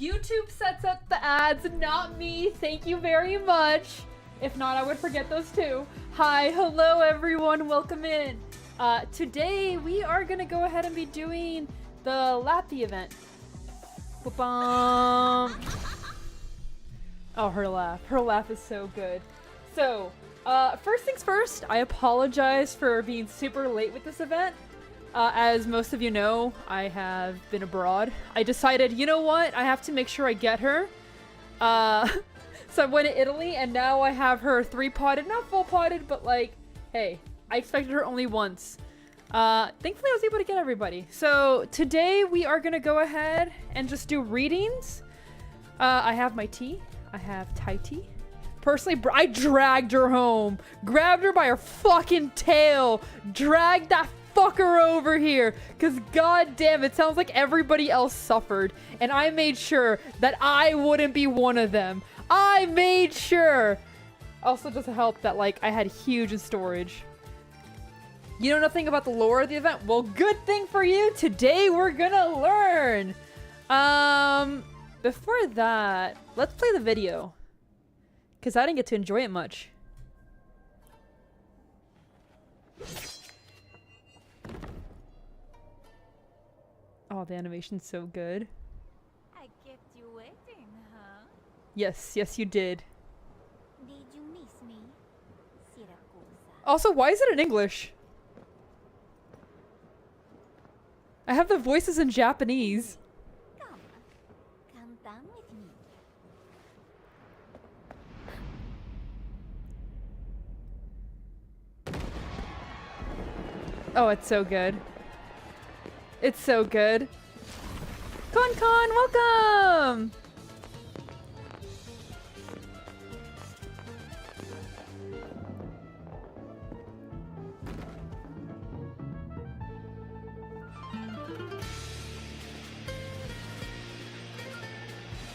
YouTube sets up the ads, not me. Thank you very much. If not, I would forget those too. Hi, hello everyone, welcome in. Today we are gonna go ahead and be doing the Lappy event. Oh, her laugh. Her laugh is so good. So, first things first, I apologize for being super late with this event. As most of you know, I have been abroad. I decided, you know what? I have to make sure I get her. So I went to Italy, and now I have her 3-potted. Not full-potted, but like, hey, I expected her only once. Thankfully I was able to get everybody. So today we are gonna go ahead and just do readings. I have my tea. I have Thai tea. Personally, I dragged her home. Grabbed her by her fucking tail. Dragged that fucker over here. Cause goddamn, it sounds like everybody else suffered. And I made sure that I wouldn't be one of them. I made sure. Also doesn't help that like I had huge in storage. You know nothing about the lore of the event? Well, good thing for you. Today we're gonna learn. Before that, let's play the video. Because I didn't get to enjoy it much. Oh, the animation's so good. I kept you waiting, huh? Yes, yes you did. Did you miss me, Siracusa? Also, why is it in English? I have the voices in Japanese. Come down with me. Oh, it's so good. It's so good. Con, welcome!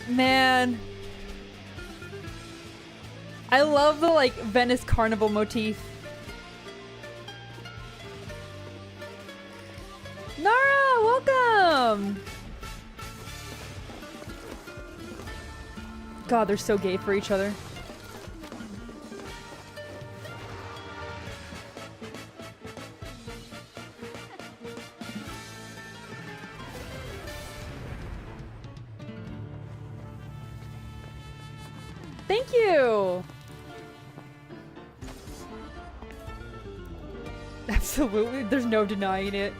Man. I love the, like, Venice Carnival motif. Nara, welcome! God, they're so gay for each other. Thank you! Absolutely, there's no denying it.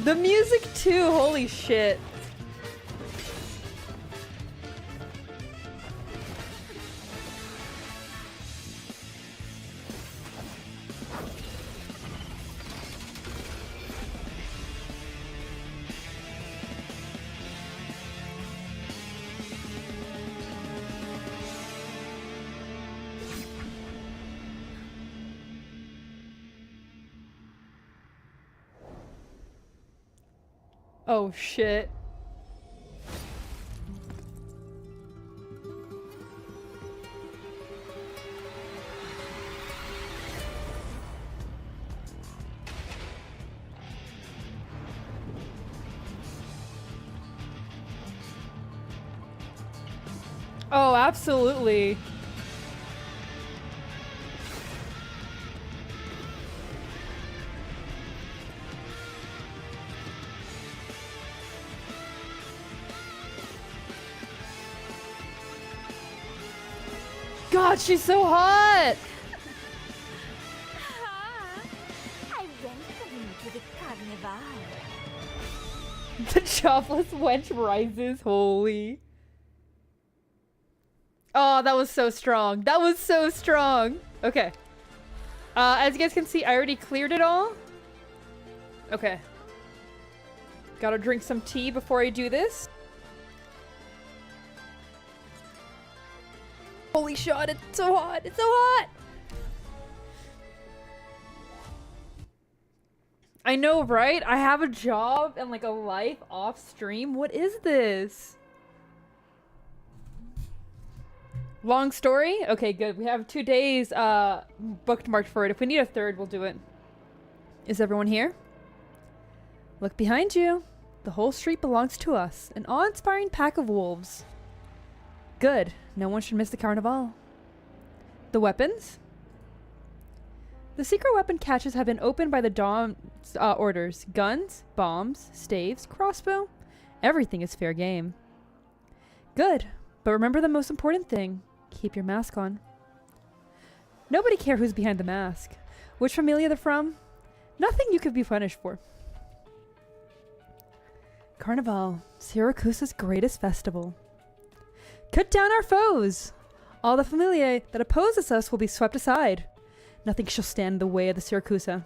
The music too, holy shit. Oh shit. Oh, absolutely. God, she's so hot! I welcome you to the carnival. The jobless wench rises, holy. Oh, that was so strong. That was so strong. Okay. As you guys can see, I already cleared it all. Okay. Gotta drink some tea before I do this. Holy shit, it's so hot. It's so hot. I know, right? I have a job and like a life off stream. What is this? Long story? Okay, good. We have 2 days bookmarked for it. If we need a third, we'll do it. Is everyone here? Look behind you. The whole street belongs to us. An awe-inspiring pack of wolves. Good. No one should miss the carnival. The weapons? The secret weapon caches have been opened by the Dawn's orders. Guns, bombs, staves, crossbow. Everything is fair game. Good. But remember the most important thing. Keep your mask on. Nobody cares who's behind the mask. Which familia they're from? Nothing you could be punished for. Carnival, Syracusa's greatest festival. Cut down our foes! All the familia that opposes us will be swept aside. Nothing shall stand in the way of the Syracusa.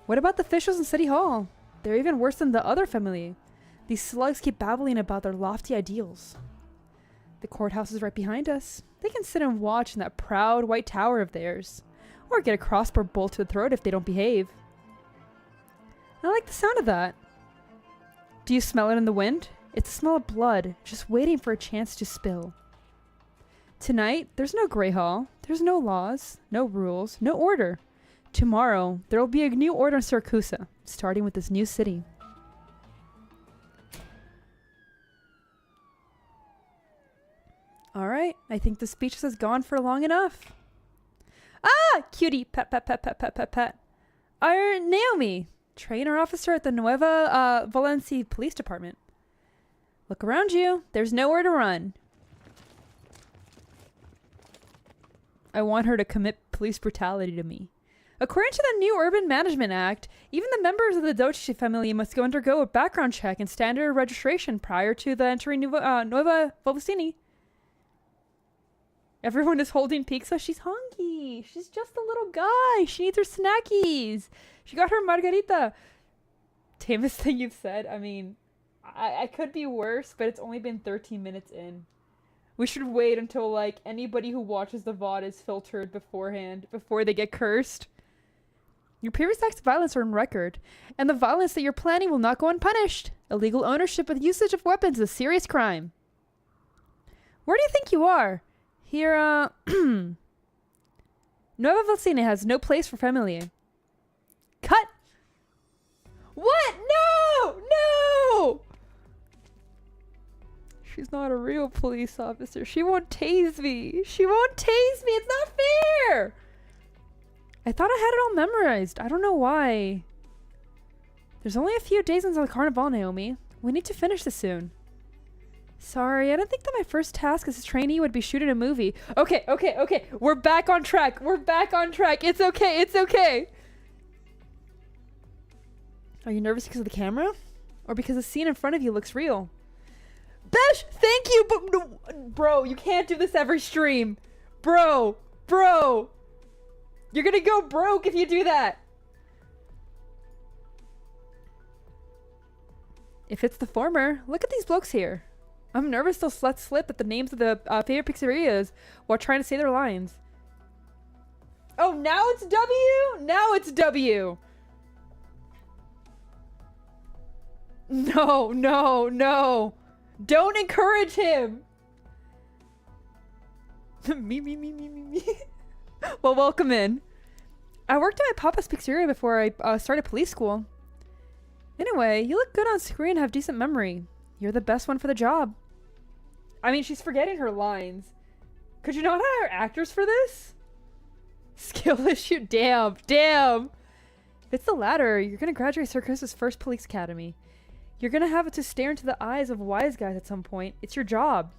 What about the officials in City Hall? They're even worse than the other familia. These slugs keep babbling about their lofty ideals. The courthouse is right behind us. They can sit and watch in that proud white tower of theirs. Or get a crossbow bolt to the throat if they don't behave. I like the sound of that. Do you smell it in the wind? It's the smell of blood, just waiting for a chance to spill. Tonight, there's no Grey Hall. There's no laws, no rules, no order. Tomorrow, there will be a new order in Syracusa, starting with this new city. Alright, I think the speech has gone for long enough. Ah! Cutie! Pet, pet, pet, pet, pet, pet, pet. Naomi! Trainer officer at the Nueva Valencia Police Department. Look around you. There's nowhere to run. I want her to commit police brutality to me. According to the new Urban Management Act, even the members of the Doxxing family must undergo a background check and standard registration prior to the entering Nueva Valencia. Everyone is holding pizza. She's hungry. She's just a little guy. She needs her snackies. She got her margarita. Tamest thing you've said. I mean, I could be worse, but it's only been 13 minutes in. We should wait until, like, anybody who watches the VOD is filtered beforehand, before they get cursed. Your previous acts of violence are on record, and the violence that you're planning will not go unpunished. Illegal ownership with usage of weapons is a serious crime. Where do you think you are? Here, Nueva Valencia has no place for family. Cut! What? No! No! She's not a real police officer. She won't tase me. She won't tase me. It's not fair! I thought I had it all memorized. I don't know why. There's only a few days until the carnival, Naomi. We need to finish this soon. Sorry, I didn't think that my first task as a trainee would be shooting a movie. Okay. We're back on track. It's okay. It's okay. Are you nervous because of the camera? Or because the scene in front of you looks real? Besh, thank you, but no, bro, you can't do this every stream. Bro. You're gonna go broke if you do that. If it's the former, look at these blokes here. I'm nervous they'll let slip at the names of the favorite pizzerias while trying to say their lines. Oh, now it's W? Now it's W. No. Don't encourage him. me. Well, welcome in. I worked at my papa's pizzeria before I started police school. Anyway, you look good on screen and have decent memory. You're the best one for the job. I mean, she's forgetting her lines. Could you not hire actors for this? Skill issue? Damn. If it's the latter, you're gonna graduate Syracusa's first police academy. You're gonna have to stare into the eyes of wise guys at some point. It's your job.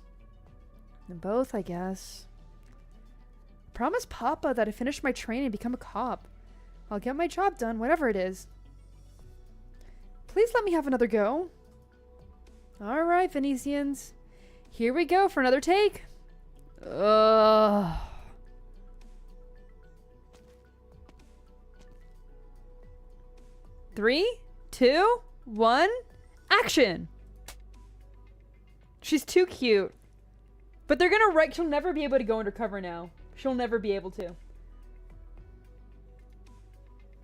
And both, I guess. Promise Papa that I finish my training and become a cop. I'll get my job done, whatever it is. Please let me have another go. Alright, Venetians. Here we go for another take. Ugh. Three, two, one, action! She's too cute. But they're gonna write, she'll never be able to go undercover now. She'll never be able to.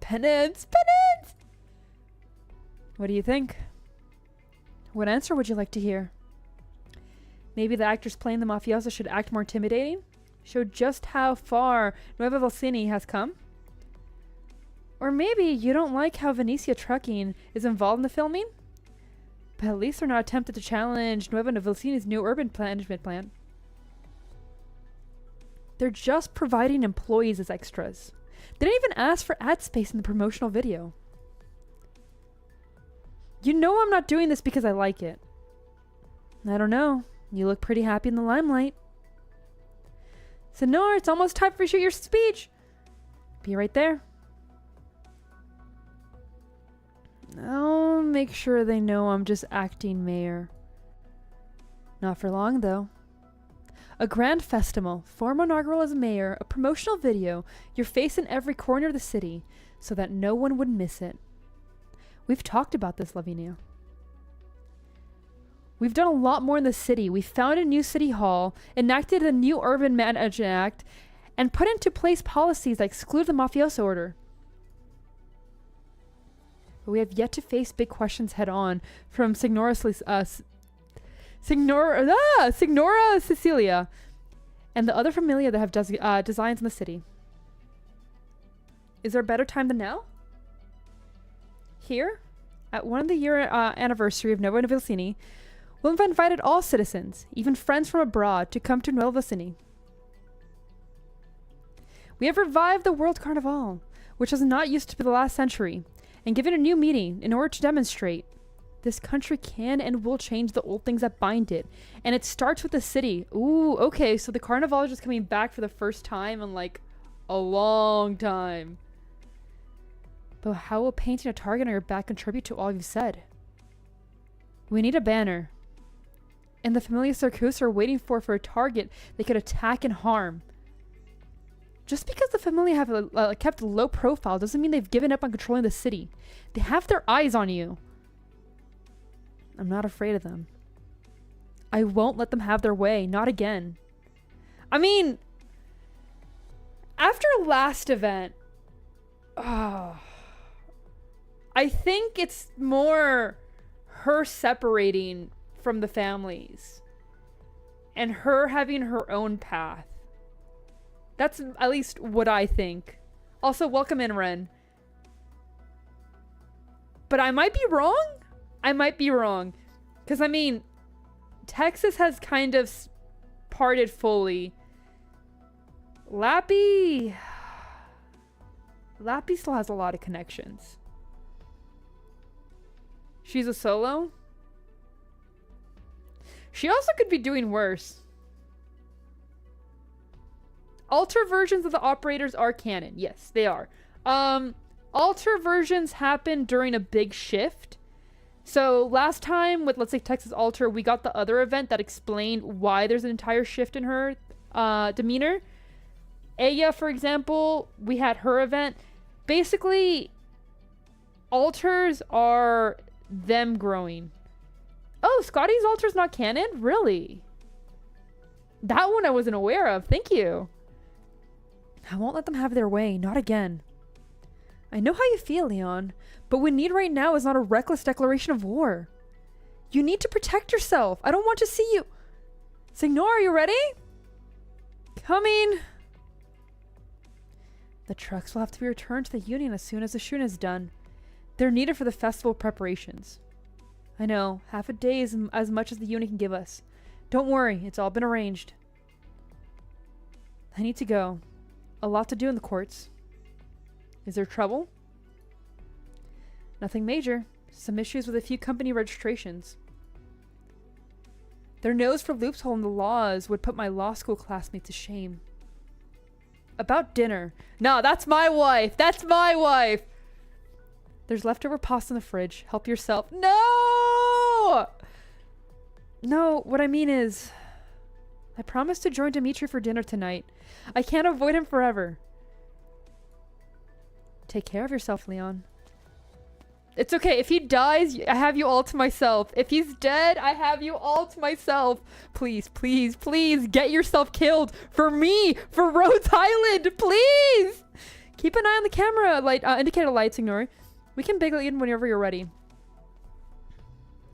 Penance! What do you think? What answer would you like to hear? Maybe the actors playing the mafioso should act more intimidating? Show just how far Nueva Valsini has come? Or maybe you don't like how Venetia Trucking is involved in the filming? But at least they're not attempted to challenge Nueva Valsini's new urban management plan. They're just providing employees as extras. They didn't even ask for ad space in the promotional video. You know I'm not doing this because I like it. I don't know. You look pretty happy in the limelight. Senor, it's almost time for you to shoot your speech. Be right there. I'll make sure they know I'm just acting mayor. Not for long, though. A grand festival, formal inaugural as mayor, a promotional video, your face in every corner of the city, so that no one would miss it. We've talked about this, Lavinia. We've done a lot more in the city. We founded a new city hall, enacted a new urban management act, and put into place policies that exclude the mafioso order. But we have yet to face big questions head on from Signora Cecilia and the other familia that have designs in the city. Is there a better time than now? Here, at one of the year anniversary of Nueva Valsini, we've invited all citizens, even friends from abroad, to come to Nueva Valsini. We have revived the World Carnival, which was not used to be the last century, and given a new meaning in order to demonstrate this country can and will change the old things that bind it. And it starts with the city. Ooh, okay, so the Carnival is just coming back for the first time in like a long time. But how will painting a target on your back contribute to all you've said? We need a banner. And the Familia Circus are waiting for a target they could attack and harm. Just because the Familia have kept a low profile doesn't mean they've given up on controlling the city. They have their eyes on you. I'm not afraid of them. I won't let them have their way. Not again. I mean, after last event, I think it's more her separating from the families and her having her own path. That's at least what I think. Also, welcome in, Ren. But I might be wrong. I might be wrong. Because, I mean, Texas has kind of parted fully. Lappy still has a lot of connections. She's a solo. She also could be doing worse. Alter versions of the operators are canon. Yes, they are. Alter versions happen during a big shift. So last time with, let's say, Texas Alter, we got the other event that explained why there's an entire shift in her demeanor. Aya, for example, we had her event. Basically, alters are them growing. Oh, Scotty's alter's not canon? Really? That one I wasn't aware of. Thank you. I won't let them have their way. Not again. I know how you feel, Leon, but what we need right now is not a reckless declaration of war. You need to protect yourself. I don't want to see you. Signor, are you ready? Coming. The trucks will have to be returned to the Union as soon as the shooting is done. They're needed for the festival preparations. I know, half a day is as much as the Union can give us. Don't worry, it's all been arranged. I need to go. A lot to do in the courts. Is there trouble? Nothing major. Some issues with a few company registrations. Their nose for loophole in the laws would put my law school classmates to shame. About dinner. No, that's my wife. That's my wife. There's leftover pasta in the fridge. Help yourself. No! No, what I mean is, I promised to join Dimitri for dinner tonight. I can't avoid him forever. Take care of yourself, Leon. It's okay. If he dies, I have you all to myself. If he's dead, I have you all to myself. Please, please, please get yourself killed. For me. For Rhodes Island. Please. Keep an eye on the camera light, indicator light, Signor. We can beg in whenever you're ready.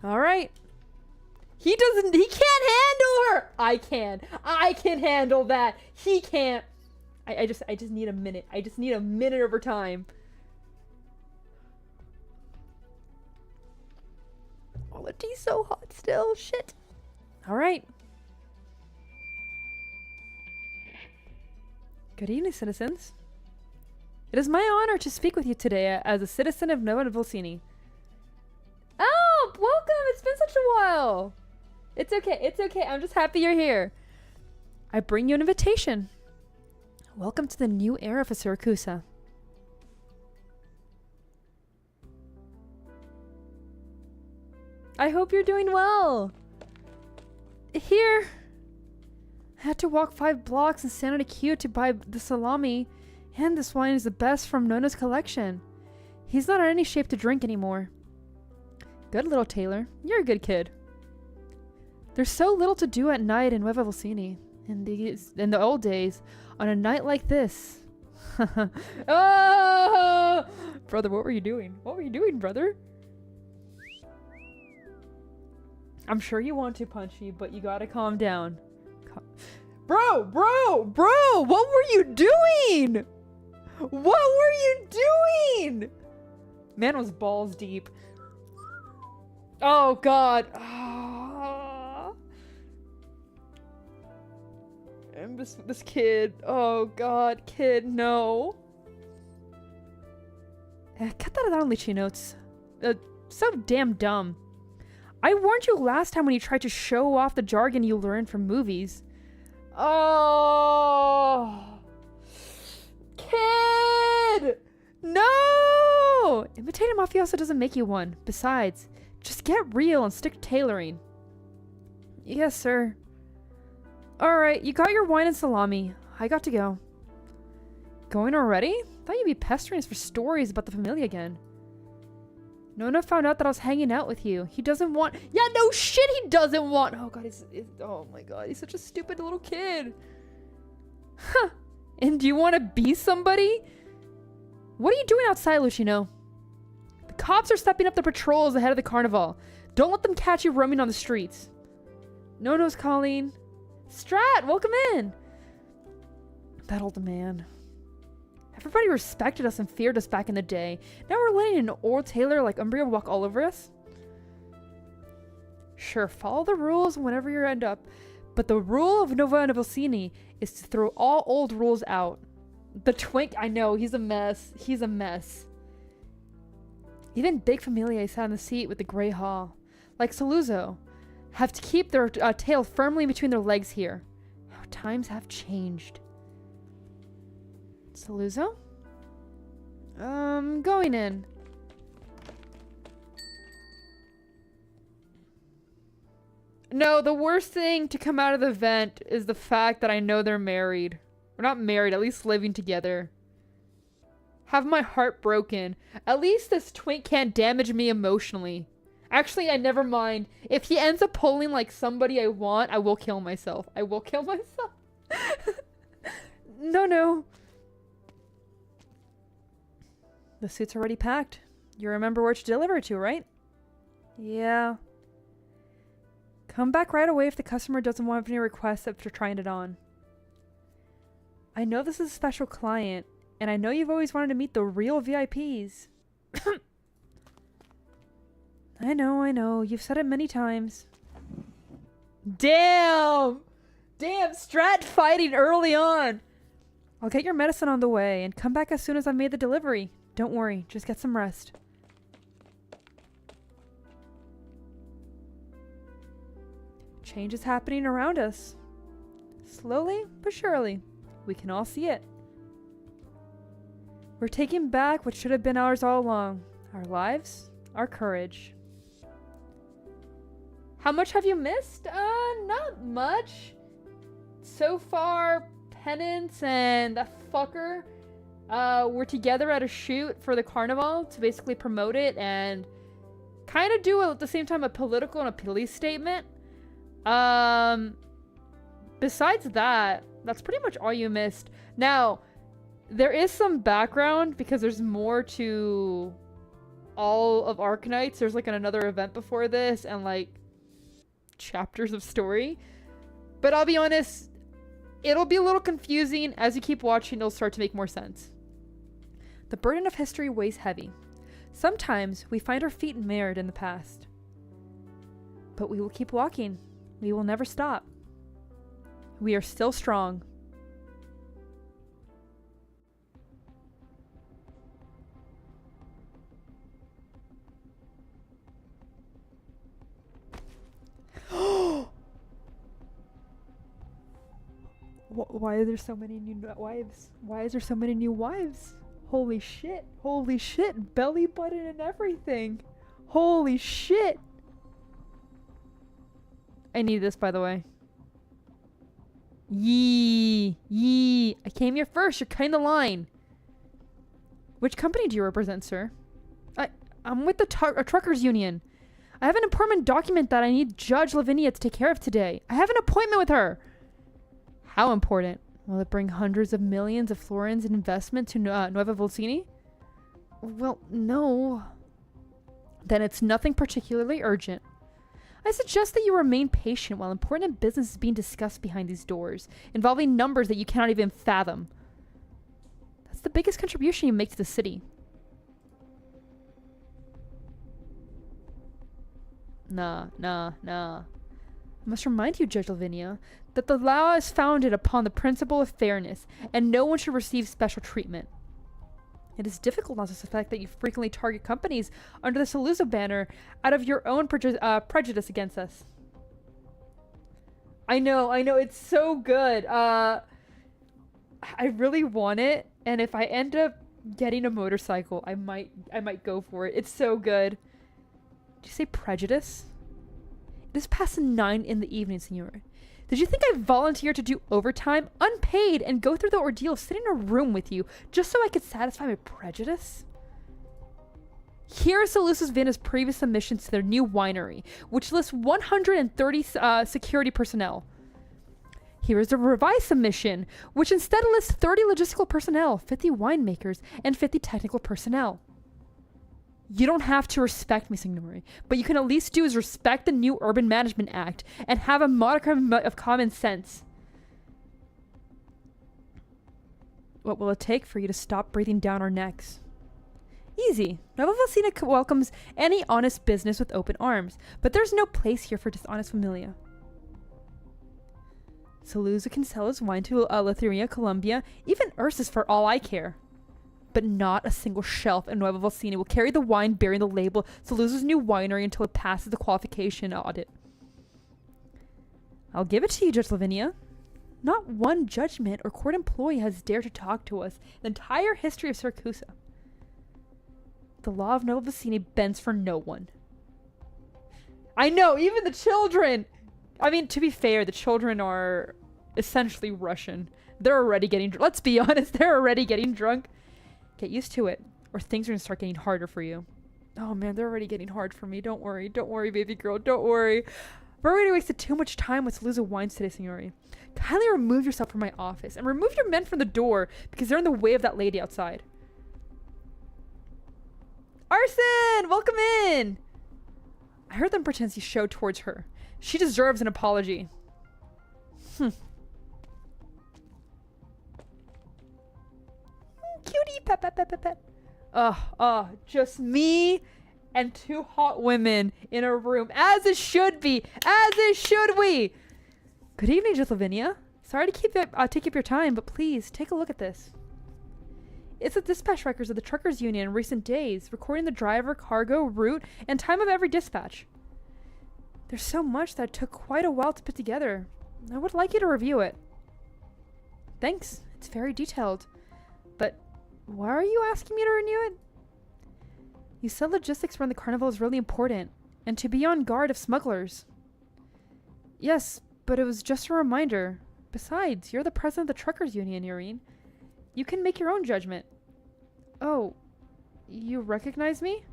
Alright. He can't handle her! I can handle that. He can't. I just need a minute. I just need a minute of her time. Oh, the tea's so hot still. Shit. Alright. Good evening, citizens. It is my honor to speak with you today as a citizen of Nova Volsini. Oh, welcome! It's been such a while! It's okay, it's okay. I'm just happy you're here. I bring you an invitation. Welcome to the new era for Siracusa. I hope you're doing well. Here. I had to walk 5 blocks and stand in a queue to buy the salami, and this wine is the best from Nona's collection. He's not in any shape to drink anymore. Good little Taylor. You're a good kid. There's so little to do at night in Nueva Volsini. In the old days, on a night like this. Oh! Brother, what were you doing? What were you doing, brother? I'm sure you want to, Punchy, but you gotta calm down. Bro! What were you doing? What were you doing? Man was balls deep. Oh, God. And this kid. Oh, God. Kid, no. Cut that out, Lichino. It's so damn dumb. I warned you last time when you tried to show off the jargon you learned from movies. Oh. Kid! No! Imitating mafioso doesn't make you one. Besides, just get real and stick to tailoring. Yes, sir. Alright, you got your wine and salami. I got to go. Going already? Thought you'd be pestering us for stories about the Familia again. Nona found out that I was hanging out with you. He doesn't want— Yeah, no shit he doesn't want— Oh god, oh my god, he's such a stupid little kid. Huh. And do you want to be somebody? What are you doing outside, Lucino? The cops are stepping up the patrols ahead of the carnival. Don't let them catch you roaming on the streets. Nono's calling. Strat, welcome in. That old man. Everybody respected us and feared us back in the day. Now we're letting an old tailor like Umbria walk all over us? Sure, follow the rules whenever you end up. But the rule of Nova Volsini is to throw all old rules out. The twink, I know, he's a mess. He's a mess. Even big Familia sat in the seat with the gray haw. Like Saluzzo, have to keep their tail firmly between their legs here. How times have changed. Saluzzo? Going in. No, the worst thing to come out of the event is the fact that I know they're married. We're not married, at least living together. Have my heart broken. At least this twink can't damage me emotionally. Actually, I never mind. If he ends up pulling like somebody I want, I will kill myself. I will kill myself. No. The suit's already packed. You remember where to deliver it to, right? Yeah. Come back right away if the customer doesn't want any requests after trying it on. I know this is a special client, and I know you've always wanted to meet the real VIPs. I know. You've said it many times. Damn! Strat fighting early on! I'll get your medicine on the way, and come back as soon as I've made the delivery. Don't worry, just get some rest. Change is happening around us. Slowly but surely. We can all see it. We're taking back what should have been ours all along. Our lives, our courage. How much have you missed? Not much. So far, Penance and that fucker were together at a shoot for the carnival to basically promote it and kind of do at the same time a political and a police statement. Besides that, that's pretty much all you missed. Now, there is some background because there's more to all of ARKNIGHTS. There's like another event before this and like chapters of story. But I'll be honest, it'll be a little confusing. As you keep watching, it'll start to make more sense. The burden of history weighs heavy. Sometimes we find our feet mired in the past. But we will keep walking. We will never stop. We are still strong. Why are there so many new wives? Why is there so many new wives? Holy shit. Holy shit. Belly button and everything. Holy shit. I need this, by the way. Yee. Yee. I came here first. You're cutting the line. Which company do you represent, sir? I'm with the truckers union. I have an important document that I need Judge Lavinia to take care of today. I have an appointment with her. How important? Will it bring hundreds of millions of florins in investment to Nuova Volsini? Well, no. Then it's nothing particularly urgent. I suggest that you remain patient while important business is being discussed behind these doors, involving numbers that you cannot even fathom. That's the biggest contribution you make to the city. Nah. I must remind you, Judge Lavinia, that the law is founded upon the principle of fairness, and no one should receive special treatment. It is difficult not to suspect that you frequently target companies under the Saluzzo banner out of your own prejudice against us. I know, it's so good. I really want it, and if I end up getting a motorcycle, I might go for it. It's so good. Did you say prejudice? It is past 9 in the evening, Signora. Did you think I volunteered to do overtime, unpaid, and go through the ordeal of sitting in a room with you just so I could satisfy my prejudice? Here is Saluzzo's Vienna's previous submissions to their new winery, which lists 130 security personnel. Here is the revised submission, which instead lists 30 logistical personnel, 50 winemakers, and 50 technical personnel. You don't have to respect me, Signori, but you can at least do is respect the new Urban Management Act and have a modicum of common sense. What will it take for you to stop breathing down our necks? Easy. Nuova Volsina welcomes any honest business with open arms, but there's no place here for dishonest familia. Saluzzo can sell his wine to Lithuania, Colombia, even Ursus for all I care. But not a single shelf in Nuova Volsina will carry the wine bearing the label Saluzzo's new winery until it passes the qualification audit. I'll give it to you, Judge Lavinia. Not one judgment or court employee has dared to talk to us in the entire history of Siracusa. The law of Nuova Volsina bends for no one. I know, even the children! I mean, to be fair, the children are essentially Russian. They're already getting drunk. Let's be honest, they're already getting drunk. Get used to it, or things are gonna start getting harder for you. Oh man, they're already getting hard for me. Don't worry, baby girl, don't worry. We're already wasted too much time with Saluzzo wines today, Signori. Kindly remove yourself from my office, and remove your men from the door, because they're in the way of that lady outside. Arson, welcome in! I heard them pretend he showed towards her. She deserves an apology. Cutie, pet. Just me and 2 hot women in a room, as it should be, as it should we. Good evening, Judge Lavinia. Sorry to take up your time, but please take a look at this. It's the dispatch records of the Truckers Union in recent days, recording the driver, cargo, route, and time of every dispatch. There's so much that it took quite a while to put together. I would like you to review it. Thanks. It's very detailed. But why are you asking me to renew it? You said logistics around the carnival is really important, and to be on guard of smugglers. Yes, but it was just a reminder. Besides, you're the president of the Truckers Union, Irene. You can make your own judgment. Oh, you recognize me?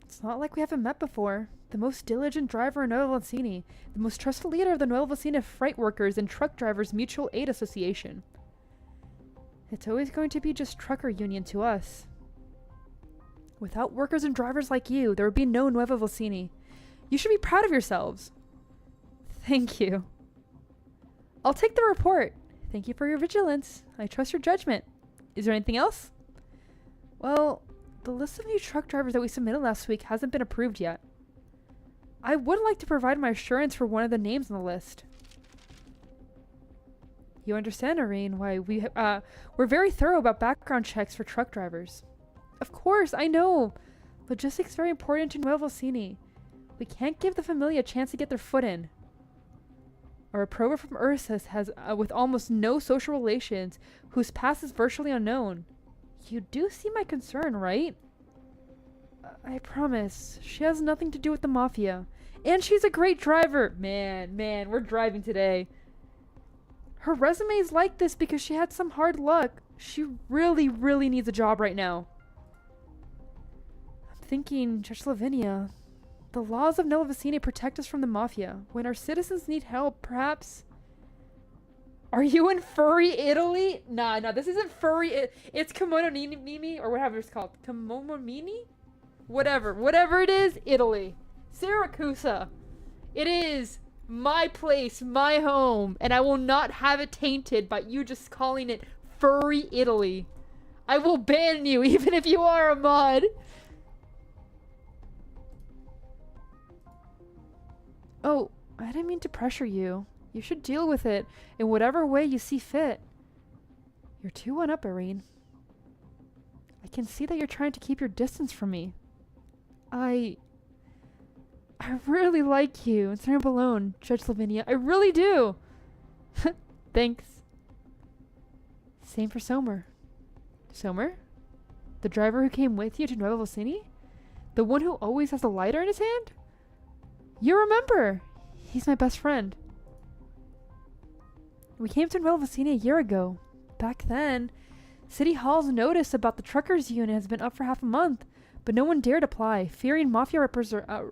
It's not like we haven't met before. The most diligent driver in Nuova Volsina, the most trusted leader of the Nuova Volsina Freight Workers and Truck Drivers Mutual Aid Association. It's always going to be just Trucker Union to us. Without workers and drivers like you, there would be no Nueva Vilcini. You should be proud of yourselves. Thank you. I'll take the report. Thank you for your vigilance. I trust your judgment. Is there anything else? Well, the list of new truck drivers that we submitted last week hasn't been approved yet. I would like to provide my assurance for one of the names on the list. You understand, Irene, why we're very thorough about background checks for truck drivers. Of course, I know. Logistics very important to Nueva Vilcini. We can't give the Familia a chance to get their foot in. Our approver from Ursus has, with almost no social relations, whose past is virtually unknown. You do see my concern, right? I promise. She has nothing to do with the Mafia. And she's a great driver. Man, we're driving today. Her resume is like this because she had some hard luck. She really, really needs a job right now. I'm thinking, Judge Lavinia, the laws of Nueva Vicini protect us from the Mafia. When our citizens need help, perhaps... Are you in furry Italy? Nah, this isn't furry. It's Kimono Mimi, or whatever it's called. Kimono Mimi? Whatever it is, Italy. Siracusa. It is my place, my home, and I will not have it tainted by you just calling it furry Italy. I will ban you, even if you are a mod. Oh, I didn't mean to pressure you. You should deal with it in whatever way you see fit. You're 2-1 up, Irene. I can see that you're trying to keep your distance from me. I really like you and Senator Balone, Judge Lavinia. I really do. Thanks. Same for Somer. Somer? The driver who came with you to Nueva Vilcini? The one who always has a lighter in his hand? You remember. He's my best friend. We came to Nueva Vicini a year ago. Back then, City Hall's notice about the truckers unit has been up for half a month, but no one dared apply, fearing Mafia reprisals?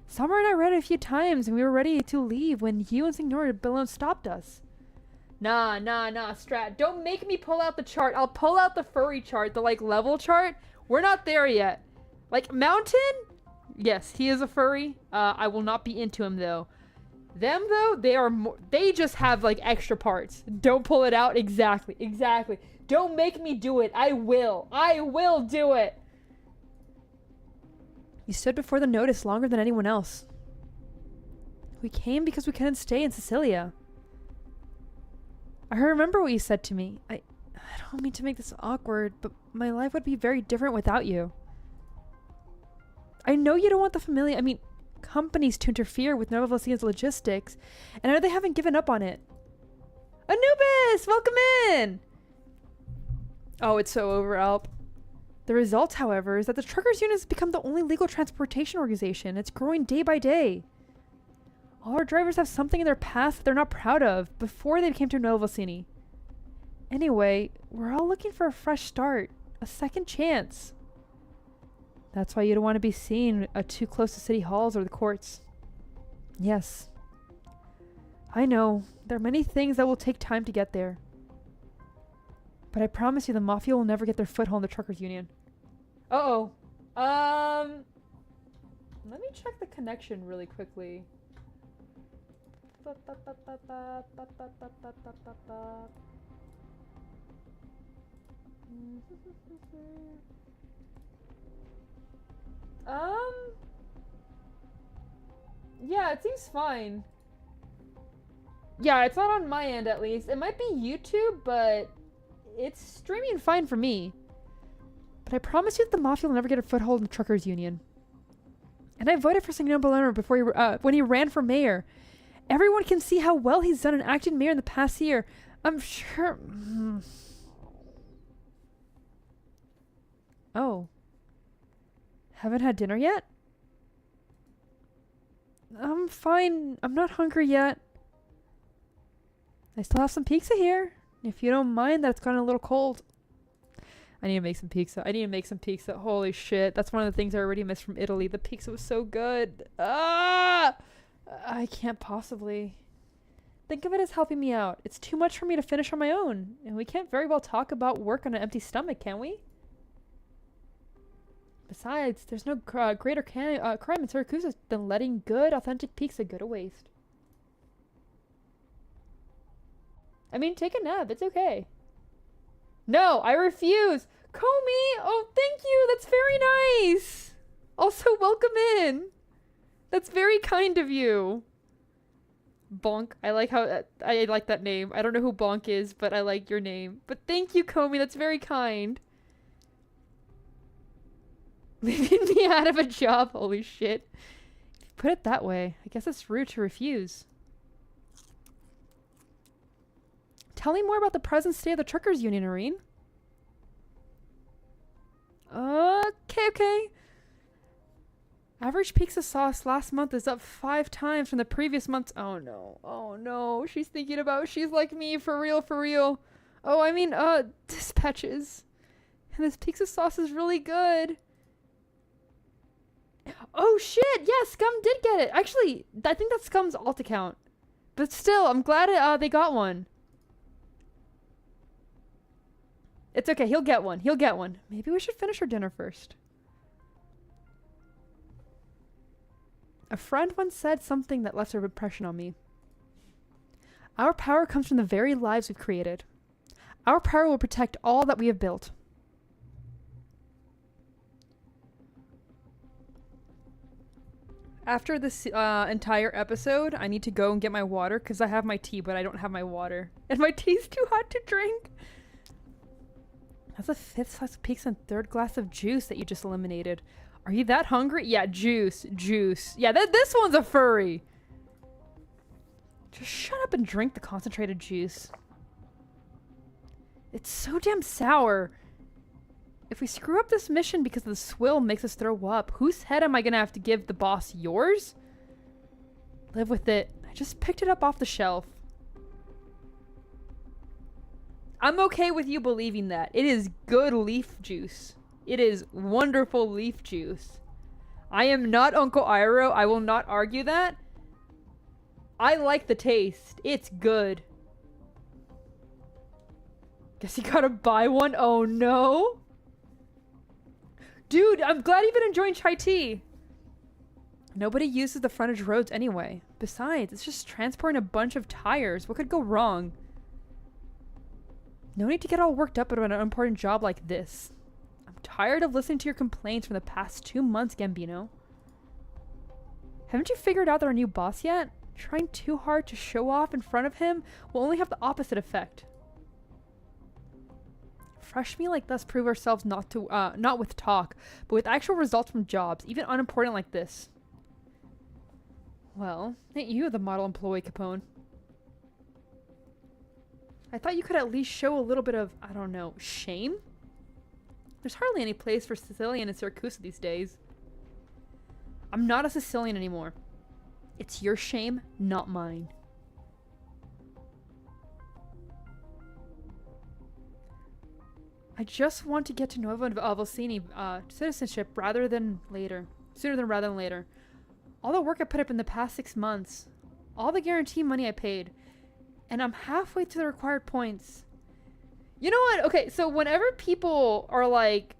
Summer and I read it a few times, and we were ready to leave when you and Signora Bellone stopped us. Nah, Strat. Don't make me pull out the chart. I'll pull out the furry chart, the, level chart. We're not there yet. Mountain? Yes, he is a furry. I will not be into him, though. Them, though, they just have, extra parts. Don't pull it out. Exactly. Don't make me do it. I will do it. You stood before the notice longer than anyone else. We came because we couldn't stay in Sicilia. I remember what you said to me. I don't mean to make this awkward, but my life would be very different without you. I know you don't want the Familia, companies to interfere with Nueva Vilcini's logistics, and I know they haven't given up on it. Anubis, welcome in! Oh, it's so over, Alp. The result, however, is that the truckers' unit has become the only legal transportation organization. It's growing day by day. All our drivers have something in their past that they're not proud of before they came to Nueva Vicini. Anyway, we're all looking for a fresh start, a second chance. That's why you don't want to be seen too close to city halls or the courts. Yes. I know. There are many things that will take time to get there. But I promise you the Mafia will never get their foothold in the truckers' union. Uh-oh. Let me check the connection really quickly. Yeah, it seems fine. Yeah, it's not on my end at least. It might be YouTube, but it's streaming fine for me. But I promise you that the Mafia will never get a foothold in the truckers' union. And I voted for Signor Bologna before when he ran for mayor. Everyone can see how well he's done in acting mayor in the past year. I'm sure... Oh. Haven't had dinner yet? I'm fine. I'm not hungry yet. I still have some pizza here. If you don't mind that it's gotten a little cold. I need to make some pizza. Holy shit. That's one of the things I already missed from Italy. The pizza was so good. Ah! I can't possibly. Think of it as helping me out. It's too much for me to finish on my own. And we can't very well talk about work on an empty stomach, can we? Besides, there's no greater crime in Syracuse than letting good, authentic pizza go to waste. I mean, take a nap. It's okay. No, I refuse. Comey! Oh, thank you. That's very nice. Also, welcome in. That's very kind of you. Bonk. I like how I like that name. I don't know who Bonk is, but I like your name. But thank you, Comey. That's very kind. Leaving me out of a job. Holy shit. If you put it that way, I guess it's rude to refuse. Tell me more about the present state of the truckers union, Irene. Okay. Average pizza sauce last month is up 5 times from the previous month's. Oh no. She's thinking about, she's like me, for real. Oh, I mean, dispatches. And this pizza sauce is really good. Oh shit, yeah, Scum did get it. Actually, I think that's Scum's alt account. But still, I'm glad they got one. It's okay, he'll get one. Maybe we should finish our dinner first. A friend once said something that left an impression on me. Our power comes from the very lives we've created. Our power will protect all that we have built. After this entire episode, I need to go and get my water because I have my tea, but I don't have my water. And my tea's too hot to drink. That's the 5th slice of pizza and 3rd glass of juice that you just eliminated. Are you that hungry? Yeah, juice. Yeah, this one's a furry. Just shut up and drink the concentrated juice. It's so damn sour. If we screw up this mission because the swill makes us throw up, whose head am I gonna have to give the boss? Yours? Live with it. I just picked it up off the shelf. I'm okay with you believing that. It is good leaf juice. It is wonderful leaf juice. I am not Uncle Iroh. I will not argue that. I like the taste. It's good. Guess you gotta buy one. Oh no. Dude, I'm glad you've been enjoying chai tea. Nobody uses the frontage roads anyway. Besides, it's just transporting a bunch of tires. What could go wrong? No need to get all worked up about an unimportant job like this. I'm tired of listening to your complaints from the past 2 months, Gambino. Haven't you figured out that our new boss yet? Trying too hard to show off in front of him will only have the opposite effect. Fresh meat like us prove ourselves not with talk, but with actual results from jobs, even unimportant like this. Well, ain't you the model employee, Capone? I thought you could at least show a little bit of, I don't know, shame? There's hardly any place for Sicilian in Syracuse these days. I'm not a Sicilian anymore. It's your shame, not mine. I just want to get to Nova Volsini citizenship sooner than later. All the work I put up in the past 6 months, all the guarantee money I paid, and I'm halfway to the required points. You know what? Okay, so whenever people are like,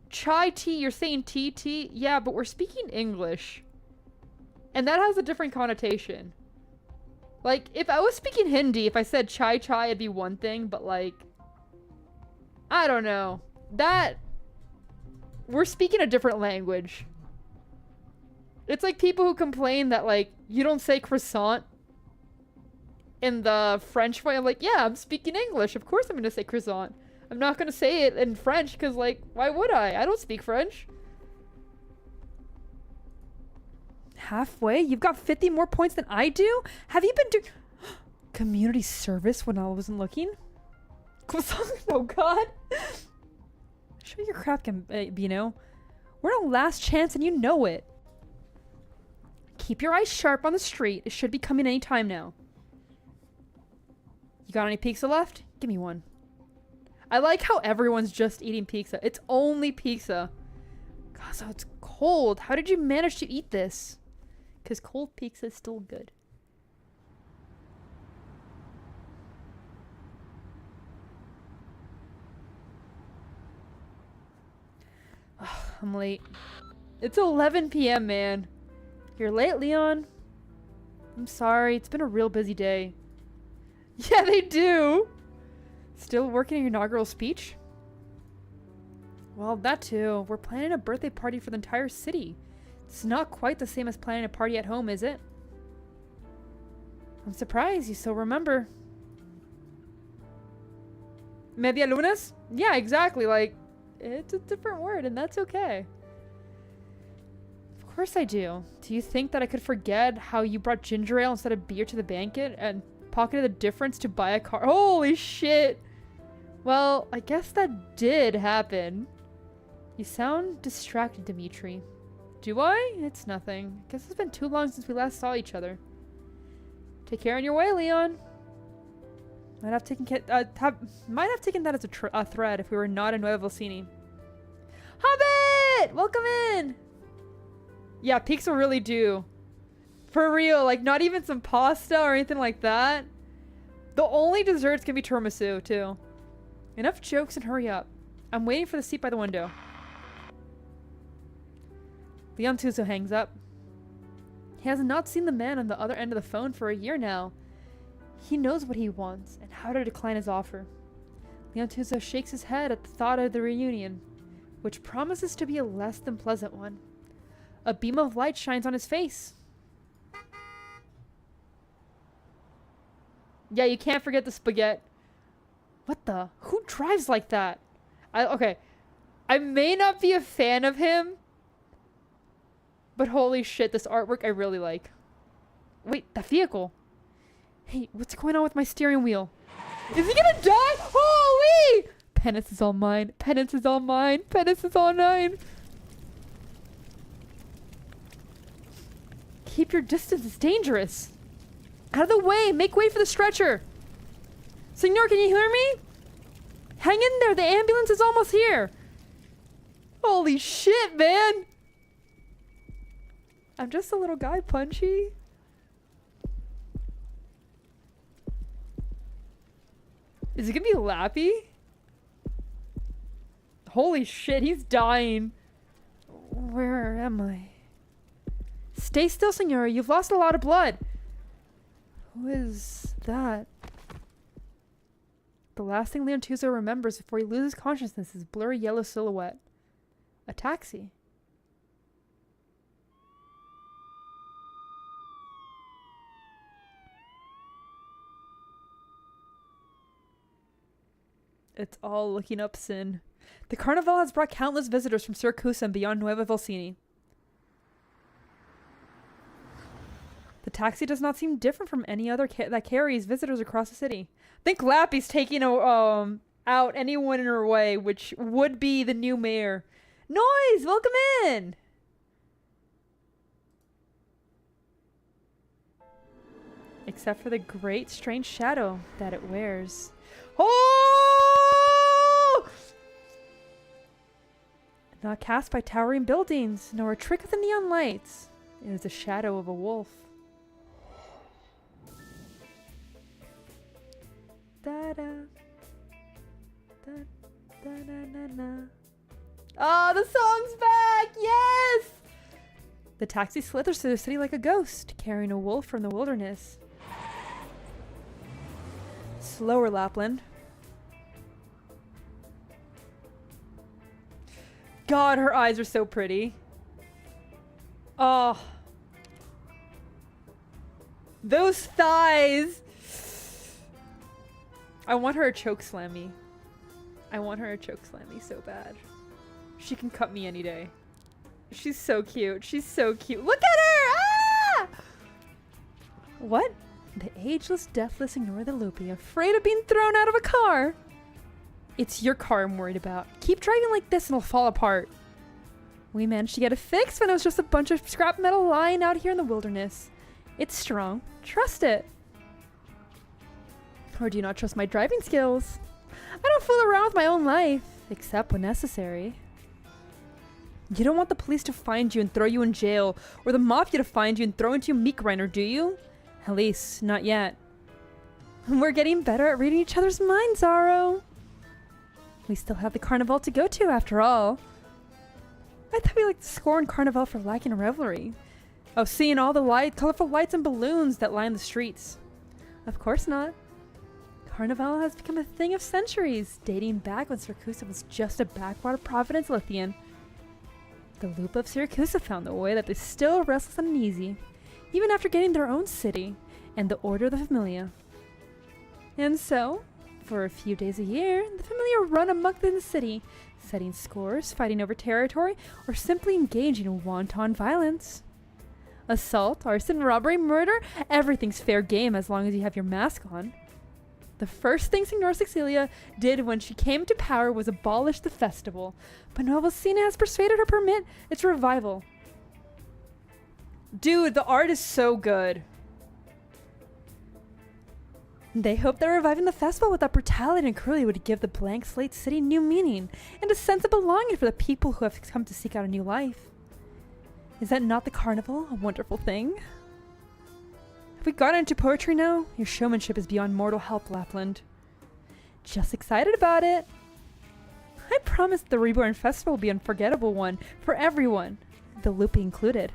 chai tea, you're saying tea? Yeah, but we're speaking English. And that has a different connotation. Like, if I was speaking Hindi, if I said chai, it'd be one thing, but like, I don't know. We're speaking a different language. It's like people who complain that, like, you don't say croissant in the French way. I'm like, yeah, I'm speaking English. Of course I'm going to say croissant. I'm not going to say it in French because, like, why would I? I don't speak French. Halfway? You've got 50 more points than I do? Have you been doing community service when I wasn't looking? Oh god. Show your crap, Gambino. We're on last chance and you know it. Keep your eyes sharp on the street. It should be coming any time now. You got any pizza left? Give me one. I like how everyone's just eating pizza. It's only pizza. God, so it's cold. How did you manage to eat this? Because cold pizza is still good. I'm late. It's 11 p.m., man. You're late, Leon. I'm sorry. It's been a real busy day. Yeah, they do. Still working on your inaugural speech? Well, that too. We're planning a birthday party for the entire city. It's not quite the same as planning a party at home, is it? I'm surprised you still remember. Media lunes? Yeah, exactly. Like, it's a different word, and that's okay. Of course I do. Do you think that I could forget how you brought ginger ale instead of beer to the banquet and pocketed the difference to buy a car? Holy shit! Well, I guess that did happen. You sound distracted, Dimitri. Do I? It's nothing. I guess it's been too long since we last saw each other. Take care on your way, Leon. Might have taken that as a thread if we were not in Nueva Vilcini. Hobbit! Welcome in! Yeah, pizza really do. For real, like not even some pasta or anything like that. The only desserts can be tiramisu, too. Enough jokes and hurry up. I'm waiting for the seat by the window. Leon Tuzo hangs up. He has not seen the man on the other end of the phone for a year now. He knows what he wants and how to decline his offer. Leon Tuzo shakes his head at the thought of the reunion, which promises to be a less than pleasant one. A beam of light shines on his face. Yeah, you can't forget the spaghetti. What the? Who drives like that? Okay. I may not be a fan of him, but holy shit, this artwork I really like. Wait, that vehicle. Hey, what's going on with my steering wheel? Is he gonna die? Holy! Penance is all mine. Penance is all mine. Penance is all mine. Keep your distance. It's dangerous. Out of the way. Make way for the stretcher. Senor, can you hear me? Hang in there. The ambulance is almost here. Holy shit, man. I'm just a little guy, Punchy. Is it gonna be Lappy? Holy shit, he's dying. Where am I? Stay still, Senora. You've lost a lot of blood. Who is that? The last thing Leon Tuzo remembers before he loses consciousness is blurry yellow silhouette. A taxi. It's all looking up sin. The carnival has brought countless visitors from Syracuse and beyond Nueva Vilcini. The taxi does not seem different from any other that carries visitors across the city. I think Lappy's taking out anyone in her way, which would be the new mayor. Noise! Welcome in! Except for the great strange shadow that it wears. Oh! Not cast by towering buildings, nor a trick of the neon lights. It is the shadow of a wolf. Da da da da na na. Oh, the song's back! Yes! The taxi slithers through the city like a ghost, carrying a wolf from the wilderness. Slower, Lapland. God, her eyes are so pretty. Oh. Those thighs! I want her to choke slam me. I want her to choke slam me so bad. She can cut me any day. She's so cute. She's so cute. Look at her! Ah! What? The ageless, deathless Ignoradelupi, afraid of being thrown out of a car? It's your car I'm worried about. Keep driving like this and it'll fall apart. We managed to get it fixed when it was just a bunch of scrap metal lying out here in the wilderness. It's strong. Trust it. Or do you not trust my driving skills? I don't fool around with my own life, except when necessary. You don't want the police to find you and throw you in jail, or the mafia to find you and throw into a meat grinder, do you? At least, not yet. We're getting better at reading each other's minds, Zaro. We still have the carnival to go to, after all. I thought we liked to scorn Carnival for lacking a revelry. Oh, seeing all the colorful lights and balloons that line the streets. Of course not. Carnival has become a thing of centuries, dating back when Syracuse was just a backwater Providence Lithian. The Loop of Syracuse found a way that they still restless and uneasy, even after getting their own city and the Order of the Familia. And so, for a few days a year, the Familia run amok in the city, setting scores, fighting over territory, or simply engaging in wanton violence. Assault, arson, robbery, murder, everything's fair game as long as you have your mask on. The first thing Signora Cecilia did when she came to power was abolish the festival, but Novacina has persuaded her to permit its revival. Dude, the art is so good. They hoped that reviving the festival without brutality and cruelty would give the blank slate city new meaning and a sense of belonging for the people who have come to seek out a new life. Is that not the carnival, a wonderful thing? Have we gotten into poetry now? Your showmanship is beyond mortal help, Lapland. Just excited about it. I promise the Reborn Festival will be an unforgettable one for everyone, the Loopy included.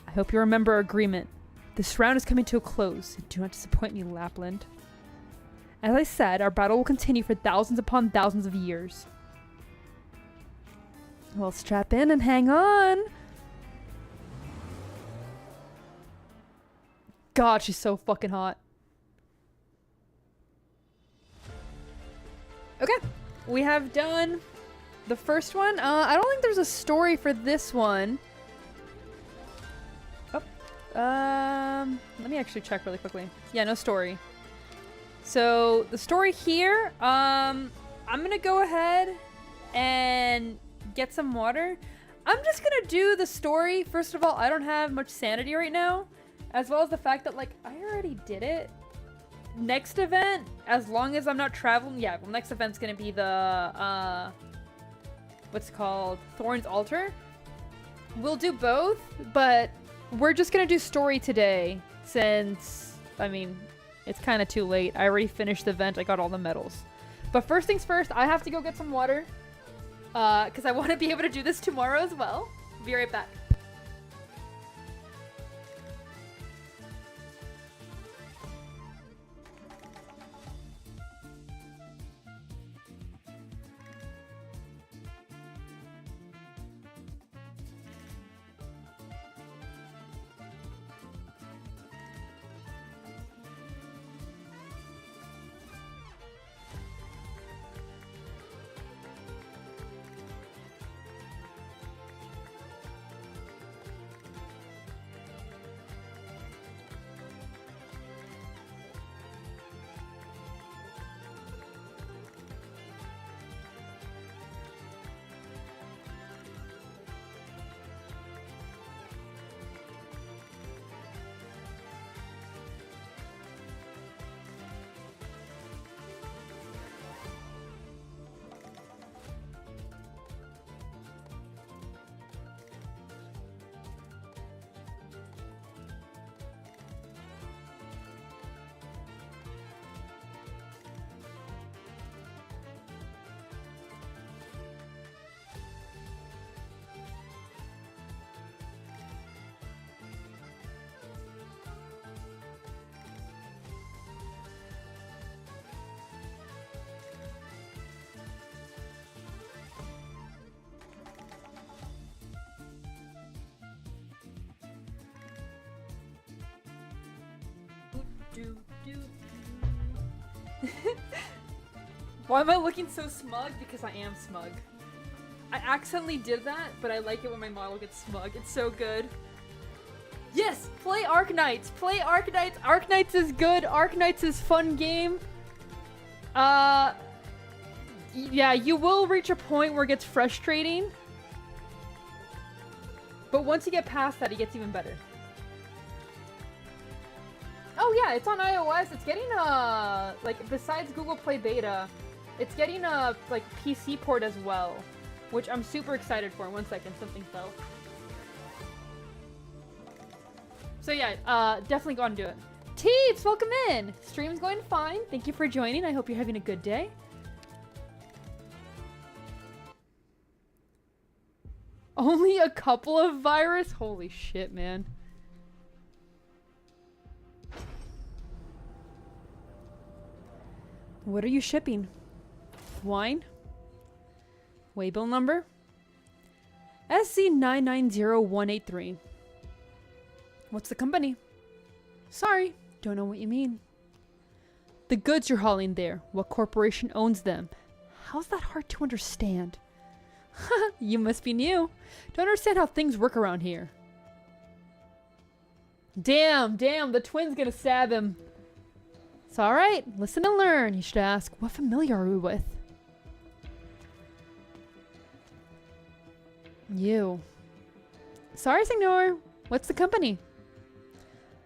I hope you remember our agreement. This round is coming to a close. Do not disappoint me, Lapland. As I said, our battle will continue for thousands upon thousands of years. Well, strap in and hang on. God, she's so fucking hot. Okay, we have done the first one. I don't think there's a story for this one. Oh, let me actually check really quickly. Yeah, no story. So the story here, I'm gonna go ahead and get some water. I'm just gonna do the story. First of all, I don't have much sanity right now. As well as the fact that, like, I already did it. Next event, as long as I'm not traveling... Yeah, well, next event's gonna be the, what's it called? Thorn's Altar. We'll do both, but we're just gonna do story today, since, I mean, it's kind of too late. I already finished the event. I got all the medals. But first things first, I have to go get some water. Because I want to be able to do this tomorrow as well. Be right back. Why am I looking so smug? Because I am smug. I accidentally did that, but I like it when my model gets smug. It's so good. Yes! Play ARKNIGHTS! Play ARKNIGHTS! ARKNIGHTS is good! ARKNIGHTS is fun game. Yeah, you will reach a point where it gets frustrating. But once you get past that, it gets even better. Oh yeah, it's on iOS. It's getting like, besides Google Play Beta, it's getting a, like, PC port as well. Which I'm super excited for. 1 second, something fell. So yeah, definitely go and do it. Teeps, welcome in! Stream's going fine. Thank you for joining. I hope you're having a good day. Only a couple of virus? Holy shit, man. What are you shipping? Wine? Waybill number? SC990183. What's the company? Sorry, don't know what you mean. The goods you're hauling there, what corporation owns them? How's that hard to understand? You must be new. Don't understand how things work around here. Damn, the twin's gonna stab him. It's alright, listen and learn. You should ask, what familiar are we with? You. Sorry, Signor. What's the company?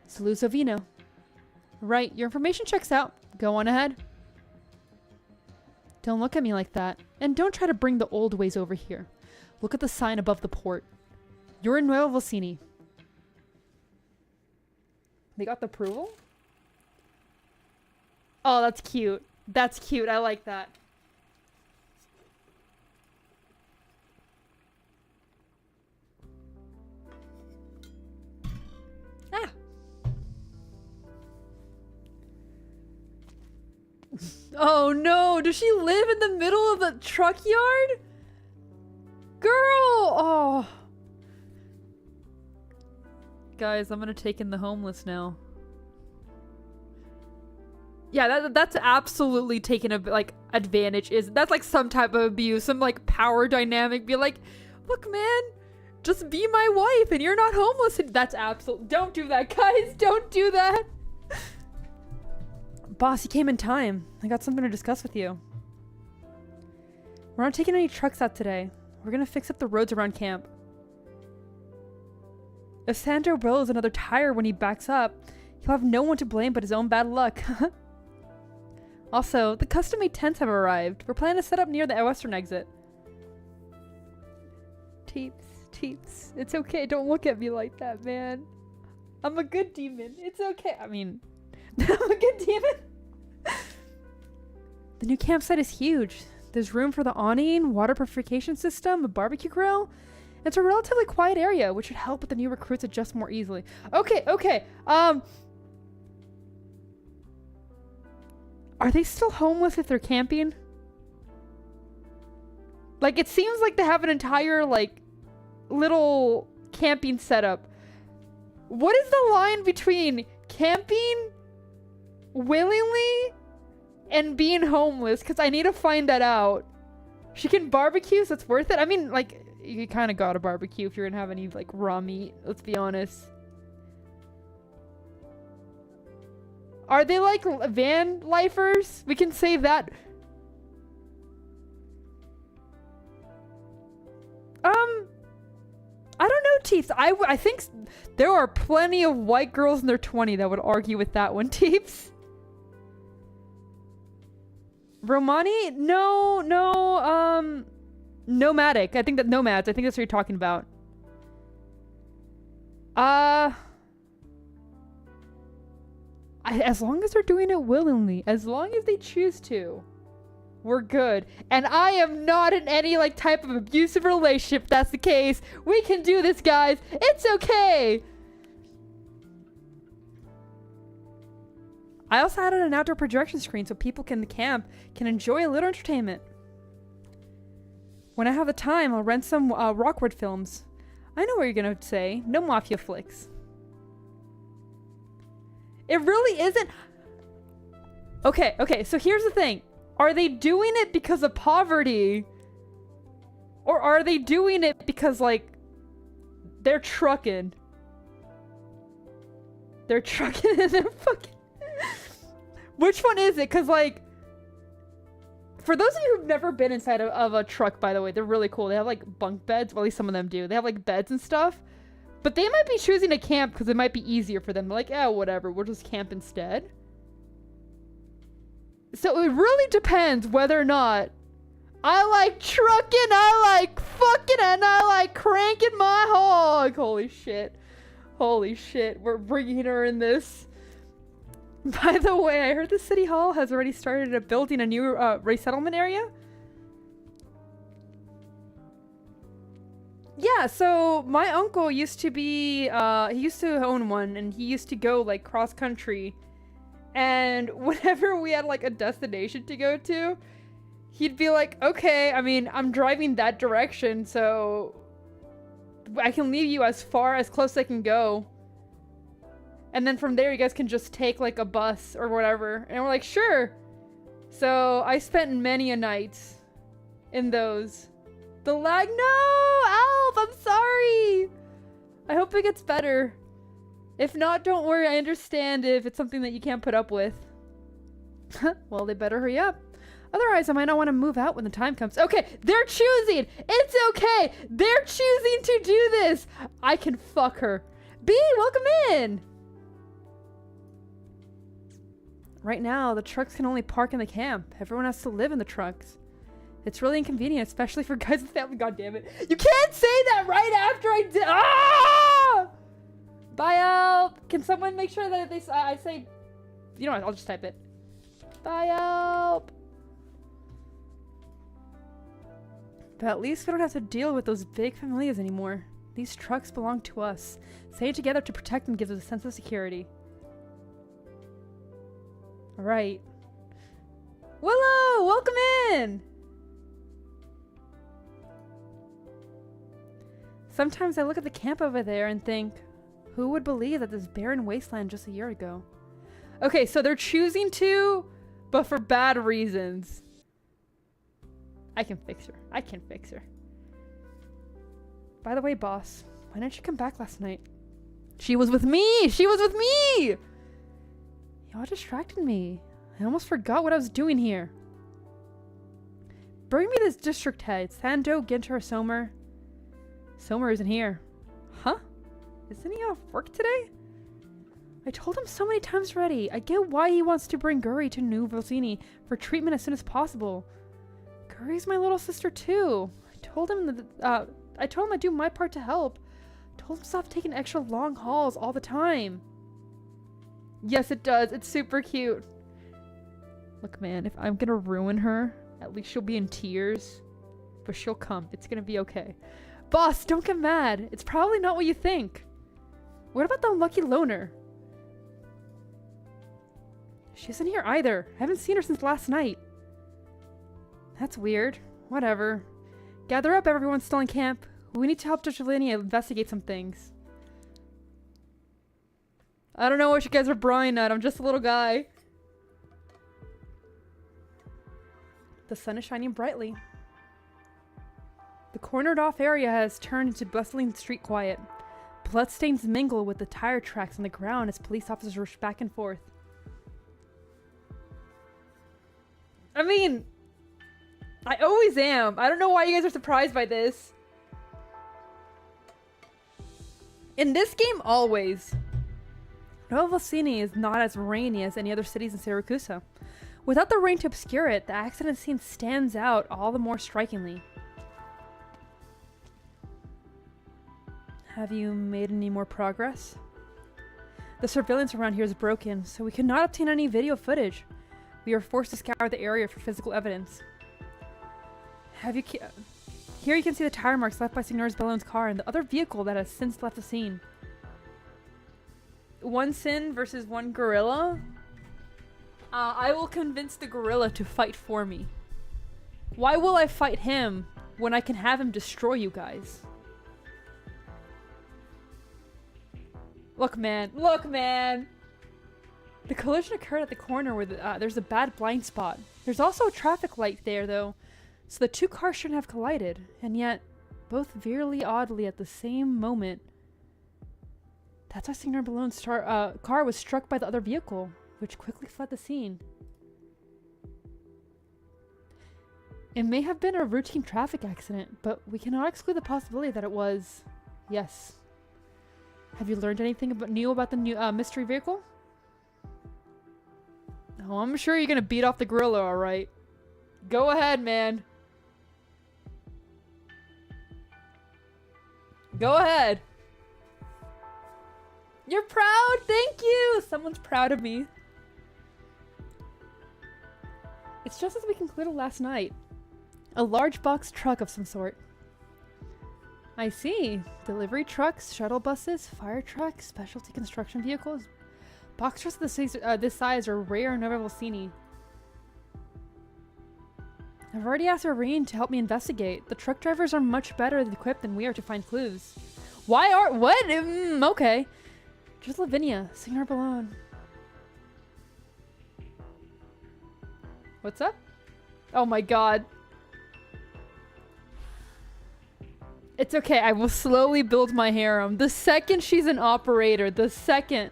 Saluzzo Vino. Right, your information checks out. Go on ahead. Don't look at me like that. And don't try to bring the old ways over here. Look at the sign above the port. You're in Nuevo Vocini. They got the approval? Oh, that's cute. That's cute. I like that. Ah. Oh no, does she live in the middle of the truck yard? Girl! Oh. Guys, I'm gonna take in the homeless now. Yeah, that's absolutely taking a like advantage. That's like some type of abuse, some like power dynamic. Be like, look, man, just be my wife, and you're not homeless. And that's absolute. Don't do that, guys. Don't do that. Boss, you came in time. I got something to discuss with you. We're not taking any trucks out today. We're gonna fix up the roads around camp. If Sandro blows another tire when he backs up, he'll have no one to blame but his own bad luck. Also, the custom-made tents have arrived. We're planning to set up near the western exit. Teeps, it's okay. Don't look at me like that, man. I'm a good demon. It's okay. I mean, I'm a good demon. The new campsite is huge. There's room for the awning, water purification system, a barbecue grill. It's a relatively quiet area, which should help with the new recruits adjust more easily. Okay. Are they still homeless if they're camping? Like, it seems like they have an entire, like, little camping setup. What is the line between camping willingly and being homeless? Because I need to find that out. She can barbecue, so it's worth it. I mean, like, you kind of gotta barbecue if you're gonna have any, like, raw meat. Let's be honest. Are they like van lifers? We can save that. I don't know, Teeps. I think there are plenty of white girls in their 20s that would argue with that one, Teeps. Romani? No, nomadic. I think that nomads. I think that's what you're talking about. As long as they're doing it willingly, as long as they choose to, we're good. And I am not in any like type of abusive relationship. If that's the case. We can do this, guys. It's okay. I also added an outdoor projection screen so people in the camp can enjoy a little entertainment. When I have the time, I'll rent some Rockwood films. I know what you're gonna say. No mafia flicks. It really isn't. Okay, so here's the thing. Are they doing it because of poverty? Or are they doing it because, like, they're trucking? They're trucking and they're fucking... Which one is it? Because, like, for those of you who've never been inside of a truck, by the way, they're really cool. They have, like, bunk beds. Well, at least some of them do. They have, like, beds and stuff. But they might be choosing to camp because it might be easier for them. They're like, oh, whatever, we'll just camp instead. So it really depends whether or not I like trucking, I like fucking, and I like cranking my hog. Holy shit. Holy shit. We're bringing her in this. By the way, I heard the city hall has already started building a new resettlement area. Yeah, so my uncle used to be, he used to own one, and he used to go, like, cross-country. And whenever we had, like, a destination to go to, he'd be like, okay, I mean, I'm driving that direction, so I can leave you as close as I can go. And then from there, you guys can just take, like, a bus or whatever. And we're like, sure. So I spent many a night in those. The lag, no, Alf, I'm sorry. I hope it gets better. If not, don't worry, I understand if it's something that you can't put up with. Well, they better hurry up. Otherwise, I might not want to move out when the time comes. Okay, they're choosing. It's okay. They're choosing to do this. I can fuck her. B, welcome in. Right now, the trucks can only park in the camp. Everyone has to live in the trucks. It's really inconvenient, especially for guys with family. God damn it. You can't say that right after I did. Ah! Bye, Alp. Can someone make sure that if I say... You know what? I'll just type it. Bye, Alp. But at least we don't have to deal with those big familias anymore. These trucks belong to us. Staying together to protect them gives us a sense of security. Alright. Willow, welcome in! Sometimes I look at the camp over there and think, who would believe that this barren wasteland just a year ago? Okay, so they're choosing to, but for bad reasons. I can fix her. I can fix her. By the way, boss, why didn't you come back last night? She was with me! She was with me! Y'all distracted me. I almost forgot what I was doing here. Bring me this district head, Sando, Ginter, or Somer. Somer isn't here. Huh? Isn't he off work today? I told him so many times already. I get why he wants to bring Guri to New Vilcini for treatment as soon as possible. Guri's my little sister too. I told him I'd do my part to help. Told him to stop taking extra long hauls all the time. Yes, it does. It's super cute. Look, man, if I'm gonna ruin her, at least she'll be in tears. But she'll come. It's gonna be okay. Boss, don't get mad. It's probably not what you think. What about the unlucky loner? She isn't here either. I haven't seen her since last night. That's weird. Whatever. Gather up, everyone still in camp. We need to help Linia investigate some things. I don't know what you guys are brawling at. I'm just a little guy. The sun is shining brightly. The cornered off area has turned into bustling street quiet. Bloodstains mingle with the tire tracks on the ground as police officers rush back and forth. I mean, I always am. I don't know why you guys are surprised by this. In this game, always. Nuova Vilcini is not as rainy as any other cities in Siracusa. Without the rain to obscure it, the accident scene stands out all the more strikingly. Have you made any more progress? The surveillance around here is broken, so we cannot obtain any video footage. We are forced to scour the area for physical evidence. Here you can see the tire marks left by Signor's Bellone's car and the other vehicle that has since left the scene. One sin versus one gorilla? I will convince the gorilla to fight for me. Why will I fight him when I can have him destroy you guys? Look, man. Look, man! The collision occurred at the corner where there's a bad blind spot. There's also a traffic light there, though, so the two cars shouldn't have collided, and yet, both veered oddly at the same moment. That's why Signor Ballone's car was struck by the other vehicle, which quickly fled the scene. It may have been a routine traffic accident, but we cannot exclude the possibility that it was. Yes. Have you learned anything new about the new mystery vehicle? Oh, I'm sure you're gonna beat off the gorilla, alright. Go ahead, man. Go ahead. You're proud? Thank you! Someone's proud of me. It's just as we concluded last night. A large box truck of some sort. I see. Delivery trucks, shuttle buses, fire trucks, specialty construction vehicles. Box trucks this size are rare and never will seen. I've already asked Irene to help me investigate. The truck drivers are much better equipped than we are to find clues. Why are— what? Okay. Just Lavinia, Signor Balone. What's up? Oh my god. It's okay, I will slowly build my harem. The second she's an operator, the second.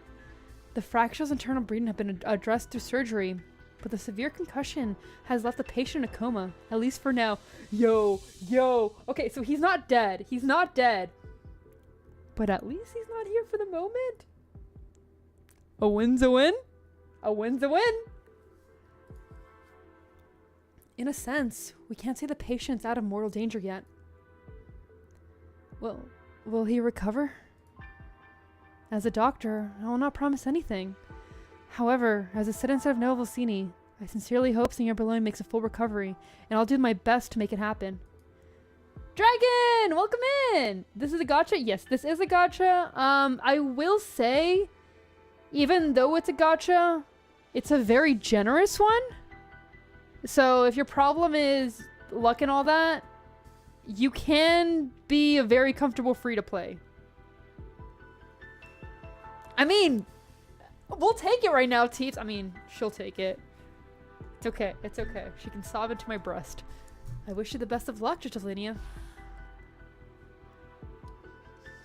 The fractures internal bleeding have been addressed through surgery, but the severe concussion has left the patient in a coma, at least for now. Yo. Okay, so he's not dead. He's not dead. But at least he's not here for the moment. A win's a win. A win's a win. In a sense, we can't say the patient's out of mortal danger yet. Well, will he recover? As a doctor, I will not promise anything. However, as a citizen of Nova Volsini, I sincerely hope Signor Balone makes a full recovery, and I'll do my best to make it happen. Dragon! Welcome in! This is a gacha? Yes, this is a gacha. I will say, even though it's a gacha, it's a very generous one. So if your problem is luck and all that, you can be a very comfortable free-to-play. I mean, we'll take it right now, Teeps. I mean, she'll take it. It's okay. It's okay. She can sob into my breast. I wish you the best of luck, Jujalinia.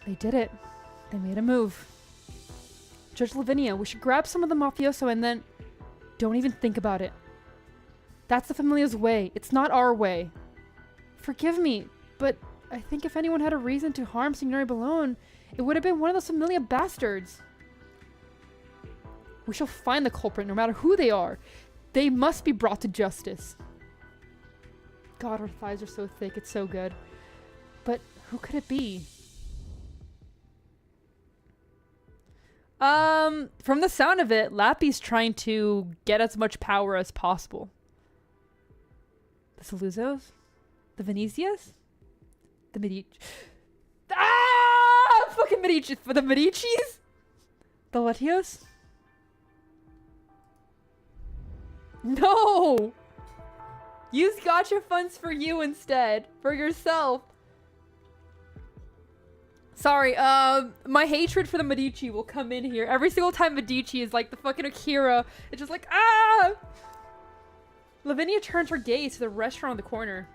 They did it. They made a move. Judge Lavinia, we should grab some of the mafioso and then... Don't even think about it. That's the Familia's way. It's not our way. Forgive me, but I think if anyone had a reason to harm Signore Balone, it would have been one of those Familia bastards. We shall find the culprit no matter who they are. They must be brought to justice. God, her thighs are so thick. It's so good. But who could it be? From the sound of it, Lappy's trying to get as much power as possible. The Saluzos? The Venezias? The Medici? Ah! Fucking Medici! For the Medicis? The Latios? No! Use gacha funds for you instead. For yourself. Sorry, my hatred for the Medici will come in here. Every single time Medici is like the fucking Akira, it's just like, ah! Lavinia turns her gaze to the restaurant on the corner.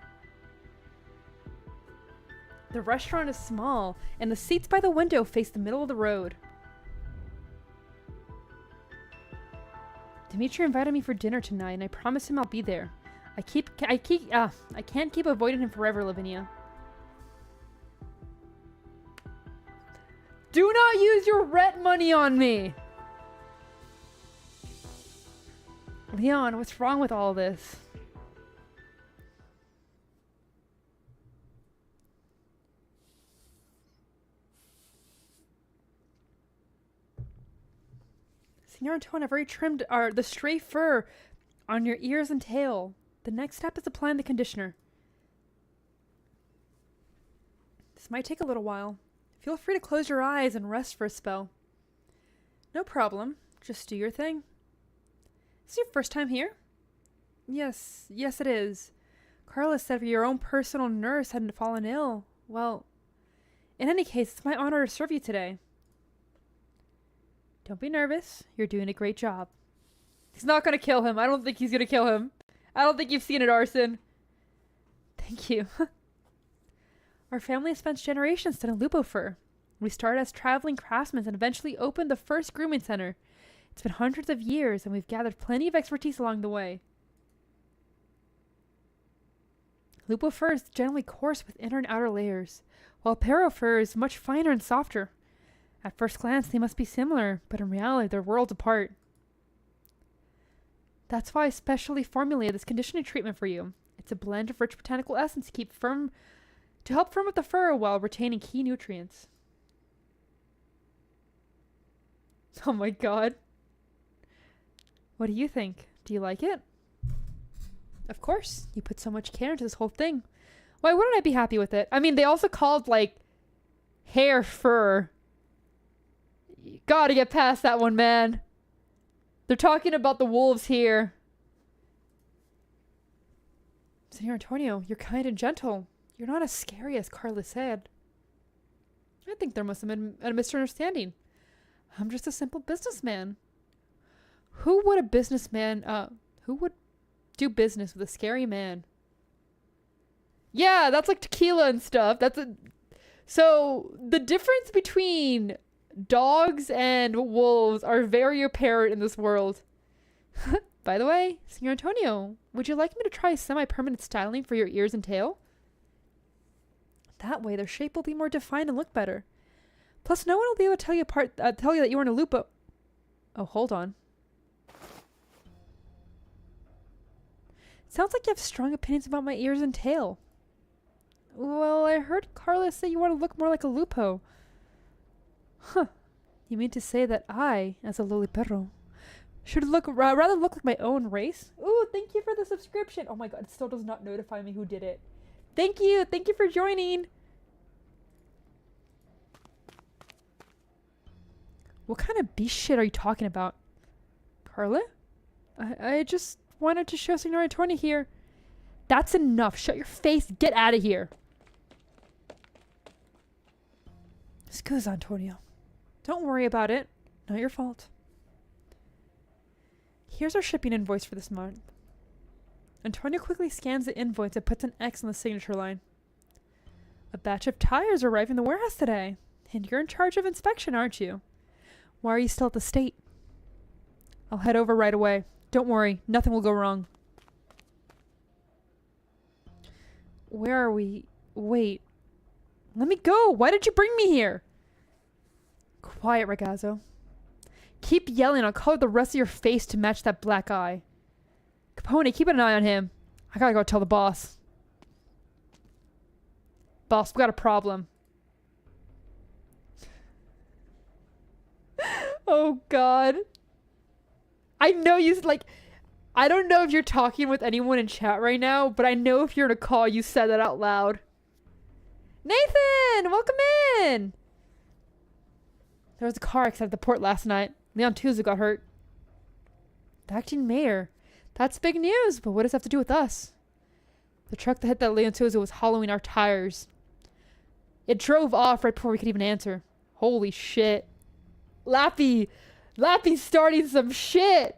The restaurant is small, and the seats by the window face the middle of the road. Dimitri invited me for dinner tonight, and I promised him I'll be there. I can't keep avoiding him forever, Lavinia. Do not use your rent money on me! Leon, what's wrong with all this? Signor Antoine, I've already trimmed the stray fur on your ears and tail. The next step is applying the conditioner. This might take a little while. Feel free to close your eyes and rest for a spell. No problem. Just do your thing. Is this your first time here? Yes it is. Carla said your own personal nurse hadn't fallen ill. Well, in any case, it's my honor to serve you today. Don't be nervous. You're doing a great job. He's not gonna kill him. I don't think he's gonna kill him. I don't think you've seen it, Arson. Thank you. Our family has spent generations studying lupo fur. We started as traveling craftsmen and eventually opened the first grooming center. It's been hundreds of years, and we've gathered plenty of expertise along the way. Lupo fur is generally coarse with inner and outer layers, while Pero fur is much finer and softer. At first glance, they must be similar, but in reality, they're worlds apart. That's why I specially formulated this conditioning treatment for you. It's a blend of rich botanical essence to help firm up the fur while retaining key nutrients. Oh my god. What do you think? Do you like it? Of course. You put so much care into this whole thing. Why wouldn't I be happy with it? I mean, they also called, like, Hair, fur. You gotta get past that one, man. They're talking about the wolves here. Senor Antonio, you're kind and gentle. You're not as scary as Carla said. I think there must have been a misunderstanding. I'm just a simple businessman. Who would do business with a scary man? Yeah, that's like tequila and stuff. So the difference between dogs and wolves are very apparent in this world. By the way, Senor Antonio, would you like me to try semi-permanent styling for your ears and tail? That way their shape will be more defined and look better. Plus, no one will be able to tell you that you weren't a lupo. Oh, hold on. Sounds like you have strong opinions about my ears and tail. Well, I heard Carla say you want to look more like a lupo. Huh. You mean to say that I, as a loli perro, should rather look like my own race? Ooh, thank you for the subscription. Oh my god, it still does not notify me who did it. Thank you. Thank you for joining. What kind of beast shit are you talking about? Carla? I just wanted to show Senor Antonio here. That's enough. Shut your face. Get out of here. Excuse, Antonio. Don't worry about it. Not your fault. Here's our shipping invoice for this month. Antonio quickly scans the invoice and puts an X on the signature line. A batch of tires arrived in the warehouse today. And you're in charge of inspection, aren't you? Why are you still at the state? I'll head over right away. Don't worry. Nothing will go wrong. Where are we? Wait. Let me go. Why did you bring me here? Quiet, Ragazzo. Keep yelling. I'll color the rest of your face to match that black eye. Capone, keep an eye on him. I gotta go tell the boss. Boss, we got a problem. Oh, God. I know you, like... I don't know if you're talking with anyone in chat right now, but I know if you're in a call, you said that out loud. Nathan! Welcome in! There was a car accident at the port last night. Leon Tuzo got hurt. The acting mayor. That's big news, but what does that have to do with us? The truck that hit that Leon Tuzo was hollowing our tires. It drove off right before we could even answer. Holy shit. Lappy's starting some shit!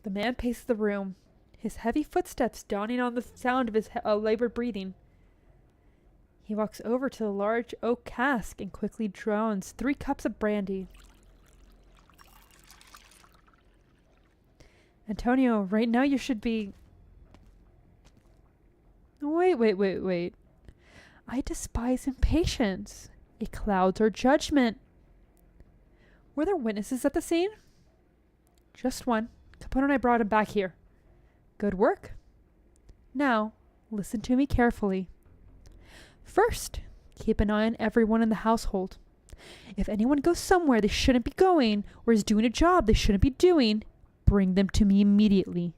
The man paced the room, his heavy footsteps dawning on the sound of his labored breathing. He walks over to the large oak cask and quickly drowns 3 cups of brandy. Antonio, right now you should be... Wait. I despise impatience. It clouds our judgment. Were there witnesses at the scene? Just one. Capone and I brought him back here. Good work. Now, listen to me carefully. First, keep an eye on everyone in the household. If anyone goes somewhere they shouldn't be going or is doing a job they shouldn't be doing, bring them to me immediately.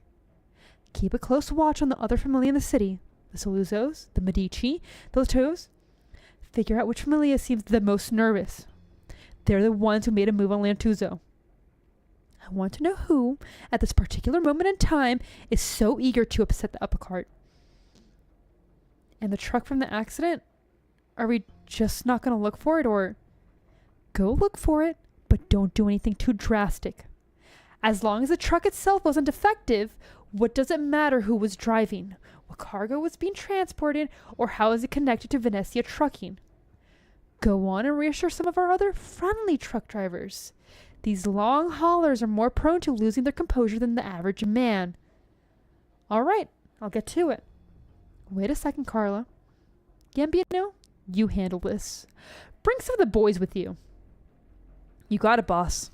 Keep a close watch on the other family in the city. The Saluzos, the Medici, the Latos. Figure out which familia seems the most nervous. They're the ones who made a move on Lantuzo. I want to know who, at this particular moment in time, is so eager to upset the apple cart. And the truck from the accident? Are we just not going to look for it, or... Go look for it, but don't do anything too drastic. As long as the truck itself wasn't defective, what does it matter who was driving, what cargo was being transported, or how is it connected to Venezia Trucking? Go on and reassure some of our other friendly truck drivers. These long haulers are more prone to losing their composure than the average man. All right, I'll get to it. Wait a second, Carla. Gambino, you handle this. Bring some of the boys with you. You got it, boss.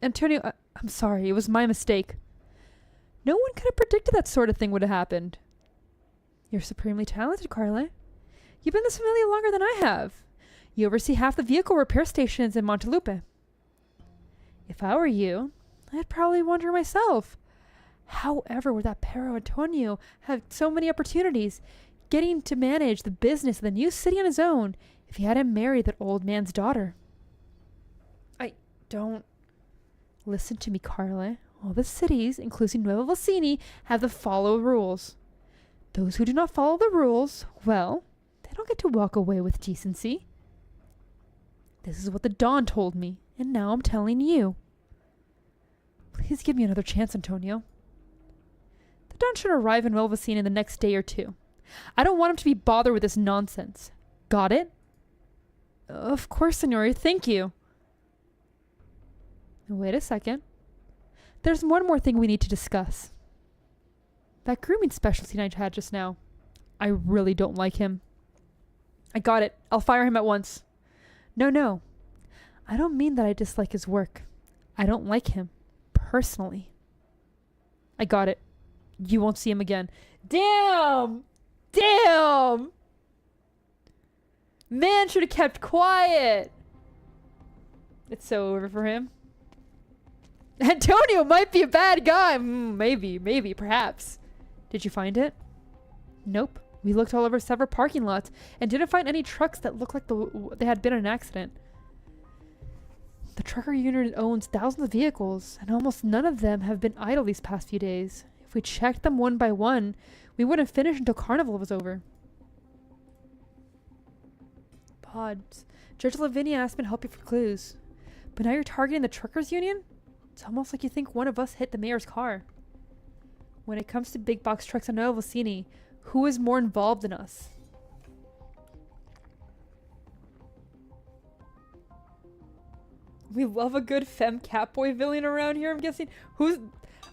Antonio, I'm sorry, it was my mistake. No one could have predicted that sort of thing would have happened. You're supremely talented, Carla. You've been in this family longer than I have. You oversee half the vehicle repair stations in Montelupe. If I were you, I'd probably wonder myself, However, with that Pero Antonio had so many opportunities, getting to manage the business of the new city on his own if he hadn't married that old man's daughter. I don't... Listen to me, Carla. All the cities, including Nueva Vicini, have the follow rules. Those who do not follow the rules, well, they don't get to walk away with decency. This is what the Don told me, and now I'm telling you. Please give me another chance, Antonio. The Don should arrive in Nueva Vicini in the next day or two. I don't want him to be bothered with this nonsense. Got it? Of course, Signore. Thank you. Wait a second. There's one more thing we need to discuss. That grooming specialty I had just now. I really don't like him. I got it. I'll fire him at once. No. I don't mean that I dislike his work. I don't like him. Personally. I got it. You won't see him again. Damn! Man should have kept quiet. It's so over for him. Antonio might be a bad guy. Maybe, perhaps. Did you find it? Nope. We looked all over several parking lots and didn't find any trucks that looked like they had been in an accident. The trucker union owns thousands of vehicles, and almost none of them have been idle these past few days. If we checked them one by one, we wouldn't finish until Carnival was over. Pods. Judge Lavinia asked me to help you for clues. But now you're targeting the truckers union? It's almost like you think one of us hit the mayor's car. When it comes to big box trucks on Nueva Vicini, who is more involved than us? We love a good femme catboy villain around here, I'm guessing. Who's...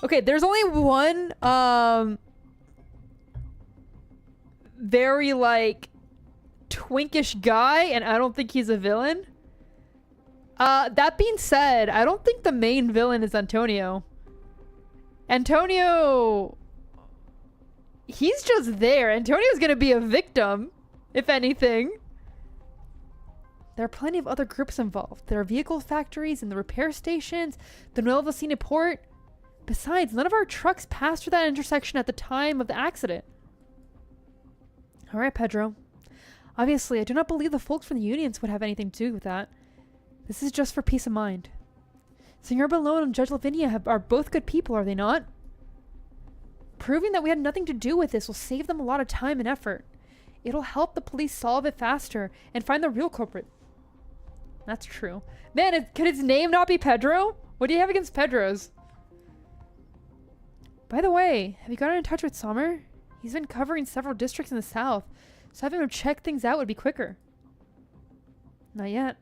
Okay, there's only one, very, like, twinkish guy, and I don't think he's a villain. That being said, I don't think the main villain is Antonio. Antonio... He's just there. Antonio's gonna be a victim, if anything. There are plenty of other groups involved. There are vehicle factories and the repair stations, the Nueva Vicini port. Besides, none of our trucks passed through that intersection at the time of the accident. Alright, Pedro. Obviously, I do not believe the folks from the unions would have anything to do with that. This is just for peace of mind. Senor Balone and Judge Lavinia are both good people, are they not? Proving that we had nothing to do with this will save them a lot of time and effort. It'll help the police solve it faster and find the real culprit. That's true. Man, could his name not be Pedro? What do you have against Pedros? By the way, have you gotten in touch with Sommer? He's been covering several districts in the south, so having him check things out would be quicker. Not yet.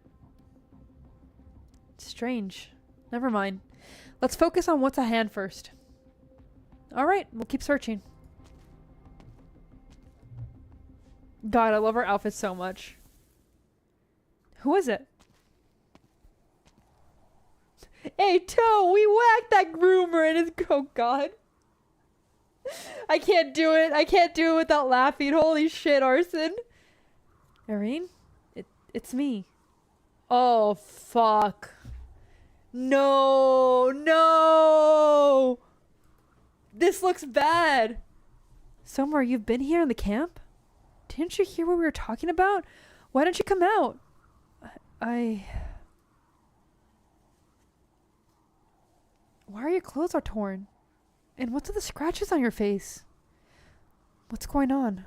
Strange. Never mind. Let's focus on what's at hand first. Alright, we'll keep searching. God, I love our outfits so much. Who is it? Hey, Toe, we whacked that groomer and his... Oh, God. I can't do it. I can't do it without laughing. Holy shit, Arson. Irene? It's me. Oh, fuck. No. This looks bad. Somewhere you've been here in the camp? Didn't you hear what we were talking about? Why didn't you come out? Why are your clothes all torn? And what's with the scratches on your face? What's going on?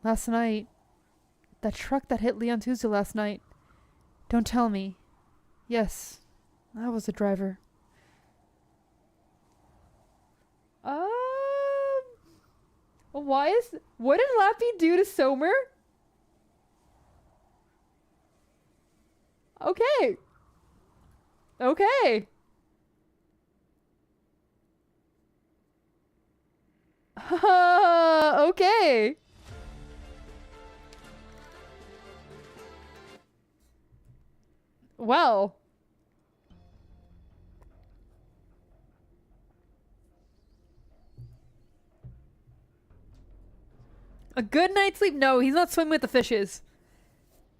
Last night, that truck that hit Leon Tuesday last night. Don't tell me. Yes, I was the driver. What did Lappy do to Sommer? Okay. Okay. Okay. Well. A good night's sleep? No, he's not swimming with the fishes.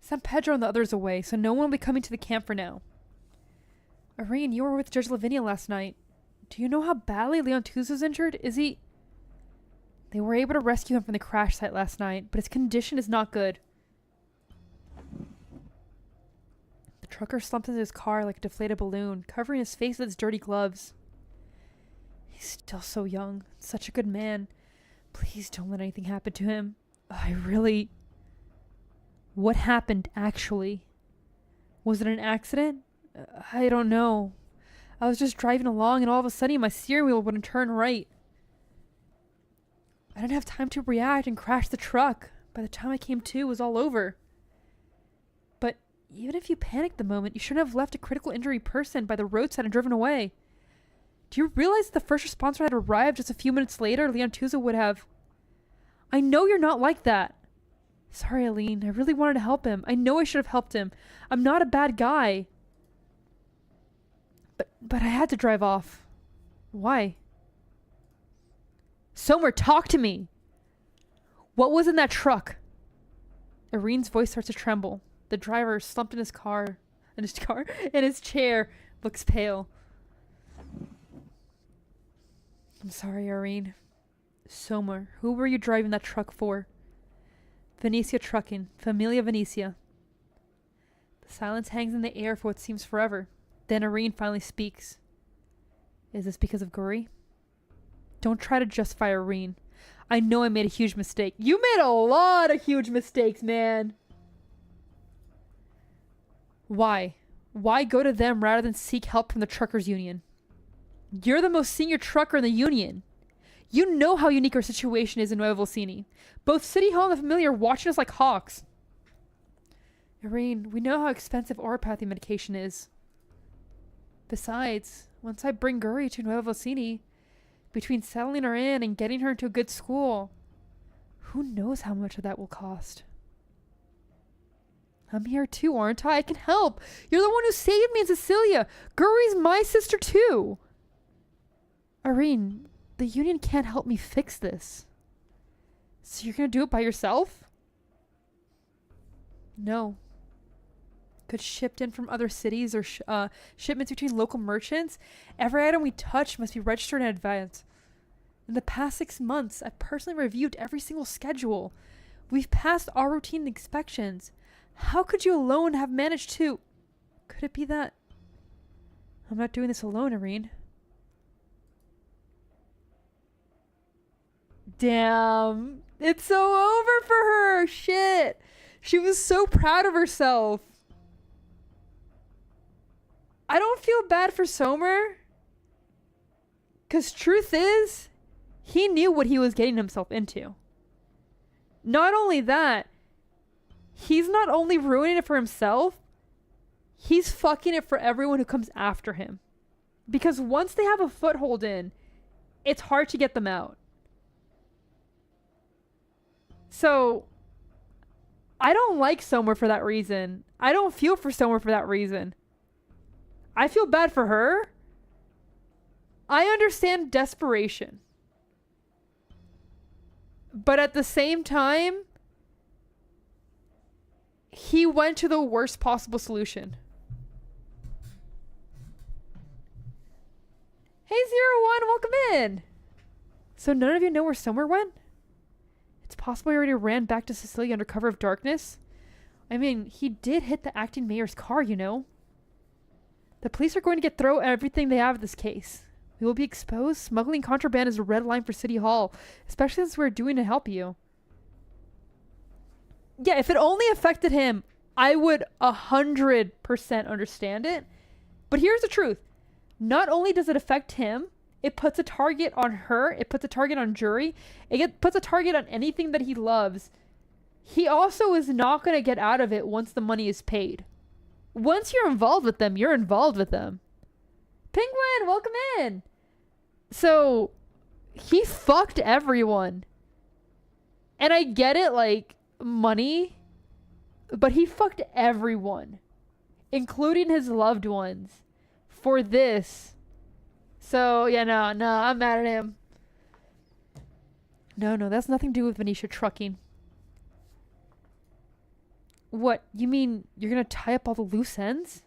Sent Pedro and the others away, so no one will be coming to the camp for now. Irene, you were with Judge Lavinia last night. Do you know how badly Leon Tuz was injured? Is he... They were able to rescue him from the crash site last night, but his condition is not good. The trucker slumped into his car like a deflated balloon, covering his face with his dirty gloves. He's still so young. Such a good man. Please don't let anything happen to him. I really... What happened, actually? Was it an accident? I don't know. I was just driving along and all of a sudden my steering wheel wouldn't turn right. I didn't have time to react and crash the truck. By the time I came to, it was all over. But even if you panicked the moment, you shouldn't have left a critical injury person by the roadside and driven away. Do you realize the first responder had arrived just a few minutes later? Leon Tuza would have... I know you're not like that. Sorry, Aline. I really wanted to help him. I know I should have helped him. I'm not a bad guy. But I had to drive off. Why? Somer, talk to me. What was in that truck? Irene's voice starts to tremble. The driver slumped in his chair, looks pale. I'm sorry, Irene. Somer, who were you driving that truck for? Venetia Trucking. Familia Venetia. The silence hangs in the air for what seems forever. Then Irene finally speaks. Is this because of Guri? Don't try to justify Irene. I know I made a huge mistake. You made a lot of huge mistakes, man. Why? Why go to them rather than seek help from the truckers union? You're the most senior trucker in the union. You know how unique our situation is in Nueva Volcini. Both City Hall and the Familia are watching us like hawks. Irene, we know how expensive oropathy medication is. Besides, once I bring Guri to Nueva Volcini, between settling her in and getting her into a good school, who knows how much of that will cost? I'm here too, aren't I? I can help. You're the one who saved me in Sicilia. Guri's my sister too. Irene, the union can't help me fix this. So you're gonna do it by yourself? No. Goods shipped in from other cities or shipments between local merchants. Every item we touch must be registered in advance. In the past 6 months, I've personally reviewed every single schedule. We've passed our routine inspections. How could you alone have managed to... Could it be that... I'm not doing this alone, Irene. Damn. It's so over for her. Shit. She was so proud of herself. I don't feel bad for Somer. Because truth is, he knew what he was getting himself into. Not only that, he's not only ruining it for himself, he's fucking it for everyone who comes after him. Because once they have a foothold in, it's hard to get them out. So, I don't like Somer for that reason. I don't feel for Somer for that reason. I feel bad for her. I understand desperation. But at the same time, he went to the worst possible solution. Hey, 01, welcome in. So none of you know where Somer went? It's possible he already ran back to Sicilia under cover of darkness. I mean, he did hit the acting mayor's car, you know. The police are going to throw everything they have in this case. We will be exposed. Smuggling contraband is a red line for City Hall, especially since we're doing to help you. Yeah, if it only affected him, I would 100% understand it. But here's the truth. Not only does it affect him, it puts a target on her. It puts a target on Jury. Puts a target on anything that he loves. He also is not going to get out of it once the money is paid. Once you're involved with them, you're involved with them. Penguin, welcome in. So, he fucked everyone. And I get it, like, money. But he fucked everyone. Including his loved ones. For this. So, yeah, no, I'm mad at him. No, that's nothing to do with Venetia Trucking. What, you mean you're gonna tie up all the loose ends?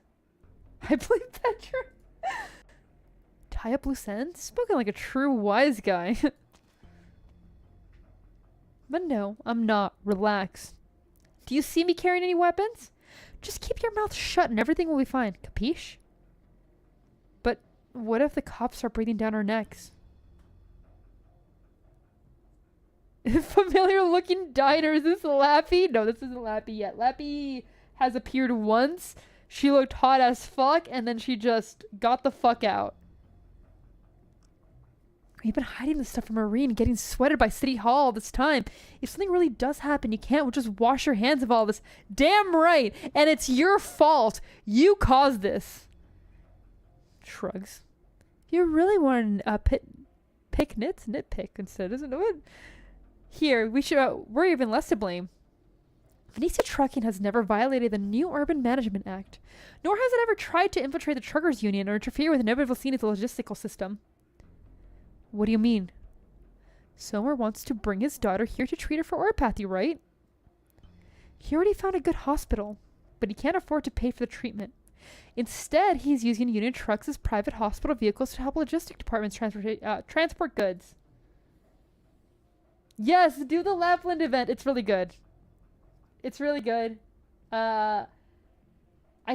I believe Petra. tie up loose ends? Spoken like a true wise guy. But no, I'm not. Relax. Do you see me carrying any weapons? Just keep your mouth shut and everything will be fine. Capiche? But what if the cops start breathing down our necks? Familiar looking diner. Is this Lappy? No, this isn't Lappy yet. Lappy has appeared once. She looked hot as fuck and then she just got the fuck out. You've been hiding this stuff from Marine, getting sweated by City Hall all this time. If something really does happen, you can't just wash your hands of all this. Damn right. And it's your fault. You caused this. Shrugs. You really want to nitpick instead, isn't it? Here, we're even less to blame. Venetia Trucking has never violated the new Urban Management Act, nor has it ever tried to infiltrate the truckers' union or interfere with Neville-Vicini's logistical system. What do you mean? Somer wants to bring his daughter here to treat her for orthopathy, right? He already found a good hospital, but he can't afford to pay for the treatment. Instead, he's using union trucks as private hospital vehicles to help logistic departments transport goods. Yes, do the Lapland event. It's really good. It's really good. I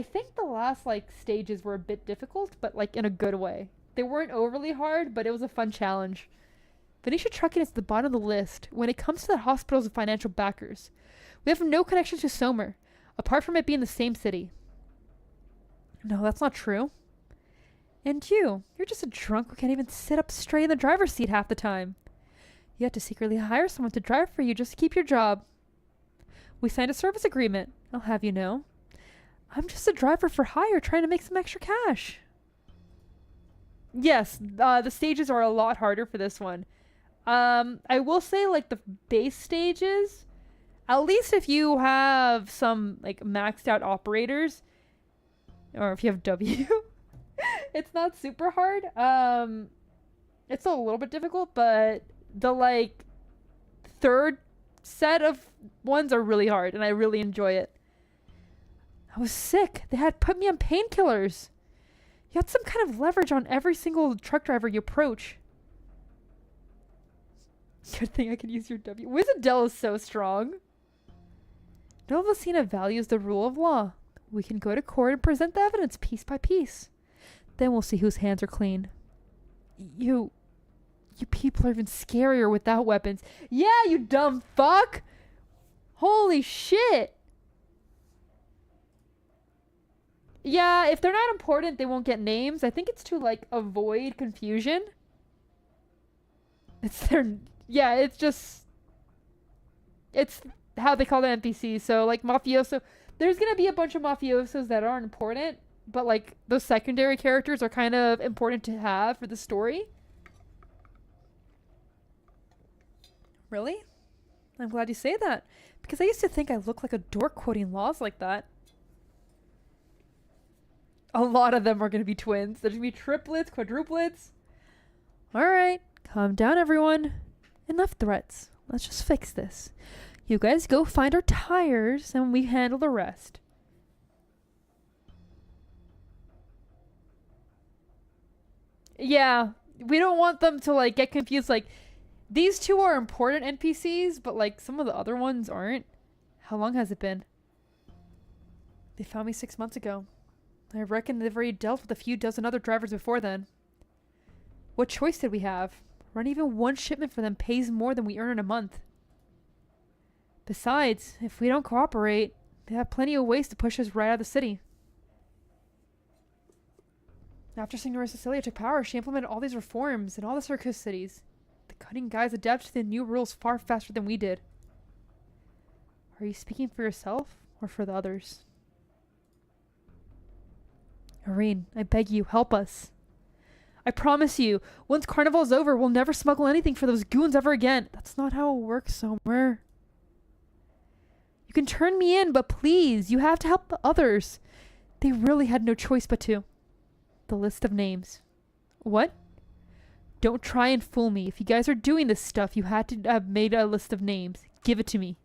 think the last stages were a bit difficult, but in a good way. They weren't overly hard, but it was a fun challenge. Venetia Trucking is at the bottom of the list when it comes to the hospital's financial backers. We have no connection to Somer, apart from it being the same city. No, that's not true. And you're just a drunk who can't even sit up straight in the driver's seat half the time. You had to secretly hire someone to drive for you just to keep your job. We signed a service agreement, I'll have you know. I'm just a driver for hire trying to make some extra cash. Yes, the stages are a lot harder for this one. I will say the base stages, at least if you have some maxed out operators, or if you have W, it's not super hard. It's a little bit difficult, but the third set of ones are really hard and I really enjoy it. I was sick. They had put me on painkillers. You had some kind of leverage on every single truck driver you approach. Good thing I could use your W. Wizardell is so strong. Novacina values the rule of law. We can go to court and present the evidence piece by piece. Then we'll see whose hands are clean. You people are even scarier without weapons. Yeah, you dumb fuck! Holy shit! Yeah, if they're not important, they won't get names. I think it's to avoid confusion. It's how they call the NPCs. So mafioso, there's gonna be a bunch of mafiosos that aren't important, but those secondary characters are kind of important to have for the story. Really? I'm glad you say that, because I used to think I looked like a dork quoting laws like that. A lot of them are going to be twins. There's going to be triplets, quadruplets. Alright, calm down everyone. Enough threats. Let's just fix this. You guys go find our tires and we handle the rest. Yeah, we don't want them to get confused. These two are important NPCs, but some of the other ones aren't. How long has it been? They found me 6 months ago. I reckon they've already dealt with a few dozen other drivers before then. What choice did we have? Running even one shipment for them pays more than we earn in a month. Besides, if we don't cooperate, they have plenty of ways to push us right out of the city. After Signora Cecilia took power, she implemented all these reforms in all the circus cities. The cunning guys adapted to the new rules far faster than we did. Are you speaking for yourself or for the others? Irene, I beg you, help us. I promise you, once Carnival's over, we'll never smuggle anything for those goons ever again. That's not how it works, Somer. You can turn me in, but please, you have to help the others. They really had no choice but to. The list of names. What? Don't try and fool me. If you guys are doing this stuff, you had to have made a list of names. Give it to me.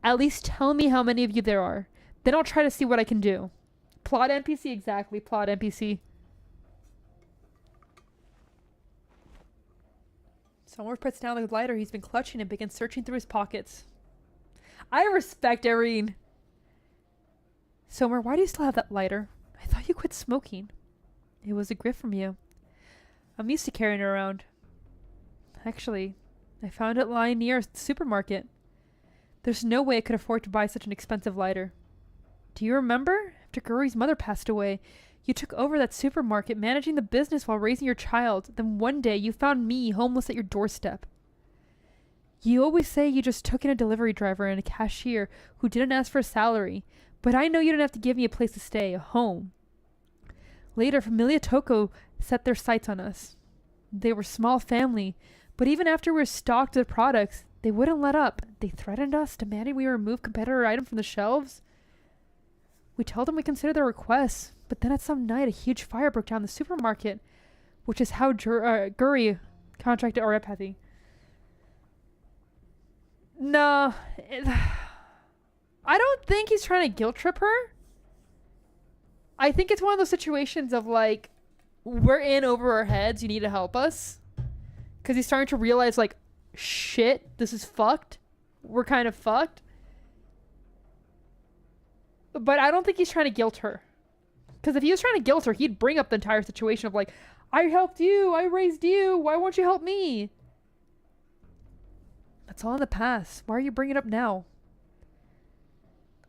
At least tell me how many of you there are. Then I'll try to see what I can do. Plot NPC, exactly. Plot NPC. Someone puts down the lighter he's been clutching and begins searching through his pockets. I respect Irene. Somer, why do you still have that lighter? I thought you quit smoking. It was a gift from you. I'm used to carrying it around. Actually, I found it lying near a supermarket. There's no way I could afford to buy such an expensive lighter. Do you remember? After Guri's mother passed away, you took over that supermarket, managing the business while raising your child. Then one day you found me homeless at your doorstep. You always say you just took in a delivery driver and a cashier who didn't ask for a salary, but I know you didn't have to give me a place to stay, a home. Later, Familia Toko set their sights on us. They were a small family, but even after we were stocked with products, they wouldn't let up. They threatened us, demanding we remove competitor items from the shelves. We told them we considered their requests, but then at some night a huge fire broke down the supermarket, which is how Guri contracted our empathy. No, I don't think he's trying to guilt trip her. I think it's one of those situations of like, we're in over our heads, you need to help us. Because he's starting to realize like, shit, this is fucked. We're kind of fucked. But I don't think he's trying to guilt her. Because if he was trying to guilt her, he'd bring up the entire situation of like, I helped you, I raised you, why won't you help me? That's all in the past. Why are you bringing it up now?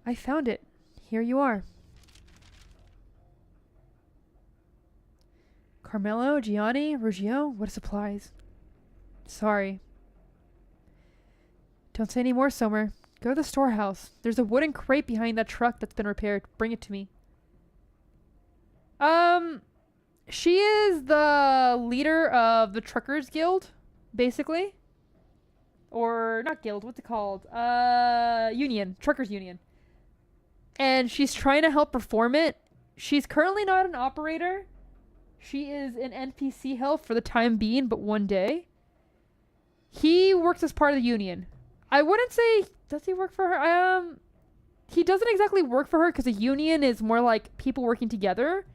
I found it. Here you are. Carmelo, Gianni, Ruggiero, what supplies? Sorry. Don't say any more, Somer. Go to the storehouse. There's a wooden crate behind that truck that's been repaired. Bring it to me. She is the leader of the Truckers Guild, basically. Or, not guild, what's it called? Union. Truckers Union. And she's trying to help reform it. She's currently not an operator. She is an NPC help for the time being, but one day. He works as part of the union. I wouldn't say, does he work for her? He doesn't exactly work for her because a union is more like people working together.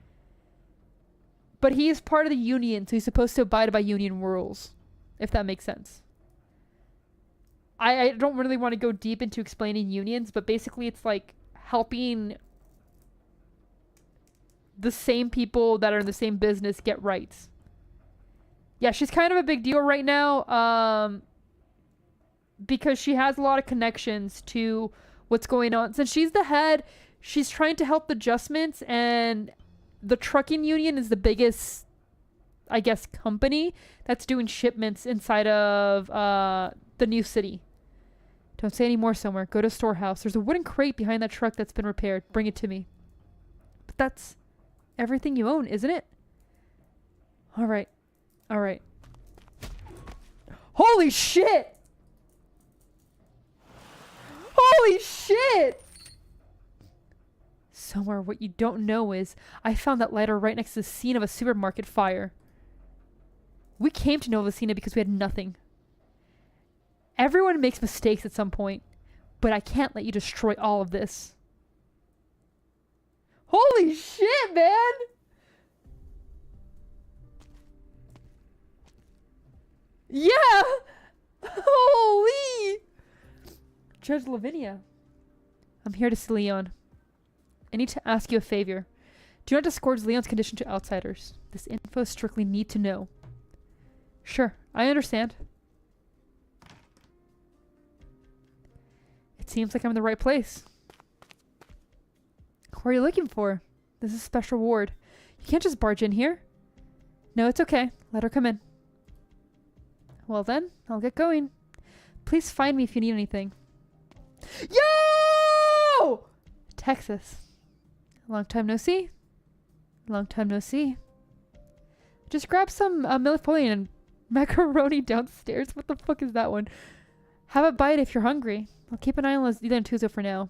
But he is part of the union, so he's supposed to abide by union rules, if that makes sense. I don't really want to go deep into explaining unions, but basically it's like helping the same people that are in the same business get rights. Yeah, she's kind of a big deal right now, because she has a lot of connections to what's going on. Since she's the head, she's trying to help the adjustments, and the trucking union is the biggest, I guess, company that's doing shipments inside of the new city. Don't say any more, Somewhere. Go to the storehouse. There's a wooden crate behind that truck that's been repaired. Bring it to me. But that's everything you own, isn't it? All right. All right. Holy shit! Holy shit! Somewhere, what you don't know is I found that lighter right next to the scene of a supermarket fire. We came to Nova Cena because we had nothing. Everyone makes mistakes at some point, but I can't let you destroy all of this. Holy shit, man! Yeah! Holy! Judge Lavinia. I'm here to see Leon. I need to ask you a favor. Do not disgorge Leon's condition to outsiders. This info is strictly need to know. Sure, I understand. It seems like I'm in the right place. What are you looking for? This is a special ward. You can't just barge in here. No, it's okay. Let her come in. Well then, I'll get going. Please find me if you need anything. Yo! Texas. Long time no see. Long time no see. Just grab some Napoleon and macaroni downstairs. What the fuck is that one? Have a bite if you're hungry. I'll keep an eye on Lila and Tuzo for now.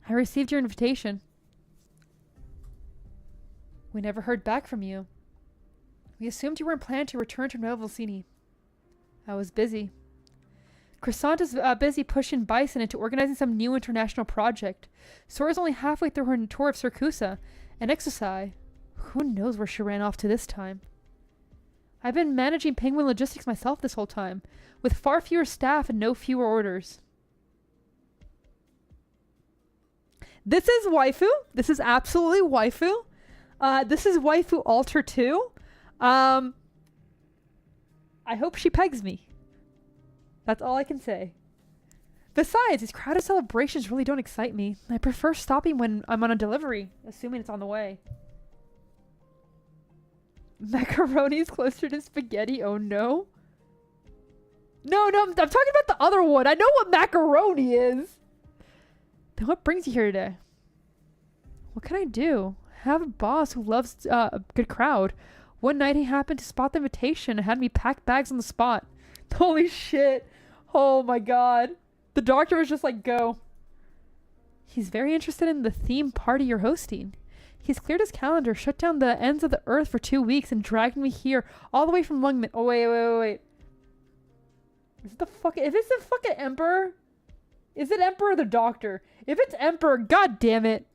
I received your invitation. We never heard back from you. We assumed you weren't planning to return to Nueva Vicini. I was busy. Croissant is busy pushing Bison into organizing some new international project. Sora's only halfway through her tour of Circusa and Exercise. Who knows where she ran off to this time? I've been managing Penguin logistics myself this whole time, with far fewer staff and no fewer orders. This is waifu. This is absolutely waifu. This is waifu alter too. I hope she pegs me. That's all I can say. Besides, these crowded celebrations really don't excite me. I prefer stopping when I'm on a delivery, assuming it's on the way. Macaroni is closer to spaghetti. Oh no. No, I'm talking about the other one. I know what macaroni is. Then what brings you here today? What can I do? I have a boss who loves a good crowd. One night he happened to spot the invitation and had me pack bags on the spot. Holy shit. Oh my god. The doctor was just like, go. He's very interested in the theme party you're hosting. He's cleared his calendar, shut down the ends of the earth for 2 weeks, and dragged me here all the way from Lungman. Oh, wait. Is it the fucking... If it's the fucking Emperor... Is it Emperor or the Doctor? If it's Emperor, god damn it.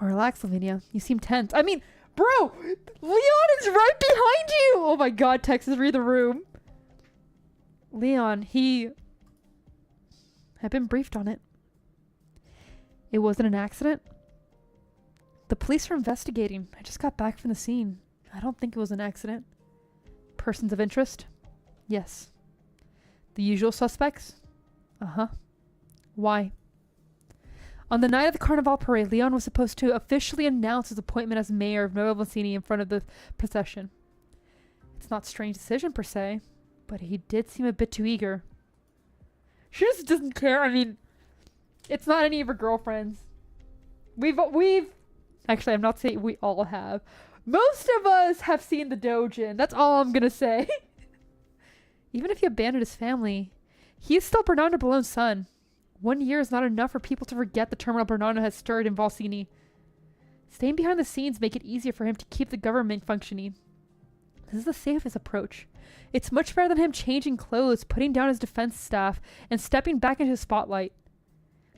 Oh, relax, Lavinia. You seem tense. I mean, bro! Leon is right behind you! Oh my god, Texas, read the room. Leon, he... I've been briefed on it. It wasn't an accident. The police are investigating. I just got back from the scene. I don't think it was an accident. Persons of interest? Yes. The usual suspects? Uh-huh. Why? On the night of the Carnival Parade, Leon was supposed to officially announce his appointment as mayor of Nueva Vicini in front of the procession. It's not a strange decision per se, but he did seem a bit too eager. She just doesn't care. I mean, it's not any of her girlfriends. We've actually, I'm not saying we all have. Most of us have seen the Dojin. That's all I'm gonna say. Even if he abandoned his family, he is still Bernardo Ballone's son. 1 year is not enough for people to forget the turmoil Bernardo has stirred in Valsini. Staying behind the scenes make it easier for him to keep the government functioning. This is the safest approach. It's much better than him changing clothes, putting down his defense staff, and stepping back into the spotlight.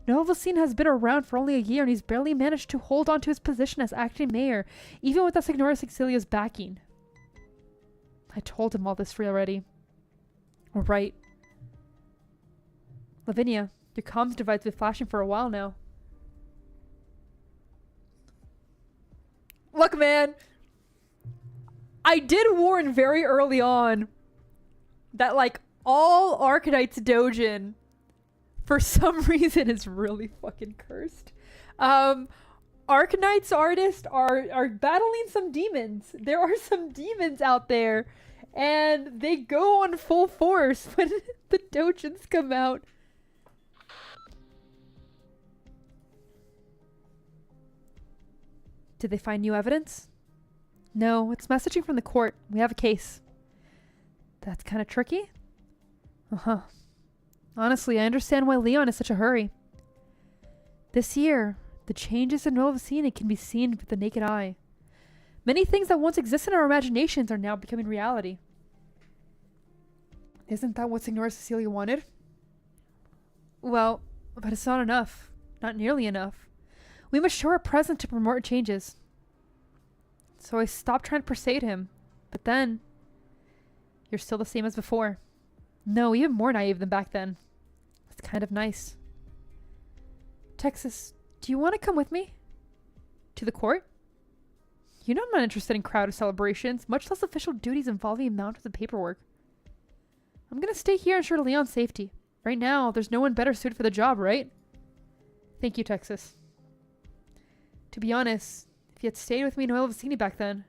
Nueva Vicini has been around for only a year, and he's barely managed to hold on to his position as acting mayor, even without Signora Cecilia's backing. I told him all this already. All right. Lavinia, your comms device has been flashing for a while now. Look, man. I did warn very early on that, like, all Arknights Dojin, for some reason, is really fucking cursed. Arknights artists are battling some demons. There are some demons out there, and they go on full force when the Dojins come out. Did they find new evidence? No, it's messaging from the court. We have a case. That's kind of tricky. Uh-huh. Honestly, I understand why Leon is such a hurry. This year, the changes in Nueva Vicini can be seen with the naked eye. Many things that once existed in our imaginations are now becoming reality. Isn't that what Signora Cecilia wanted? Well, but it's not enough. Not nearly enough. We must show our presence to promote changes. So I stopped trying to persuade him. But then, you're still the same as before. No, even more naive than back then. It's kind of nice. Texas, do you want to come with me? To the court? You know I'm not interested in crowded celebrations, much less official duties involving mountains of paperwork. I'm gonna stay here and ensure Leon's safety. Right now, there's no one better suited for the job, right? Thank you, Texas. To be honest, if you had stayed with me in Nueva Vicini back then,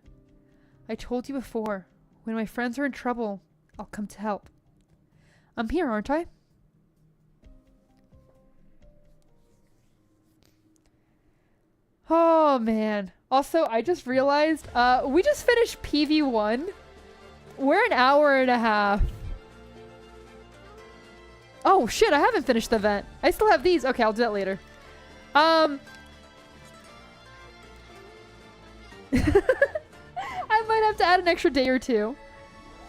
I told you before, when my friends are in trouble, I'll come to help. I'm here, aren't I? Oh, man. Also, I just realized, we just finished PV1. We're an hour and a half. Oh, shit, I haven't finished the event. I still have these. Okay, I'll do that later. I might have to add an extra day or two.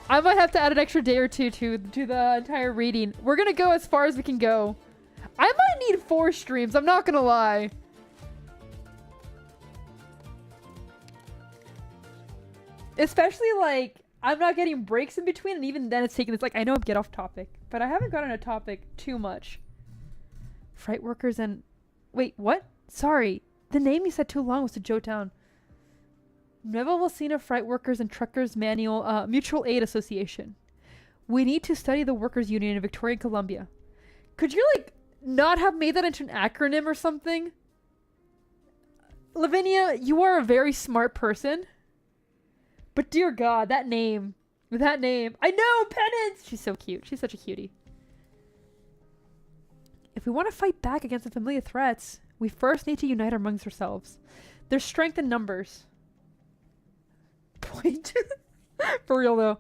I might have to add an extra day or two to the entire reading. We're gonna go as far as we can go. I might need 4 streams, I'm not gonna lie. Especially, like, I'm not getting breaks in between, and even then it's taking this, like, I know I'm get off topic, but I haven't gotten a topic too much. Freight workers and... Wait, what? Sorry. The name you said too long was to Joetown. Nueva Vecina Freight Workers and Truckers Manual Mutual Aid Association. We need to study the workers' union in Victoria, Columbia. Could you, like, not have made that into an acronym or something? Lavinia, you are a very smart person. But dear God, that name. I know, Penance! She's so cute. She's such a cutie. If we want to fight back against the familiar threats, we first need to unite amongst ourselves. There's strength in numbers. Point. For real, though.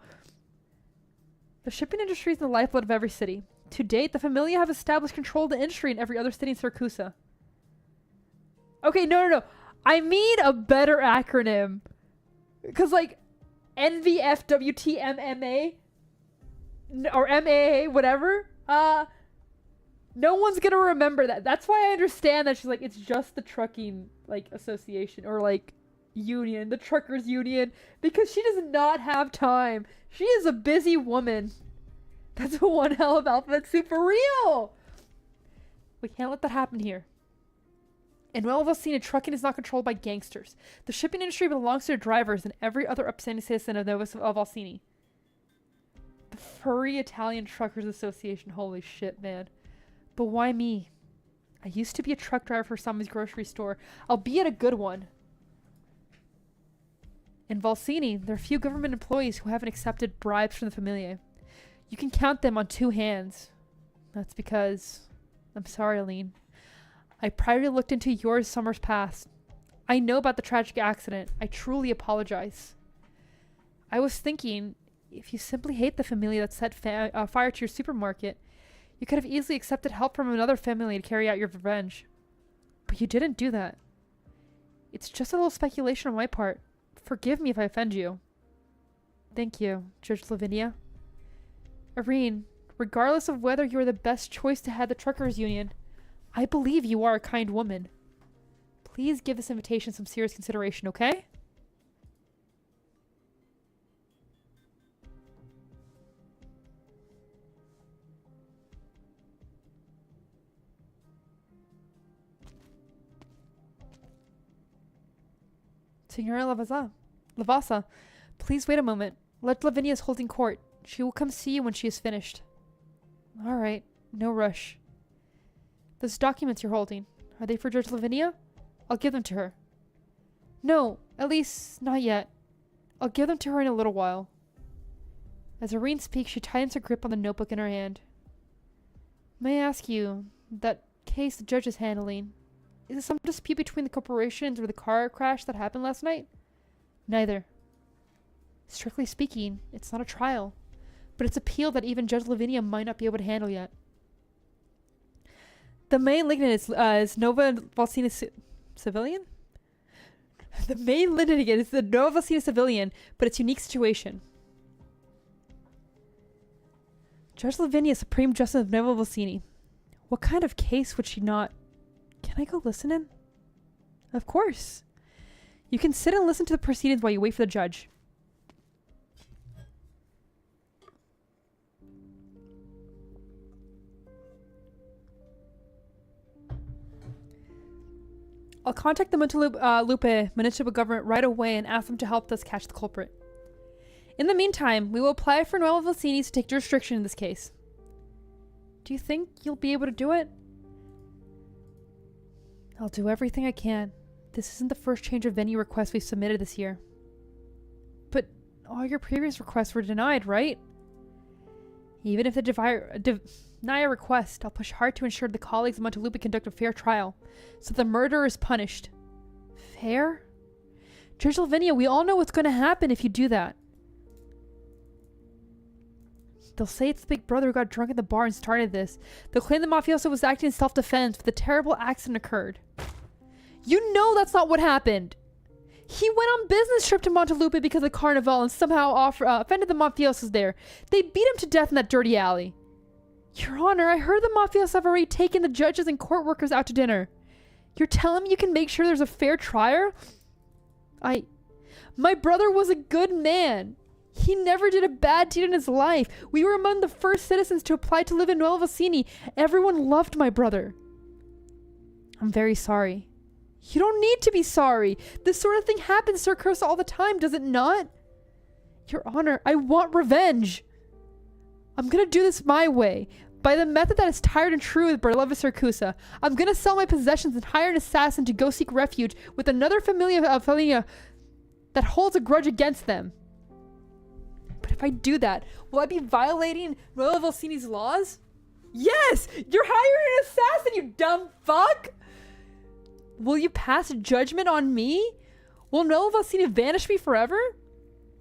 The shipping industry is the lifeblood of every city. To date, the Familia have established control of the industry in every other city in Siracusa. Okay, no. I mean a better acronym. Because, like, NVFWTMMA or MAA, whatever. No one's gonna remember that. That's why I understand that she's like, it's just the trucking, like, association or, like, union, the truckers union, because she does not have time. She is a busy woman. That's a one hell of alphabet soup for real. We can't let that happen here. In Nueva Vecina, trucking is not controlled by gangsters. The shipping industry belongs to the drivers and every other upstanding citizen of Nueva Vecina. The furry Italian Truckers Association. Holy shit, man. But why me? I used to be a truck driver for someone's grocery store, albeit a good one. In Valsini, there are few government employees who haven't accepted bribes from the Familia. You can count them on 2 hands. That's because... I'm sorry, Aline. I privately looked into your summer's past. I know about the tragic accident. I truly apologize. I was thinking, if you simply hate the Familia that set fire to your supermarket, you could have easily accepted help from another family to carry out your revenge. But you didn't do that. It's just a little speculation on my part. Forgive me if I offend you. Thank you, Judge Lavinia. Irene, regardless of whether you are the best choice to head the truckers union, I believe you are a kind woman. Please give this invitation some serious consideration, okay? Signora Lavasa, please wait a moment. Let Lavinia is holding court. She will come see you when she is finished. All right, no rush. Those documents you're holding, are they for Judge Lavinia? I'll give them to her. No, at least not yet. I'll give them to her in a little while. As Irene speaks, she tightens her grip on the notebook in her hand. May I ask you, that case the judge is handling, is it some dispute between the corporations or the car crash that happened last night? Neither. Strictly speaking, it's not a trial, but it's appeal that even Judge Lavinia might not be able to handle yet. The main litigant is Nova Vecina civilian? The main litigant is the Nova Vecina civilian, but it's a unique situation. Judge Lavinia, Supreme Justice of Nova Vecina. What kind of case would she not... Can I go listen in? Of course. You can sit and listen to the proceedings while you wait for the judge. I'll contact the Montelupe municipal government right away and ask them to help us catch the culprit. In the meantime, we will apply for Nueva Vecina to take jurisdiction in this case. Do you think you'll be able to do it? I'll do everything I can. This isn't the first change of venue request we've submitted this year. But all your previous requests were denied, right? Even if they deny a request, I'll push hard to ensure the colleagues of Montelupe conduct a fair trial, so the murderer is punished. Fair? Judge Lavinia, we all know what's going to happen if you do that. They'll say it's the big brother who got drunk at the bar and started this. They'll claim the mafioso was acting in self-defense, but the terrible accident occurred. You know that's not what happened. He went on business trip to Montelupe because of Carnival and somehow offended the mafiosos there. They beat him to death in that dirty alley. Your Honor, I heard the mafiosos have already taken the judges and court workers out to dinner. You're telling me you can make sure there's a fair trial? My brother was a good man. He never did a bad deed in his life. We were among the first citizens to apply to live in Nuova Vicini. Everyone loved my brother. I'm very sorry. You don't need to be sorry. This sort of thing happens to Curse all the time, does it not? Your Honor, I want revenge. I'm gonna do this my way, by the method that is tired and true with beloved Circusa. I'm gonna sell my possessions and hire an assassin to go seek refuge with another familia that holds a grudge against them. But if I do that, will I be violating Nuova Vicini's laws? Yes! You're hiring an assassin, you dumb fuck! Will you pass judgment on me? Will Nuova Vicini vanish me forever?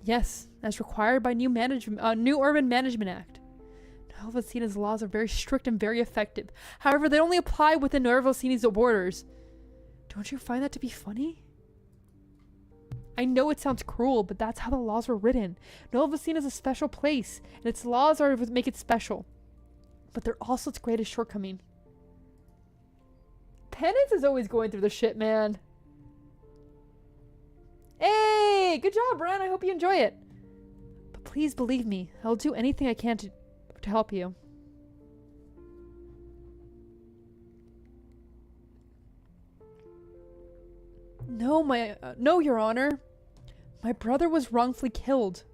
Yes, as required by new Urban Management Act. Nuova Vicini's laws are very strict and very effective. However, they only apply within Nuova Vicini's borders. Don't you find that to be funny? I know it sounds cruel, but that's how the laws were written. Nuova Vicini is a special place, and its laws are what make it special. But they're also its greatest shortcoming. Penance is always going through the shit, man. Hey, good job, Bran. I hope you enjoy it. But please believe me, I'll do anything I can to help you. No, Your Honor. My brother was wrongfully killed.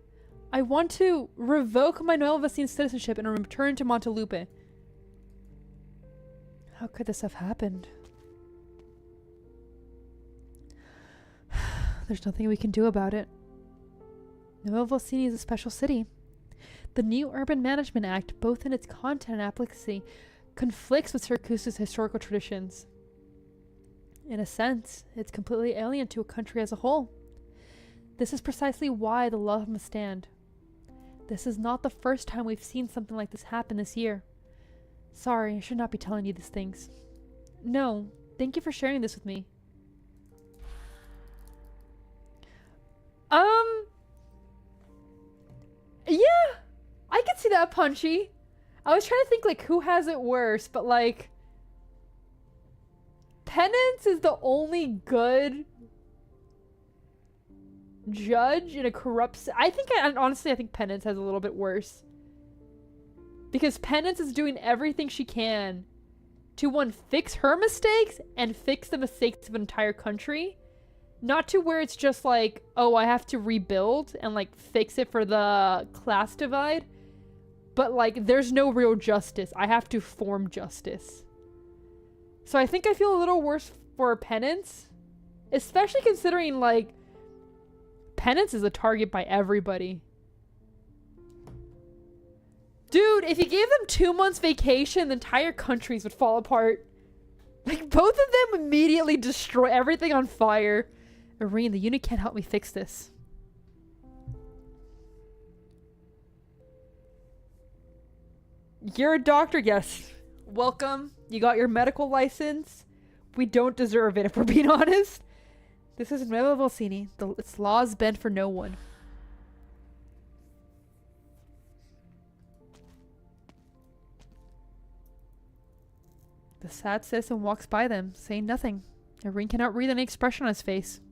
I want to revoke my Nuova Vicini citizenship and return to Montelupe. How could this have happened? There's nothing we can do about it. Nuova Vicini is a special city. The new Urban Management Act, both in its content and applicacy, conflicts with Circusa's historical traditions. In a sense, it's completely alien to a country as a whole. This is precisely why the law must stand. This is not the first time we've seen something like this happen this year. Sorry, I should not be telling you these things. No, thank you for sharing this with me. Yeah, I could see that, Punchy. I was trying to think, like, who has it worse, but, like, Penance is the only good judge in a corrupt... I think Penance has a little bit worse. Because Penance is doing everything she can to, one, fix her mistakes and fix the mistakes of an entire country. Not to where it's just like, oh, I have to rebuild and, like, fix it for the class divide. But, like, there's no real justice. I have to form justice. So I think I feel a little worse for Penance. Especially considering, like, Penance is a target by everybody. Dude, if you gave them 2 months vacation, the entire countries would fall apart. Like, both of them immediately destroy everything on fire. Irene, the unit can't help me fix this. You're a doctor, yes. Welcome. You got your medical license. We don't deserve it, if we're being honest. This is Nuova Vicini. Its laws bend for no one. The sad citizen walks by them, saying nothing. Irene cannot read any expression on his face.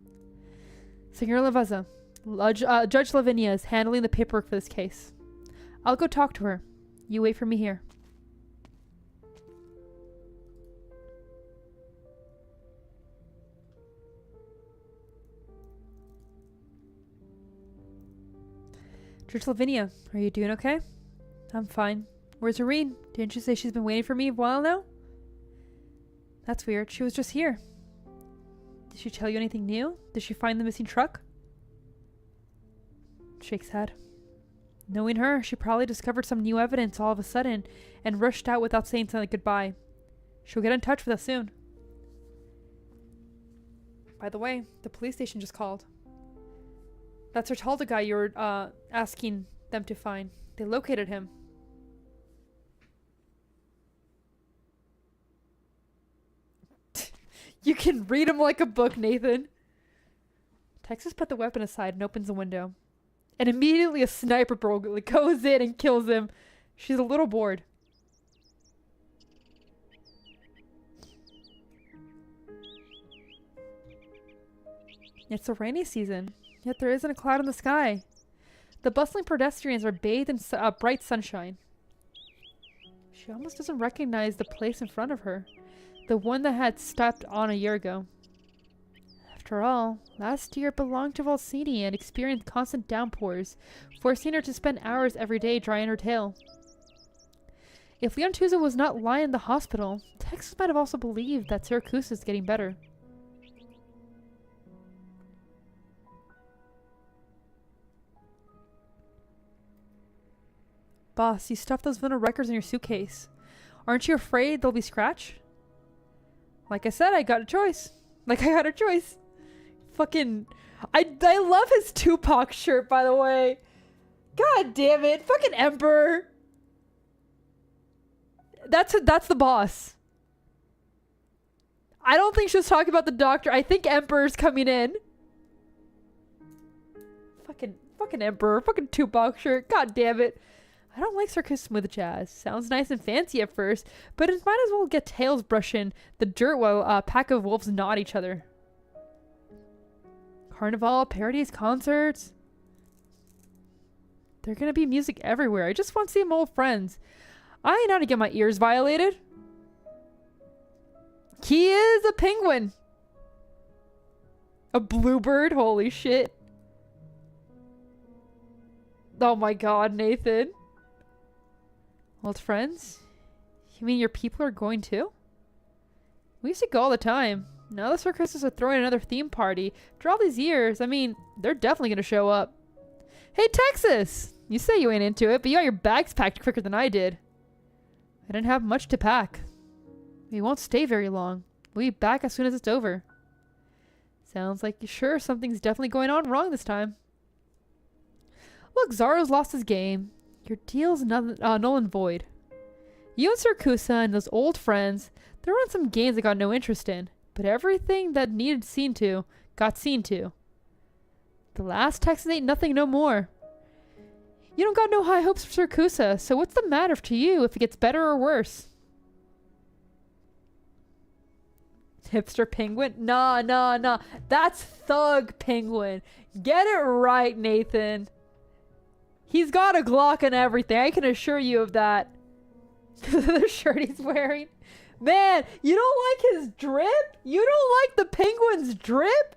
Senor Lavazza, Judge Lavinia is handling the paperwork for this case. I'll go talk to her. You wait for me here. Judge Lavinia, are you doing okay? I'm fine. Where's Irene? Didn't you say she's been waiting for me a while now? That's weird. She was just here. Did she tell you anything new? Did she find the missing truck? Shakes head. Knowing her, she probably discovered some new evidence all of a sudden and rushed out without saying something goodbye. She'll get in touch with us soon. By the way, the police station just called. That's Bertalda guy you were asking them to find. They located him. You can read him like a book, Nathan. Texas put the weapon aside and opens the window. And immediately a sniper goes in and kills him. She's a little bored. It's a rainy season. Yet there isn't a cloud in the sky. The bustling pedestrians are bathed in bright sunshine. She almost doesn't recognize the place in front of her, the one that had stepped on a year ago. After all, last year belonged to Volsini and experienced constant downpours, forcing her to spend hours every day drying her tail. If Leon Tuzo was not lying in the hospital, Texas might have also believed that Syracuse is getting better. Boss, you stuffed those vinyl records in your suitcase. Aren't you afraid they'll be scratched? Like I said, I got a choice. Fucking... I love his Tupac shirt, by the way. God damn it. Fucking Emperor. That's the boss. I don't think she was talking about the doctor. I think Emperor's coming in. Fucking Emperor. Fucking Tupac shirt. God damn it. I don't like Circus Smooth Jazz. Sounds nice and fancy at first, but it might as well get tails brushing the dirt while a pack of wolves gnaw at each other. Carnival, parodies, concerts. There's gonna be music everywhere. I just want to see my old friends. I ain't out to get my ears violated. He is a penguin. A bluebird, holy shit. Oh my god, Nathan. Old friends? You mean your people are going too? We used to go all the time. Now the circuses are throwing another theme party. After all these years, I mean, they're definitely gonna show up. Hey, Texas! You say you ain't into it, but you got your bags packed quicker than I did. I didn't have much to pack. We won't stay very long. We'll be back as soon as it's over. Sounds like you're sure something's definitely going on wrong this time. Look, Zaro's lost his game. Your deal's null and void. You and Syracuse and those old friends, they run some games I got no interest in, but everything that needed seen to, got seen to. The last Texas ain't nothing no more. You don't got no high hopes for Syracuse, so what's the matter to you if it gets better or worse? Hipster penguin? Nah. That's thug penguin. Get it right, Nathan. He's got a Glock and everything. I can assure you of that. The shirt he's wearing. Man, you don't like his drip? You don't like the penguin's drip?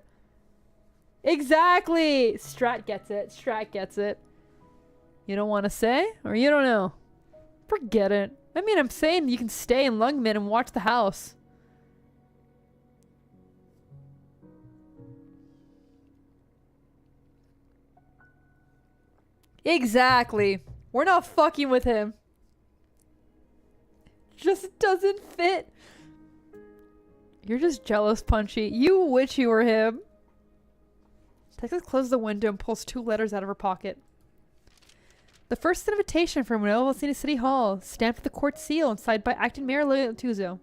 Exactly. Strat gets it. You don't want to say? Or you don't know? Forget it. I mean, I'm saying you can stay in Lungman and watch the house. Exactly. We're not fucking with him. Just doesn't fit. You're just jealous, Punchy. You wish you were him. Texas closes the window and pulls 2 letters out of her pocket. The first invitation from Nueva City Hall, stamped with the court seal and signed by acting Mayor Leon Tuzo.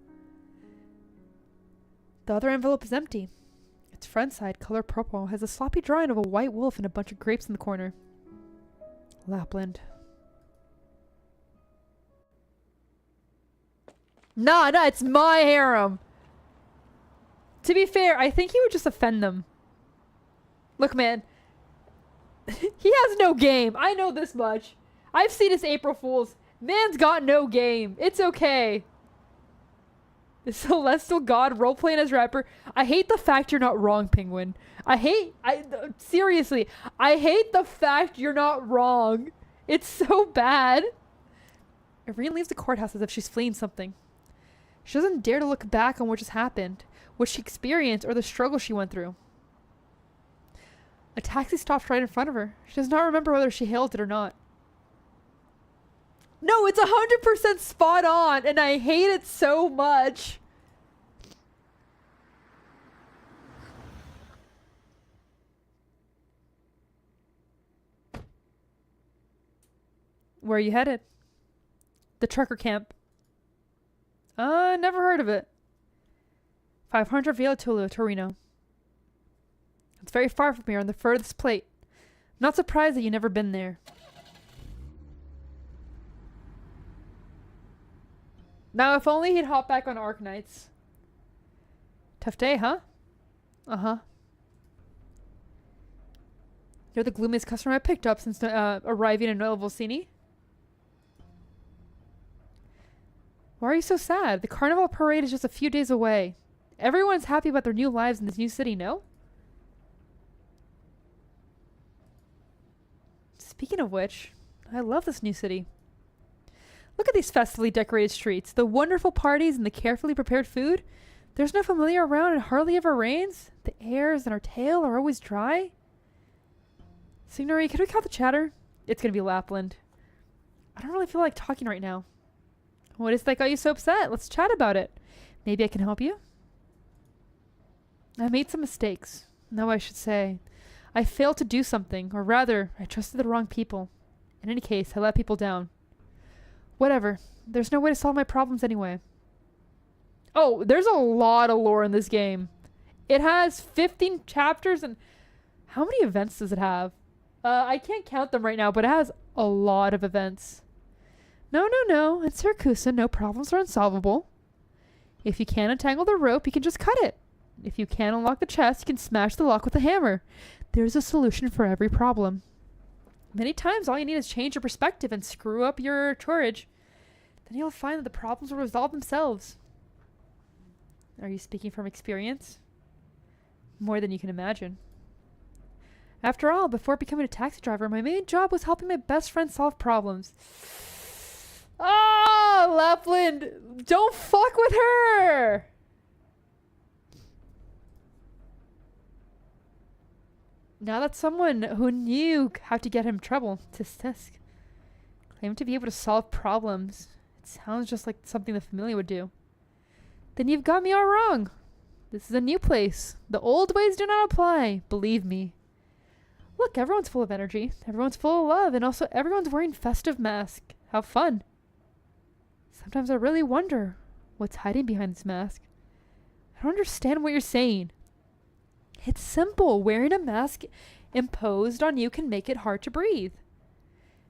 The other envelope is empty. Its front side, color purple, has a sloppy drawing of a white wolf and a bunch of grapes in the corner. Lapland. Nah, it's my harem. To be fair, I think he would just offend them. Look, man. He has no game. I know this much. I've seen his April Fools. Man's got no game. It's okay. The Celestial God role-playing as rapper. I hate the fact you're not wrong, Penguin. Seriously, I hate the fact you're not wrong. It's so bad. Irene leaves the courthouse as if she's fleeing something. She doesn't dare to look back on what just happened, what she experienced, or the struggle she went through. A taxi stops right in front of her. She does not remember whether she hailed it or not. No, it's 100% spot on, and I hate it so much. Where are you headed? The trucker camp. Never heard of it. 500 Via Torino. It's very far from here on the furthest plate. Not surprised that you've never been there. Now, if only he'd hop back on ARKNIGHTS. Tough day, huh? Uh-huh. You're the gloomiest customer I picked up since arriving in Nuevo Cini. Why are you so sad? The carnival parade is just a few days away. Everyone's happy about their new lives in this new city, no? Speaking of which, I love this new city. Look at these festively decorated streets, the wonderful parties and the carefully prepared food. There's no familiar around and hardly ever rains. The airs in our tail are always dry. Signori, could we cut the chatter? It's gonna be Lapland. I don't really feel like talking right now. What is that got you so upset? Let's chat about it. Maybe I can help you? I made some mistakes. No, I should say. I failed to do something, or rather, I trusted the wrong people. In any case, I let people down. Whatever. There's no way to solve my problems anyway. Oh, there's a lot of lore in this game. It has 15 chapters and... How many events does it have? I can't count them right now, but it has a lot of events. No. It's Siracusa. No problems are unsolvable. If you can't untangle the rope, you can just cut it. If you can't unlock the chest, you can smash the lock with a hammer. There's a solution for every problem. Many times, all you need is change your perspective and screw up your chorage. Then you'll find that the problems will resolve themselves. Are you speaking from experience? More than you can imagine. After all, before becoming a taxi driver, my main job was helping my best friend solve problems. Ah, Lapland! Don't fuck with her! Now that someone who knew how to get him trouble, tisk, claimed to be able to solve problems. It sounds just like something the familiar would do. Then you've got me all wrong. This is a new place. The old ways do not apply, believe me. Look, everyone's full of energy. Everyone's full of love, and also everyone's wearing festive masks. How fun. Sometimes I really wonder what's hiding behind this mask. I don't understand what you're saying. It's simple. Wearing a mask imposed on you can make it hard to breathe.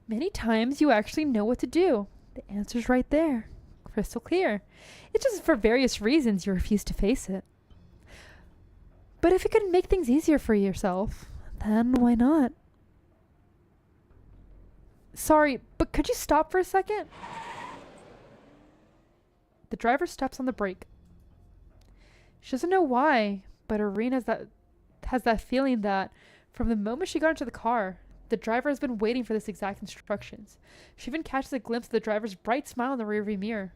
Many times you actually know what to do. The answer's right there. Crystal clear. It's just for various reasons you refuse to face it. But if it could make things easier for yourself, then why not? Sorry, but could you stop for a second? The driver steps on the brake. She doesn't know why, but Irene has that feeling that from the moment she got into the car, the driver has been waiting for this exact instructions. She even catches a glimpse of the driver's bright smile in the rearview mirror.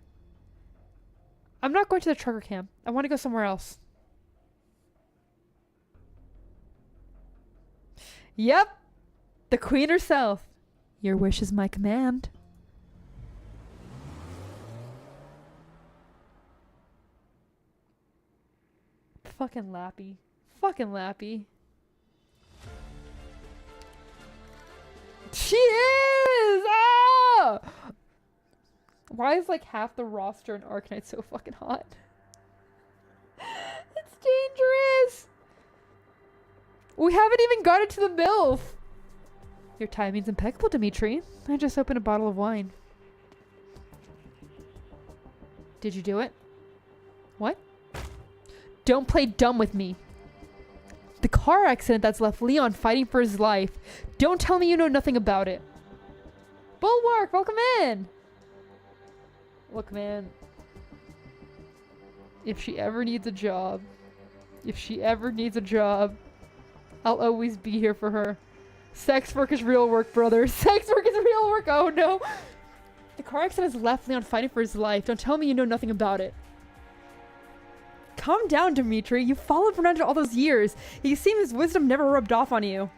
I'm not going to the trucker camp. I want to go somewhere else. Yep. The queen herself. Your wish is my command. Fucking Lappy. Fucking Lappy. She is! Ah! Why is like half the roster in ARKNIGHTS so fucking hot? It's dangerous! We haven't even got it to the MILF! Your timing's impeccable, Dimitri. I just opened a bottle of wine. Did you do it? What? Don't play dumb with me. The car accident that's left Leon fighting for his life. Don't tell me you know nothing about it. Bulwark, welcome in! Look, man. If she ever needs a job, I'll always be here for her. Sex work is real work, brother. Sex work is real work. Oh, no. The car accident has left Leon fighting for his life. Don't tell me you know nothing about it. Calm down, Dimitri. You followed Fernando all those years. You seem his wisdom never rubbed off on you.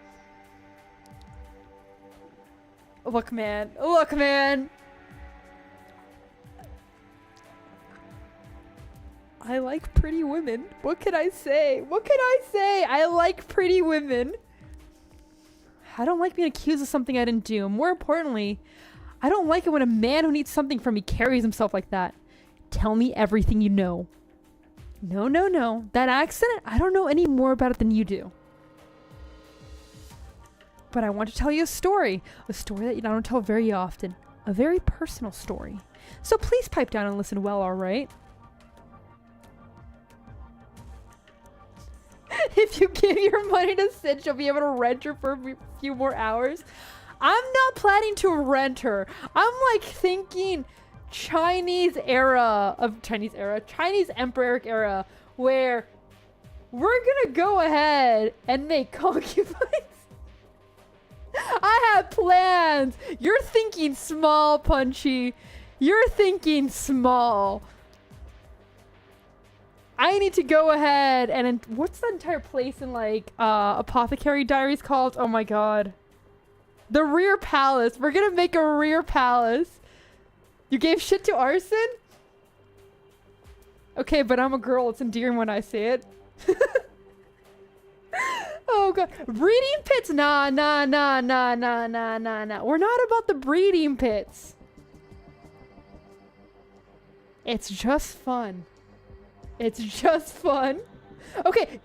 Look, man. Look, man. I like pretty women. What can I say? What can I say? I like pretty women. I don't like being accused of something I didn't do. More importantly, I don't like it when a man who needs something from me carries himself like that. Tell me everything you know. No. That accident, I don't know any more about it than you do. But I want to tell you a story that you don't tell very often. A very personal story. So please pipe down and listen well, alright? If you give your money to Sid, she'll be able to rent her for a few more hours. I'm not planning to rent her. I'm like thinking Chinese Emperor era, where we're gonna go ahead and make concubines. I have plans. You're thinking small, Punchy. You're thinking small. I need to go ahead and what's that entire place in like Apothecary Diaries called? Oh my god. The rear palace. We're gonna make a rear palace. You gave shit to arson? Okay, but I'm a girl. It's endearing when I say it. Oh god. Breeding pits? Nah. We're not about the breeding pits. It's just fun. It's just fun. Okay.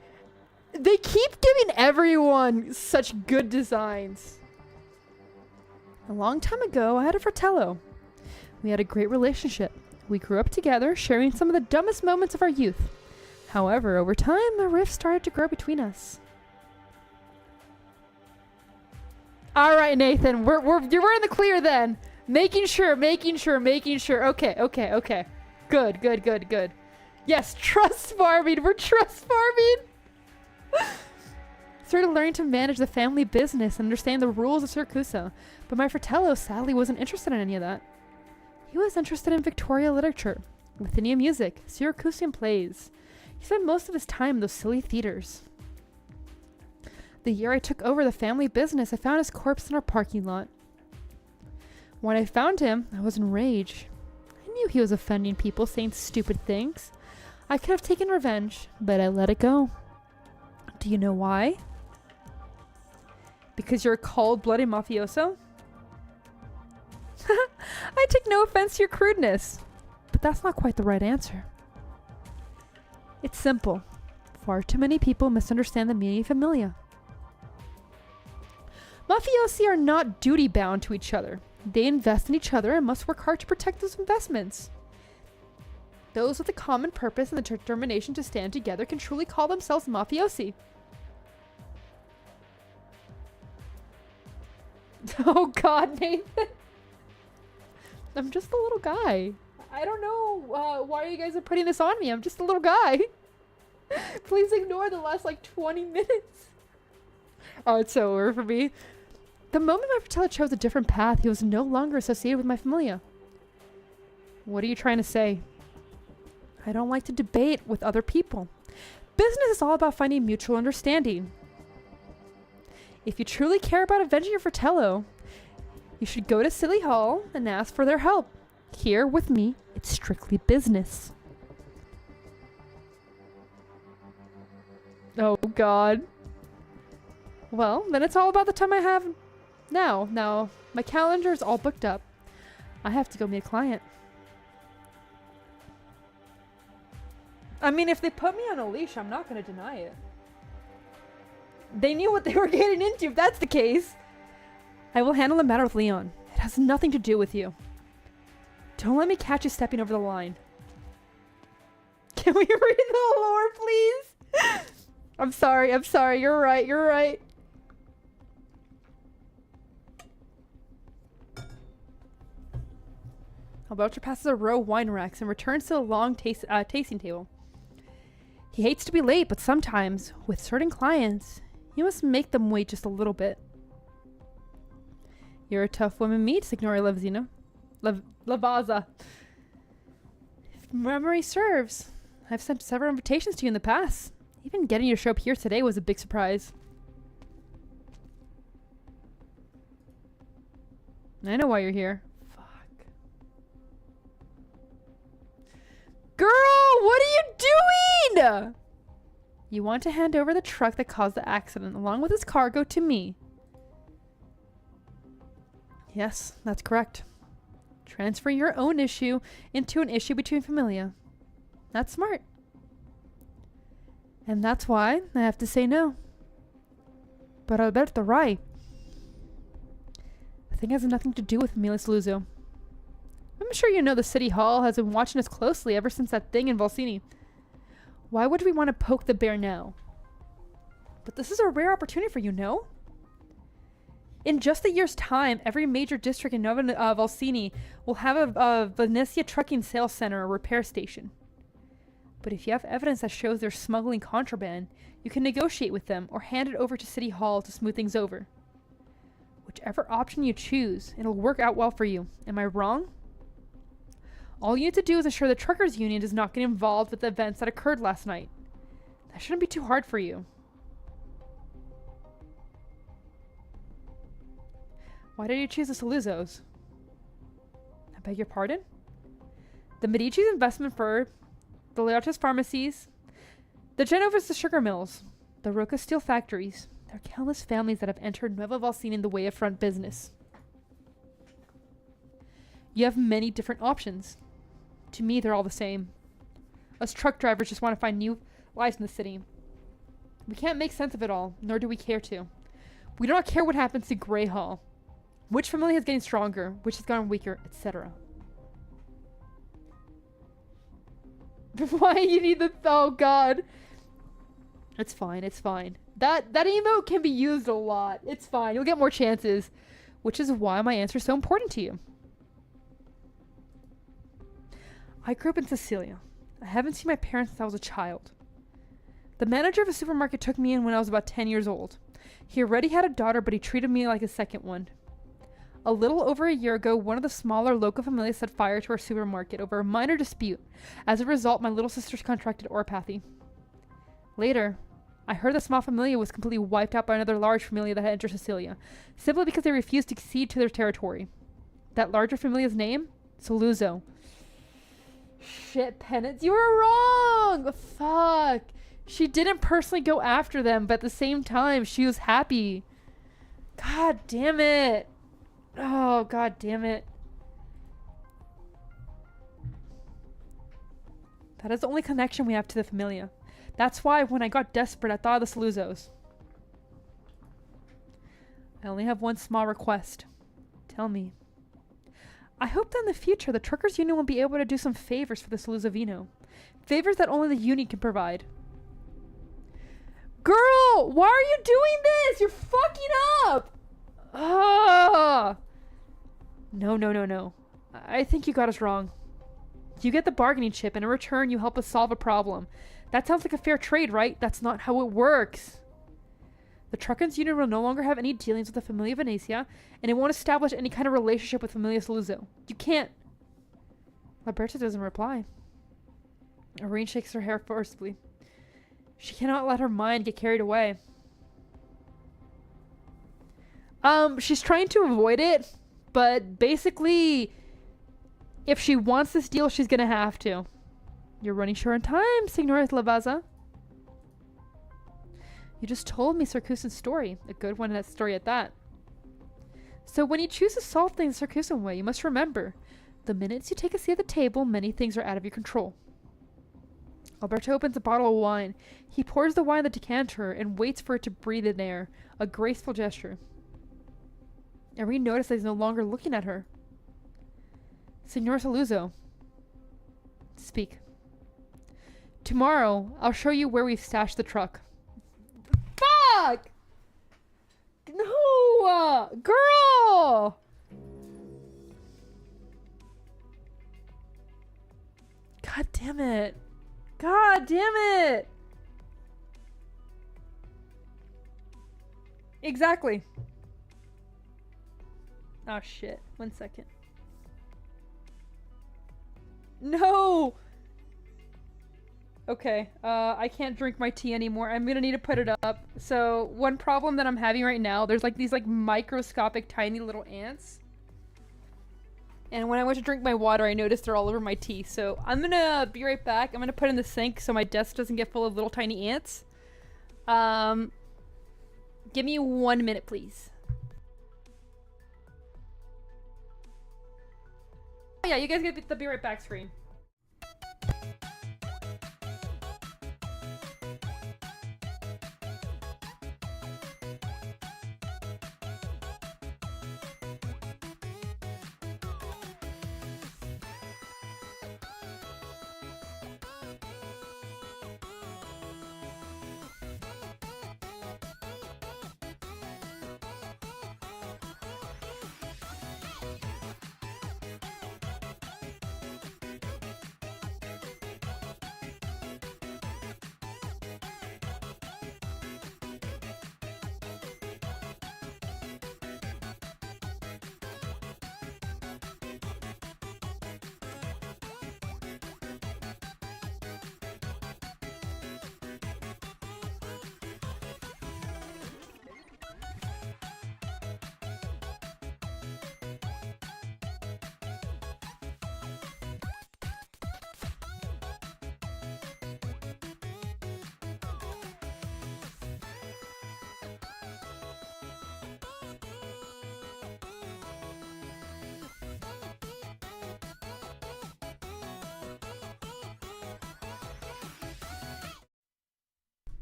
They keep giving everyone such good designs. A long time ago, I had a fratello. We had a great relationship. We grew up together, sharing some of the dumbest moments of our youth. However, over time, a rift started to grow between us. All right, Nathan, we're in the clear then. Making sure. Okay. Good. Yes, trust farming. We're trust farming. Started learning to manage the family business and understand the rules of Siracusa, but my fratello sadly wasn't interested in any of that. He was interested in Victoria literature, Lithuanian music, Syracusan plays. He spent most of his time in those silly theaters. The year I took over the family business, I found his corpse in our parking lot. When I found him, I was enraged. I knew he was offending people, saying stupid things. I could have taken revenge, but I let it go. Do you know why? Because you're a cold-blooded mafioso? I take no offense to your crudeness, but that's not quite the right answer. It's simple. Far too many people misunderstand the meaning of familia. Mafiosi are not duty-bound to each other. They invest in each other and must work hard to protect those investments. Those with a common purpose and the determination to stand together can truly call themselves mafiosi. Oh god, Nathan. I'm just a little guy. I don't know why you guys are putting this on me. I'm just a little guy. Please ignore the last like 20 minutes. Oh, it's so over for me. The moment my fratello chose a different path, he was no longer associated with my familia. What are you trying to say? I don't like to debate with other people. Business is all about finding mutual understanding. If you truly care about avenging your fratello, you should go to Silly Hall and ask for their help. Here, with me, it's strictly business. Oh, God. Well, then it's all about the time I have now. Now, my calendar is all booked up. I have to go meet a client. I mean, if they put me on a leash, I'm not going to deny it. They knew what they were getting into, if that's the case. I will handle the matter with Leon. It has nothing to do with you. Don't let me catch you stepping over the line. Can we read the lore, please? I'm sorry. You're right. Albelcher passes a row of wine racks and returns to the long tasting table. He hates to be late, but sometimes, with certain clients, you must make them wait just a little bit. You're a tough woman meat, Signora Lavaza. If memory serves, I've sent several invitations to you in the past. Even getting you to show up here today was a big surprise. I know why you're here. Fuck. Girl, what are you doing? You want to hand over the truck that caused the accident along with its cargo to me. Yes, that's correct. Transfer your own issue into an issue between familia. That's smart. And that's why I have to say no. But Alberto, right? The thing has nothing to do with Familia Saluzzo. I'm sure you know the City Hall has been watching us closely ever since that thing in Volsini. Why would we want to poke the bear now? But this is a rare opportunity for you, no? In just a year's time, every major district in Nova Valsini will have a Venetia trucking sales center or repair station. But if you have evidence that shows they're smuggling contraband, you can negotiate with them or hand it over to City Hall to smooth things over. Whichever option you choose, it'll work out well for you. Am I wrong? All you need to do is ensure the truckers union does not get involved with the events that occurred last night. That shouldn't be too hard for you. Why did you choose the Saluzos? I beg your pardon? The Medici's investment firm, the Leotis pharmacies, the Genova's the sugar mills, the Rocca steel factories. There are countless families that have entered Nueva Valsina in the way of front business. You have many different options. To me, they're all the same. Us truck drivers just want to find new lives in the city. We can't make sense of it all, nor do we care to. We do not care what happens to Grey Hall. Which family is getting stronger, which has gotten weaker, etc. Why you need the... Oh, God. It's fine, it's fine. That emote can be used a lot. It's fine. You'll get more chances. Which is why my answer is so important to you. I grew up in Sicilia. I haven't seen my parents since I was a child. The manager of a supermarket took me in when I was about 10 years old. He already had a daughter, but he treated me like a second one. A little over a year ago, one of the smaller local families set fire to our supermarket over a minor dispute. As a result, my little sisters contracted orpathy. Later, I heard the small familia was completely wiped out by another large familia that had entered Sicilia, simply because they refused to cede to their territory. That larger familia's name? Saluzzo. Shit, Penance, you were wrong! Fuck. She didn't personally go after them, but at the same time, she was happy. God damn it. Oh, God damn it. That is the only connection we have to the familia. That's why when I got desperate, I thought of the Saluzzos. I only have one small request. Tell me. I hope that in the future, the Truckers Union will be able to do some favors for the Saluzzo Vino. Favors that only the union can provide. Girl! Why are you doing this? You're fucking up! Ah! No. I think you got us wrong. You get the bargaining chip, and in return, you help us solve a problem. That sounds like a fair trade, right? That's not how it works. The Truckers Union will no longer have any dealings with the Familia Venetia, and it won't establish any kind of relationship with Familia Saluzzo. You can't... Liberta doesn't reply. Irene shakes her hair forcibly. She cannot let her mind get carried away. She's trying to avoid it, but basically, if she wants this deal, she's gonna have to. You're running short on time, Signora Lavaza. You just told me Circusan's story. A good one, that story at that. So when you choose to solve things the Circusan way, you must remember, the minutes you take a seat at the table, many things are out of your control. Alberto opens a bottle of wine. He pours the wine in the decanter and waits for it to breathe in air. A graceful gesture. Irene noticed that he's no longer looking at her. Signor Saluzzo. Speak. Tomorrow, I'll show you where we've stashed the truck. Fuck! No! Girl! God damn it. God damn it! Exactly. Oh shit. 1 second. No! Okay, I can't drink my tea anymore. I'm gonna need to put it up. So, one problem that I'm having right now, there's like these like microscopic tiny little ants. And when I went to drink my water, I noticed they're all over my tea. So, I'm gonna be right back. I'm gonna put it in the sink so my desk doesn't get full of little tiny ants. Give me 1 minute, please. Oh yeah, you guys get the be right back screen.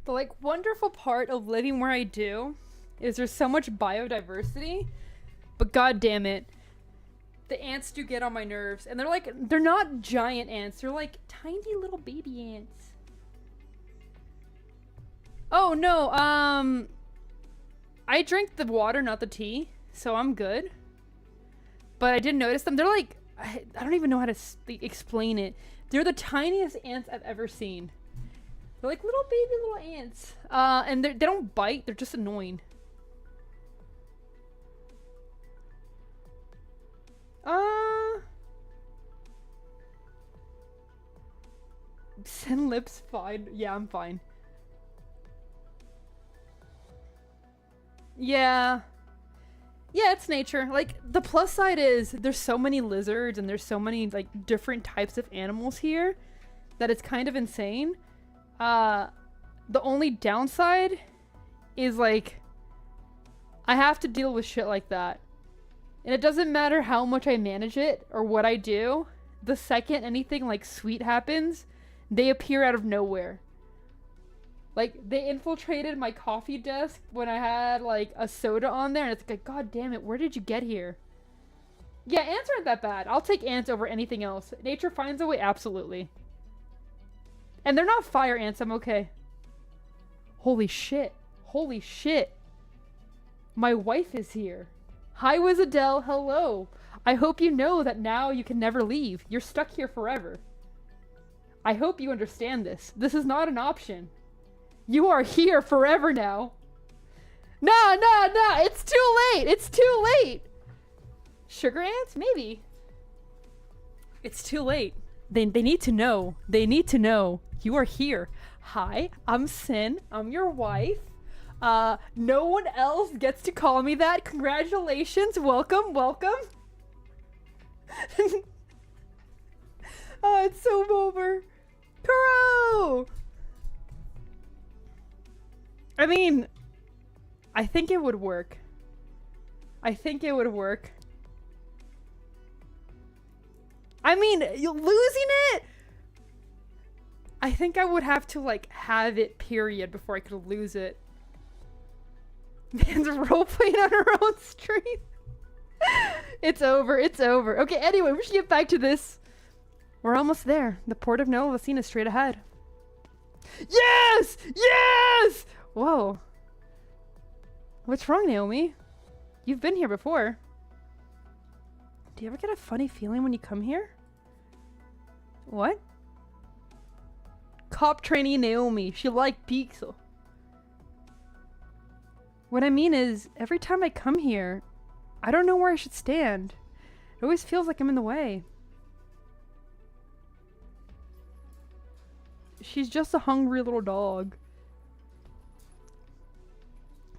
The like wonderful part of living where I do is there's so much biodiversity, but god damn it, the ants do get on my nerves. And they're not giant ants, they're like tiny little baby ants. Oh no, I drink the water, not the tea, so I'm good. But I did notice them. They're like, I don't even know how to explain it. They're the tiniest ants I've ever seen. They're like little baby little ants. And they don't bite, they're just annoying. Send lips fine. Yeah, I'm fine. Yeah. Yeah, it's nature. Like, the plus side is there's so many lizards and there's so many, like, different types of animals here that it's kind of insane. The only downside is, like, I have to deal with shit like that. And it doesn't matter how much I manage it or what I do. The second anything, like, sweet happens, they appear out of nowhere. Like, they infiltrated my coffee desk when I had, like, a soda on there, and it's like, god damn it, where did you get here? Yeah, ants aren't that bad. I'll take ants over anything else. Nature finds a way, absolutely. And they're not fire ants, I'm okay. Holy shit. Holy shit. My wife is here. Hi, Wizadell, hello. I hope you know that now you can never leave. You're stuck here forever. I hope you understand this. This is not an option. You are here forever now. Nah, it's too late. It's too late. Sugar ants? Maybe. It's too late. They need to know. They need to know. You are here. Hi, I'm Sin. I'm your wife. No one else gets to call me that. Congratulations. Welcome, welcome. Oh, it's so over. Kuro! I mean, I think it would work. I think it would work. I mean, losing it? I think I would have to, like, have it, period, before I could lose it. Man's roleplaying on her own stream. It's over, it's over. Okay, anyway, we should get back to this. We're almost there. The port of Nova Lucina is straight ahead. Yes! Yes! Whoa. What's wrong, Naomi? You've been here before. Do you ever get a funny feeling when you come here? What? Cop trainee Naomi. She liked Pixel. What I mean is, every time I come here, I don't know where I should stand. It always feels like I'm in the way. She's just a hungry little dog.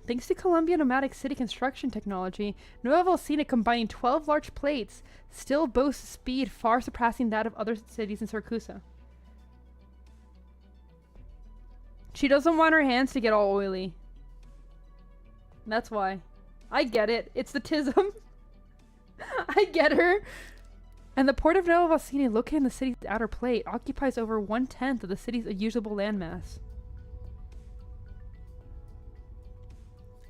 Thanks to Columbia Nomadic City construction technology, Nova Lucina, combining 12 large plates, still boasts a speed far surpassing that of other cities in Siracusa. She doesn't want her hands to get all oily. That's why. I get it. It's the tism. I get her. And the port of Nova Lucina, located in the city's outer plate, occupies over 1/10 of the city's usable landmass.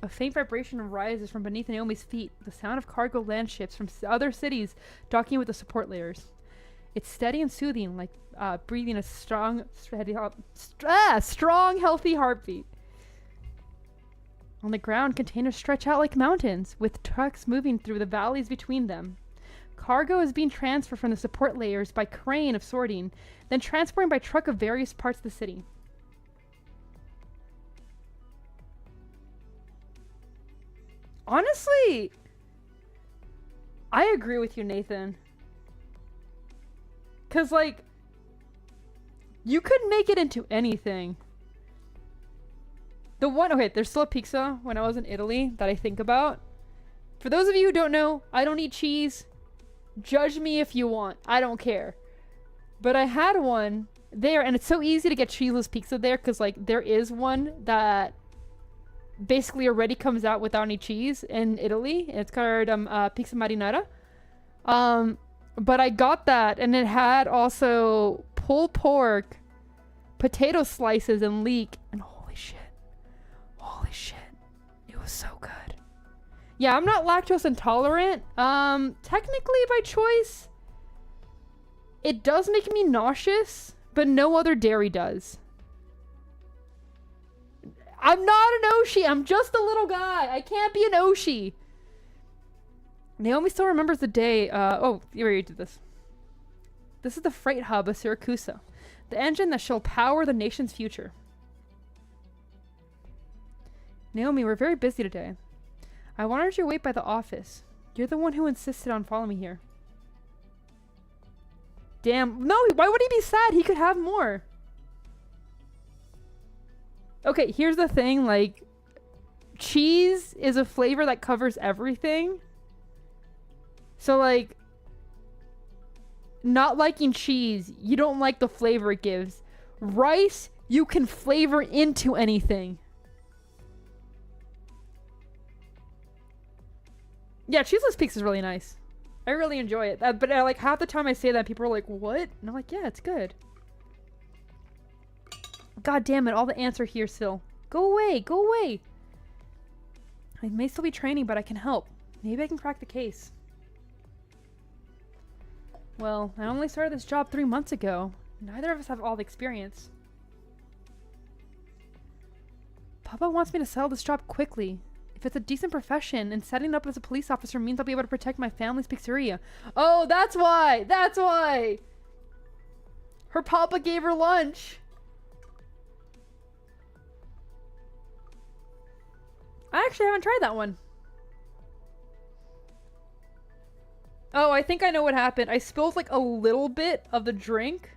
A faint vibration rises from beneath Naomi's feet, the sound of cargo land ships from other cities docking with the support layers. It's steady and soothing, like breathing a strong, healthy heartbeat. On the ground, containers stretch out like mountains, with trucks moving through the valleys between them. Cargo is being transferred from the support layers by crane of sorting, then transported by truck of various parts of the city. Honestly, I agree with you, Nathan. 'Cause, like, you could make it into anything. Okay, there's still a pizza when I was in Italy that I think about. For those of you who don't know, I don't eat cheese. Judge me if you want. I don't care. But I had one there, and it's so easy to get cheeseless pizza there, because, like, there is one that basically already comes out without any cheese in Italy. It's called pizza marinara. But I got that, and it had also pulled pork, potato slices, and leek. And holy shit. Holy shit. It was so good. Yeah, I'm not lactose intolerant. Technically by choice. It does make me nauseous, but no other dairy does. I'm not an Oshi. I'm just a little guy. I can't be an Oshi. Naomi still remembers the day. Oh, you already did this. This is the freight hub of Syracuse, the engine that shall power the nation's future. Naomi, we're very busy today. I wanted you to wait by the office. You're the one who insisted on following me here. Damn. No, why would he be sad? He could have more. Okay, here's the thing. Like, cheese is a flavor that covers everything. So, like, not liking cheese, you don't like the flavor it gives. Rice, you can flavor into anything. Yeah, Cheeseless Peaks is really nice. I really enjoy it. But like half the time I say that, people are like, what? And I'm like, yeah, it's good. God damn it, all the ants are here still. Go away, go away. I may still be training, but I can help. Maybe I can crack the case. Well, I only started this job 3 months ago. Neither of us have all the experience. Papa wants me to settle this job quickly. If it's a decent profession, and setting up as a police officer means I'll be able to protect my family's pizzeria. Oh, that's why! That's why! Her papa gave her lunch. I actually haven't tried that one. Oh, I think I know what happened. I spilled like a little bit of the drink.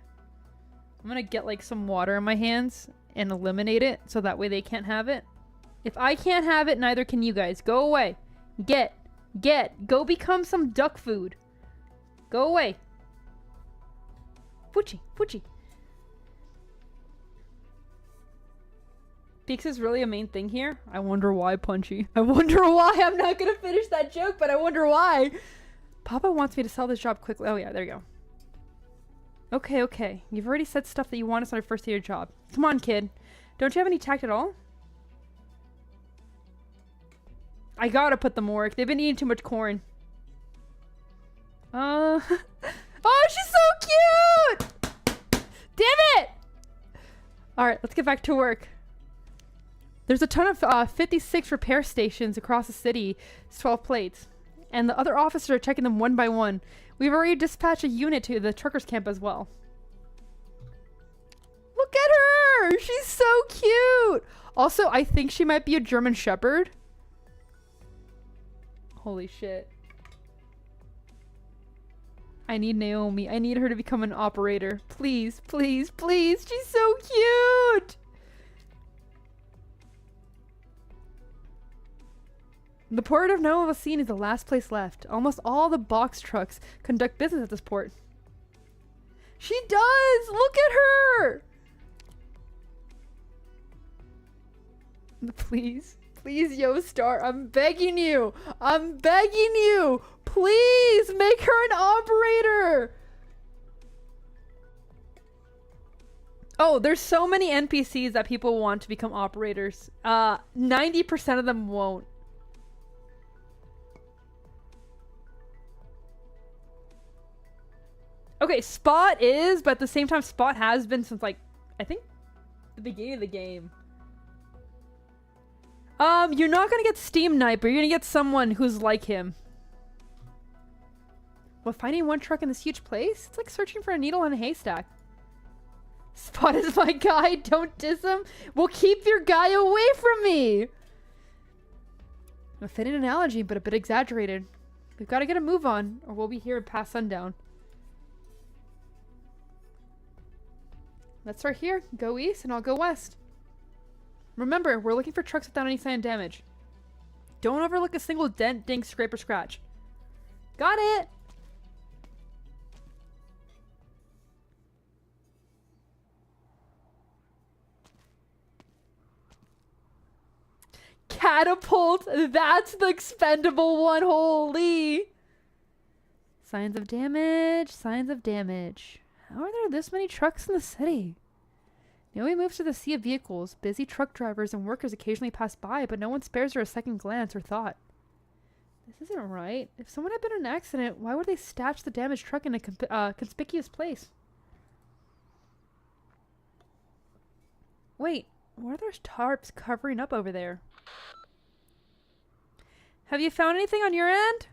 I'm gonna get like some water in my hands and eliminate it so that way they can't have it. If I can't have it, neither can you guys. Go away. Get. Go become some duck food. Go away. Fuchi. Peaks is really a main thing here. I wonder why, Punchy. I wonder why. I'm not gonna finish that joke, but I wonder why. Papa wants me to sell this job quickly. Oh yeah, there you go. Okay. You've already said stuff that you want us on our first day of job. Come on, kid. Don't you have any tact at all? I gotta put them work. They've been eating too much corn. Oh, she's so cute! Damn it! Alright, let's get back to work. There's a ton of 56 repair stations across the city. It's 12 plates. And the other officers are checking them one by one. We've already dispatched a unit to the truckers camp as well. Look at her! She's so cute! Also, I think she might be a German Shepherd. Holy shit. I need Naomi. I need her to become an operator. Please. She's so cute! The port of Novosine is the last place left. Almost all the box trucks conduct business at this port. She does! Look at her! Please, Yostar, I'm begging you! Please make her an operator! Oh, there's so many NPCs that people want to become operators. 90% of them won't. Okay, Spot is, but at the same time, Spot has been since, like, I think the beginning of the game. You're not gonna get Steam Knight, but you're gonna get someone who's like him. Well, finding one truck in this huge place? It's like searching for a needle in a haystack. Spot is my guy, don't diss him. Well, keep your guy away from me! A fitting analogy, but a bit exaggerated. We've got to get a move on, or we'll be here past sundown. Let's start here, go east, and I'll go west. Remember, we're looking for trucks without any sign of damage. Don't overlook a single dent, ding, scrape, or scratch. Got it! Catapult! That's the expendable one, holy! Signs of damage. How are there this many trucks in the city? Naomi moves to the sea of vehicles. Busy truck drivers and workers occasionally pass by, but no one spares her a second glance or thought. This isn't right. If someone had been in an accident, why would they stash the damaged truck in a conspicuous place? Wait, what are those tarps covering up over there? Have you found anything on your end?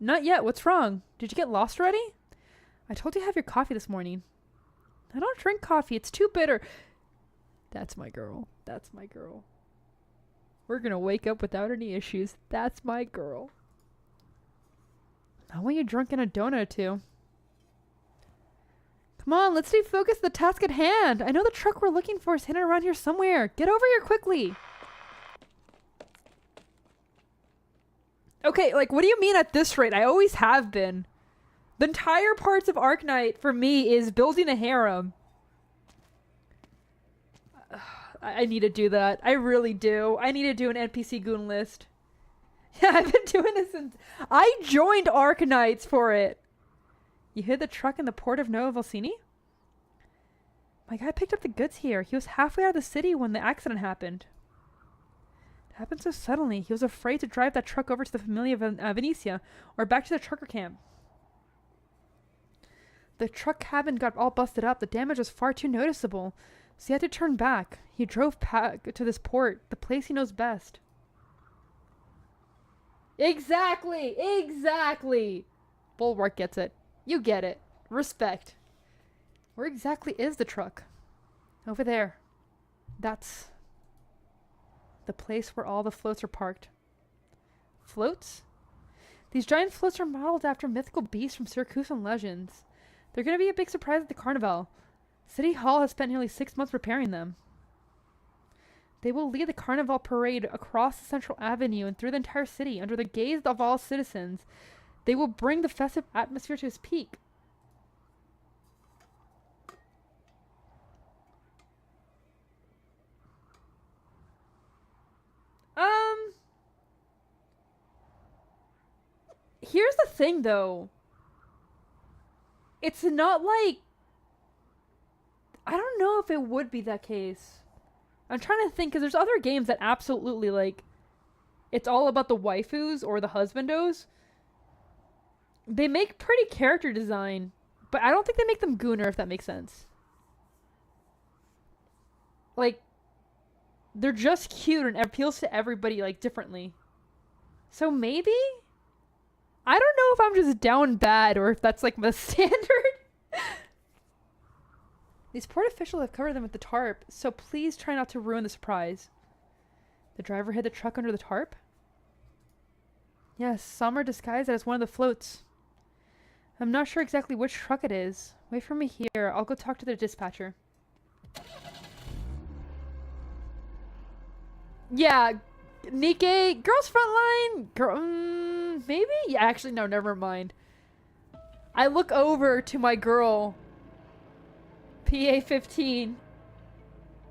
Not yet. What's wrong? Did you get lost already? I told you to have your coffee this morning. I don't drink coffee. It's too bitter. That's my girl. That's my girl. We're gonna wake up without any issues. That's my girl. How want you drunk in a donut or two? Come on, let's stay focused on the task at hand. I know the truck we're looking for is hidden around here somewhere. Get over here quickly. Okay, like, what do you mean at this rate? I always have been. The entire parts of Arknight for me is building a harem. I need to do that. I really do. I need to do an NPC goon list. Yeah, I've been doing this since... I joined Arknights for it. You hid the truck in the port of Nova Volsini? My guy picked up the goods here. He was halfway out of the city when the accident happened. It happened so suddenly. He was afraid to drive that truck over to the Familia Venetia or back to the trucker camp. The truck cabin got all busted up. The damage was far too noticeable, so he had to turn back. He drove back to this port, the place he knows best. Exactly! Exactly! Bulwark gets it. You get it. Respect. Where exactly is the truck? Over there. That's the place where all the floats are parked. Floats? These giant floats are modeled after mythical beasts from Syracusan legends. They're going to be a big surprise at the carnival. City Hall has spent nearly 6 months repairing them. They will lead the carnival parade across the central avenue and through the entire city under the gaze of all citizens. They will bring the festive atmosphere to its peak. Here's the thing, though. It's not like... I don't know if it would be that case. I'm trying to think, because there's other games that absolutely, like... It's all about the waifus or the husbandos. They make pretty character design, but I don't think they make them gooner, if that makes sense. Like, they're just cute and it appeals to everybody, like, differently. So maybe? I don't know if I'm just down bad or if that's, like, the standard. These port officials have covered them with the tarp, so please try not to ruin the surprise. The driver hid the truck under the tarp? Yes, some are disguised as one of the floats. I'm not sure exactly which truck it is. Wait for me here. I'll go talk to the dispatcher. Yeah, Nikkei, girls frontline, girl, maybe? Yeah, actually, no, never mind. I look over to my girl, PA15,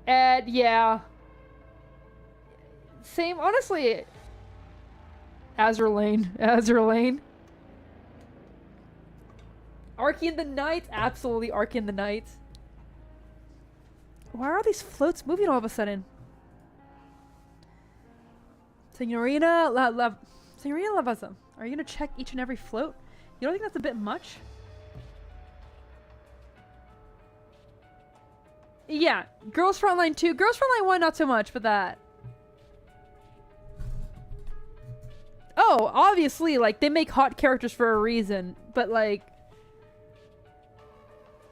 and yeah. Same, honestly. Azure Lane. Arky and the Knights? Absolutely Arky and the Knights. Why are these floats moving all of a sudden? Signorina Lavazza, are you going to check each and every float? You don't think that's a bit much? Yeah, Girls Frontline 2. Girls Frontline 1, not so much, but that. Oh, obviously, like, they make hot characters for a reason, but, like,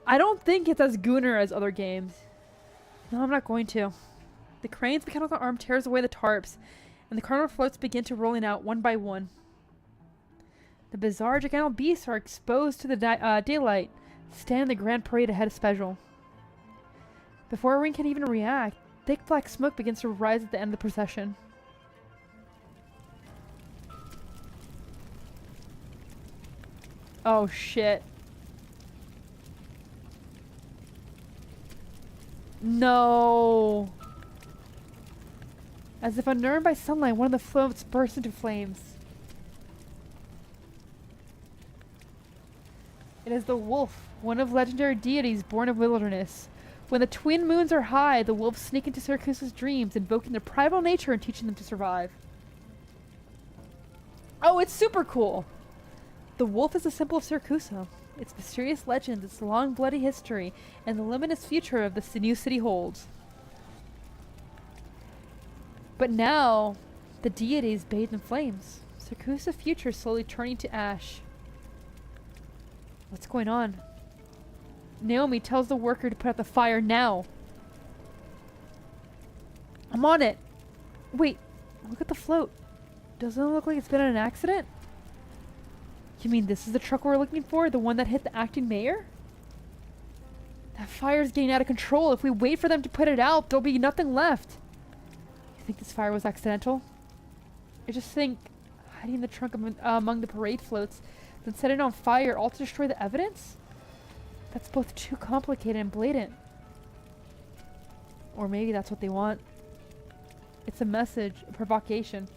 I don't think it's as gooner as other games. No, I'm not going to. The crane's mechanical arm tears away the tarps, and the carnival floats begin to rolling out one by one. The bizarre gigantic beasts are exposed to the daylight, stand in the grand parade ahead of special. Before Ring can even react, thick black smoke begins to rise at the end of the procession. Oh shit. No. As if unnerved by sunlight, one of the floats bursts into flames. It is the wolf, one of legendary deities born of wilderness. When the twin moons are high, the wolves sneak into Syracuse's dreams, invoking their primal nature and teaching them to survive. Oh, it's super cool! The wolf is a symbol of Syracusa. Its mysterious legends, its long bloody history, and the luminous future of the new city holds. But now, the deity is bathed in flames. Syracusa's future is slowly turning to ash. What's going on? Naomi tells the worker to put out the fire now. I'm on it. Wait, look at the float. Doesn't it look like it's been in an accident? You mean this is the truck we're looking for? The one that hit the acting mayor? That fire's getting out of control. If we wait for them to put it out, there'll be nothing left. You think this fire was accidental? I just think hiding the trunk among the parade floats, then setting it on fire all to destroy the evidence? That's both too complicated and blatant. Or maybe that's what they want. It's a message, a provocation.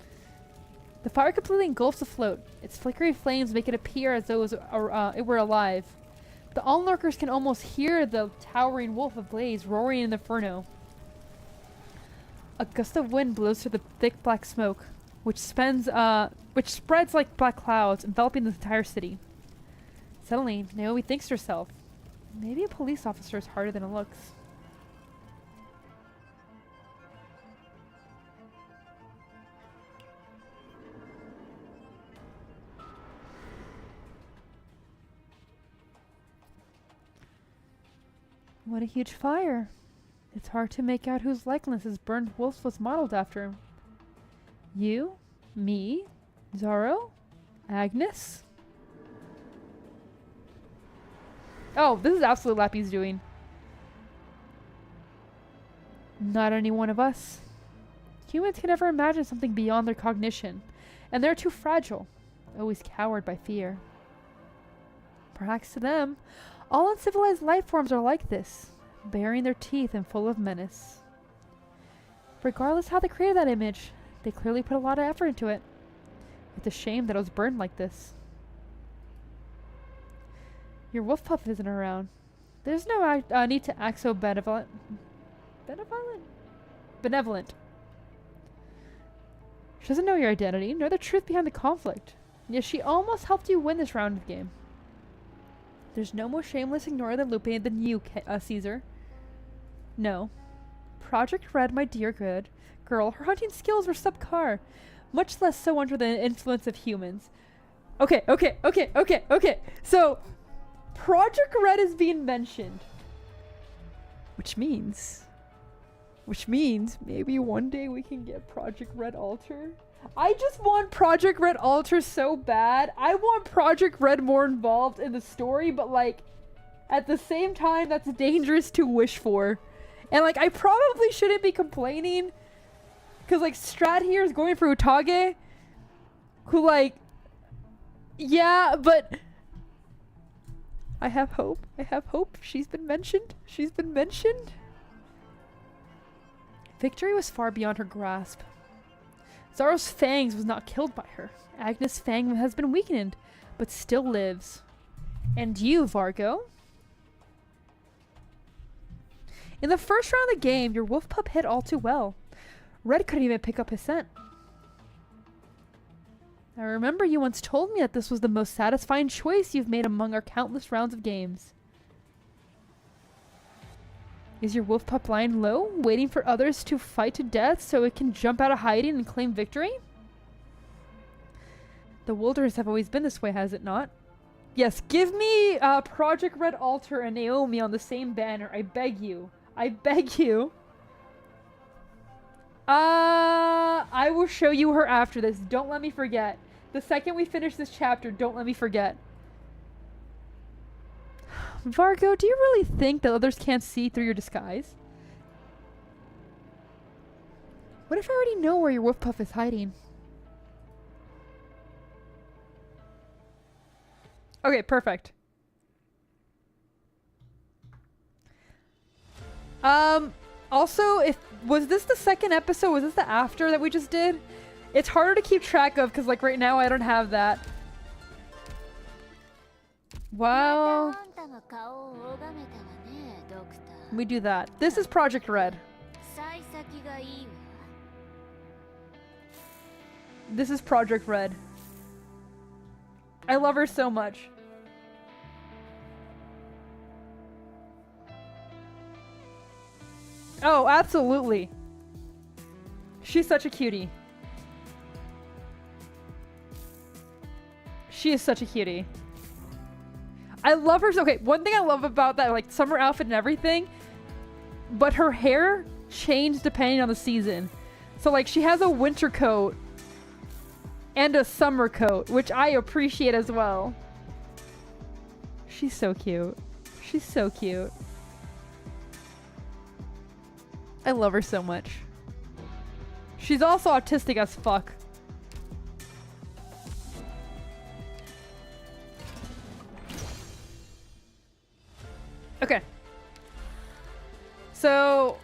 The fire completely engulfs the float. Its flickering flames make it appear as though it were alive. The onlookers can almost hear the towering wolf ablaze, roaring in the inferno. A gust of wind blows through the thick black smoke, which spreads like black clouds, enveloping the entire city. Suddenly, Naomi thinks to herself, maybe a police officer is harder than it looks. What a huge fire. It's hard to make out whose likeness his burned wolf was modeled after. You? Me? Zaro? Agnes? Oh, this is absolutely Lappy's doing. Not any one of us. Humans can never imagine something beyond their cognition, and they're too fragile, always cowered by fear. Perhaps to them, all uncivilized life forms are like this, baring their teeth and full of menace. Regardless how they created that image, they clearly put a lot of effort into it. It's a shame that it was burned like this. Your wolf pup isn't around. There's no need to act so benevolent. Benevolent. She doesn't know your identity, nor the truth behind the conflict. Yet she almost helped you win this round of the game. There's no more shameless ignorer than Lupe than you, Caesar. No. Project Red, my dear good girl, her hunting skills were subpar, much less so under the influence of humans. Okay. So, Project Red is being mentioned. Which means maybe one day we can get Project Red Alter. I just want Project Red Alter so bad. I want Project Red more involved in the story, but like, at the same time, that's dangerous to wish for. And like, I probably shouldn't be complaining, because like, Strat here is going for Utage, who like, yeah, but I have hope. She's been mentioned. Victory was far beyond her grasp. Zaro's fangs was not killed by her. Agnes' fang has been weakened, but still lives. And you, Vargo? In the first round of the game, your wolf pup hit all too well. Red couldn't even pick up his scent. I remember you once told me that this was the most satisfying choice you've made among our countless rounds of games. Is your wolf pup lying low, waiting for others to fight to death so it can jump out of hiding and claim victory? The Wilders have always been this way, has it not? Yes, give me Project Red Alter and Naomi on the same banner. I beg you. I will show you her after this. Don't let me forget. The second we finish this chapter, don't let me forget. Vargo, do you really think that others can't see through your disguise? What if I already know where your wolf pup is hiding? Okay, perfect. Also, was this the second episode? Was this the after that we just did? It's harder to keep track of because like right now I don't have that. Wow. We do that. This is Project Red. 幸先がいいわ。 This is Project Red. I love her so much. Oh, absolutely. She's such a cutie. She is such a cutie. I love her. Okay, one thing I love about that, like, summer outfit and everything, but her hair changed depending on the season. So, like, she has a winter coat and a summer coat, which I appreciate as well. She's so cute. She's so cute. I love her so much. She's also autistic as fuck. Okay. So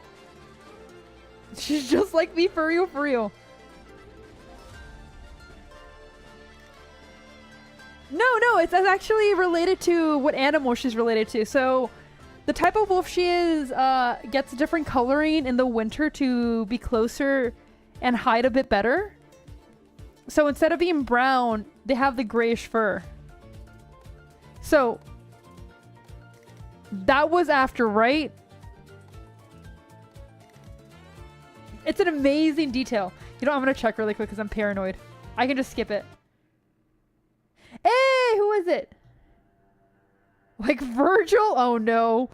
she's just like me, for real, for real. No, it's actually related to what animal she's related to. So the type of wolf she is gets different coloring in the winter to be closer and hide a bit better. So instead of being brown, they have the grayish fur. So that was after, right? It's an amazing detail. You know, I'm gonna check really quick because I'm paranoid. I can just skip it. Hey, who is it? Like Virgil? Oh no.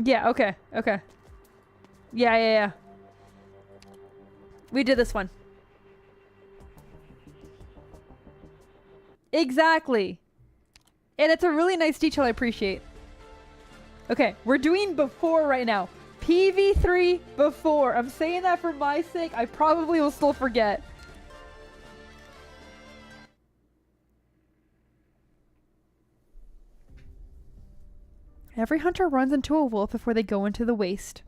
Yeah, okay, okay. Yeah. We did this one. Exactly. And it's a really nice detail I appreciate. Okay, we're doing before right now. PV3 before. I'm saying that for my sake. I probably will still forget. Every hunter runs into a wolf before they go into the waste.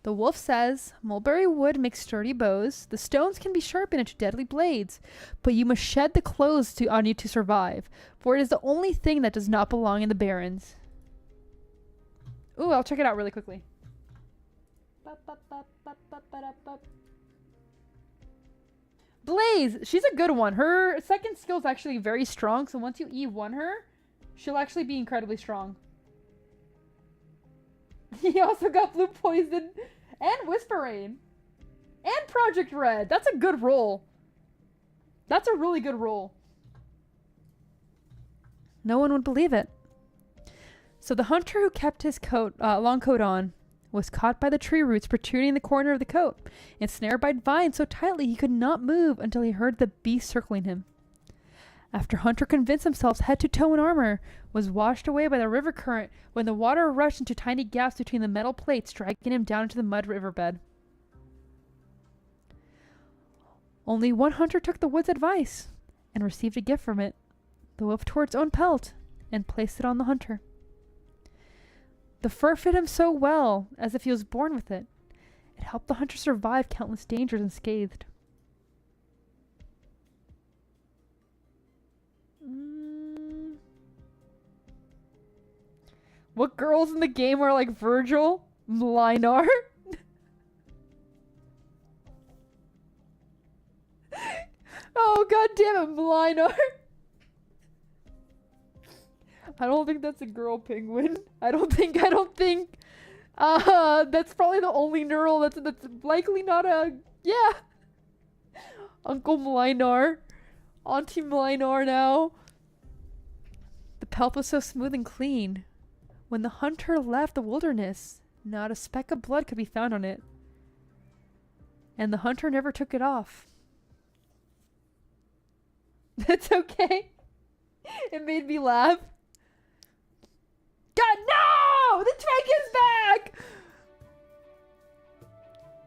The wolf says, mulberry wood makes sturdy bows. The stones can be sharpened into deadly blades, but you must shed the clothes on you to survive, for it is the only thing that does not belong in the barrens. Ooh, I'll check it out really quickly. Blaze! She's a good one. Her second skill is actually very strong, so once you E1 her, she'll actually be incredibly strong. He also got Blue Poison and Whisper Rain and Project Red. That's a good roll. That's a really good roll. No one would believe it. So the hunter who kept his coat, long coat on was caught by the tree roots protruding in the corner of the coat and snared by vines so tightly he could not move until he heard the beast circling him. After Hunter convinced himself head to toe in armor was washed away by the river current when the water rushed into tiny gaps between the metal plates, dragging him down into the mud riverbed. Only one hunter took the wood's advice and received a gift from it. The wolf tore its own pelt and placed it on the hunter. The fur fit him so well, as if he was born with it. It helped the hunter survive countless dangers unscathed. What girls in the game are like Virgil? Mlinar? Oh, god damn it, Mlinar! I don't think that's a girl penguin. I don't think. That's probably the only neural that's likely not a, yeah. Uncle Mlinar. Auntie Mlinar now. The pelt was so smooth and clean. When the hunter left the wilderness, not a speck of blood could be found on it. And the hunter never took it off. That's okay. It made me laugh. God, no! The twig is back!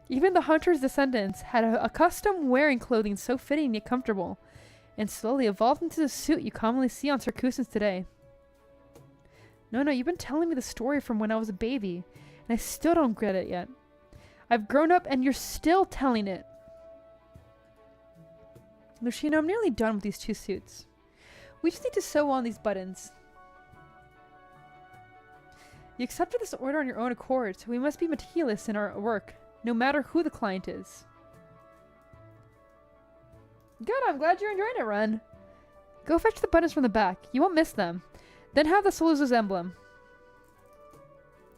Even the hunter's descendants had accustomed wearing clothing so fitting yet comfortable, and slowly evolved into the suit you commonly see on Circusans today. No, you've been telling me the story from when I was a baby, and I still don't get it yet. I've grown up and you're still telling it. Lucina, I'm nearly done with these two suits. We just need to sew on these buttons. You accepted this order on your own accord, so we must be meticulous in our work, no matter who the client is. Good, I'm glad you're enjoying it, Ren. Go fetch the buttons from the back. You won't miss them. Then have the Saluzzo's emblem.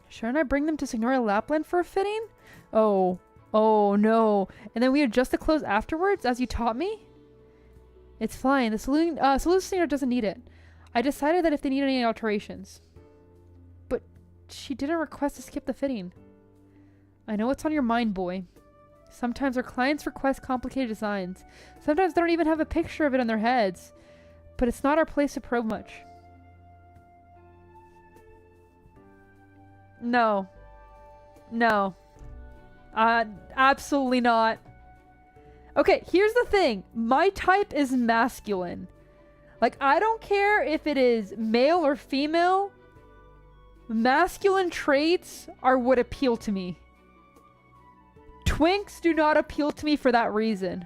Shouldn't I bring them to Signora Lapland for a fitting? Oh no. And then we adjust the clothes afterwards, as you taught me? It's fine. The Saluzzo Signora doesn't need it. I decided that if they need any alterations. But she didn't request to skip the fitting. I know what's on your mind, boy. Sometimes our clients request complicated designs. Sometimes they don't even have a picture of it in their heads. But it's not our place to probe much. No. No. Absolutely not. Okay, here's the thing. My type is masculine. Like, I don't care if it is male or female. Masculine traits are what appeal to me. Twinks do not appeal to me for that reason.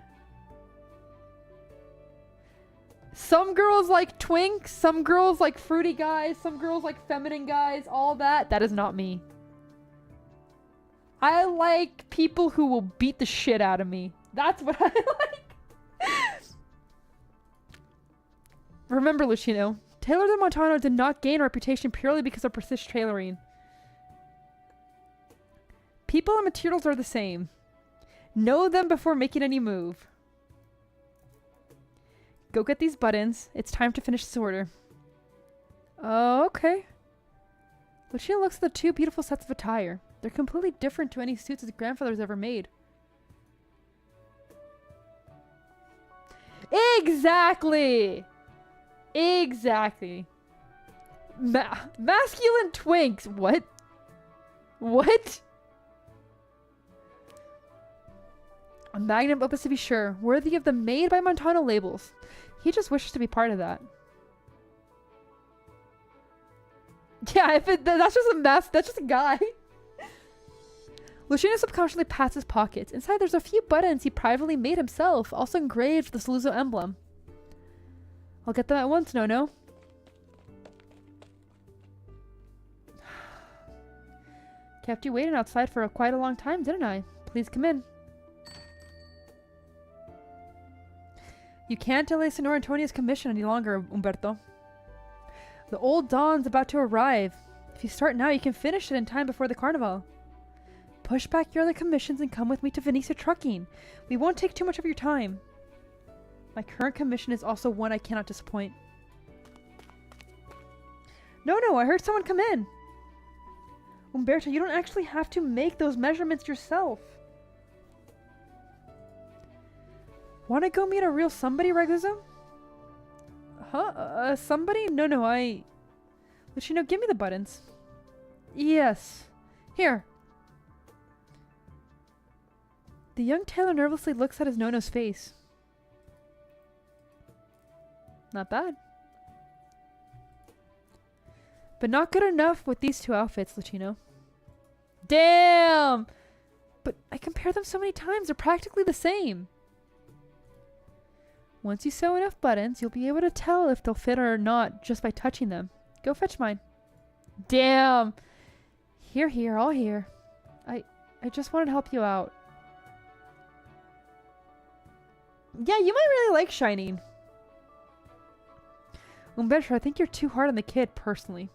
Some girls like twinks, some girls like fruity guys, some girls like feminine guys, all that. That is not me. I like people who will beat the shit out of me. That's what I like. Remember, Lucino, Taylor de Montano did not gain a reputation purely because of precise tailoring. People and materials are the same. Know them before making any move. Go get these buttons. It's time to finish this order. Oh, okay. Lucino looks at the two beautiful sets of attire. They're completely different to any suits his grandfather's ever made. Exactly! Exactly. Masculine twinks. What? What? A magnum opus to be sure, worthy of the Made by Montano labels. He just wishes to be part of that. Yeah, that's just a mess. That's just a guy. Lucino subconsciously pats his pockets. Inside there's a few buttons he privately made himself, also engraved with the Saluzzo emblem. I'll get them at once, No. Kept you waiting outside for quite a long time, didn't I? Please come in. You can't delay Signor Antonia's commission any longer, Umberto. The old dawn's about to arrive. If you start now, you can finish it in time before the carnival. Push back your other commissions and come with me to Venezia Trucking. We won't take too much of your time. My current commission is also one I cannot disappoint. No, I heard someone come in. Umberto, you don't actually have to make those measurements yourself. Want to go meet a real somebody, Ragusa? Huh? Somebody? No, Lucino, give me the buttons. Yes. Here. The young tailor nervously looks at his Nono's face. Not bad. But not good enough with these two outfits, Lucino. Damn! But I compared them so many times, they're practically the same. Once you sew enough buttons, you'll be able to tell if they'll fit or not just by touching them. Go fetch mine. Damn! Here, all here. I just wanted to help you out. Yeah, you might really like Shining. Umberto, I think you're too hard on the kid, personally.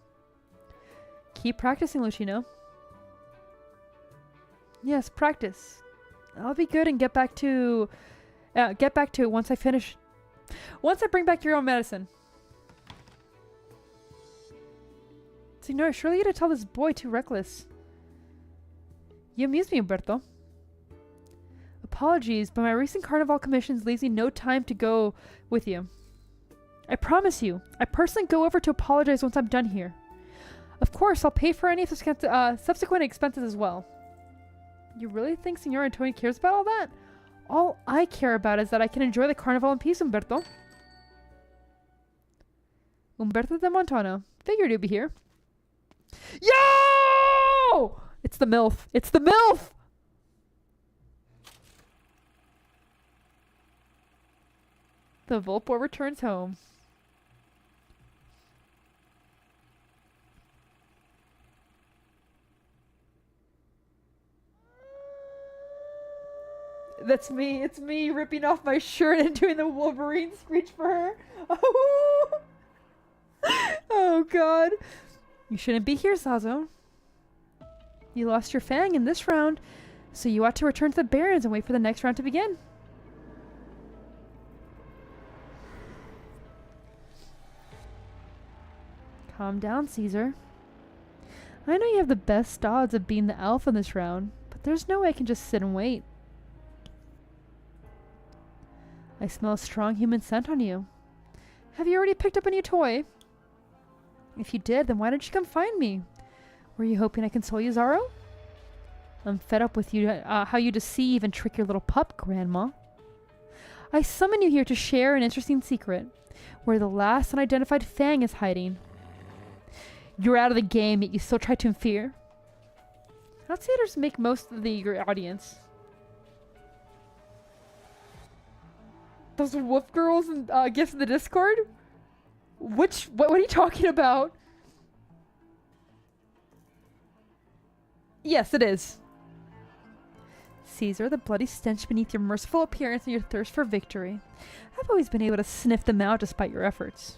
Keep practicing, Lucino. Yes, practice. I'll be good and get back to it once I finish. Once I bring back your own medicine. Signora, surely you had to tell this boy too reckless. You amuse me, Umberto. Apologies, but my recent carnival commissions leaves me no time to go with you. I promise you, I personally go over to apologize once I'm done here. Of course, I'll pay for any subsequent expenses as well. You really think Signor Antonio cares about all that? All I care about is that I can enjoy the carnival in peace, Umberto. Umberto de Montano. Figured you'd be here. Yo! It's the MILF. It's the MILF! The Volpo returns home. That's me. It's me ripping off my shirt and doing the Wolverine screech for her. Oh, oh God. You shouldn't be here, Sazo. You lost your fang in this round, so you ought to return to the Barrens and wait for the next round to begin. Calm down, Caesar. I know you have the best odds of being the alpha in this round, but there's no way I can just sit and wait. I smell a strong human scent on you. Have you already picked up a new toy? If you did, then why didn't you come find me? Were you hoping I console you, Zaro? I'm fed up with you, how you deceive and trick your little pup, Grandma. I summon you here to share an interesting secret, where the last unidentified fang is hiding. You're out of the game, yet you still try to interfere. Outsiders make most of the audience. Those wolf girls and gifts in the Discord? What are you talking about? Yes, it is. Caesar, the bloody stench beneath your merciful appearance and your thirst for victory. I've always been able to sniff them out despite your efforts.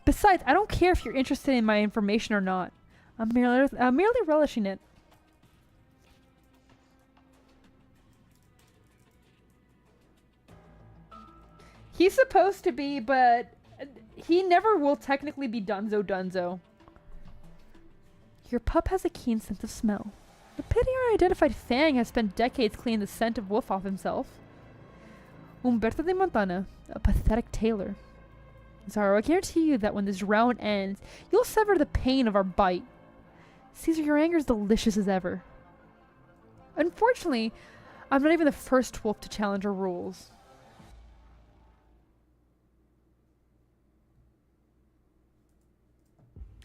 Besides, I don't care if you're interested in my information or not. I'm merely relishing it. He's supposed to be, but he never will technically be Dunzo. Your pup has a keen sense of smell. The pity our identified fang has spent decades cleaning the scent of wolf off himself. Umberto de Montana, a pathetic tailor. Zaro, I guarantee you that when this round ends, you'll sever the pain of our bite. Caesar, your anger is delicious as ever. Unfortunately, I'm not even the first wolf to challenge our rules.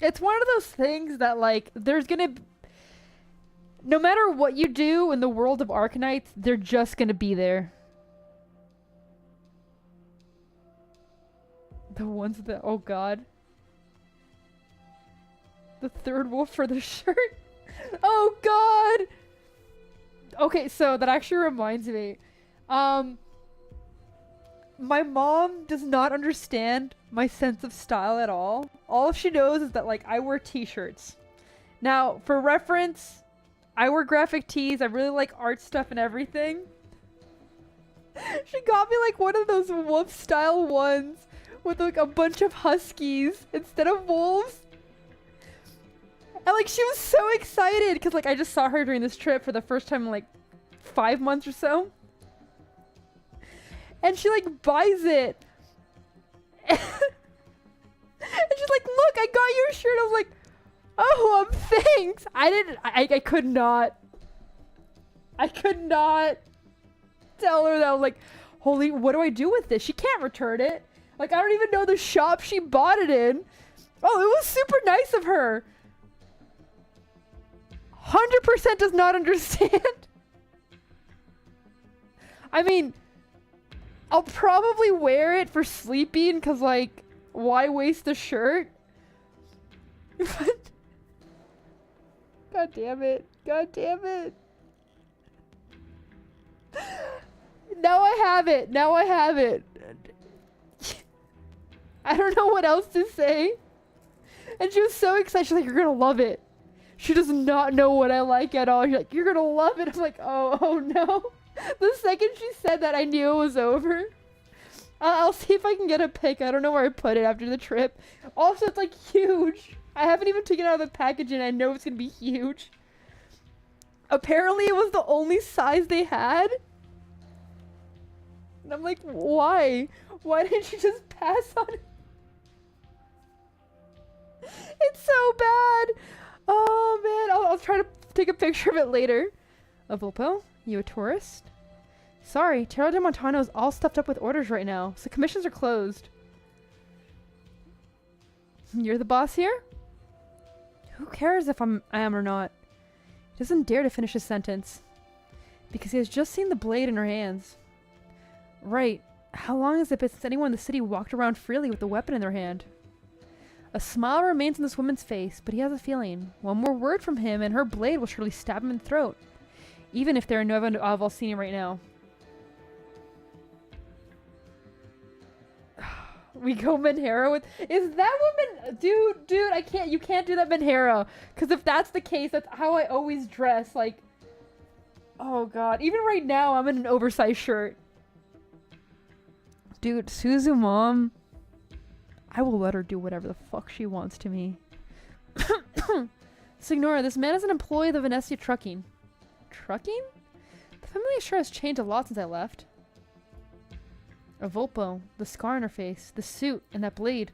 It's one of those things that, like, there's gonna... No matter what you do in the world of ARKNIGHTS, they're just gonna be there. The ones that... Oh, God. The third wolf for the shirt. Oh, God! Okay, so that actually reminds me. My mom does not understand my sense of style at all. All she knows is that, like, I wear t-shirts. Now, for reference, I wear graphic tees. I really like art stuff and everything. She got me, like, one of those wolf-style ones with, like, a bunch of huskies instead of wolves. And, like, she was so excited because, like, I just saw her during this trip for the first time in, like, 5 months or so. And she, like, buys it. And she's like, look, I got you a shirt. I was like, oh, thanks. I could not tell her that. I was like, holy, what do I do with this? She can't return it. Like, I don't even know the shop she bought it in. Oh, it was super nice of her. 100% does not understand. I mean... I'll probably wear it for sleeping, because, like, why waste the shirt? God damn it. God damn it. Now I have it. Now I have it. I don't know what else to say. And she was so excited. She's like, you're gonna love it. She does not know what I like at all. She's like, you're gonna love it. I'm like, oh no. The second she said that, I knew it was over. I'll see if I can get a pic. I don't know where I put it after the trip. Also, it's like huge. I haven't even taken it out of the packaging. I know it's gonna be huge. Apparently, it was the only size they had. And I'm like, why? Why didn't you just pass on it? It's so bad. Oh, man. I'll try to take a picture of it later. Volpo? You a tourist? Sorry, Terra de Montano is all stuffed up with orders right now, so commissions are closed. You're the boss here? Who cares if I am or not? He doesn't dare to finish his sentence. Because he has just seen the blade in her hands. Right. How long has it been since anyone in the city walked around freely with a weapon in their hand? A smile remains on this woman's face, but he has a feeling. One more word from him and her blade will surely stab him in the throat. Even if they're in Nova Valsini right now. We go Menhera with... Is that what Dude, I can't... You can't do that Menhera. Because if that's the case, that's how I always dress. Like... Oh god. Even right now, I'm in an oversized shirt. Dude, Suzu mom... I will let her do whatever the fuck she wants to me. Signora, this man is an employee of the Venezia Trucking. Trucking? The family sure has changed a lot since I left. A Volpo, the scar on her face, the suit, and that blade.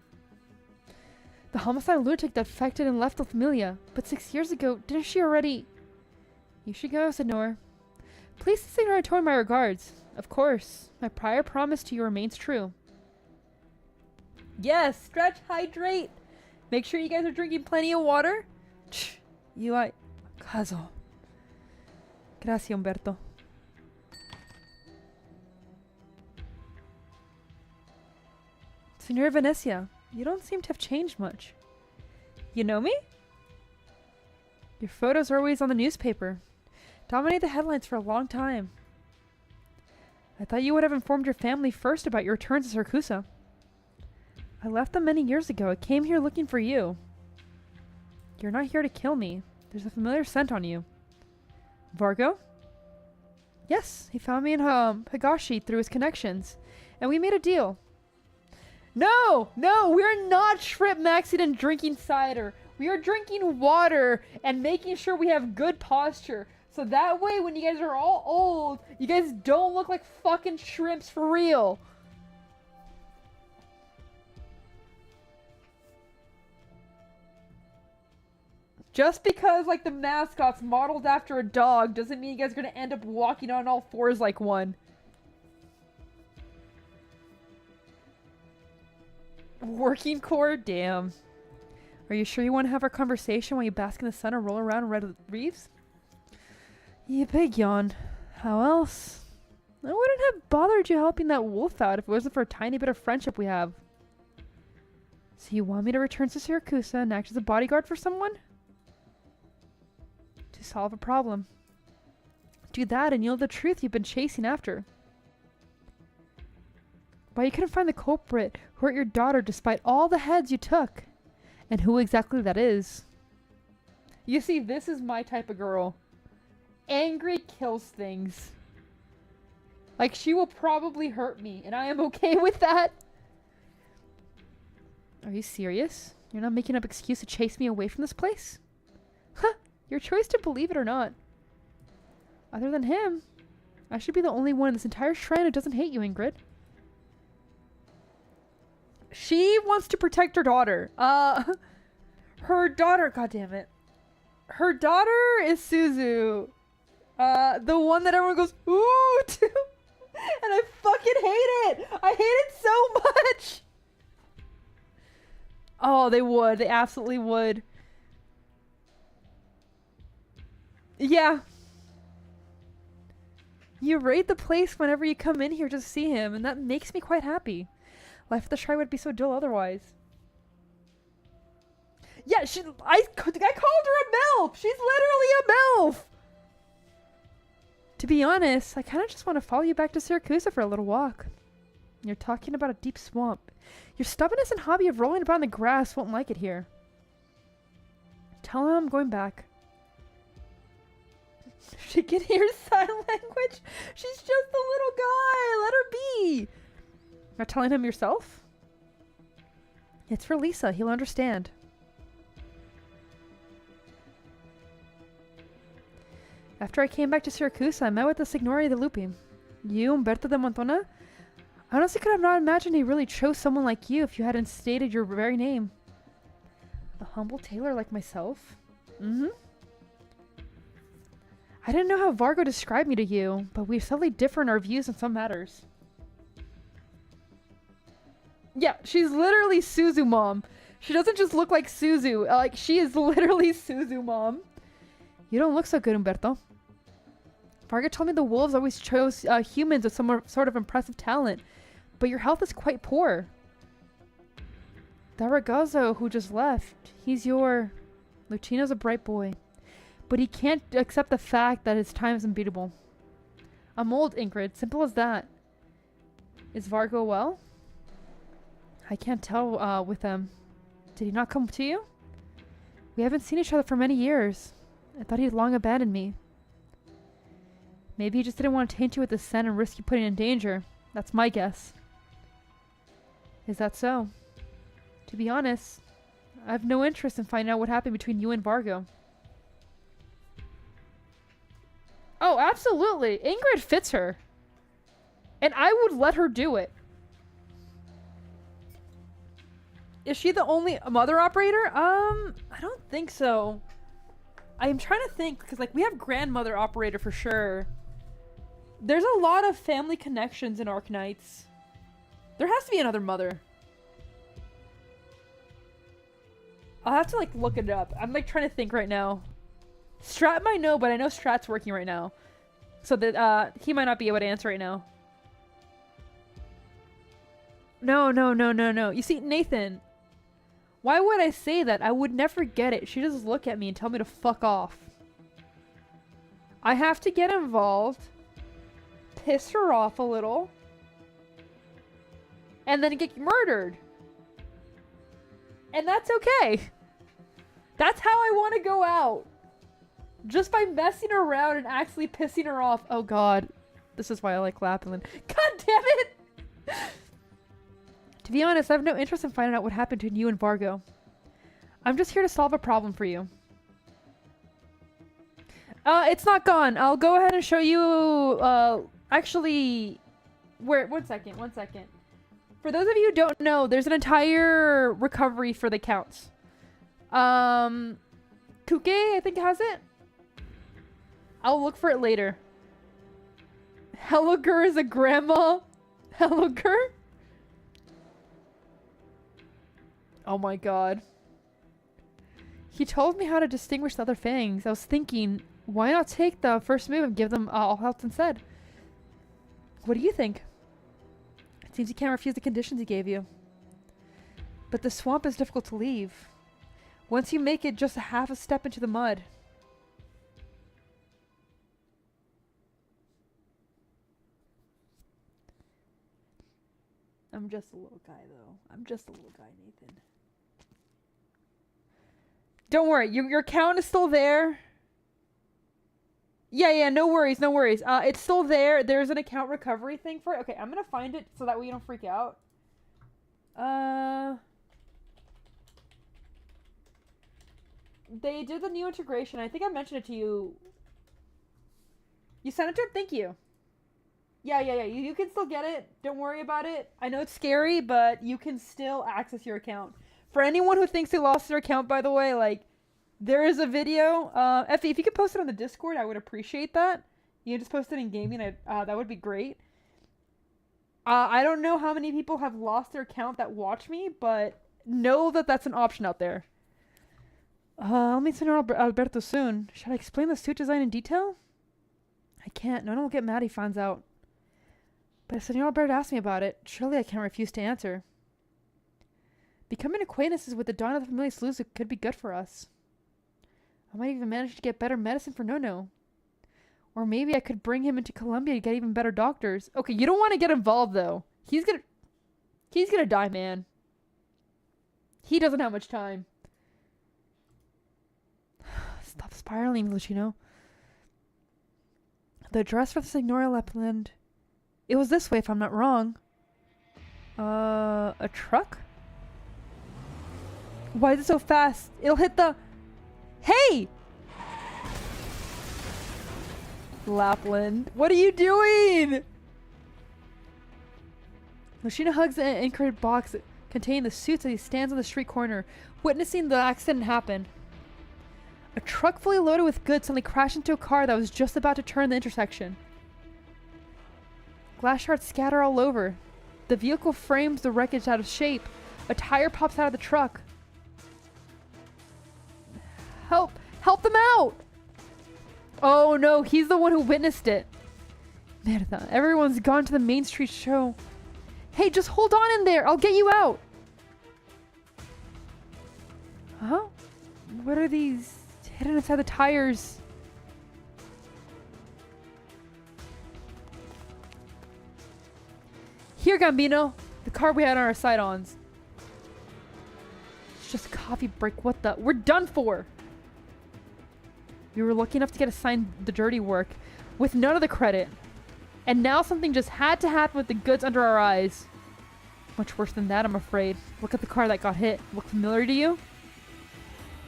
The homicidal lunatic that affected and left the familia. But 6 years ago, didn't she already... You should go, Signor. Please send Signor Antonio my regards. Of course, my prior promise to you remains true. Yes, stretch, hydrate. Make sure you guys are drinking plenty of water. Caso. Gracias, Umberto. Signora Venezia, you don't seem to have changed much. You know me? Your photos are always on the newspaper. Dominated the headlines for a long time. I thought you would have informed your family first about your return to Siracusa. I left them many years ago. I came here looking for you. You're not here to kill me. There's a familiar scent on you. Vargo? Yes, he found me in Higashi through his connections. And we made a deal. No! No! We're not shrimp maxing and drinking cider. We are drinking water and making sure we have good posture. So that way when you guys are all old, you guys don't look like fucking shrimps for real. Just because, like, the mascot's modeled after a dog doesn't mean you guys are gonna end up walking on all fours like one. Working core? Damn. Are you sure you want to have our conversation while you bask in the sun or roll around in red reefs? You big yawn. How else? I wouldn't have bothered you helping that wolf out if it wasn't for a tiny bit of friendship we have. So you want me to return to Siracusa and act as a bodyguard for someone? To solve a problem. Do that and you'll know the truth you've been chasing after. Why you couldn't find the culprit who hurt your daughter despite all the heads you took. And who exactly that is. You see, this is my type of girl. Angry kills things. Like, she will probably hurt me, and I am okay with that. Are you serious? You're not making up excuse to chase me away from this place? Huh, your choice to believe it or not. Other than him, I should be the only one in this entire shrine who doesn't hate you, Ingrid. She wants to protect her daughter. Her daughter, goddammit. Her daughter is Suzu. The one that everyone goes, ooh, to. And I fucking hate it. I hate it so much. Oh, they would. They absolutely would. Yeah. You raid the place whenever you come in here to see him, and that makes me quite happy. Life at the shrine would be so dull otherwise. Yeah, I called her a MILF! She's literally a MILF! To be honest, I kind of just want to follow you back to Siracusa for a little walk. You're talking about a deep swamp. Your stubbornness and hobby of rolling about in the grass won't like it here. Tell him I'm going back. She can hear sign language? She's just a little guy! Let her be! Not telling him yourself? It's for Lisa. He'll understand. After I came back to Siracusa, I met with the Signori de Lupi. You, Umberto de Montona? I honestly could have not imagined he really chose someone like you if you hadn't stated your very name. A humble tailor like myself? Mm-hmm. I didn't know how Vargo described me to you, but we subtly differ in our views on some matters. Yeah, she's literally Suzu mom. She doesn't just look like Suzu. Like, she is literally Suzu mom. You don't look so good, Umberto. Varga told me the wolves always chose humans with some sort of impressive talent, but your health is quite poor. That Ragazzo who just left, he's your... Lucino's a bright boy, but he can't accept the fact that his time is unbeatable. I'm old, Ingrid. Simple as that. Is Vargo well? I can't tell with them. Did he not come to you? We haven't seen each other for many years. I thought he had long abandoned me. Maybe he just didn't want to taint you with his scent and risk you putting in danger. That's my guess. Is that so? To be honest, I have no interest in finding out what happened between you and Vargo. Oh, absolutely. Ingrid fits her. And I would let her do it. Is she the only mother operator? I don't think so. I'm trying to think, because like we have grandmother operator for sure. There's a lot of family connections in Arknights. There has to be another mother. I'll have to like look it up. I'm like trying to think right now. Strat might know, but I know Strat's working right now. So that he might not be able to answer right now. No. You see, Nathan, why would I say that? I would never get it. She just look at me and tell me to fuck off. I have to get involved, piss her off a little, and then get murdered. And that's okay. That's how I want to go out. Just by messing around and actually pissing her off. Oh god. This is why I like Lapland. God damn it! To be honest, I have no interest in finding out what happened to you and Vargo. I'm just here to solve a problem for you. It's not gone. I'll go ahead and show you, actually... One second. For those of you who don't know, there's an entire recovery for the counts. Kuke, I think, has it. I'll look for it later. Helliger is a grandma. Helliger? Oh my god. He told me how to distinguish the other fangs. I was thinking, why not take the first move and give them all health instead? What do you think? It seems you can't refuse the conditions he gave you. But the swamp is difficult to leave. Once you make it just a half a step into the mud. I'm just a little guy, though. I'm just a little guy, Nathan. Don't worry. Your count is still there. Yeah, no worries. It's still there. There's an account recovery thing for it. Okay, I'm gonna find it so that way you don't freak out. They did the new integration. I think I mentioned it to you. You sent it to him? Thank you. Yeah. You can still get it. Don't worry about it. I know it's scary, but you can still access your account. For anyone who thinks they lost their account, by the way, like, there is a video. Effie, if you could post it on the Discord, I would appreciate that. You can just post it in gaming. That would be great. I don't know how many people have lost their account that watch me, but know that that's an option out there. I'll meet Senor Alberto soon. Should I explain the suit design in detail? I can't. No one will get mad if he finds out. But if Senor Alberto asked me about it, surely I can't refuse to answer. Becoming acquaintances with the Dawn of the Familiar Sleuths could be good for us. I might even manage to get better medicine for No-No. Or maybe I could bring him into Colombia to get even better doctors. Okay, you don't want to get involved, though. He's gonna die, man. He doesn't have much time. Stop spiraling, Luchino. The address for the Signora Lapland. It was this way, if I'm not wrong. A truck? Why is it so fast? It'll hit the... Hey! Lapland, what are you doing? Luchino hugs an incorrect box containing the suits as he stands on the street corner, witnessing the accident happen. A truck fully loaded with goods suddenly crashed into a car that was just about to turn the intersection. Glass shards scatter all over. The vehicle frames the wreckage out of shape. A tire pops out of the truck. Help! Help them out! Oh no, he's the one who witnessed it. Merda, everyone's gone to the Main Street show. Hey, just hold on in there. I'll get you out. Huh? What are these hidden inside the tires? Here, Gambino. The car we had on our side-ons. It's just a coffee break. What the? We're done for! We were lucky enough to get assigned the dirty work with none of the credit. And now something just had to happen with the goods under our eyes. Much worse than that, I'm afraid. Look at the car that got hit. Look familiar to you?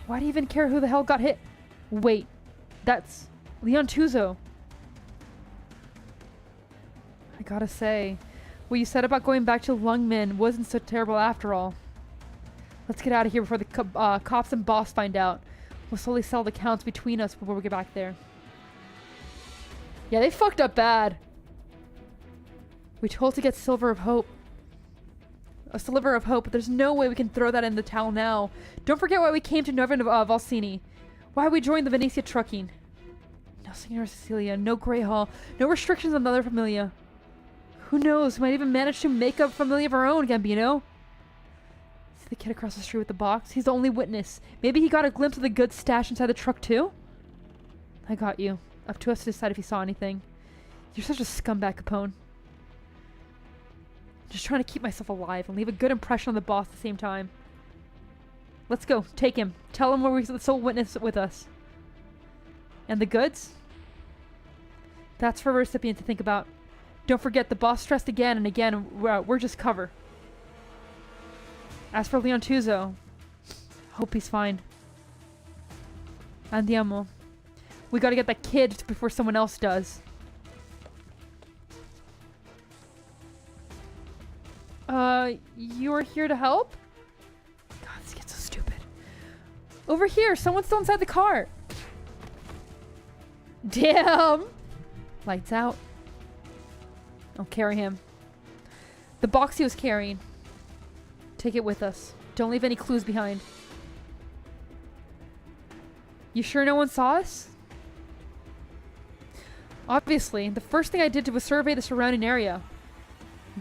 Why do you even care who the hell got hit? Wait, that's Leon Tuzo. I gotta say, what you said about going back to Lungmin wasn't so terrible after all. Let's get out of here before the cops and boss find out. We'll slowly settle the counts between us before we get back there. Yeah, they fucked up bad. We told to get Silver of Hope. A sliver of hope, but there's no way we can throw that in the towel now. Don't forget why we came to Nova Valsini. Why we joined the Venetia trucking. No Signora Cecilia, no Grey Hall, no restrictions on the other Familia. Who knows, we might even manage to make a Familia of our own, Gambino. See the kid across the street with the box? He's the only witness. Maybe he got a glimpse of the goods stashed inside the truck too? I got you. Up to us to decide if he saw anything. You're such a scumbag, Capone. Just trying to keep myself alive and leave a good impression on the boss at the same time. Let's go. Take him. Tell him we're the sole witness with us. And the goods? That's for a recipient to think about. Don't forget, the boss stressed again and again, we're just cover. As for Leon Tuzo, hope he's fine. Andiamo. We gotta get that kid before someone else does. You're here to help? God, this gets so stupid. Over here, someone's still inside the car. Damn! Lights out. I'll carry him. The box he was carrying. Take it with us. Don't leave any clues behind. You sure no one saw us? Obviously, the first thing I did was survey the surrounding area.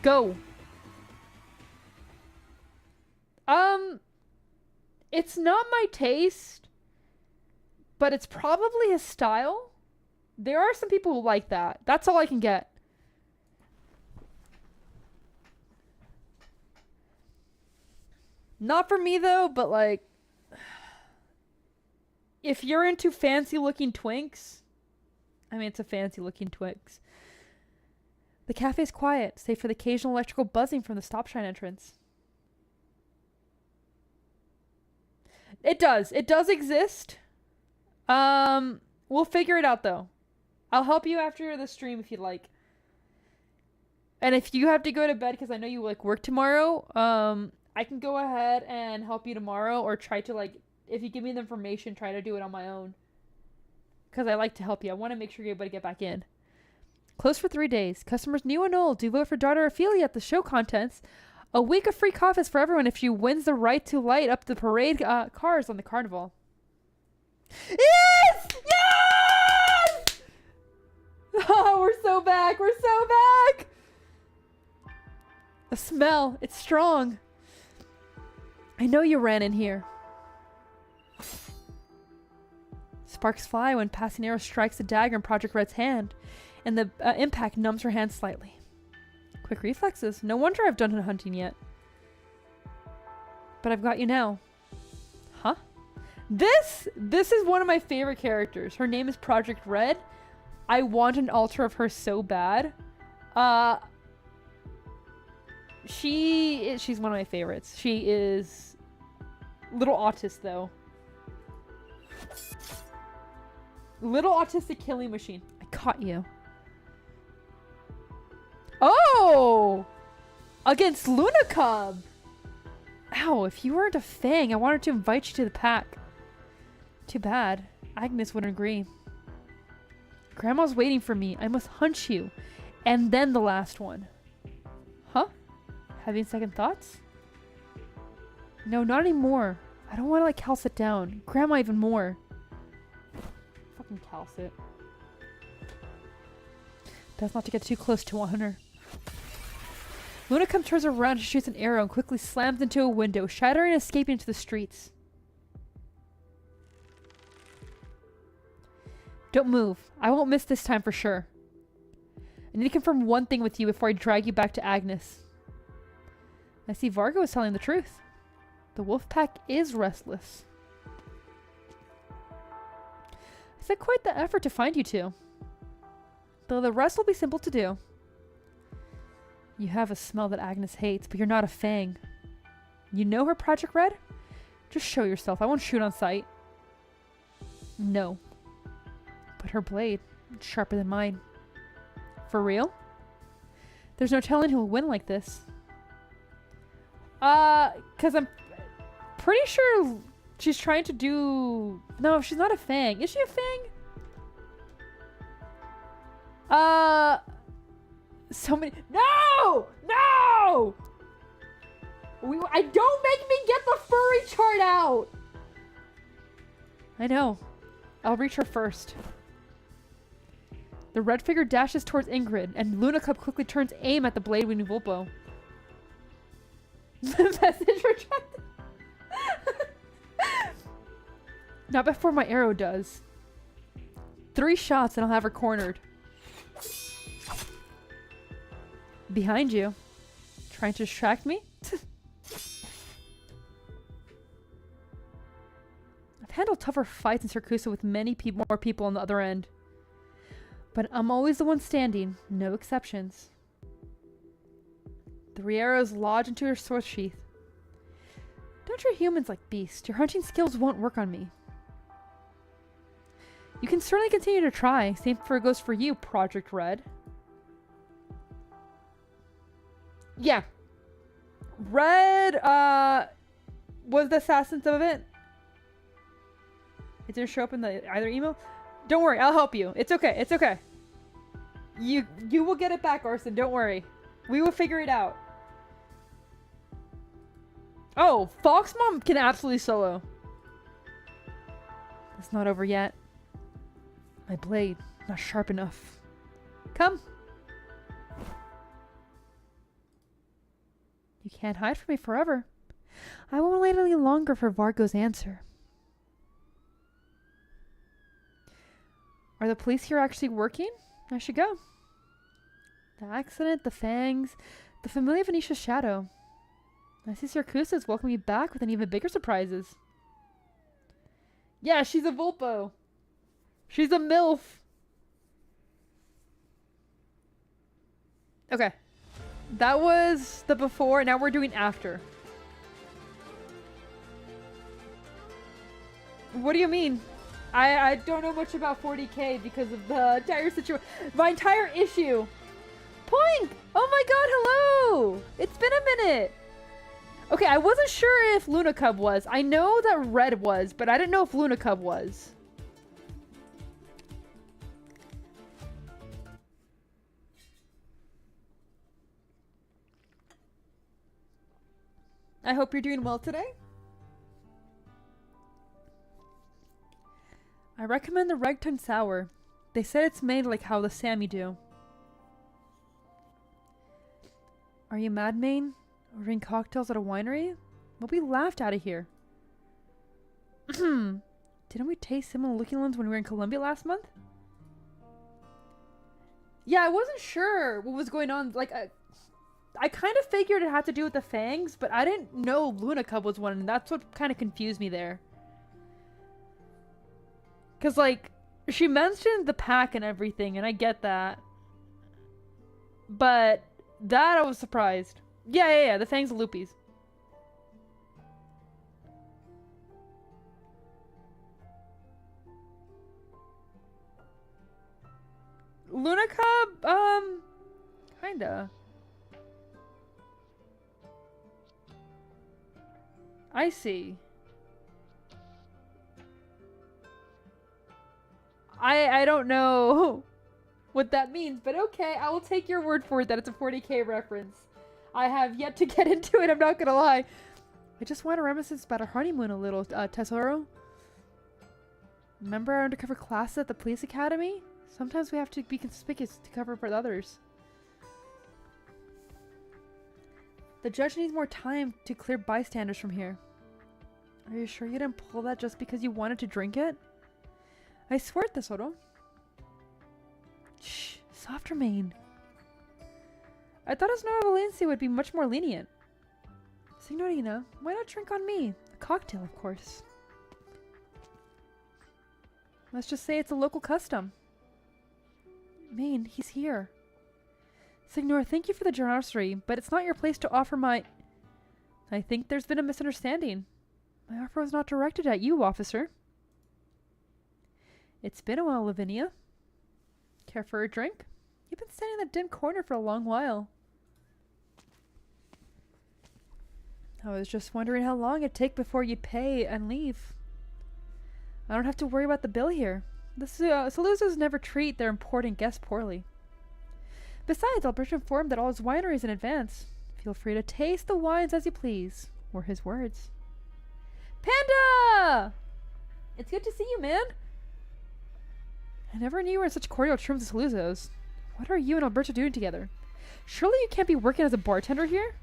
Go. It's not my taste, but it's probably his style. There are some people who like that. That's all I can get. Not for me though, but like, if you're into fancy looking twinks, I mean, it's a fancy looking Twix. The cafe's quiet, save for the occasional electrical buzzing from the stop sign entrance. It does. It does exist. We'll figure it out though. I'll help you after the stream if you'd like. And if you have to go to bed, because I know you like work tomorrow, I can go ahead and help you tomorrow, or try to, like, if you give me the information, try to do it on my own. Because I like to help you. I want to make sure you're able to get back in. Closed for 3 days. Customers new and old do vote for daughter Ophelia at the show contents. A week of free coffees for everyone if she wins the right to light up the parade cars on the carnival. Yes! Yes! Oh, we're so back. We're so back. The smell. It's strong. I know you ran in here. Sparks fly when passing arrow strikes a dagger in Project Red's hand, and the impact numbs her hand slightly. Quick reflexes. No wonder I've done hunting yet. But I've got you now. Huh? This is one of my favorite characters. Her name is Project Red. I want an altar of her so bad. She's one of my favorites. She is little autist though. Little autistic killing machine. I caught you. Oh! Against Luna Cub! Ow, if you weren't a Fang, I wanted to invite you to the pack. Too bad. Agnes wouldn't agree. Grandma's waiting for me. I must hunch you. And then the last one. Huh? Having second thoughts? No, not anymore. I don't want to let Cal sit down. Grandma even more. Fucking Cal sit. Best not to get too close to her. Luna comes turns around and shoots an arrow and quickly slams into a window, shattering and escaping into the streets. Don't move. I won't miss this time for sure. I need to confirm one thing with you before I drag you back to Agnes. I see Vargo is telling the truth. The wolf pack is restless. It's quite the effort to find you two. Though the rest will be simple to do. You have a smell that Agnes hates, but you're not a fang. You know her, Project Red? Just show yourself. I won't shoot on sight. No. But her blade, it's sharper than mine. For real? There's no telling who will win like this. Cause I'm pretty sure she's trying to do... No, she's not a fang. Is she a fang? So many... No! No! I don't make me get the furry chart out! I know. I'll reach her first. The red figure dashes towards Ingrid, and Luna Cub quickly turns aim at the blade wielding Vulpo. Message retracted. Not before my arrow does. 3 shots and I'll have her cornered. Behind you. Trying to distract me? I've handled tougher fights in Circusa with many more people on the other end. But I'm always the one standing, no exceptions. 3 arrows lodge into her sword sheath. Don't treat humans like beasts. Your hunting skills won't work on me. You can certainly continue to try. Same goes for you, Project Red. Yeah. Red, was the assassins of it. It didn't show up in the either email. Don't worry, I'll help you. It's okay, it's okay. You will get it back, Arson, don't worry. We will figure it out. Oh, Fox Mom can absolutely solo. It's not over yet. My blade, not sharp enough. Come. You can't hide from me forever. I won't wait any longer for Vargo's answer. Are the police here actually working? I should go. The accident, the fangs, the familiar Venetia's shadow. I see Circusa is welcoming me back with an even bigger surprises. Yeah, she's a Vulpo. She's a MILF. Okay. That was the before, now we're doing after. What do you mean? I don't know much about 40k because of the entire situation. My entire issue. Poink! Oh my god, hello! It's been a minute. Okay, I wasn't sure if Luna Cub was. I know that Red was, but I didn't know if Luna Cub was. I hope you're doing well today. I recommend the Ragtime Sour. They said it's made like how the Sammy do. Are you mad, Maine? Ordering cocktails at a winery? We'll be laughed out of here. Didn't we taste similar looking ones when we were in Colombia last month? Yeah, I wasn't sure what was going on. Like, I kind of figured it had to do with the fangs, but I didn't know Luna Cub was one, and that's what kind of confused me there. Because, like, she mentioned the pack and everything, and I get that. But that I was surprised. Yeah, the fangs of Loopies. Luna Cub, kinda. I see. I don't know what that means, but okay, I will take your word for it that it's a 40k reference. I have yet to get into it, I'm not gonna lie. I just want to reminisce about our honeymoon a little, Tesoro. Remember our undercover class at the police academy? Sometimes we have to be conspicuous to cover for others. The judge needs more time to clear bystanders from here. Are you sure you didn't pull that just because you wanted to drink it? I swear, Tesoro. Shh, softer, Maine. I thought his Nueva Valencia would be much more lenient. Signorina, why not drink on me? A cocktail, of course. Let's just say it's a local custom. Maine, he's here. Signor, thank you for the generosity, but it's not your place to offer my... I think there's been a misunderstanding. My offer was not directed at you, officer. It's been a while, Lavinia. Care for a drink? You've been standing in that dim corner for a long while. I was just wondering how long it'd take before you'd pay and leave. I don't have to worry about the bill here. The Saluzos never treat their important guests poorly. Besides, Alberto informed that all his wineries in advance. Feel free to taste the wines as you please, were his words. Panda! It's good to see you, man. I never knew you were in such cordial terms with Saluzos. What are you and Alberto doing together? Surely you can't be working as a bartender here?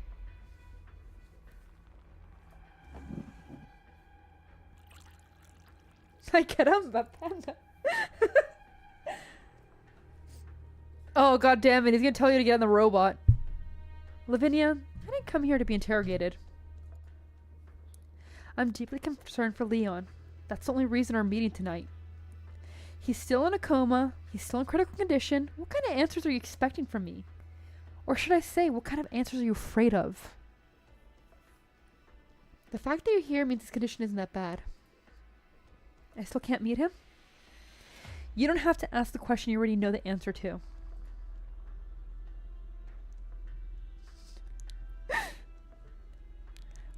Ay, caramba, Panda. Oh, god damn it. He's gonna tell you to get on the robot. Lavinia, I didn't come here to be interrogated. I'm deeply concerned for Leon. That's the only reason we're meeting tonight. He's still in a coma. He's still in critical condition. What kind of answers are you expecting from me? Or should I say, what kind of answers are you afraid of? The fact that you're here means his condition isn't that bad. I still can't meet him? You don't have to ask the question you already know the answer to.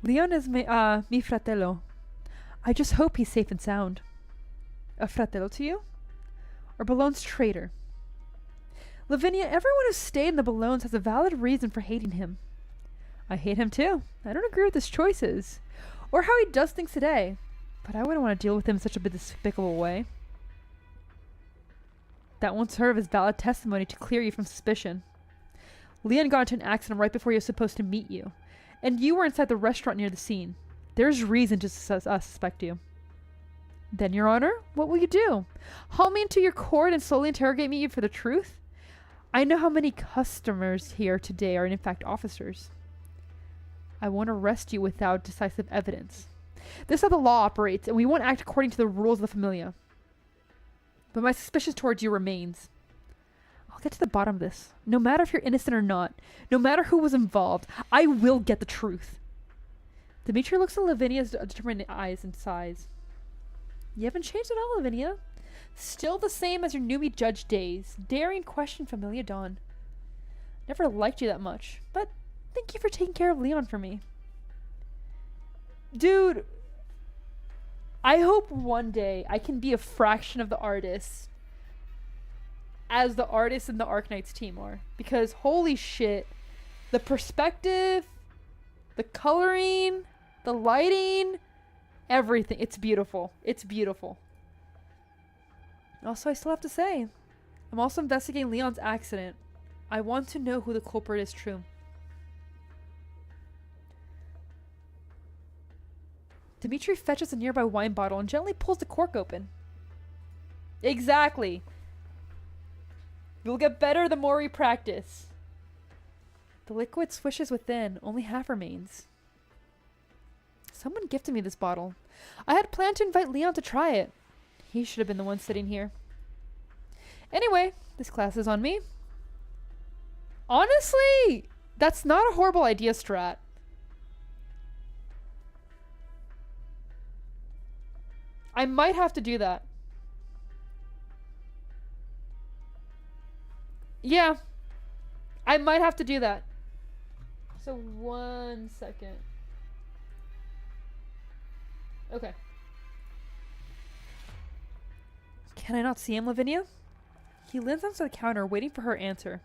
Leon is mi fratello. I just hope he's safe and sound. A fratello to you? Or Bologne's traitor? Lavinia, everyone who stayed in the Bolognes has a valid reason for hating him. I hate him too. I don't agree with his choices. Or how he does things today. But I wouldn't want to deal with him in such a despicable way. That won't serve as valid testimony to clear you from suspicion. Leon got into an accident right before he was supposed to meet you. And you were inside the restaurant near the scene. There's reason to suspect you. Then, Your Honor, what will you do? Haul me into your court and slowly interrogate me for the truth? I know how many customers here today are in fact officers. I won't arrest you without decisive evidence. This is how the law operates, and we won't act according to the rules of the Familia. But my suspicion towards you remains. I'll get to the bottom of this. No matter if you're innocent or not, no matter who was involved, I will get the truth. Dimitri looks at Lavinia's determined eyes and sighs. You haven't changed at all, Lavinia. Still the same as your newbie judge days. Daring question Familia Dawn. Never liked you that much, but thank you for taking care of Leon for me. Dude, I hope one day I can be a fraction of the artists as the artists in the ARKNIGHTS team are. Because holy shit, the perspective, the coloring, the lighting, everything. It's beautiful. It's beautiful. Also, I still have to say, I'm also investigating Leon's accident. I want to know who the culprit is true. Dimitri fetches a nearby wine bottle and gently pulls the cork open. Exactly. You'll get better the more we practice. The liquid swishes within. Only half remains. Someone gifted me this bottle. I had planned to invite Leon to try it. He should have been the one sitting here. Anyway, this class is on me. Honestly, that's not a horrible idea, Strat. I might have to do that. Yeah. I might have to do that. So 1 second. Okay. Can I not see him, Lavinia? He leans onto the counter, waiting for her answer.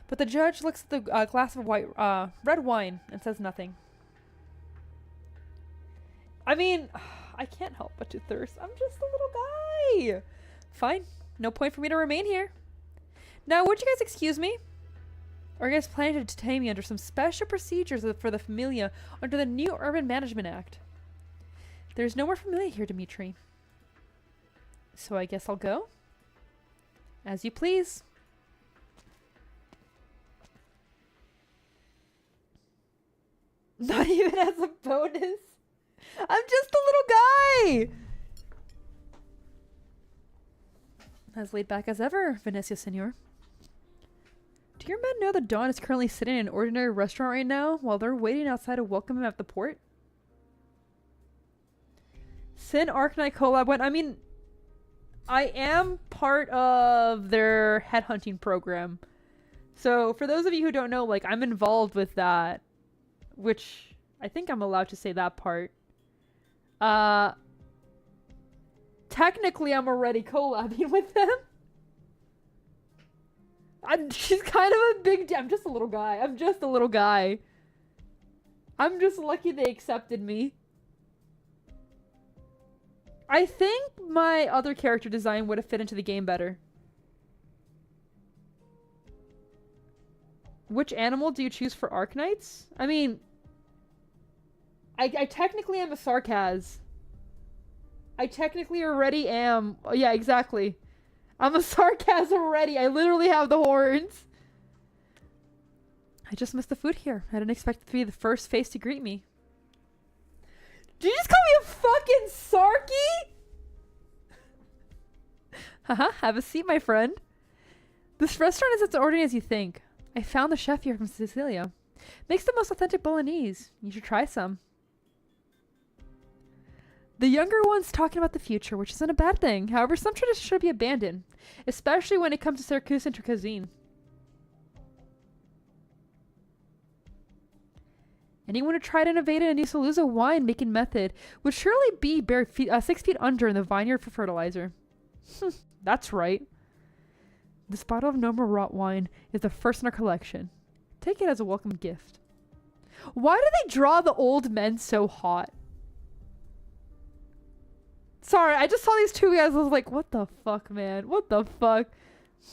But the judge looks at the glass of red wine and says nothing. I mean, I can't help but to thirst. I'm just a little guy. Fine. No point for me to remain here. Now, would you guys excuse me? Or are you guys planning to detain me under some special procedures for the Familia under the new Urban Management Act? There's no more Familia here, Dimitri. So I guess I'll go? As you please. Not even as a bonus. I'm just a little guy. As laid back as ever, Venecia Senor. Do your men know that Dawn is currently sitting in an ordinary restaurant right now while they're waiting outside to welcome him at the port? Sin Arknight collab went. I mean, I am part of their headhunting program. So for those of you who don't know, like, I'm involved with that, which I think I'm allowed to say that part. Technically, I'm already collabing with them. She's kind of a big... I'm just a little guy. I'm just a little guy. I'm just lucky they accepted me. I think my other character design would have fit into the game better. Which animal do you choose for Arknights? I mean... I technically am a Sarkaz. I technically already am... Yeah, exactly. I'm a Sarkaz already. I literally have the horns. I just missed the food here. I didn't expect it to be the first face to greet me. Did you just call me a fucking Sarky? Haha, have a seat, my friend. This restaurant is as ordinary as you think. I found the chef here from Sicilia. Makes the most authentic bolognese. You should try some. The younger one's talking about the future, which isn't a bad thing. However, some traditions should be abandoned, especially when it comes to Syracusan cuisine. Anyone who tried innovating a new Salusa wine making method would surely be buried 6 feet under in the vineyard for fertilizer. That's right. This bottle of Noma Rot wine is the first in our collection. Take it as a welcome gift. Why do they draw the old men so hot? Sorry, I just saw these two guys. I was like, what the fuck, man? What the fuck?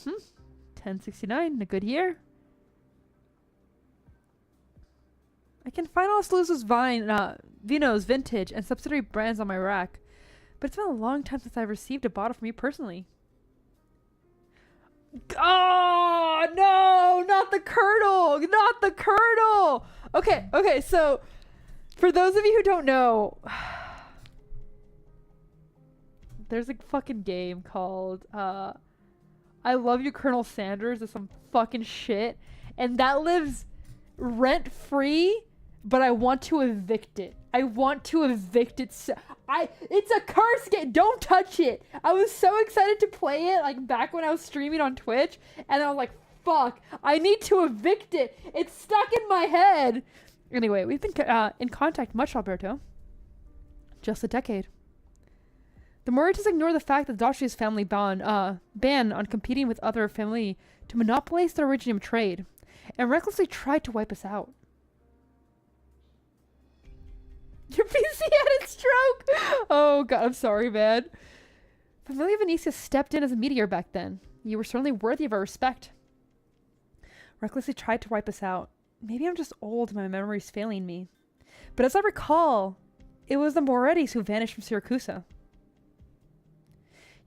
1069, a good year. I can find all Salusa's Vino's vintage and subsidiary brands on my rack. But it's been a long time since I've received a bottle from you personally. Oh, no! Not the Colonel! Not the Colonel! Okay, so... For those of you who don't know... There's a fucking game called I Love You, Colonel Sanders or some fucking shit. And that lives rent-free, but I want to evict it. I want to evict it. It's a curse game. Don't touch it. I was so excited to play it, like, back when I was streaming on Twitch. And I was like, fuck, I need to evict it. It's stuck in my head. Anyway, we've been in contact much, Alberto. Just a decade. The Moritas ignore the fact that Dacia's family ban on competing with other family to monopolize the originium trade, and recklessly tried to wipe us out. Your PC had its stroke! Oh god, I'm sorry, man. Familia Venecia stepped in as a meteor back then. You were certainly worthy of our respect. Recklessly tried to wipe us out. Maybe I'm just old and my memory's failing me. But as I recall, it was the Morettis who vanished from Siracusa.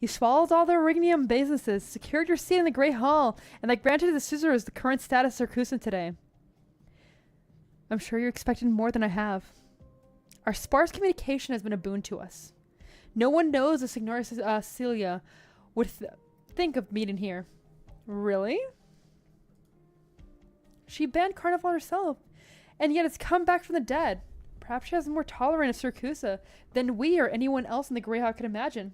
You swallowed all the Orignium businesses, secured your seat in the Great Hall, and that granted the Susurus the current status of Siracusan today. I'm sure you're expecting more than I have. Our sparse communication has been a boon to us. No one knows if Signora Celia would think of meeting here. Really? She banned Carnival herself, and yet it's come back from the dead. Perhaps she has more tolerance of Siracusa than we or anyone else in the Grey Hawk could imagine.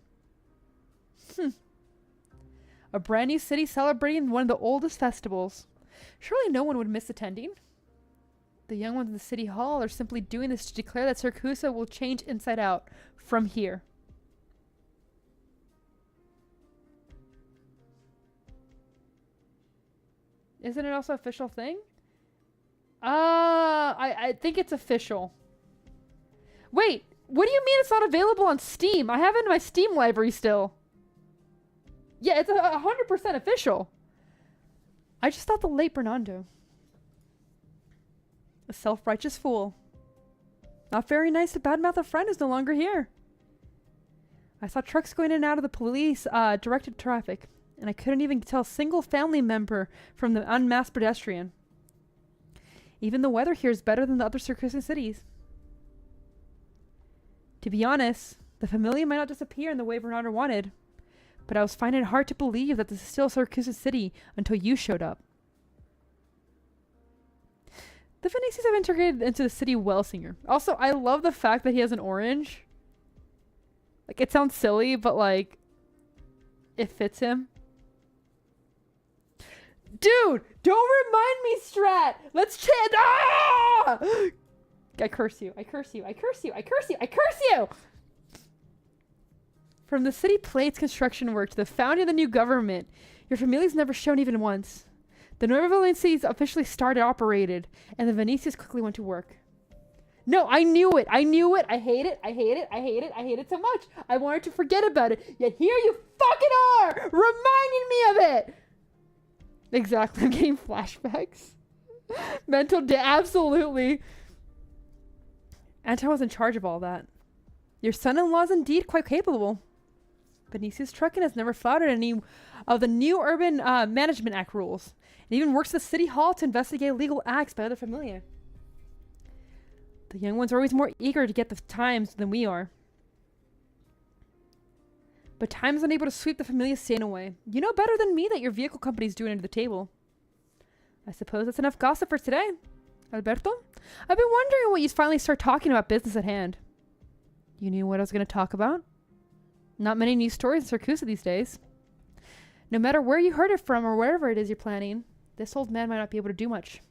A brand new city celebrating one of the oldest festivals. Surely no one would miss attending. The young ones in the city hall are simply doing this to declare that Siracusa will change inside out from here. Isn't it also an official thing? I think it's official. Wait, what do you mean it's not available on Steam? I have it in my Steam library still. Yeah, it's 100% official. I just thought the late Bernardo. A self-righteous fool. Not very nice to badmouth a friend who's no longer here. I saw trucks going in and out of the police directed traffic, and I couldn't even tell a single family member from the unmasked pedestrian. Even the weather here is better than the other Circusan cities. To be honest, the Familia might not disappear in the way Bernardo wanted, but I was finding it hard to believe that this is still Circusan city until you showed up. The Venetians have integrated into the city well, Singer. Also, I love the fact that he has an orange. Like, it sounds silly, but like, it fits him. Dude, don't remind me, Strat! Let's chat! Ah! I curse you. I curse you. I curse you. I curse you. I curse you! From the city plates construction work to the founding of the new government, your family's never shown even once. The Nueva Valencias officially started operated, and the Venetians quickly went to work. No, I knew it. I knew it. I hate it. I hate it. I hate it. I hate it so much. I wanted to forget about it. Yet here you fucking are, reminding me of it. Exactly. I'm getting flashbacks. Absolutely. Anton was in charge of all that. Your son-in-law is indeed quite capable. Benicio Trucking has never flouted any of the new Urban Management Act rules. It even works at the City Hall to investigate illegal acts by other familia. The young ones are always more eager to get the times than we are. But time is unable to sweep the familia stain away. You know better than me that your vehicle company is doing under the table. I suppose that's enough gossip for today. Alberto? I've been wondering when you finally start talking about business at hand. You knew what I was going to talk about? Not many news stories in Circusa these days. No matter where you heard it from or wherever it is you're planning, this old man might not be able to do much.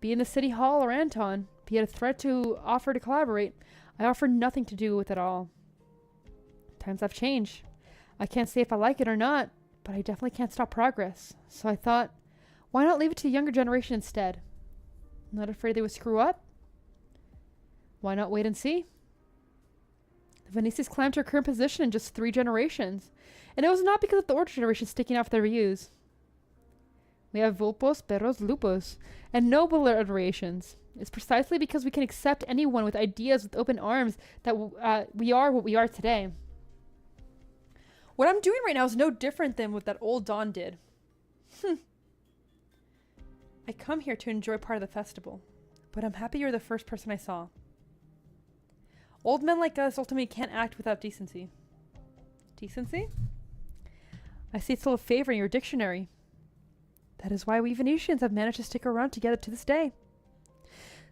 Be in the City Hall or Anton, be it a threat to offer to collaborate, I offer nothing to do with it all. Times have changed. I can't say if I like it or not, but I definitely can't stop progress. So I thought, why not leave it to the younger generation instead? Not afraid they would screw up? Why not wait and see? The Venetians climbed to her current position in just 3 generations, and it was not because of the older generation sticking out for their views. We have vulpos, perros, lupos, and nobler iterations. It's precisely because we can accept anyone with ideas with open arms that we are what we are today. What I'm doing right now is no different than what that old Don did. I come here to enjoy part of the festival, but I'm happy you're the first person I saw. Old men like us ultimately can't act without decency. Decency? I see it's still a favor in your dictionary. That is why we Venetians have managed to stick around together to this day.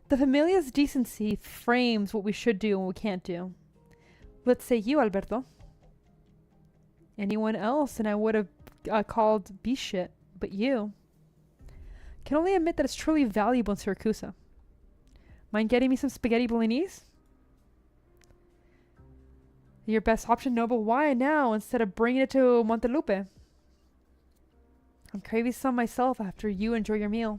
The familia's decency frames what we should do and what we can't do. Let's say you, Alberto. Anyone else and I would have called beast shit, but you. Can only admit that it's truly valuable in Circusa. Mind getting me some spaghetti bolognese? Your best option, no, but why now instead of bringing it to Montelupe? I'm craving some myself after you enjoy your meal.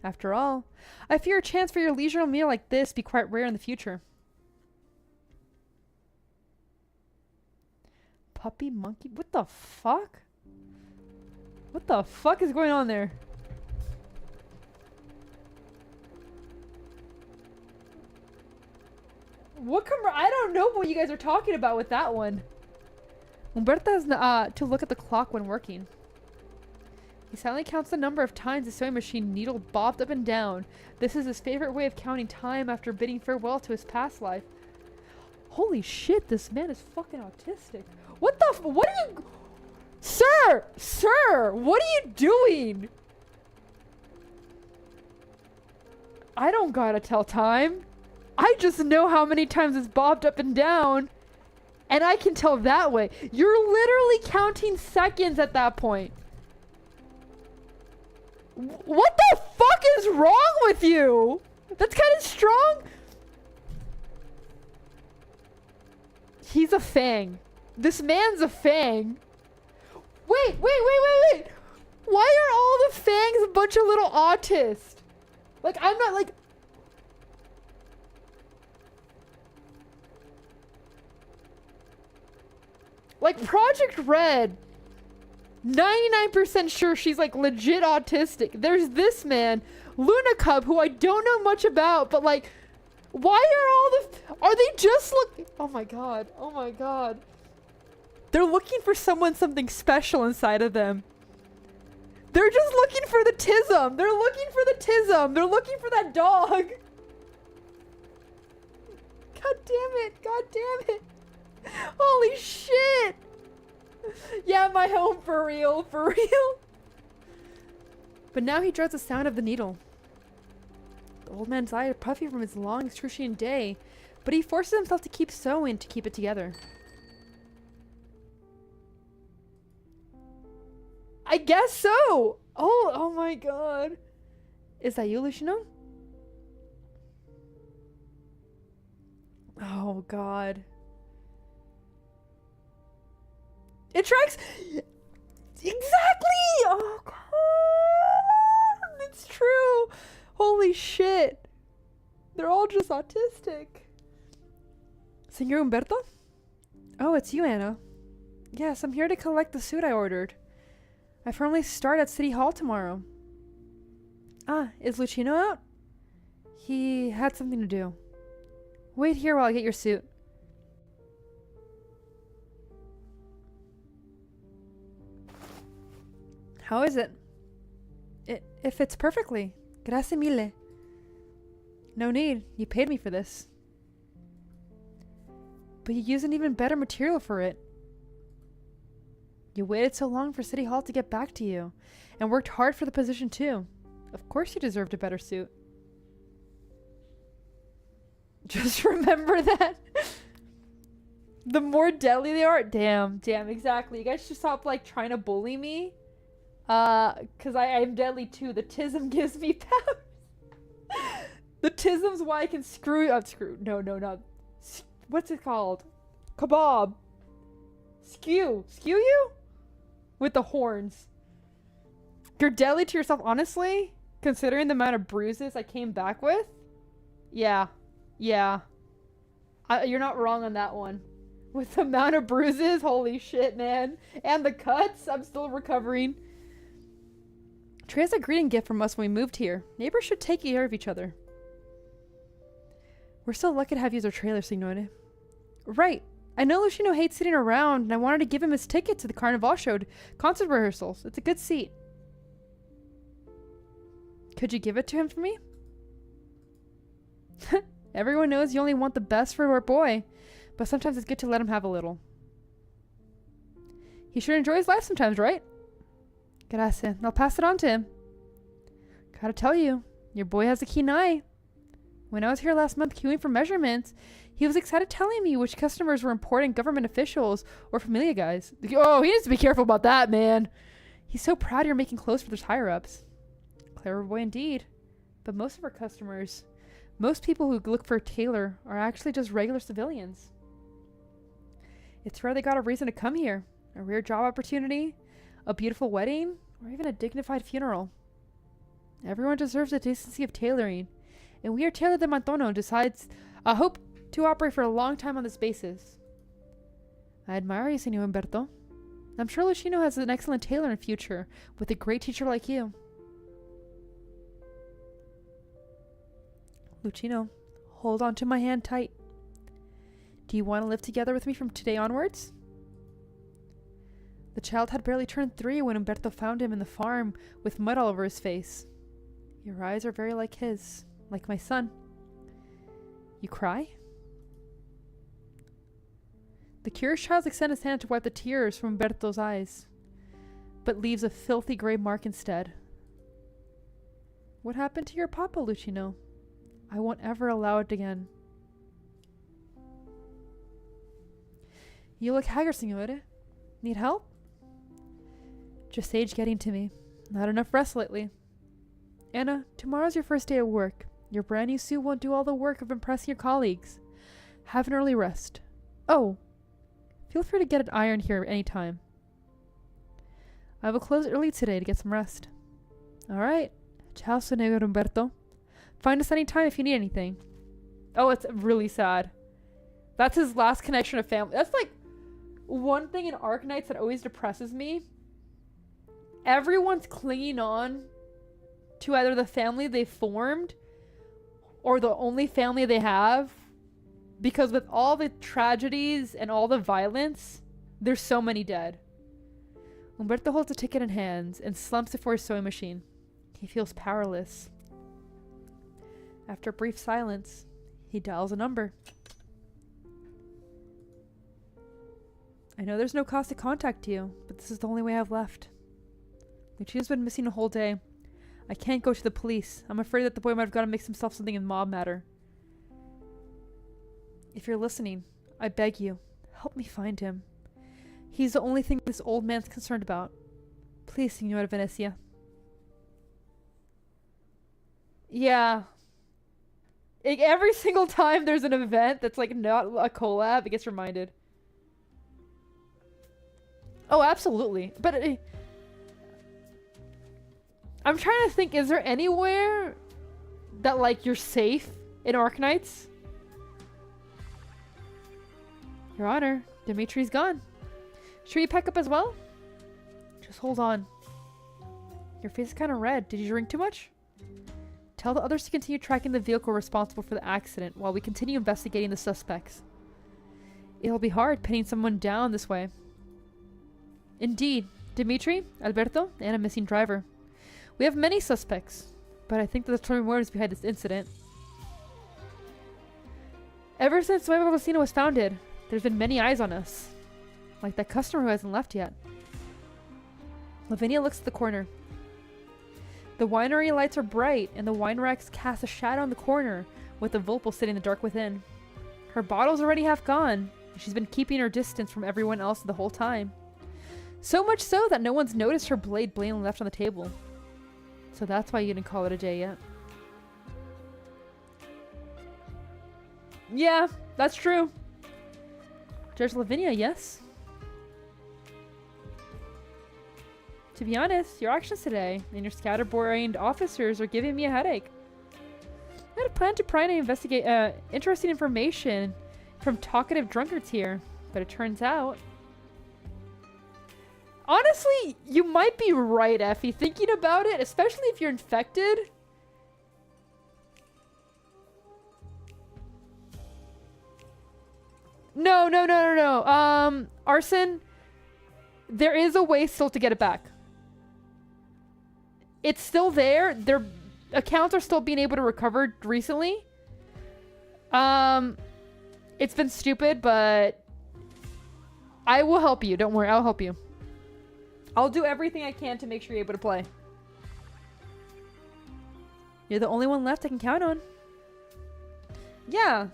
After all, I fear a chance for your leisurely meal like this be quite rare in the future. Puppy monkey? What the fuck? What the fuck is going on there? I don't know what you guys are talking about with that one. Umberto has to look at the clock when working. He silently counts the number of times the sewing machine needle bobbed up and down. This is his favorite way of counting time after bidding farewell to his past life. Holy shit, this man is fucking autistic. What the what are you... Sir, what are you doing? I don't gotta tell time. I just know how many times it's bobbed up and down, and I can tell that way. You're literally counting seconds at that point. What the fuck is wrong with you? That's kind of strong. He's a fang. This man's a fang. Wait. Why are all the fangs a bunch of little autists? Like, I'm not like... Like, Project Red, 99% sure she's, like, legit autistic. There's this man, Luna Cub, who I don't know much about, but, like, why are all the... Are they just look... Oh, my God. Oh, my God. They're looking for something special inside of them. They're just looking for the tism. tism! They're looking for the tism! They're looking for that dog! God damn it! God damn it! Holy shit! Yeah, my home, for real, for real. But now he dreads the sound of the needle. The old man's eyes are puffy from his long, excruciating day, but he forces himself to keep sewing to keep it together. I guess so! Oh my god. Is that you, Luciano? Oh god. It tracks! Exactly! Oh god! It's true! Holy shit! They're all just autistic. Senor Umberto? Oh, it's you, Anna. Yes, I'm here to collect the suit I ordered. I formally start at City Hall tomorrow. Ah, is Lucino out? He had something to do. Wait here while I get your suit. How is it? It fits perfectly. Grazie mille. No need. You paid me for this. But you used an even better material for it. You waited so long for City Hall to get back to you, and worked hard for the position too. Of course you deserved a better suit. Just remember that. The more deadly they are, damn, exactly. You guys should stop like trying to bully me. Cause I'm deadly too. The tism gives me powers. The tism's why I can no, not. What's it called? Kebab. Skew you? With the horns. You're deadly to yourself, honestly? Considering the amount of bruises I came back with? Yeah. You're not wrong on that one. With the amount of bruises, holy shit, man. And the cuts, I'm still recovering. Treya's a greeting gift from us when we moved here. Neighbors should take care of each other. We're so lucky to have you as our trailer, Signore. Right. I know Lucino hates sitting around, and I wanted to give him his ticket to the Carnival show concert rehearsals. It's a good seat. Could you give it to him for me? Everyone knows you only want the best for our boy, but sometimes it's good to let him have a little. He should enjoy his life sometimes, right? Gracias. I'll pass it on to him. Gotta tell you, your boy has a keen eye. When I was here last month queuing for measurements, he was excited telling me which customers were important government officials or familia guys. Oh, he needs to be careful about that, man. He's so proud you're making clothes for those higher-ups. Clever boy indeed. But most of our customers, most people who look for a tailor are actually just regular civilians. It's rare they got a reason to come here. A rare job opportunity, a beautiful wedding, or even a dignified funeral. Everyone deserves the decency of tailoring. And we are Tailor de Mantono decides, I hope to operate for a long time on this basis. I admire you, Senor Umberto. I'm sure Lucino has an excellent tailor in the future, with a great teacher like you. Lucino, hold on to my hand tight. Do you want to live together with me from today onwards? The child had barely turned 3 when Umberto found him in the farm with mud all over his face. Your eyes are very like his, like my son. You cry? The curious child extends his hand to wipe the tears from Umberto's eyes, but leaves a filthy gray mark instead. What happened to your papa, Lucino? I won't ever allow it again. You look haggard, signore. Need help? Just age getting to me. Not enough rest lately. Anna, tomorrow's your first day at work. Your brand new suit won't do all the work of impressing your colleagues. Have an early rest. Oh, feel free to get an iron here anytime. I will close early today to get some rest. Alright. Ciao, Senor Umberto. Find us anytime if you need anything. Oh, it's really sad. That's his last connection to family. That's like one thing in ARKNIGHTS that always depresses me. Everyone's clinging on to either the family they formed or the only family they have, because with all the tragedies and all the violence, there's so many dead. Umberto holds a ticket in hands and slumps before his sewing machine. He feels powerless. After a brief silence, he dials a number. I know there's no cost to contact you, but this is the only way I have left. Lucia's been missing a whole day. I can't go to the police. I'm afraid that the boy might have gone and mixed himself something in mob matter. If you're listening, I beg you, help me find him. He's the only thing this old man's concerned about. Please, Signora Venezia. Yeah. Every single time there's an event that's like not a collab, it gets reminded. Oh, absolutely. But I'm trying to think, is there anywhere that like you're safe in Arknights? Your Honor, Dimitri's gone. Should we pack up as well? Just hold on. Your face is kind of red. Did you drink too much? Tell the others to continue tracking the vehicle responsible for the accident while we continue investigating the suspects. It'll be hard pinning someone down this way. Indeed, Dimitri, Alberto, and a missing driver. We have many suspects, but I think that the true motives behind this incident. Ever since Nuevo Vecino was founded, there's been many eyes on us. Like that customer who hasn't left yet. Lavinia looks at the corner. The winery lights are bright, and the wine racks cast a shadow in the corner, with the Vulpal sitting in the dark within. Her bottle's already half gone, and she's been keeping her distance from everyone else the whole time. So much so that no one's noticed her blade blatantly left on the table. So that's why you didn't call it a day yet. Yeah, that's true. Judge Lavinia, yes? To be honest, your actions today and your scatterbrained officers are giving me a headache. I had planned to pry and investigate interesting information from talkative drunkards here, but it turns out... Honestly, you might be right, Effie, thinking about it, especially if you're infected. No. Arson, there is a way still to get it back. It's still there. Their accounts are still being able to recover recently. It's been stupid, but I will help you. Don't worry, I'll help you. I'll do everything I can to make sure you're able to play. You're the only one left I can count on. Yeah.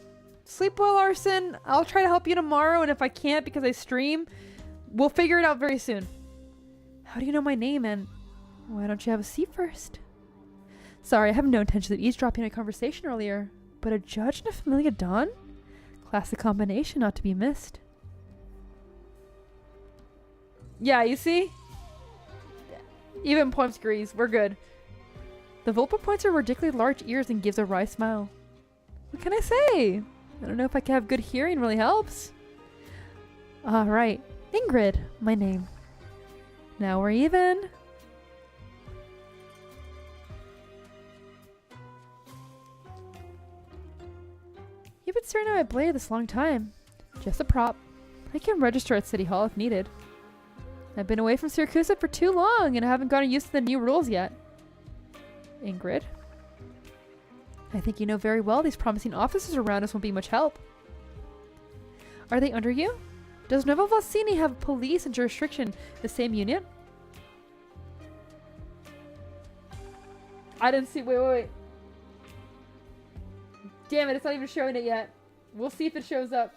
Sleep well, Arson. I'll try to help you tomorrow, and if I can't because I stream, we'll figure it out very soon. How do you know my name, and why don't you have a seat first? Sorry, I have no intention of eavesdropping on a conversation earlier, but a judge and a familiar Don? Classic combination not to be missed. Yeah, you see? Even Poems agrees. We're good. The Vulpa points her ridiculously large ears and gives a wry smile. What can I say? I don't know if I can have good hearing really helps. Alright. Ingrid, my name. Now we're even. You've been staring at my blade this long time. Just a prop. I can register at City Hall if needed. I've been away from Syracuse for too long and I haven't gotten used to the new rules yet. Ingrid. I think you know very well these promising officers around us won't be much help. Are they under you? Does Nuevo Vecino have police and jurisdiction the same unit? I didn't see. Wait. Damn it, it's not even showing it yet. We'll see if it shows up.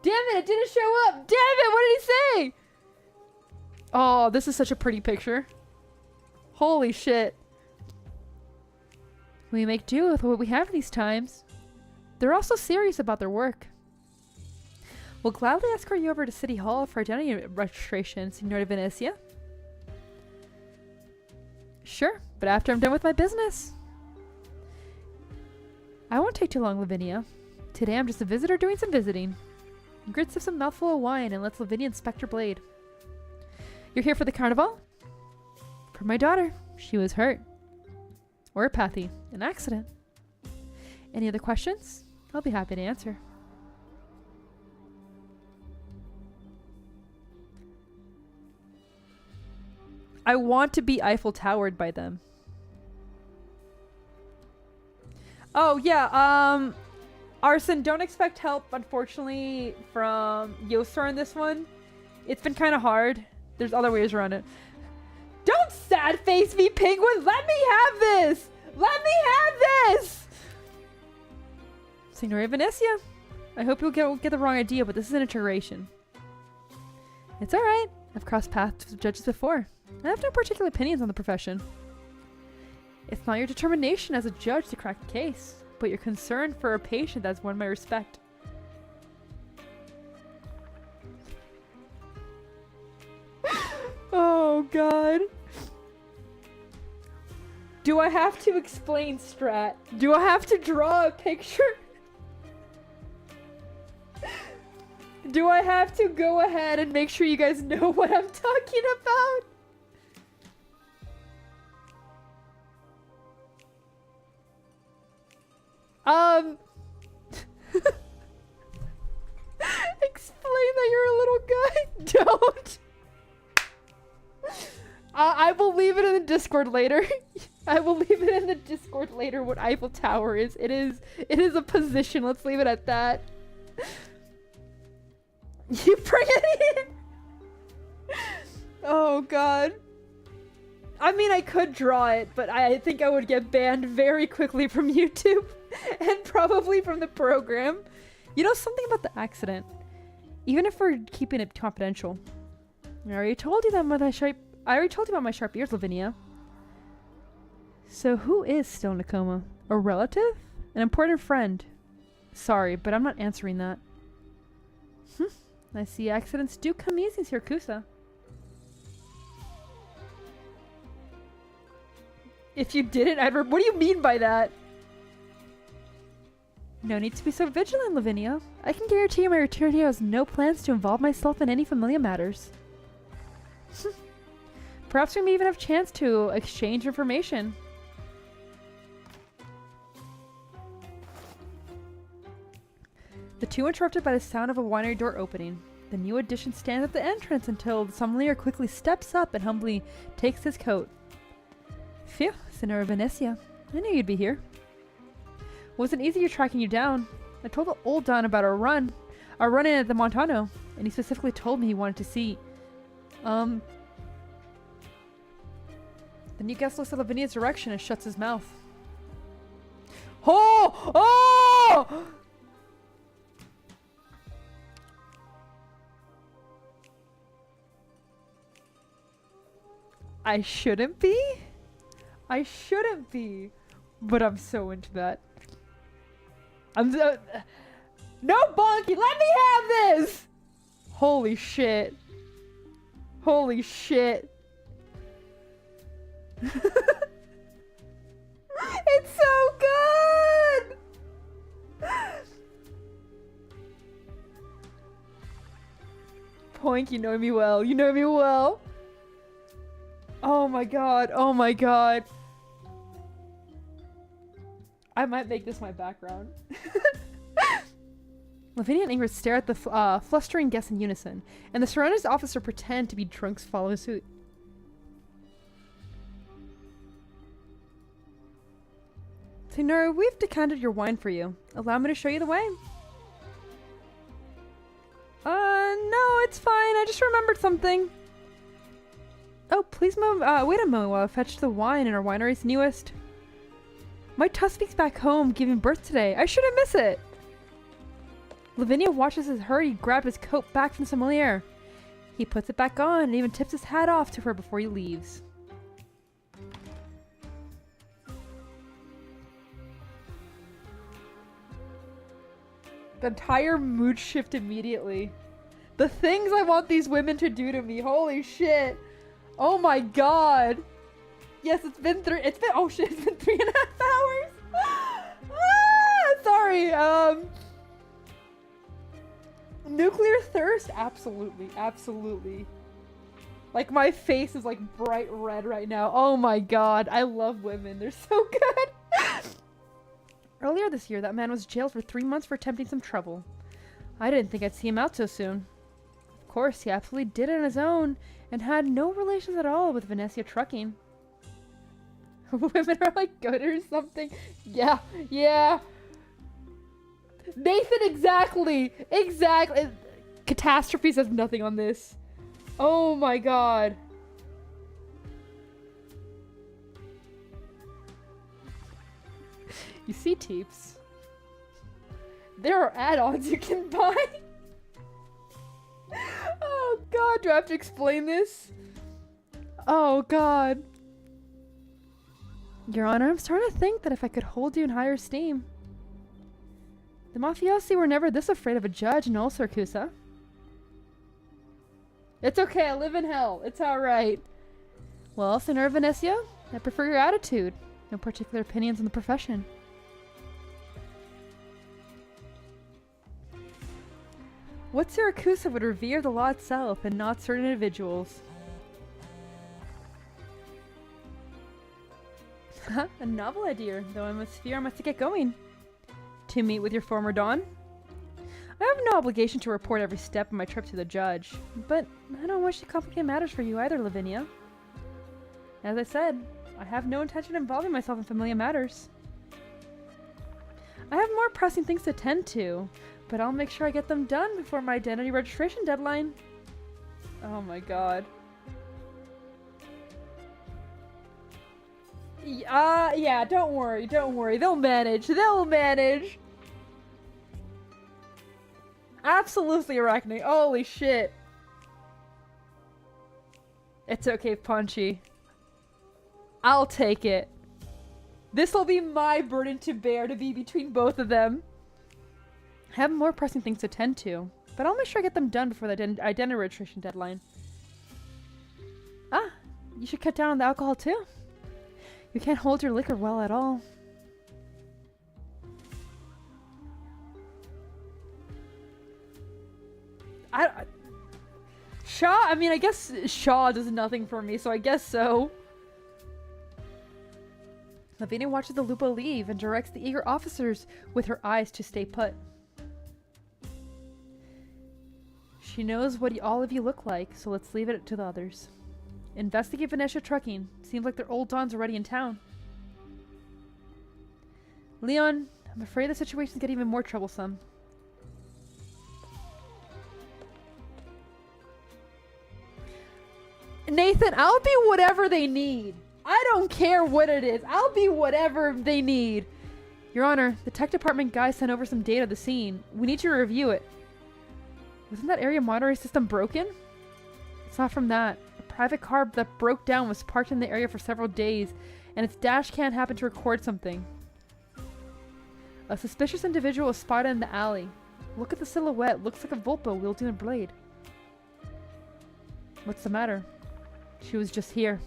Damn it didn't show up! Damn it, what did he say? Oh, this is such a pretty picture. Holy shit. We make do with what we have these times. They're also serious about their work. We'll gladly escort you over to City Hall for identity registration, Signora Venezia. Sure, but after I'm done with my business. I won't take too long, Lavinia. Today I'm just a visitor doing some visiting. Ingrid sips a mouthful of wine and lets Lavinia inspect her blade. You're here for the carnival? For my daughter. She was hurt. Oripathy. An accident. Any other questions? I'll be happy to answer. I want to be Eiffel Towered by them. Oh, yeah, Arson, don't expect help, unfortunately, from Yosar in this one. It's been kind of hard. There's other ways around it. Don't sad face me, penguin! Let me have this! Let me have this! Signora Venecia, I hope you'll get the wrong idea, but this is an iteration. It's alright. I've crossed paths with judges before. I have no particular opinions on the profession. It's not your determination as a judge to crack the case, but your concern for a patient that's won my respect. Oh, God. Do I have to explain, Strat? Do I have to draw a picture? Do I have to go ahead and make sure you guys know what I'm talking about? Explain that you're a little guy. Don't. I will leave it in the Discord later. I will leave it in the Discord later what Eiffel Tower is. It is a position. Let's leave it at that. You bring it in. Oh, God. I mean, I could draw it, but I think I would get banned very quickly from YouTube and probably from the program. You know something about the accident? Even if we're keeping it confidential. I already told you about my sharp ears, Lavinia. So who is still in a coma? A relative? An important friend? Sorry, but I'm not answering that. I see accidents do come easy, Siracusa. If you didn't, what do you mean by that? No need to be so vigilant, Lavinia. I can guarantee you my return here has no plans to involve myself in any familiar matters. Perhaps we may even have a chance to exchange information. The two interrupted by the sound of a winery door opening. The new addition stands at the entrance until the sommelier quickly steps up and humbly takes his coat. Phew, Signora Venecia. I knew you'd be here. Wasn't easy tracking you down. I told the old Don about our run in at the Montano, and he specifically told me he wanted to see, The new guest looks at Lavinia's direction and shuts his mouth. Oh! Oh! I shouldn't be? I shouldn't be. But I'm so into that. No, Bonky! Let me have this! Holy shit. Holy shit. It's so good! Poink, you know me well. You know me well. Oh my god. Oh my god. I might make this my background. Lavinia and Ingrid stare at the flustering guests in unison, and the surroundings officer pretend to be drunks following suit. Signora, we've decanted your wine for you. Allow me to show you the way. No, it's fine. I just remembered something. Oh, please move. Wait a moment while I fetch the wine in our winery's newest. My Tuspic's back home giving birth today. I shouldn't miss it. Lavinia watches as Hurdy grab his coat back from the sommelier. He puts it back on and even tips his hat off to her before he leaves. The entire mood shift immediately. The things I want these women to do to me. Holy shit. Oh my god. Yes, it's been 3.5 hours. Sorry. Nuclear thirst? Absolutely. Absolutely. Like, my face is like bright red right now. Oh my god. I love women. They're so good. Earlier this year, that man was jailed for 3 months for attempting some trouble. I didn't think I'd see him out so soon. Of course, he absolutely did it on his own, and had no relations at all with Venetia Trucking. Women are like good or something. Yeah, yeah. Nathan, exactly. Exactly. Catastrophe says nothing on this. Oh my god. You see, Teeps? There are add-ons you can buy. Oh god, do I have to explain this? Oh god. Your Honor, I'm starting to think that if I could hold you in higher esteem. The mafiosi were never this afraid of a judge in Siracusa. It's okay, I live in hell. It's alright. Well, Senor Venetia, I prefer your attitude. No particular opinions on the profession. What Siracusa would revere the law itself and not certain individuals? A novel idea, though I must fear I must get going. To meet with your former Don? I have no obligation to report every step of my trip to the judge, but I don't wish to complicate matters for you either, Lavinia. As I said, I have no intention of involving myself in familiar matters. I have more pressing things to attend to, but I'll make sure I get them done before my identity registration deadline. Oh my god. Yeah, don't worry, don't worry. They'll manage. They'll manage. Absolutely, Arachne. Holy shit. It's okay, Punchy. I'll take it. This'll be my burden to bear to be between both of them. I have more pressing things to attend to, but I'll make sure I get them done before the identity registration deadline. Ah, you should cut down on the alcohol too. You can't hold your liquor well at all. Shaw? I mean, I guess Shaw does nothing for me, so I guess so. Lavinia watches the Lupo leave and directs the eager officers with her eyes to stay put. She knows what all of you look like, so let's leave it to the others. Investigate Venetia Trucking. Seems like their old Don's already in town. Leon, I'm afraid the situation's getting even more troublesome. Nathan, I'll be whatever they need. I don't care what it is. I'll be whatever they need. Your Honor, the tech department guy sent over some data of the scene. We need to review it. Wasn't that area monitoring system broken? It's not from that. A private car that broke down was parked in the area for several days, and its dash cam happened to record something. A suspicious individual was spotted in the alley. Look at the silhouette. Looks like a Volpo wielding a blade. What's the matter? She was just here.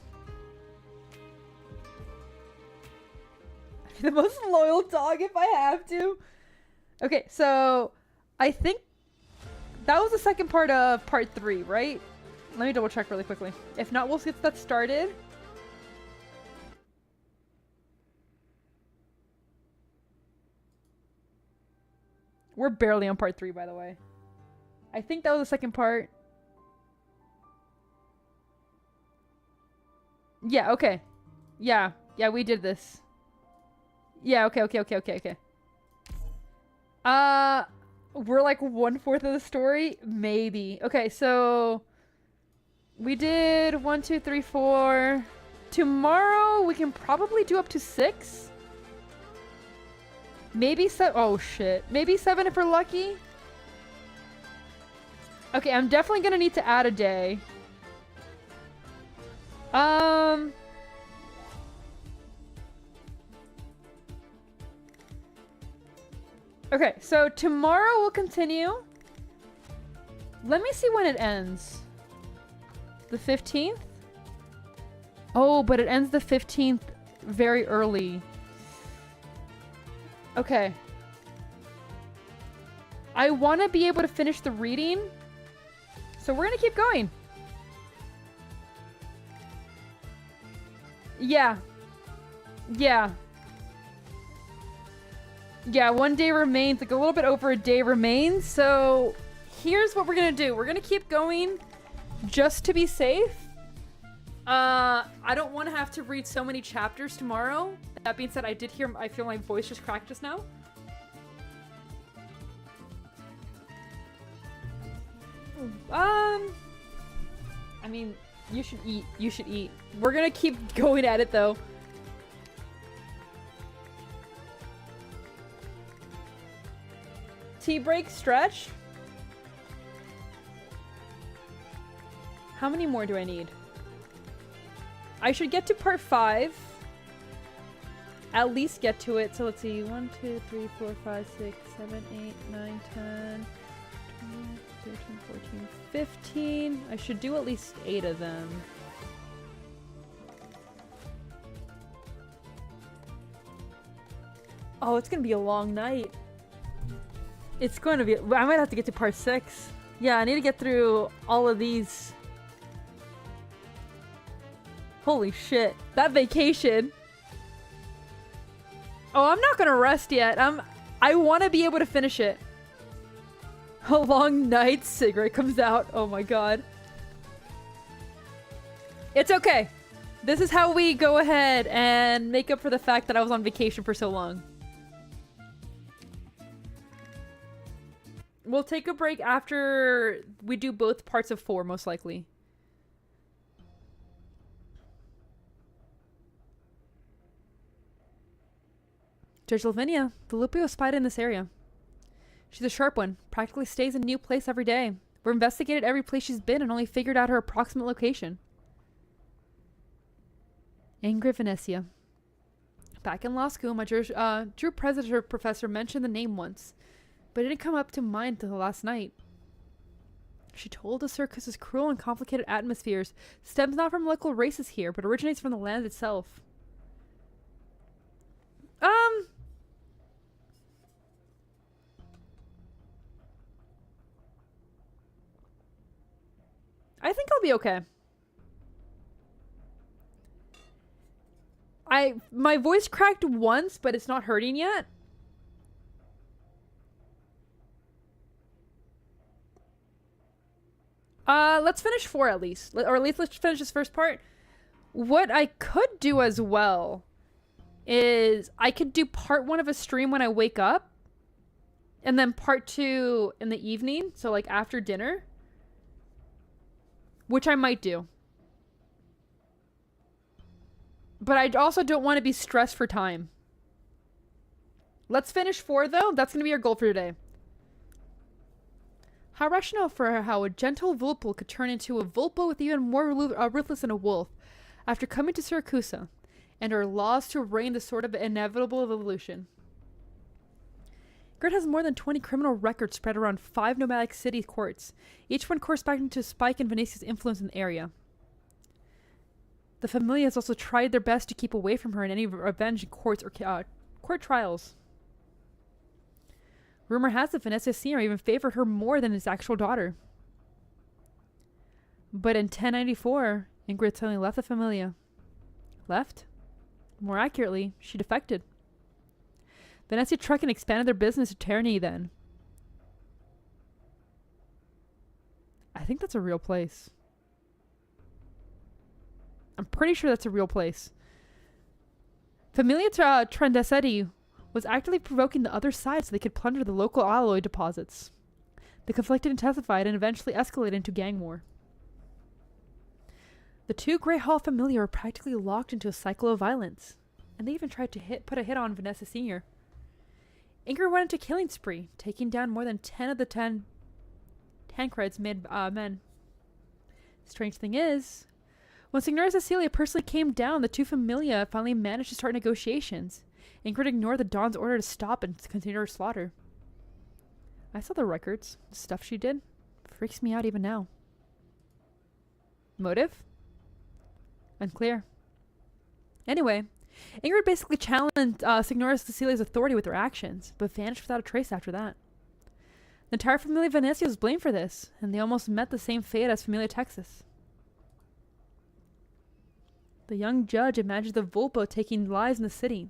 I'd be the most loyal dog if I have to. Okay, so I think that was the second part of part 3, right? Let me double check really quickly. If not, we'll get that started. We're barely on part 3, by the way. I think that was the second part. Yeah, okay. Yeah, we did this. Yeah, okay. We're like 1/4 of the story? Maybe. Okay, so we did 1, 2, 3, 4. Tomorrow we can probably do up to 6. Maybe 7. Oh shit. Maybe 7 if we're lucky. Okay, I'm definitely gonna need to add a day. Okay, so tomorrow we'll continue. Let me see when it ends. The 15th? Oh, but it ends the 15th very early. Okay. I want to be able to finish the reading, so we're going to keep going. Yeah. 1 day remains, like a little bit over a day remains, so here's what we're gonna do. We're gonna keep going just to be safe, I don't want to have to read so many chapters tomorrow. That being said, I feel my voice just cracked just now. I mean, you should eat. You should eat. We're gonna keep going at it though. Tea break stretch. How many more do I need? I should get to part 5. At least get to it. So let's see. 1, 2, 3, 4, 5, 6, 7, 8, 9, 10, 12, 13, 14, 15. I should do at least 8 of them. Oh, it's gonna be a long night. It's going to be... I might have to get to part 6. Yeah, I need to get through all of these. Holy shit. That vacation. Oh, I'm not gonna rest yet. I want to be able to finish it. A long night cigarette comes out. Oh my god. It's okay. This is how we go ahead and make up for the fact that I was on vacation for so long. We'll take a break after we do both parts of 4, most likely. Judge Lavinia, the Lupio was spotted in this area. She's a sharp one. Practically stays in a new place every day. We've investigated every place she's been and only figured out her approximate location. Ingrid Venecia. Back in law school, my Drew Predator professor mentioned the name once, but it didn't come up to mind until last night. She told us Circus's cruel and complicated atmospheres stems not from local races here, but originates from the land itself. I think I'll be okay. My voice cracked once, but it's not hurting yet. Let's finish 4 at least. Or at least let's finish this first part. What I could do as well is I could do part 1 of a stream when I wake up. And then part 2 in the evening. So like after dinner. Which I might do. But I also don't want to be stressed for time. Let's finish 4 though. That's going to be our goal for today. How rational for how a gentle Vulpal could turn into a Vulpo with even more ruthless than a wolf after coming to Siracusa, and her laws to reign the sort of inevitable evolution. Gert has more than 20 criminal records spread around 5 nomadic city courts, each one corresponding to a spike in Venetia's influence in the area. The Familia has also tried their best to keep away from her in any revenge in courts or court trials. Rumor has it Venecia Sr. even favored her more than his actual daughter. But in 1094, Ingrid suddenly left the Familia. Left? More accurately, she defected. Venecia Trucking expanded their business to Terni then. I think that's a real place. I'm pretty sure that's a real place. Familia Trandacetti was actively provoking the other side so they could plunder the local alloy deposits. The conflict intensified and eventually escalated into gang war. The 2 Grey Hall Familia were practically locked into a cycle of violence, and they even tried to put a hit on Vanessa Sr. Ingrid went into killing spree, taking down more than 10 of the 10 Tancred's men. Strange thing is, when Signora Cecilia personally came down, the 2 Familia finally managed to start negotiations. Ingrid ignored the Don's order to stop and continue her slaughter. I saw the records. The stuff she did freaks me out even now. Motive? Unclear. Anyway, Ingrid basically challenged Signora Cecilia's authority with her actions, but vanished without a trace after that. The entire Familia Venecia was blamed for this, and they almost met the same fate as Familia Texas. The young judge imagined the Vulpo taking lives in the city,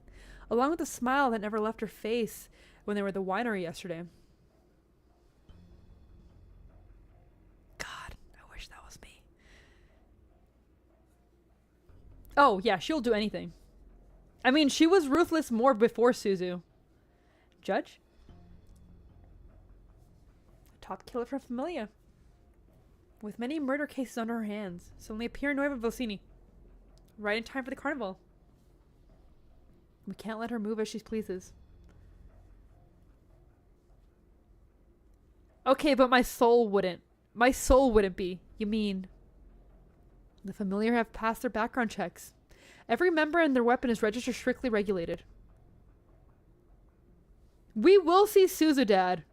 along with a smile that never left her face when they were at the winery yesterday. God, I wish that was me. Oh, yeah, she'll do anything. I mean, she was ruthless more before Suzu. Judge? Top killer from Familia. With many murder cases on her hands, suddenly appear in Nueva Vilcini. Right in time for the carnival. We can't let her move as she pleases. Okay, but my soul wouldn't. My soul wouldn't be. You mean... The Familiar have passed their background checks. Every member and their weapon is registered strictly regulated. We will see Suzu, Dad.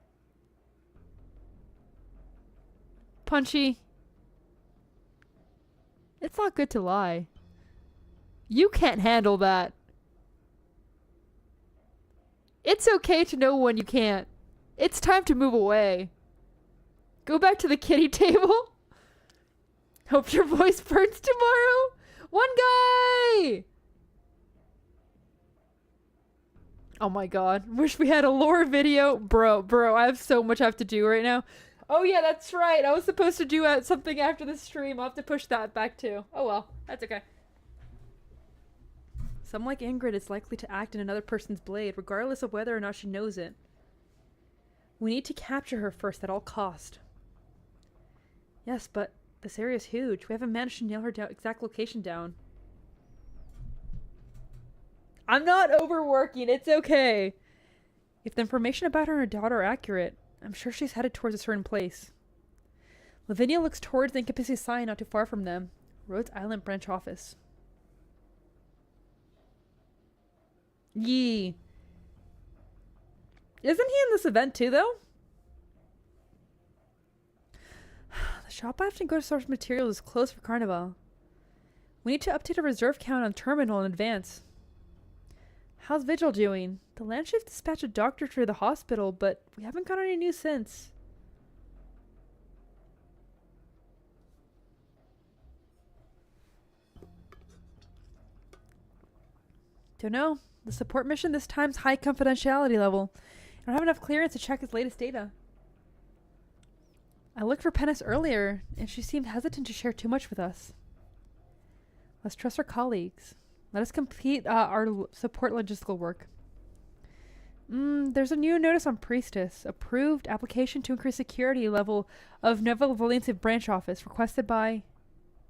Punchy. It's not good to lie. You can't handle that. It's okay to know when you can't. It's time to move away. Go back to the kitty table. Hope your voice burns tomorrow. One guy! Oh my god. Wish we had a lore video. Bro, I have so much I have to do right now. Oh yeah, that's right. I was supposed to do something after the stream. I'll have to push that back too. Oh well, that's okay. Someone like Ingrid is likely to act in another person's blade, regardless of whether or not she knows it. We need to capture her first at all cost. Yes, but this area is huge. We haven't managed to nail her exact location down. I'm not overworking. It's okay. If the information about her and her daughter are accurate, I'm sure she's headed towards a certain place. Lavinia looks towards the incapacity sign not too far from them. Rhodes Island branch office. Yee. Isn't he in this event too, though? The shop I have to go to source materials is closed for Carnival. We need to update a reserve count on terminal in advance. How's Vigil doing? The land chief dispatched a doctor to the hospital, but we haven't got any news since. Don't know. The support mission this time's high confidentiality level. I don't have enough clearance to check his latest data. I looked for Pennis earlier, and she seemed hesitant to share too much with us. Let's trust our colleagues. Let us complete our support logistical work. There's a new notice on Priestess. Approved application to increase security level of Nueva Valencia branch office. Requested by...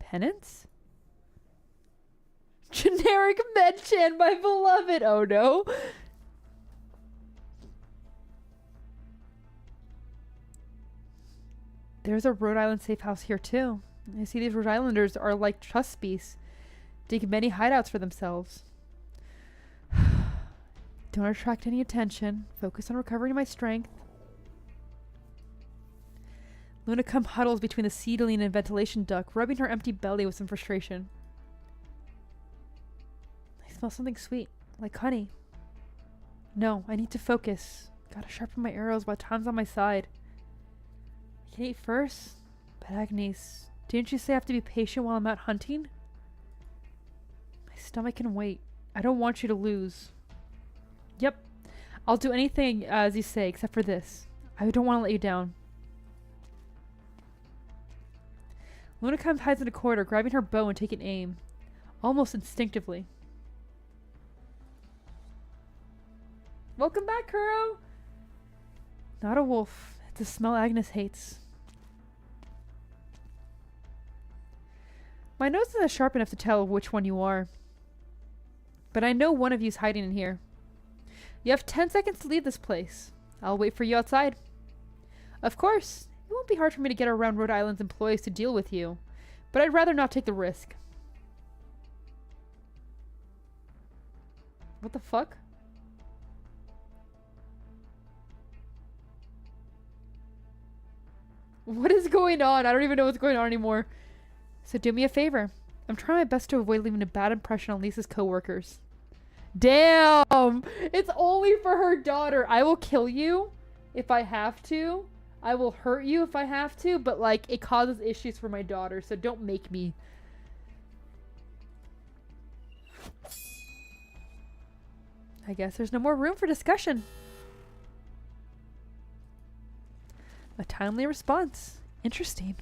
Penance? Generic Medchan, my beloved. Oh no. There's a Rhode Island safe house here too. I see these Rhode Islanders are like trustees. Dig many hideouts for themselves. Don't attract any attention. Focus on recovering my strength. Luna huddles between the seedling and ventilation duct, rubbing her empty belly with some frustration. I smell something sweet, like honey. No, I need to focus. Gotta sharpen my arrows while time's on my side. I can eat first? But Agnes, didn't you say I have to be patient while I'm out hunting? My stomach can wait. I don't want you to lose. Yep. I'll do anything as you say, except for this. I don't want to let you down. Luna hides in a corridor, grabbing her bow and taking aim. Almost instinctively. Welcome back, Kuro! Not a wolf. It's a smell Agnes hates. My nose isn't sharp enough to tell which one you are. But I know one of you's hiding in here. You have 10 seconds to leave this place. I'll wait for you outside. Of course, it won't be hard for me to get around Rhode Island's employees to deal with you, but I'd rather not take the risk. What the fuck? What is going on? I don't even know what's going on anymore. So do me a favor. I'm trying my best to avoid leaving a bad impression on Lisa's co-workers. Damn! It's only for her daughter. I will kill you if I have to. I will hurt you if I have to, but like, it causes issues for my daughter, so don't make me. I guess there's no more room for discussion. A timely response. Interesting.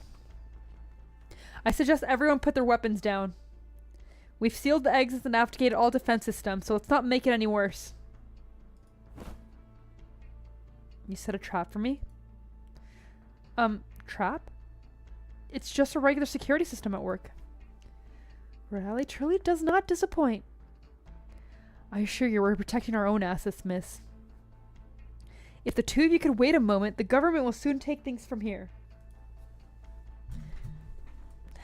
I suggest everyone put their weapons down. We've sealed the exits and activated all defense systems, so let's not make it any worse. You set a trap for me? Trap? It's just a regular security system at work. Rally truly does not disappoint. I assure you we're protecting our own assets, miss. If the two of you could wait a moment, the government will soon take things from here.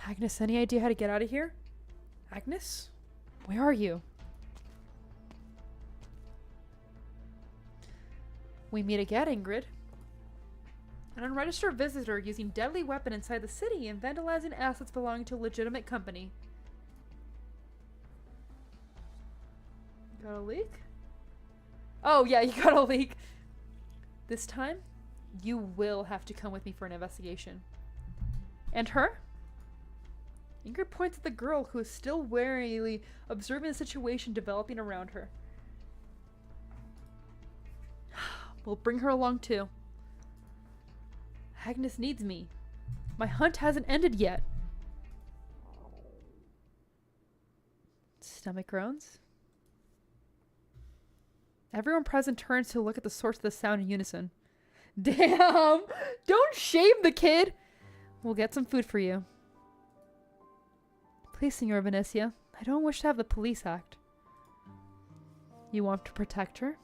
Agnes, any idea how to get out of here? Agnes? Where are you? We meet again, Ingrid. An unregistered visitor using deadly weapon inside the city and vandalizing assets belonging to a legitimate company. Got a leak? Oh yeah, you got a leak. This time, you will have to come with me for an investigation. And her? Ingrid points at the girl who is still warily observing the situation developing around her. We'll bring her along too. Agnes needs me. My hunt hasn't ended yet. Stomach groans. Everyone present turns to look at the source of the sound in unison. Damn! Don't shame the kid! We'll get some food for you. Please, Senora Venecia, I don't wish to have the police act. You want to protect her?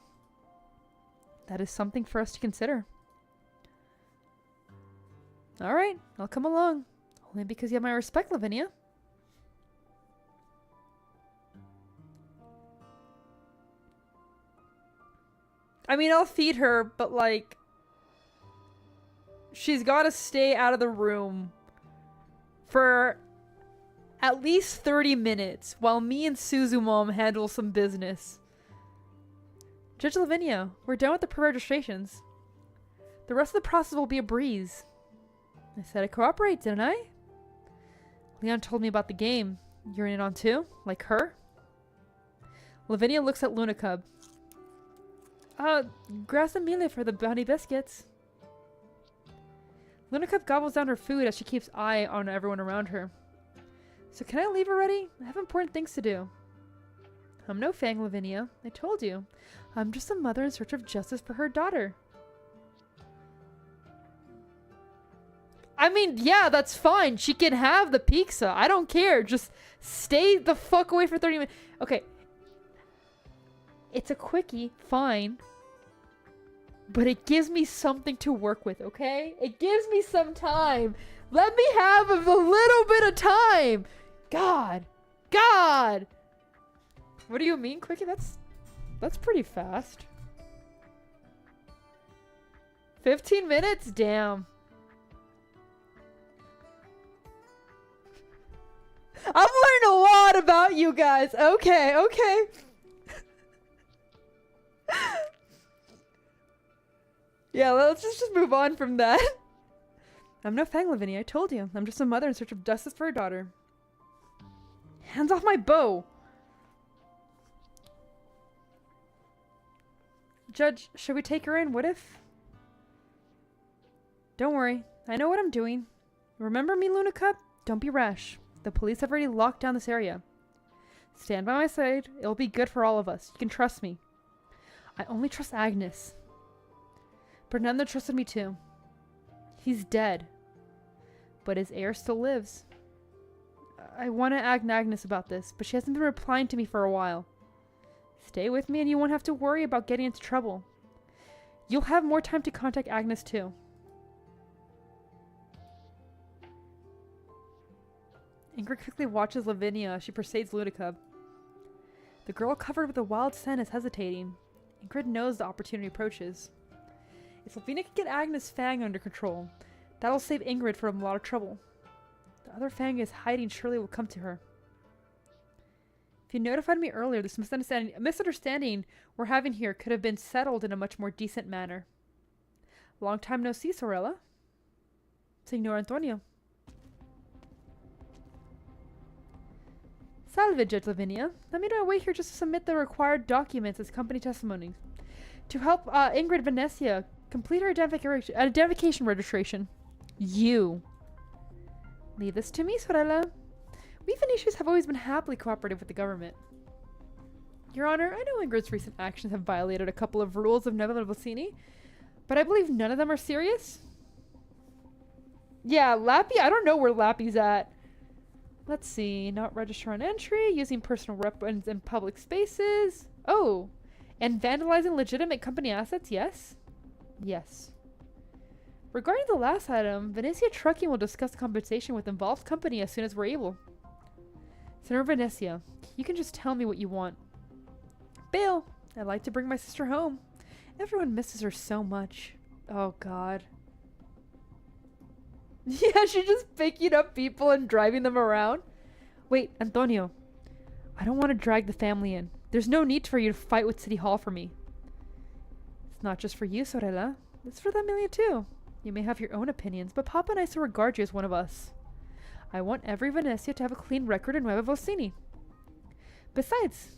That is something for us to consider. Alright, I'll come along. Only because you have my respect, Lavinia. I mean, I'll feed her, but like... she's gotta stay out of the room for at least 30 minutes while me and Suzumom handle some business. Judge Lavinia, we're done with the pre-registrations. The rest of the process will be a breeze. I said I'd cooperate, didn't I? Leon told me about the game. You're in it on too? Like her? Lavinia looks at Luna Cub. Grass Amelia for the bunny biscuits. Luna Cub gobbles down her food as she keeps eye on everyone around her. So can I leave already? I have important things to do. I'm no Fang, Lavinia. I told you. I'm just a mother in search of justice for her daughter. I mean, yeah, that's fine. She can have the pizza. I don't care. Just stay the fuck away for 30 minutes. Okay. It's a quickie. Fine. But it gives me something to work with, okay? It gives me some time. Let me have a little bit of time. God. God. What do you mean, quickie? That's pretty fast. 15 minutes? Damn. I've learned a lot about you guys. Okay, okay. Yeah, let's just move on from that. I'm no Fang, Lavinia. I told you. I'm just a mother in search of justice for her daughter. Hands off my bow. Judge, should we take her in? What if... Don't worry. I know what I'm doing. Remember me, Luna Cub? Don't be rash. The police have already locked down this area. Stand by my side. It'll be good for all of us. You can trust me. I only trust Agnes. Fernando trusted me too. He's dead. But his heir still lives. I want to ask Agnes about this, but she hasn't been replying to me for a while. Stay with me and you won't have to worry about getting into trouble. You'll have more time to contact Agnes too. Ingrid quickly watches Lavinia as she persuades Ludicub. The girl covered with a wild scent is hesitating. Ingrid knows the opportunity approaches. If Lavinia can get Agnes' Fang under control, that'll save Ingrid from a lot of trouble. The other Fang is hiding surely will come to her. If you notified me earlier, this misunderstanding we're having here could have been settled in a much more decent manner. Long time no see, Sorella. Signor Antonio. Salve, Judge Lavinia. Let me know wait here just to submit the required documents as company testimony. To help Ingrid Venecia complete her identification registration. You. Leave this to me, Sorella. We Venetians have always been happily cooperative with the government. Your Honor, I know Ingrid's recent actions have violated a couple of rules of Nuova Valsini, but I believe none of them are serious. Yeah, Lappy, I don't know where Lappy's at. Let's see, not register on entry, using personal weapons in public spaces. Oh, and vandalizing legitimate company assets, yes? Yes. Regarding the last item, Venezia Trucking will discuss compensation with involved company as soon as we're able. Senator Venezia, you can just tell me what you want. Bail, I'd like to bring my sister home. Everyone misses her so much. Oh, God. Yeah, she's just picking up people and driving them around. Wait, Antonio. I don't want to drag the family in. There's no need for you to fight with City Hall for me. It's not just for you, Sorella. It's for the Amelia too. You may have your own opinions, but Papa and I still regard you as one of us. I want every Venezia to have a clean record in Nueva Valsini. Besides,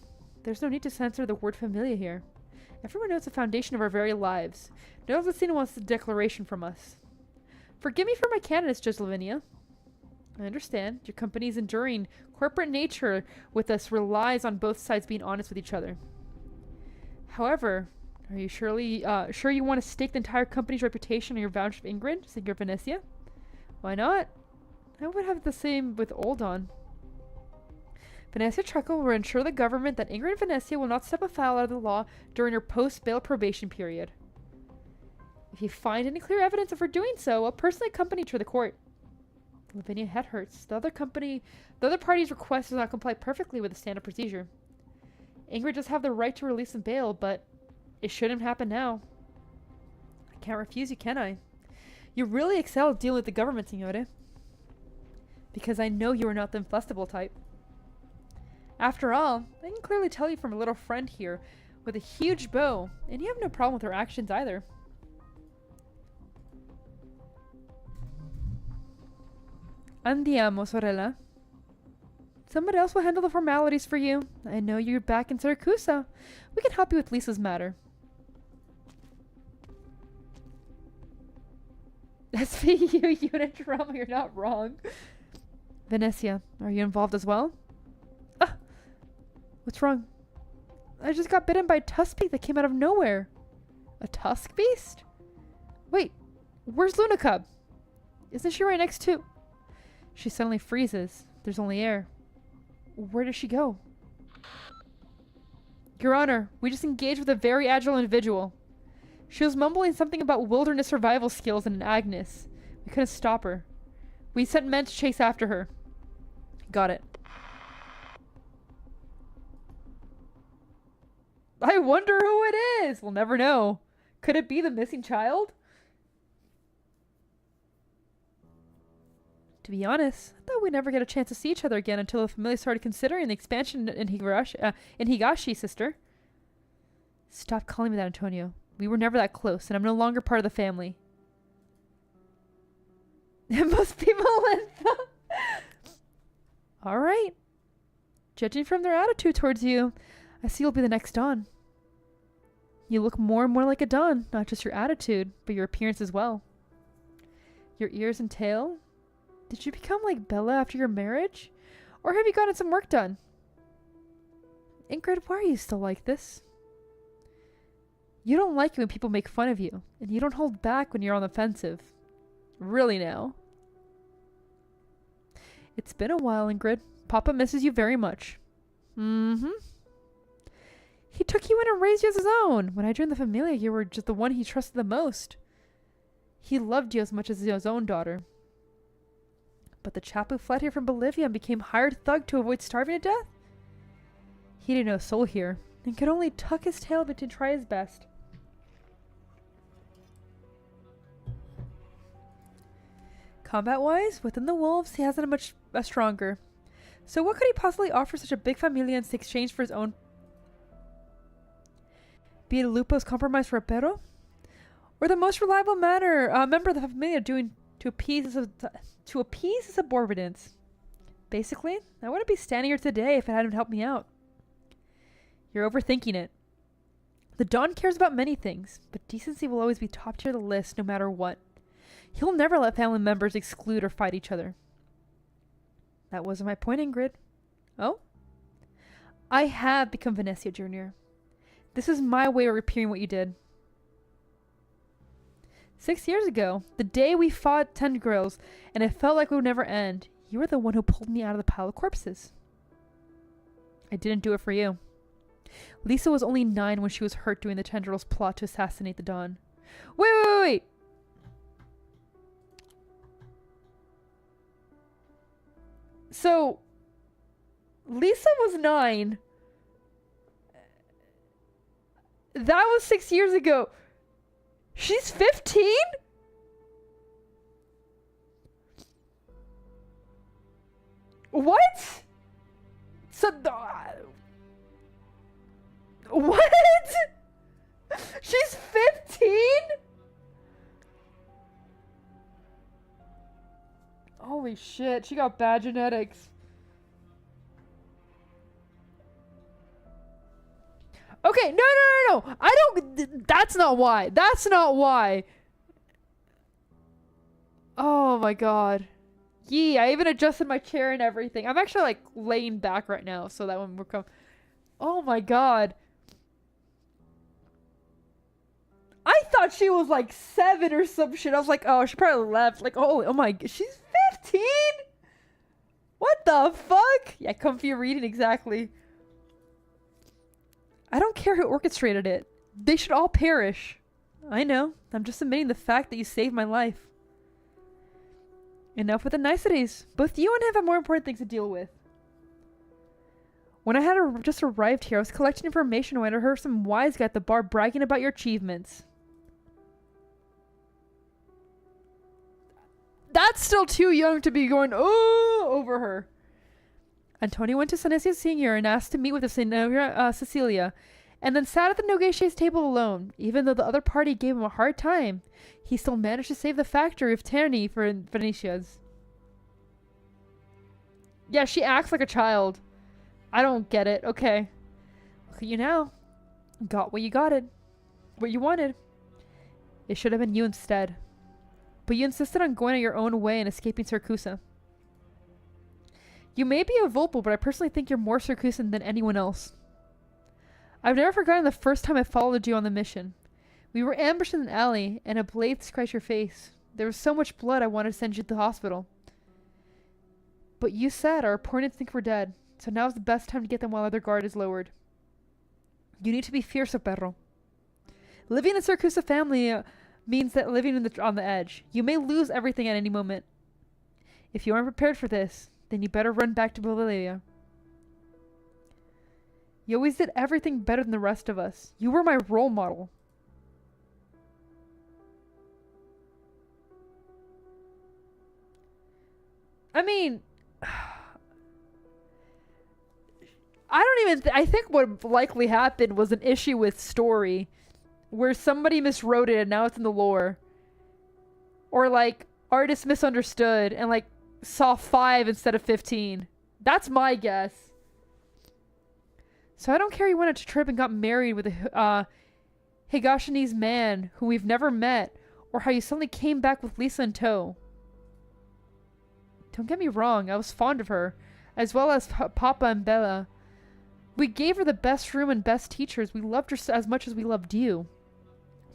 there's no need to censor the word familia here. Everyone knows the foundation of our very lives. Nueva Valsini wants a declaration from us. Forgive me for my candidates, Judge Lavinia. I understand. Your company's enduring corporate nature with us relies on both sides being honest with each other. However, are you sure you want to stake the entire company's reputation on your voucher of Ingrid, Senor Venezia? Why not? I would have the same with Oldon. Venezia Truckle will ensure the government that Ingrid and Venezia will not step afoul of the law during her post-bail probation period. If you find any clear evidence of her doing so, I'll personally accompany her to the court. Lavinia head hurts. The other party's request does not comply perfectly with the standard procedure. Ingrid does have the right to release and bail, but it shouldn't happen now. I can't refuse you, can I? You really excel at dealing with the government, Signore. Because I know you are not the inflexible type. After all, I can clearly tell you from a little friend here with a huge bow, and you have no problem with her actions either. Andiamo, sorella. Somebody else will handle the formalities for you. I know you're back in Siracusa. We can help you with Lisa's matter. SVU unit drama, you're not wrong. Venezia, are you involved as well? Ah! What's wrong? I just got bitten by a tusk beast that came out of nowhere. A tusk beast? Wait, where's Luna Cub? Isn't she right next to... She suddenly freezes. There's only air. Where does she go? Your Honor, we just engaged with a very agile individual. She was mumbling something about wilderness survival skills and an Agnes. We couldn't stop her. We sent men to chase after her. Got it. I wonder who it is! We'll never know. Could it be the missing child? To be honest, I thought we'd never get a chance to see each other again until the family started considering the expansion in Higashi, sister. Stop calling me that, Antonio. We were never that close, and I'm no longer part of the family. It must be Melinda. Alright. Judging from their attitude towards you, I see you'll be the next Dawn. You look more and more like a Dawn, not just your attitude, but your appearance as well. Your ears and tail? Did you become like Bella after your marriage? Or have you gotten some work done? Ingrid, why are you still like this? You don't like it when people make fun of you, and you don't hold back when you're on the offensive. Really now. It's been a while, Ingrid. Papa misses you very much. Mm-hmm. He took you in and raised you as his own. When I joined the Familia, you were just the one he trusted the most. He loved you as much as his own daughter. But the chap who fled here from Bolivia and became hired thug to avoid starving to death? He didn't know a soul here, and could only tuck his tail but to try his best. Combat-wise, within the wolves, he hasn't much stronger. So what could he possibly offer such a big familia in exchange for his own? Be it Lupo's compromise for a perro? Or the most reliable member of the familia doing to appease his subordinates? Basically, I wouldn't be standing here today if it hadn't helped me out. You're overthinking it. The Don cares about many things, but decency will always be top tier of the list no matter what. He'll never let family members exclude or fight each other. That wasn't my point, Ingrid. Oh? I have become Venecia Jr. This is my way of repairing what you did. 6 years ago, the day we fought 10 girls, and it felt like we would never end, you were the one who pulled me out of the pile of corpses. I didn't do it for you. Lisa was only 9 when she was hurt during the Tendrils' plot to assassinate the Dawn. Wait! So, Lisa was 9. That was 6 years ago. She's 15? What? So, what? She's 15? Holy shit, she got bad genetics. Okay, no. I don't. That's not why. That's not why. Oh my god. Yee, I even adjusted my chair and everything. I'm actually like laying back right now so that when we're oh my god. I thought she was like 7 or some shit. I was like, oh, she probably left. Like, oh my, she's 15? What the fuck? Yeah, comfy reading, exactly. I don't care who orchestrated it. They should all perish. I know. I'm just admitting the fact that you saved my life. Enough with the niceties. Both you and him have more important things to deal with. When I had just arrived here, I was collecting information when I heard some wise guy at the bar bragging about your achievements. That's still too young to be going, oh, over her. Antonio went to Sanesia Sr. and asked to meet with the Senora Cecilia, and then sat at the negotiations table alone. Even though the other party gave him a hard time, he still managed to save the factory of tyranny for Venetia's. Yeah, she acts like a child. I don't get it. Okay. Look at you now. Got what you what you wanted. It should have been you instead. But you insisted on going your own way and escaping Siracusa. You may be a Volpo, but I personally think you're more Siracusan than anyone else. I've never forgotten the first time I followed you on the mission. We were ambushed in an alley, and a blade scratched your face. There was so much blood I wanted to send you to the hospital. But you said our opponents think we're dead, so now's the best time to get them while their guard is lowered. You need to be fierce, perro. Living in the Siracusa family means that living on the edge. You may lose everything at any moment. If you aren't prepared for this, then you better run back to Bolivia. You always did everything better than the rest of us. You were my role model. I mean, I think what likely happened was an issue with story where somebody miswrote it and now it's in the lore. Or like artists misunderstood and like saw 5 instead of 15. That's my guess. So I don't care you went on a trip and got married with a Higashine's man who we've never met, or how you suddenly came back with Lisa in tow. Don't get me wrong, I was fond of her, as well as Papa and Bella. We gave her the best room and best teachers. We loved her as much as we loved you.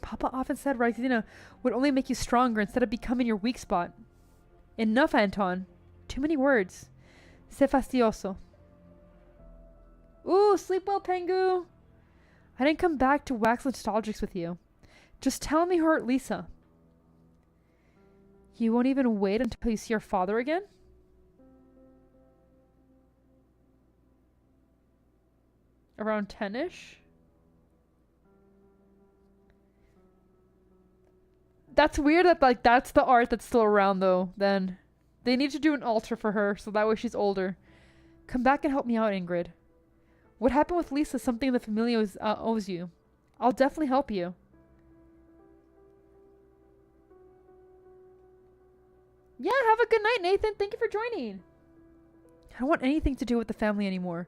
Papa often said Rosina would only make you stronger instead of becoming your weak spot. Enough, Anton. Too many words. Se fastidioso. Ooh, sleep well, Pengu. I didn't come back to wax nostalgics with you. Just tell me who hurt Lisa. You won't even wait until you see your father again? Around 10-ish? That's weird that, like, that's the art that's still around, though, then. They need to do an altar for her, so that way she's older. Come back and help me out, Ingrid. What happened with Lisa is something the Familia owes you. I'll definitely help you. Yeah, have a good night, Nathan. Thank you for joining. I don't want anything to do with the family anymore.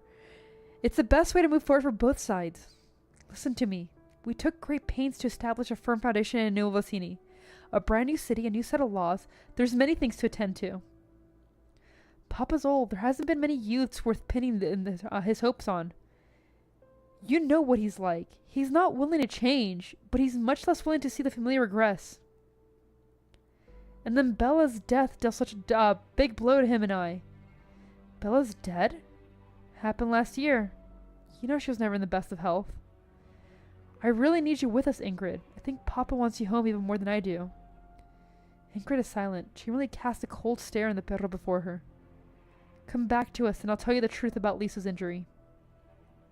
It's the best way to move forward for both sides. Listen to me. We took great pains to establish a firm foundation in New Vicini. A brand new city, a new set of laws. There's many things to attend to. Papa's old. There hasn't been many youths worth pinning his hopes on. You know what he's like. He's not willing to change, but he's much less willing to see the family regress. And then Bella's death dealt such a big blow to him and I. Bella's dead? Happened last year. You know she was never in the best of health. I really need you with us, Ingrid. I think Papa wants you home even more than I do. Ingrid is silent. She really cast a cold stare on the perro before her. Come back to us and I'll tell you the truth about Lisa's injury.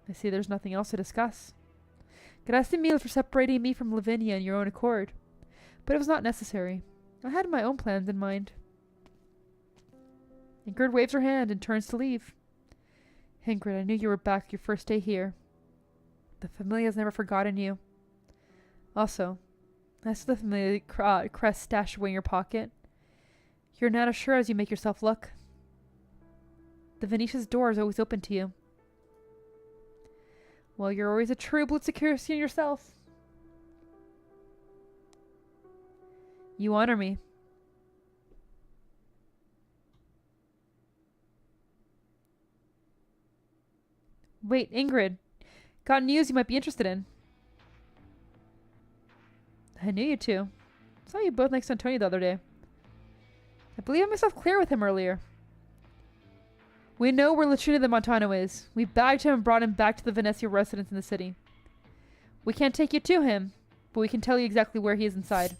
I see there's nothing else to discuss. Gracias mil for separating me from Lavinia in your own accord. But it was not necessary. I had my own plans in mind. Ingrid waves her hand and turns to leave. Ingrid, I knew you were back your first day here. The family has never forgotten you. Also, as to the familiar crest stashed away in your pocket, you're not as sure as you make yourself look. The Venetia's door is always open to you. Well, you're always a true blood security in yourself. You honor me. Wait, Ingrid. Got news you might be interested in. I knew you two. Saw you both next to Antonio the other day. I believe I made myself clear with him earlier. We know where Latrina de Montano is. We bagged him and brought him back to the Venezia residence in the city. We can't take you to him, but we can tell you exactly where he is inside.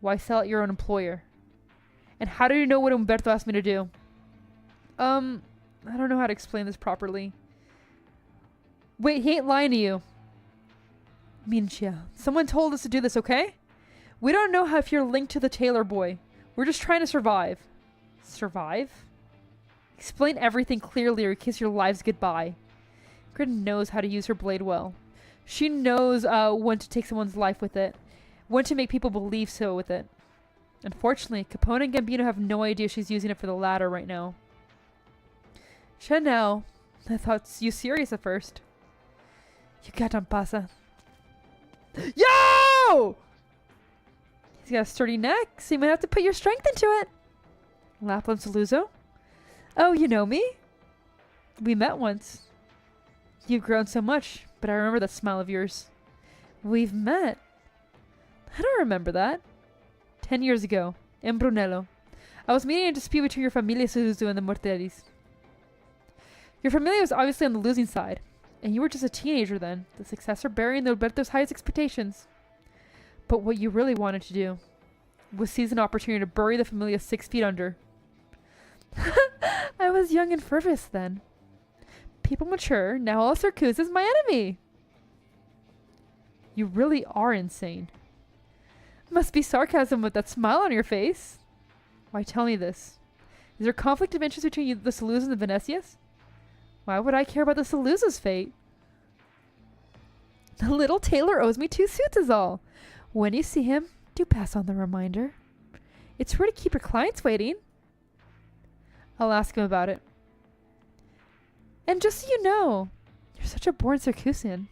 Why sell at your own employer? And how do you know what Umberto asked me to do? I don't know how to explain this properly. Wait, he ain't lying to you. Minchia, someone told us to do this, okay? We don't know how if you're linked to the Taylor boy. We're just trying to survive. Survive? Explain everything clearly or kiss your lives goodbye. Ingrid knows how to use her blade well. She knows when to take someone's life with it. When to make people believe so with it. Unfortunately, Capone and Gambino have no idea she's using it for the latter right now. Chanel, I thought you serious at first. You got on pasa. Yo! He's got a sturdy neck, so you might have to put your strength into it. Lapland Saluzzo? Oh, you know me? We met once. You've grown so much, but I remember that smile of yours. We've met. I don't remember that. 10 years ago, in Brunello. I was meeting a dispute between your Familia Saluzzo and the Mortellis. Your family was obviously on the losing side, and you were just a teenager then, the successor burying Alberto's highest expectations. But what you really wanted to do was seize an opportunity to bury the Familia 6 feet under. I was young and fervous then. People mature, now all Syracuse is my enemy. You really are insane. Must be sarcasm with that smile on your face. Why tell me this? Is there conflict of interest between you, the Saluzos and the Venecias? Why would I care about the Saluzos' fate? The little tailor owes me 2 suits is all. When you see him, do pass on the reminder. It's rude to keep your clients waiting. I'll ask him about it. And just so you know, you're such a born Syracusan,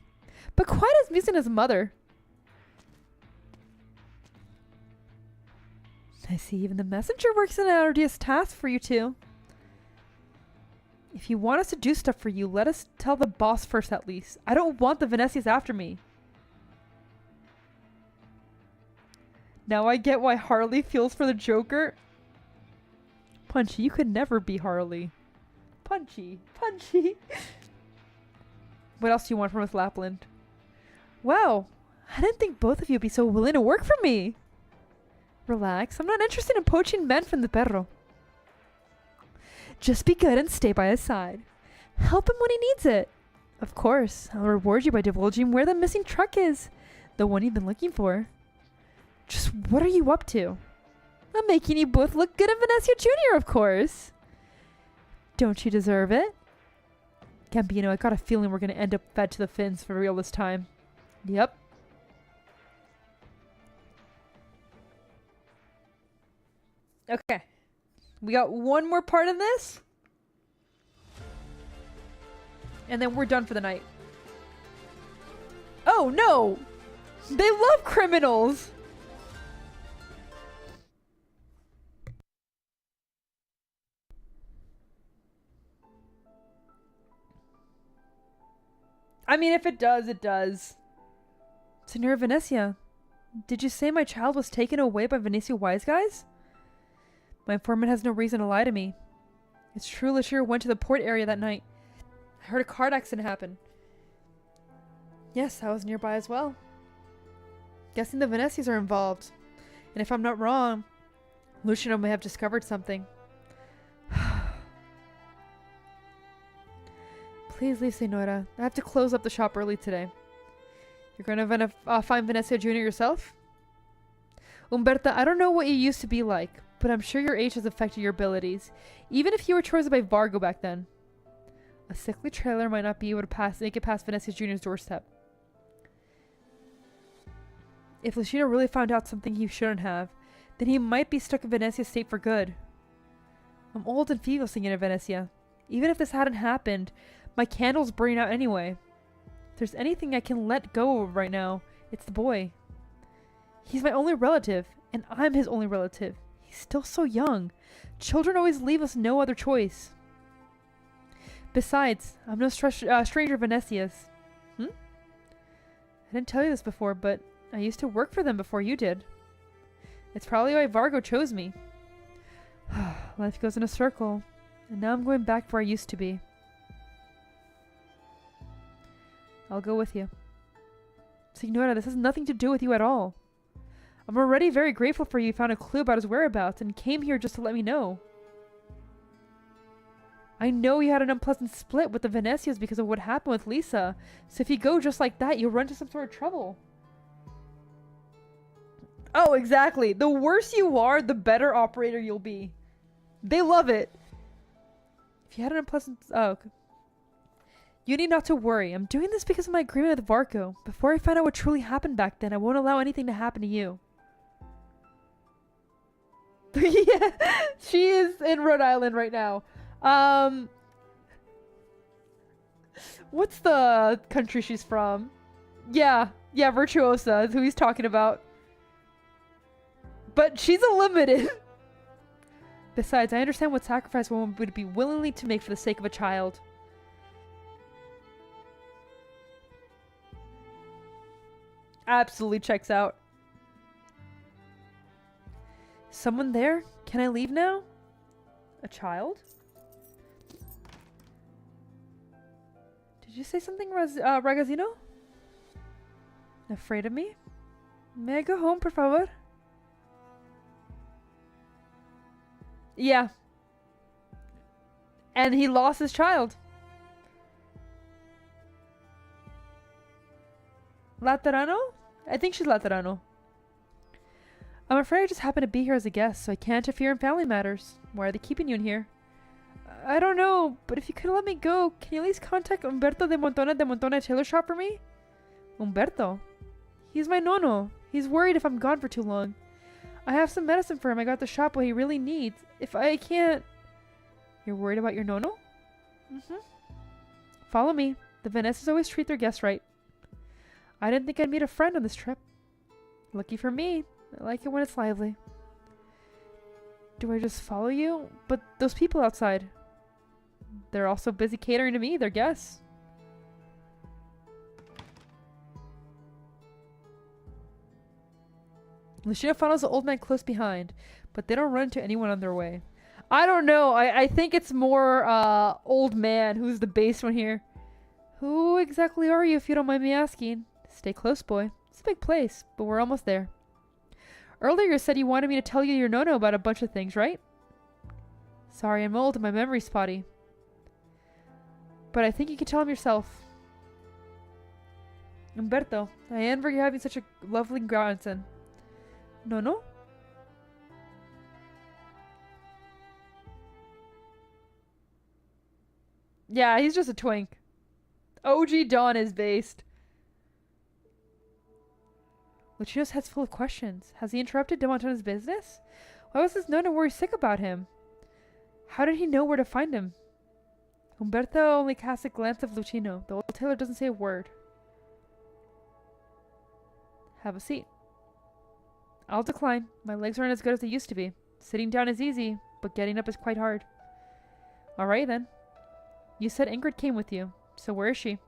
but quite as amusing as mother. I see even the messenger works in an arduous task for you two. If you want us to do stuff for you, let us tell the boss first at least. I don't want the Venecias after me. Now I get why Harley feels for the Joker. Punchy, you could never be Harley. Punchy, Punchy. What else do you want from us, Lapland? Wow, I didn't think both of you would be so willing to work for me. Relax, I'm not interested in poaching men from the perro. Just be good and stay by his side. Help him when he needs it. Of course, I'll reward you by divulging where the missing truck is. The one you've been looking for. Just what are you up to? I'm making you both look good in Venecia Jr., of course. Don't you deserve it? Gambino, I got a feeling we're going to end up fed to the fins for real this time. Yep. Okay. We got one more part of this. And then we're done for the night. Oh, no! They love criminals! I mean, if it does, it does. Senora Venecia, did you say my child was taken away by Venecia wise guys? My informant has no reason to lie to me. It's true Lashir went to the port area that night. I heard a car accident happen. Yes, I was nearby as well. Guessing the Venecias are involved. And if I'm not wrong, Luciano may have discovered something. Please leave, Senora. I have to close up the shop early today. You're gonna find Venecia Jr. yourself? Umberta, I don't know what you used to be like, but I'm sure your age has affected your abilities, even if you were chosen by Vargo back then. A sickly trailer might not be able to make it past Venecia Jr.'s doorstep. If Lucino really found out something he shouldn't have, then he might be stuck in Venecia's state for good. I'm old and feeble, Senora Venecia. Even if this hadn't happened, my candle's burning out anyway. If there's anything I can let go of right now, it's the boy. He's my only relative, and I'm his only relative. He's still so young. Children always leave us no other choice. Besides, I'm no stranger to Venecia's. I didn't tell you this before, but I used to work for them before you did. It's probably why Vargo chose me. Life goes in a circle, and now I'm going back where I used to be. I'll go with you. Signora, this has nothing to do with you at all. I'm already very grateful for you found a clue about his whereabouts and came here just to let me know. I know you had an unpleasant split with the Venecias because of what happened with Lisa, so if you go just like that, you'll run into some sort of trouble. Oh, exactly. The worse you are, the better operator you'll be. They love it. If you had an unpleasant... Oh, okay. You need not to worry. I'm doing this because of my agreement with Varco. Before I find out what truly happened back then, I won't allow anything to happen to you. Yeah, she is in Rhode Island right now. What's the country she's from? Yeah, Virtuosa is who he's talking about. But she's a limited. Besides, I understand what sacrifice one would be willingly to make for the sake of a child. Absolutely checks out. Someone there? Can I leave now? A child? Did you say something, Ragazzino? Afraid of me? May I go home, por favor? Yeah. And he lost his child. Laterano? I think she's Laterano. I'm afraid I just happen to be here as a guest, so I can't interfere in family matters. Why are they keeping you in here? I don't know, but if you could let me go, can you at least contact Umberto de Montona Tailor Shop for me? Umberto? He's my nono. He's worried if I'm gone for too long. I have some medicine for him I got at the shop what he really needs. If I can't... You're worried about your nono? Follow me. The Vanessas always treat their guests right. I didn't think I'd meet a friend on this trip. Lucky for me. I like it when it's lively. Do I just follow you? But those people outside. They're also busy catering to me, their guests. Lucia follows the old man close behind, but they don't run into anyone on their way. I don't know. I think it's more old man who's the base one here. Who exactly are you, if you don't mind me asking? Stay close, boy. It's a big place, but we're almost there. Earlier you said you wanted me to tell you your nono about a bunch of things, right? Sorry, I'm old and my memory's spotty. But I think you can tell him yourself. Umberto, I envy you having such a lovely grandson. Nono? Yeah, he's just a twink. OG Dawn is based. Lucino's head's full of questions. Has he interrupted De Montona's business? Why was his Nono worried sick about him? How did he know where to find him? Umberto only casts a glance of Lucino. The old tailor doesn't say a word. Have a seat. I'll decline. My legs aren't as good as they used to be. Sitting down is easy, but getting up is quite hard. Alright then. You said Ingrid came with you. So where is she?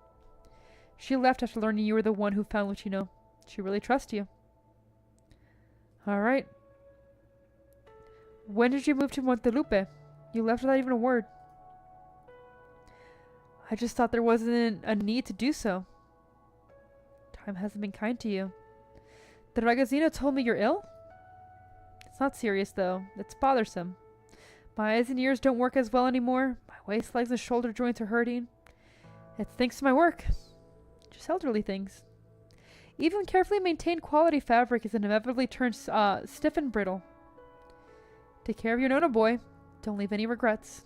She left after learning you were the one who found Lucino. She really trusts you. Alright. When did you move to Montelupe? You left without even a word. I just thought there wasn't a need to do so. Time hasn't been kind to you. The ragazzino told me you're ill? It's not serious though. It's bothersome. My eyes and ears don't work as well anymore. My waist, legs, and shoulder joints are hurting. It's thanks to my work. Just elderly things. Even carefully maintained quality fabric is inevitably turned stiff and brittle. Take care of your Nona boy. Don't leave any regrets.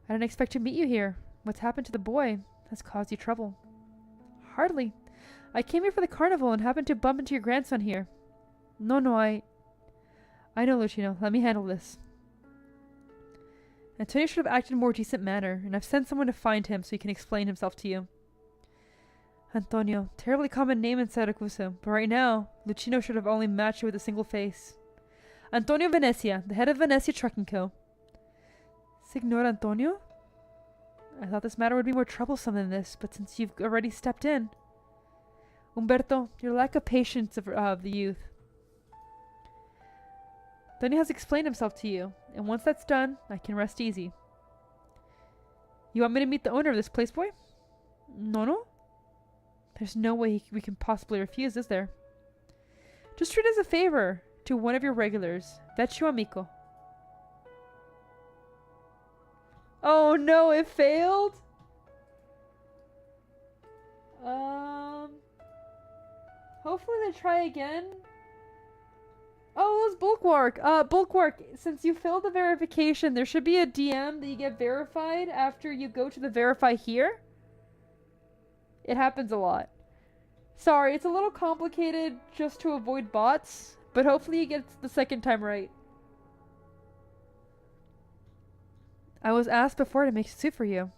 I didn't expect to meet you here. What's happened to the boy has caused you trouble. Hardly. I came here for the carnival and happened to bump into your grandson here. No, I know, Lucino. Let me handle this. Antonio should have acted in a more decent manner, and I've sent someone to find him so he can explain himself to you. Antonio, terribly common name in Syracuse, but right now, Lucino should have only matched you with a single face. Antonio Venezia, the head of Venezia Trucking Co. Signor Antonio? I thought this matter would be more troublesome than this, but since you've already stepped in. Umberto, your lack of patience of the youth. Antonio has explained himself to you, and once that's done, I can rest easy. You want me to meet the owner of this place, boy? No? There's no way we can possibly refuse, is there? Just treat it as a favor to one of your regulars. That's your amico. Oh no, it failed? Hopefully they try again. Oh, it was Bulwark. Bulwark, since you failed the verification, there should be a DM that you get verified after you go to the verify here. It happens a lot. Sorry, it's a little complicated just to avoid bots, but hopefully you get it the second time right. I was asked before to make a suit for you.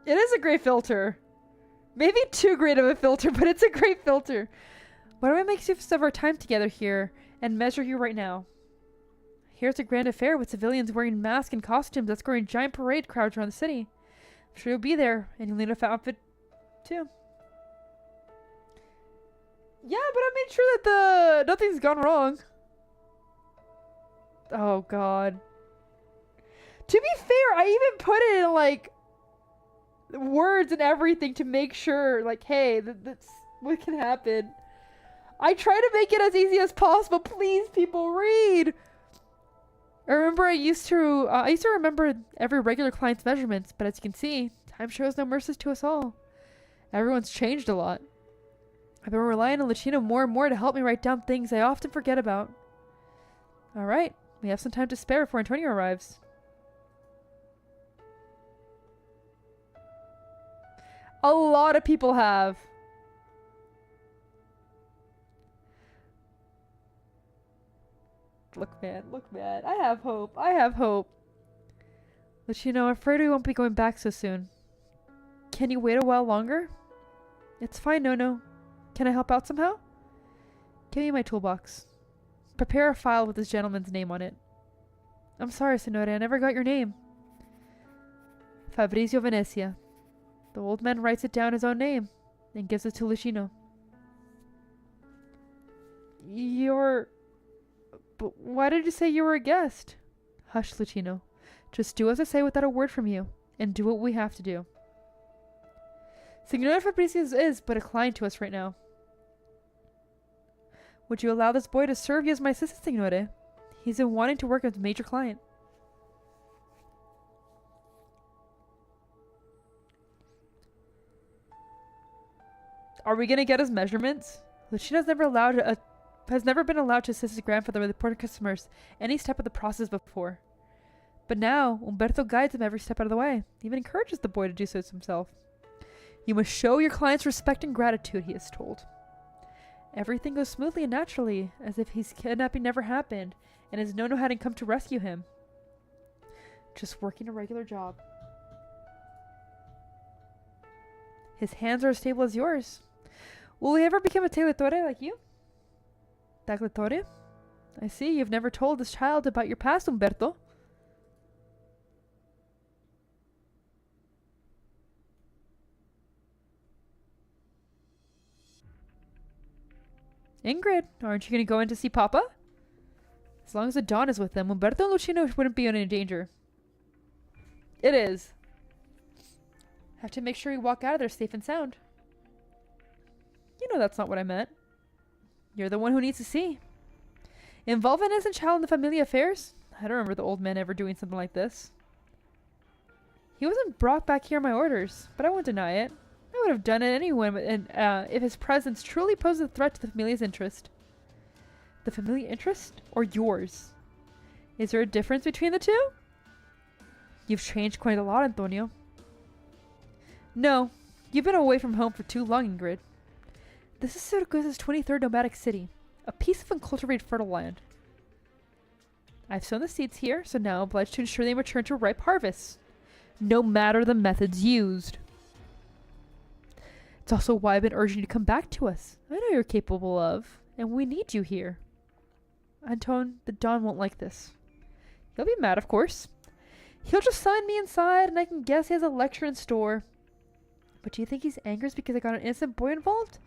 It is a great filter. Maybe too great of a filter, but it's a great filter. Why don't we make use of our time together here and measure you right now? Here's a grand affair with civilians wearing masks and costumes that's going giant parade crowds around the city. I'm sure you'll be there, and you'll need a outfit too. Yeah, but I made sure that nothing's gone wrong. Oh god. To be fair, I even put it in like words and everything to make sure, like, hey, that's what can happen. I try to make it as easy as possible. Please, people, read. I remember I used to remember every regular client's measurements, but as you can see, time shows no mercies to us all. Everyone's changed a lot. I've been relying on Lucino more and more to help me write down things I often forget about. Alright, we have some time to spare before Antonio arrives. A lot of people have. Look, man. I have hope. Lucino, I'm afraid we won't be going back so soon. Can you wait a while longer? It's fine, no. Can I help out somehow? Give me my toolbox. Prepare a file with this gentleman's name on it. I'm sorry, Signore, I never got your name. Fabrizio Venezia. The old man writes it down his own name and gives it to Lucino. But why did you say you were a guest? Hush, Lucino. Just do as I say without a word from you, and do what we have to do. Signor Fabrizio is but a client to us right now. Would you allow this boy to serve you as my assistant, Signore? He's been wanting to work with a major client. Are we gonna get his measurements? Lucino's has never been allowed to assist his grandfather with important customers any step of the process before. But now, Umberto guides him every step out of the way, even encourages the boy to do so himself. You must show your clients respect and gratitude, he is told. Everything goes smoothly and naturally, as if his kidnapping never happened, and his Nono hadn't come to rescue him. Just working a regular job. His hands are as stable as yours. Will he ever become a taglatore like you? Taglatore? I see you've never told this child about your past, Umberto. Ingrid, aren't you going to go in to see Papa? As long as the Don is with them, Umberto and Lucino wouldn't be in any danger. It is. Have to make sure you walk out of there safe and sound. You know that's not what I meant. You're the one who needs to see. Involve an innocent child in the familia affairs? I don't remember the old man ever doing something like this. He wasn't brought back here on my orders, but I won't deny it. I would have done it anyway if his presence truly posed a threat to the familia's interest. The familia interest? Or yours? Is there a difference between the two? You've changed quite a lot, Antonio. No, you've been away from home for too long, Ingrid. This is Syracuse' 23rd nomadic city, a piece of uncultivated fertile land. I've sown the seeds here, so now I'm obliged to ensure they return to a ripe harvest, no matter the methods used. It's also why I've been urging you to come back to us. I know you're capable of, and we need you here. Anton, the Don won't like this. He'll be mad, of course. He'll just sign me inside, and I can guess he has a lecture in store. But do you think he's angry because I got an innocent boy involved?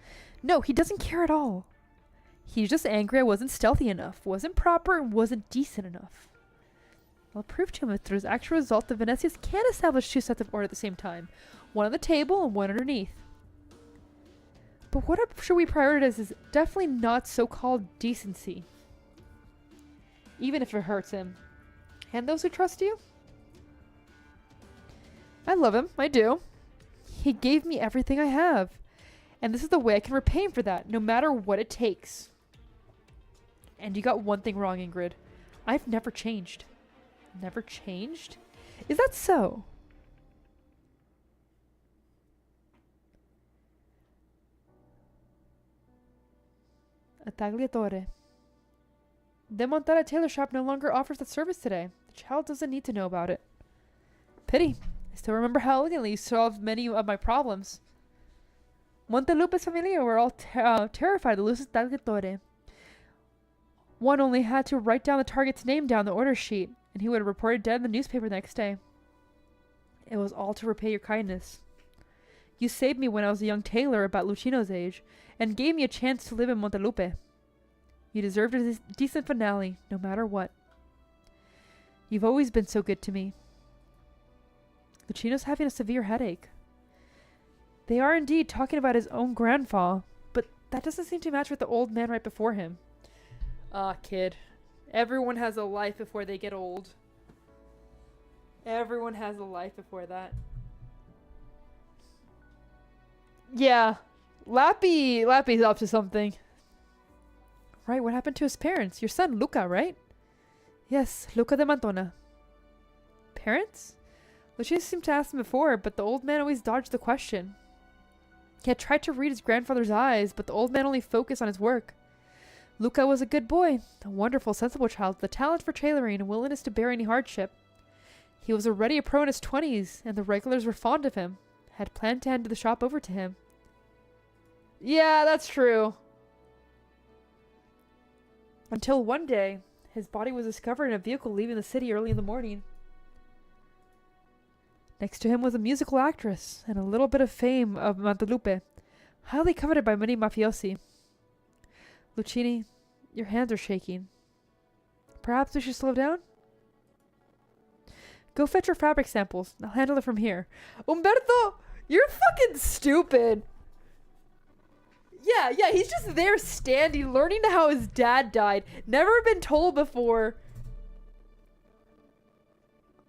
No, he doesn't care at all. He's just angry I wasn't stealthy enough, wasn't proper, and wasn't decent enough. I'll prove to him that through his actual result, the Venetians can establish two sets of order at the same time. One on the table and one underneath. But what should we prioritize is definitely not so-called decency. Even if it hurts him. And those who trust you? I love him, I do. He gave me everything I have. And this is the way I can repay him for that, no matter what it takes. And you got one thing wrong, Ingrid. I've never changed. Never changed? Is that so? A tagliatore. The Montana tailor shop no longer offers that service today. The child doesn't need to know about it. Pity. I still remember how elegantly you solved many of my problems. Montelupe's familia were all terrified of Luce's tagliatore. One only had to write down the target's name down the order sheet, and he would have reported dead in the newspaper the next day. It was all to repay your kindness. You saved me when I was a young tailor about Lucino's age, and gave me a chance to live in Montelupe. You deserved a decent finale, no matter what. You've always been so good to me. Lucino's having a severe headache. They are indeed talking about his own grandfather, but that doesn't seem to match with the old man right before him. Ah, kid. Everyone has a life before they get old. Everyone has a life before that. Yeah. Lappy's up to something. Right, what happened to his parents? Your son, Luca, right? Yes, Luca de Mantona. Parents? Lucia seemed to ask him before, but the old man always dodged the question. He had tried to read his grandfather's eyes, but the old man only focused on his work. Luca was a good boy, a wonderful, sensible child with a talent for tailoring and willingness to bear any hardship. He was already a pro in his 20s, and the regulars were fond of him, had planned to hand the shop over to him. Yeah, that's true. Until one day, his body was discovered in a vehicle leaving the city early in the morning. Next to him was a musical actress and a little bit of fame of Montelupe, highly coveted by many mafiosi. Lucini, your hands are shaking. Perhaps we should slow down? Go fetch your fabric samples. I'll handle it from here. Umberto, you're fucking stupid. Yeah, he's just there standing, learning how his dad died. Never been told before.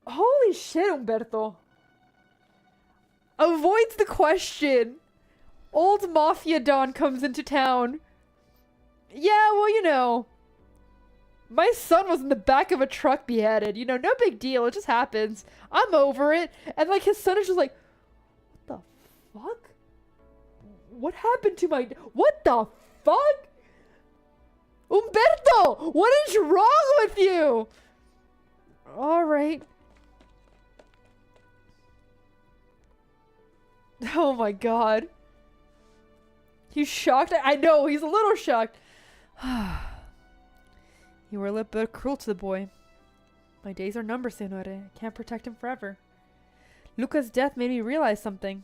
Holy shit, Umberto. Avoids the question. Old Mafia Don comes into town. Yeah, well, you know. My son was in the back of a truck beheaded. You know, no big deal. It just happens. I'm over it. And, like, his son is just like, what the fuck? What happened to my... What the fuck? Umberto! What is wrong with you? Alright. Oh my god. He's shocked. I know, he's a little shocked. You were a little bit cruel to the boy. My days are numbered, Signore. I can't protect him forever. Luca's death made me realize something.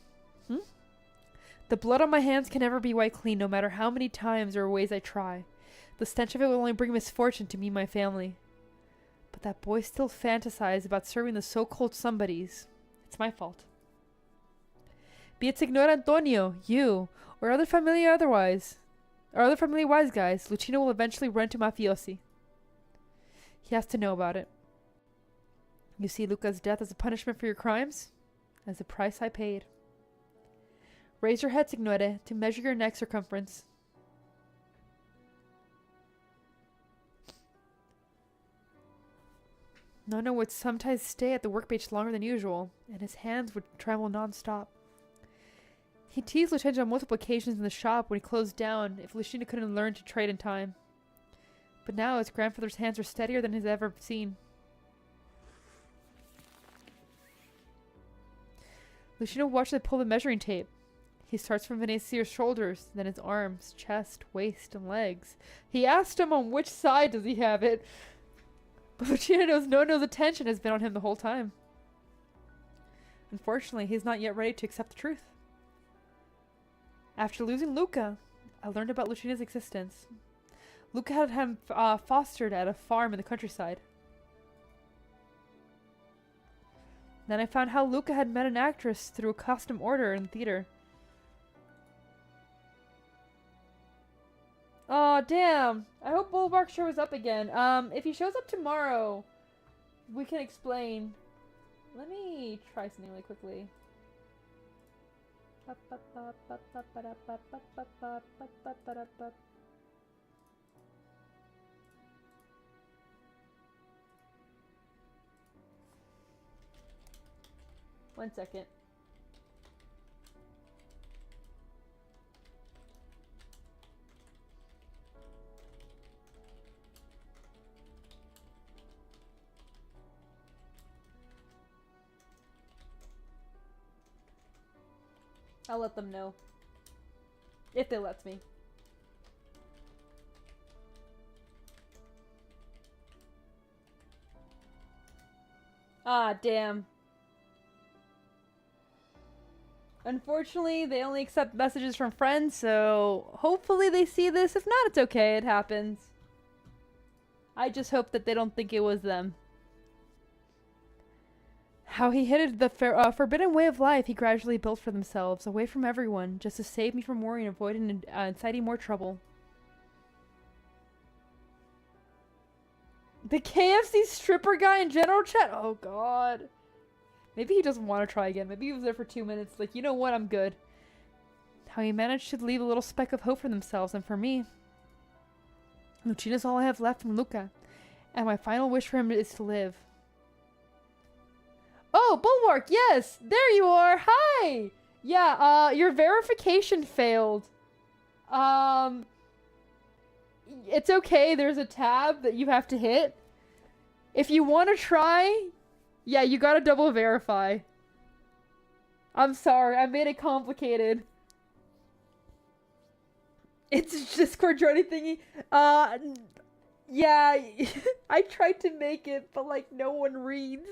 The blood on my hands can never be wiped clean, no matter how many times or ways I try. The stench of it will only bring misfortune to me and my family. But that boy still fantasized about serving the so-called somebodies. It's my fault. Be it Signor Antonio, you, or other family otherwise, or other family wise guys, Lucino will eventually run to mafiosi. He has to know about it. You see Luca's death as a punishment for your crimes? As the price I paid. Raise your head, Signore, to measure your neck circumference. Nono would sometimes stay at the workbench longer than usual, and his hands would tremble non-stop. He teased Lucino on multiple occasions in the shop when he closed down if Lucino couldn't learn to trade in time. But now his grandfather's hands are steadier than he's ever seen. Lucino watched them pull the measuring tape. He starts from Venecio's shoulders, then his arms, chest, waist, and legs. He asked him on which side does he have it. But Lucino knows Nono's attention has been on him the whole time. Unfortunately, he's not yet ready to accept the truth. After losing Luca, I learned about Lucino's existence. Luca had him fostered at a farm in the countryside. Then I found how Luca had met an actress through a custom order in the theater. Aw, damn. I hope Bulwark shows up again. If he shows up tomorrow, we can explain. Let me try something really quickly. One second. I'll let them know. If they let me. Ah, damn. Unfortunately, they only accept messages from friends, so hopefully they see this. If not, it's okay. It happens. I just hope that they don't think it was them. How he hid the forbidden way of life he gradually built for themselves, away from everyone, just to save me from worrying and avoiding inciting more trouble. The KFC stripper guy in general chat? Oh god. Maybe he doesn't want to try again. Maybe he was there for 2 minutes. Like, you know what? I'm good. How he managed to leave a little speck of hope for themselves and for me. Lucina's all I have left from Luca. And my final wish for him is to live. Oh, Bulwark, yes! There you are! Hi! Yeah, your verification failed. It's okay, there's a tab that you have to hit. If you want to try, yeah, you gotta double verify. I'm sorry, I made it complicated. It's Discord joining thingy. Yeah, I tried to make it, but like no one reads.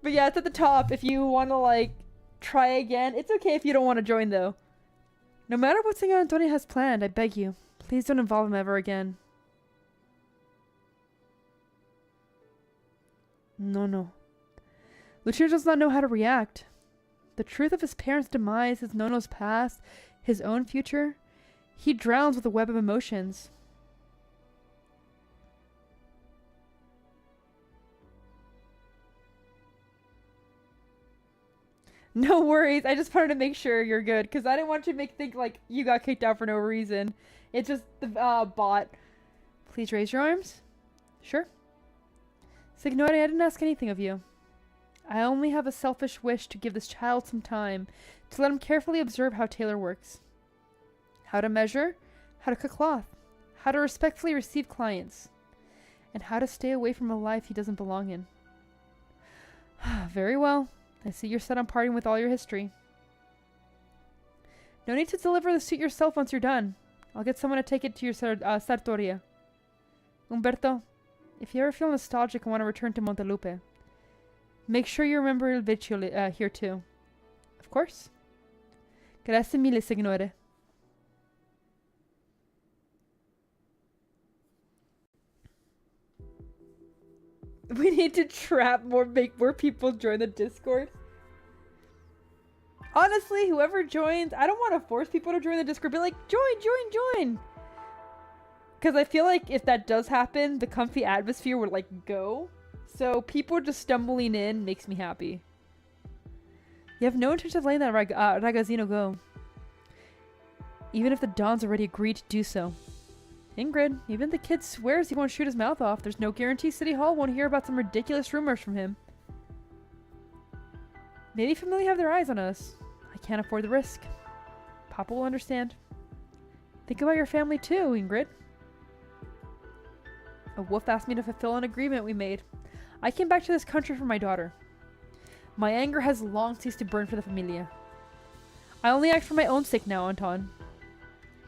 But yeah, it's at the top if you want to, like, try again. It's okay if you don't want to join, though. No matter what Senor Antonio has planned, I beg you, please don't involve him ever again. No. Lucio does not know how to react. The truth of his parents' demise, his Nono's past, his own future, he drowns with a web of emotions. No worries, I just wanted to make sure you're good, because I didn't want you to think like you got kicked out for no reason. It's just the bot. Please raise your arms. Sure. Signore, I didn't ask anything of you. I only have a selfish wish to give this child some time, to let him carefully observe how Taylor works. How to measure, how to cut cloth, how to respectfully receive clients, and how to stay away from a life he doesn't belong in. Very well. I see you're set on parting with all your history. No need to deliver the suit yourself once you're done. I'll get someone to take it to your sartoria. Umberto, if you ever feel nostalgic and want to return to Montelupe, make sure you remember Il Vecchio here too. Of course. Grazie mille, signore. We need to trap make more people join the Discord. Honestly, whoever joins, I don't want to force people to join the Discord. Be like, join. Because I feel like if that does happen, the comfy atmosphere would like go. So people just stumbling in makes me happy. You have no intention of letting that ragazzino go. Even if the Don's already agreed to do so. Ingrid, even the kid swears he won't shoot his mouth off. There's no guarantee City Hall won't hear about some ridiculous rumors from him. Maybe family have their eyes on us. I can't afford the risk. Papa will understand. Think about your family too, Ingrid. A wolf asked me to fulfill an agreement we made. I came back to this country for my daughter. My anger has long ceased to burn for the familia. I only act for my own sake now, Anton.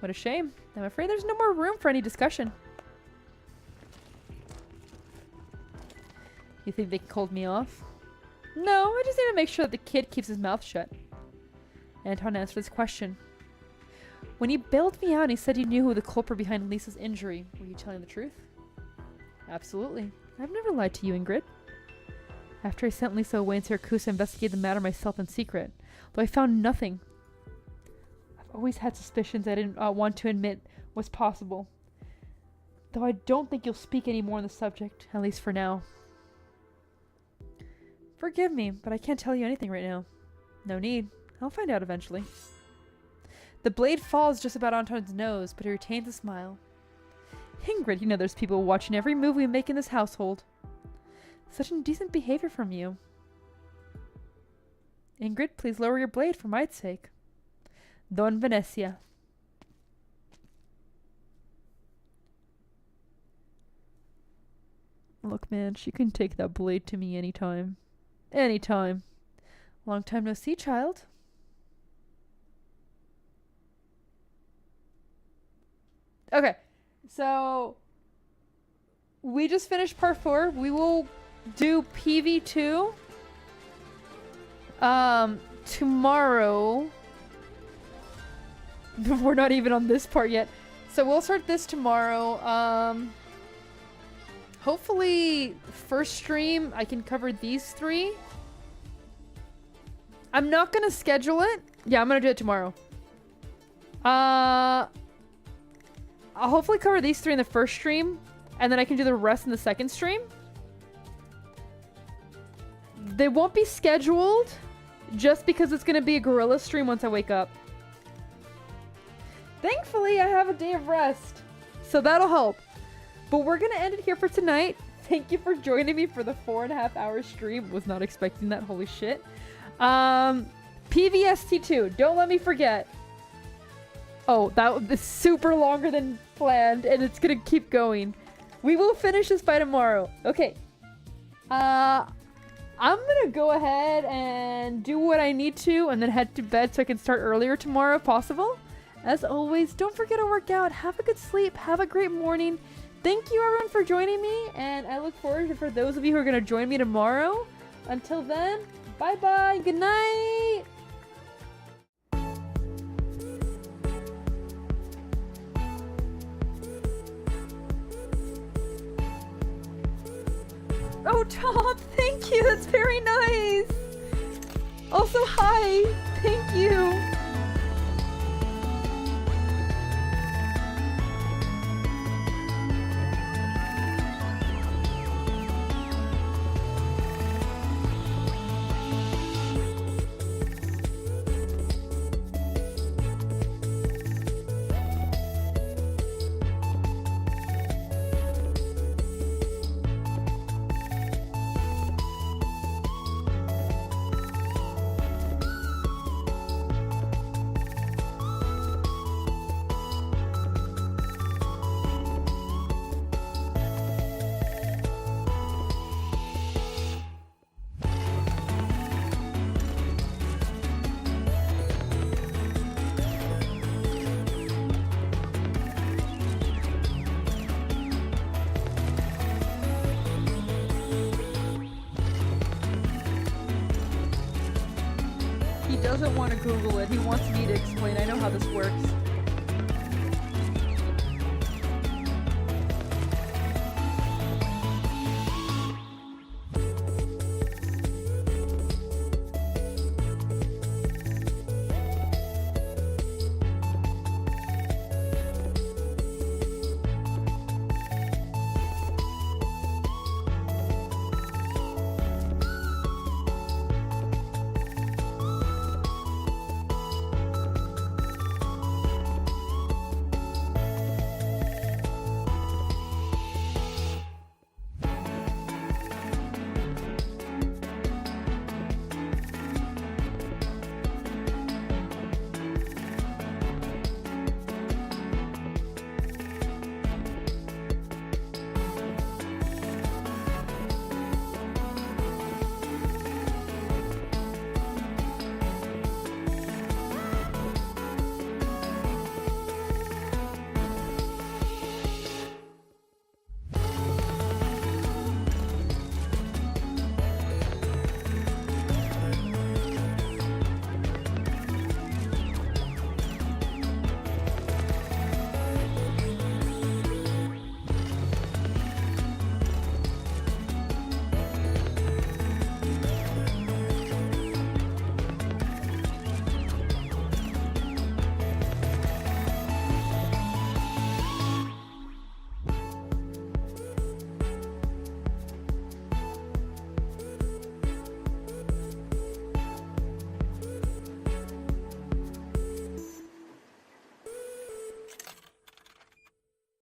What a shame. I'm afraid there's no more room for any discussion. You think they called me off? No, I just need to make sure that the kid keeps his mouth shut. Anton answered his question. When he bailed me out and he said he knew who the culprit behind Lisa's injury, were you telling the truth? Absolutely. I've never lied to you, Ingrid. After I sent Lisa away in Syracuse, I investigated the matter myself in secret, though I found nothing. I've always had suspicions I didn't want to admit was possible, though I don't think you'll speak any more on the subject, at least for now. Forgive me, but I can't tell you anything right now. No need. I'll find out eventually. The blade falls just about Anton's nose, but he retains a smile. Ingrid, you know there's people watching every move we make in this household. Such indecent behavior from you. Ingrid, please lower your blade for my sake. Don Venecia. Look, man, she can take that blade to me anytime. Anytime. Long time no see, child. Okay, so we just finished part 4. We will do PV2 tomorrow. We're not even on this part yet. So we'll start this tomorrow. Hopefully first stream I can cover these 3. I'm not gonna schedule it. Yeah, I'm gonna do it tomorrow. I'll hopefully cover these 3 in the first stream, and then I can do the rest in the second stream. They won't be scheduled just because it's gonna be a gorilla stream once I wake up. Thankfully, I have a day of rest, so that'll help. But we're gonna end it here for tonight. Thank you for joining me for the 4.5-hour stream. Was not expecting that, holy shit. PVST2, don't let me forget. Oh, that was super longer than planned, and it's gonna keep going. We will finish this by tomorrow. Okay. I'm gonna go ahead and do what I need to, and then head to bed so I can start earlier tomorrow if possible. As always, don't forget to work out. Have a good sleep. Have a great morning. Thank you everyone for joining me, and I look forward to for those of you who are gonna join me tomorrow. Until then, bye-bye. Good night. Oh, Tom, thank you. That's very nice. Also, hi. Thank you. doesn't want to Google it. He wants me to explain. I know how this works.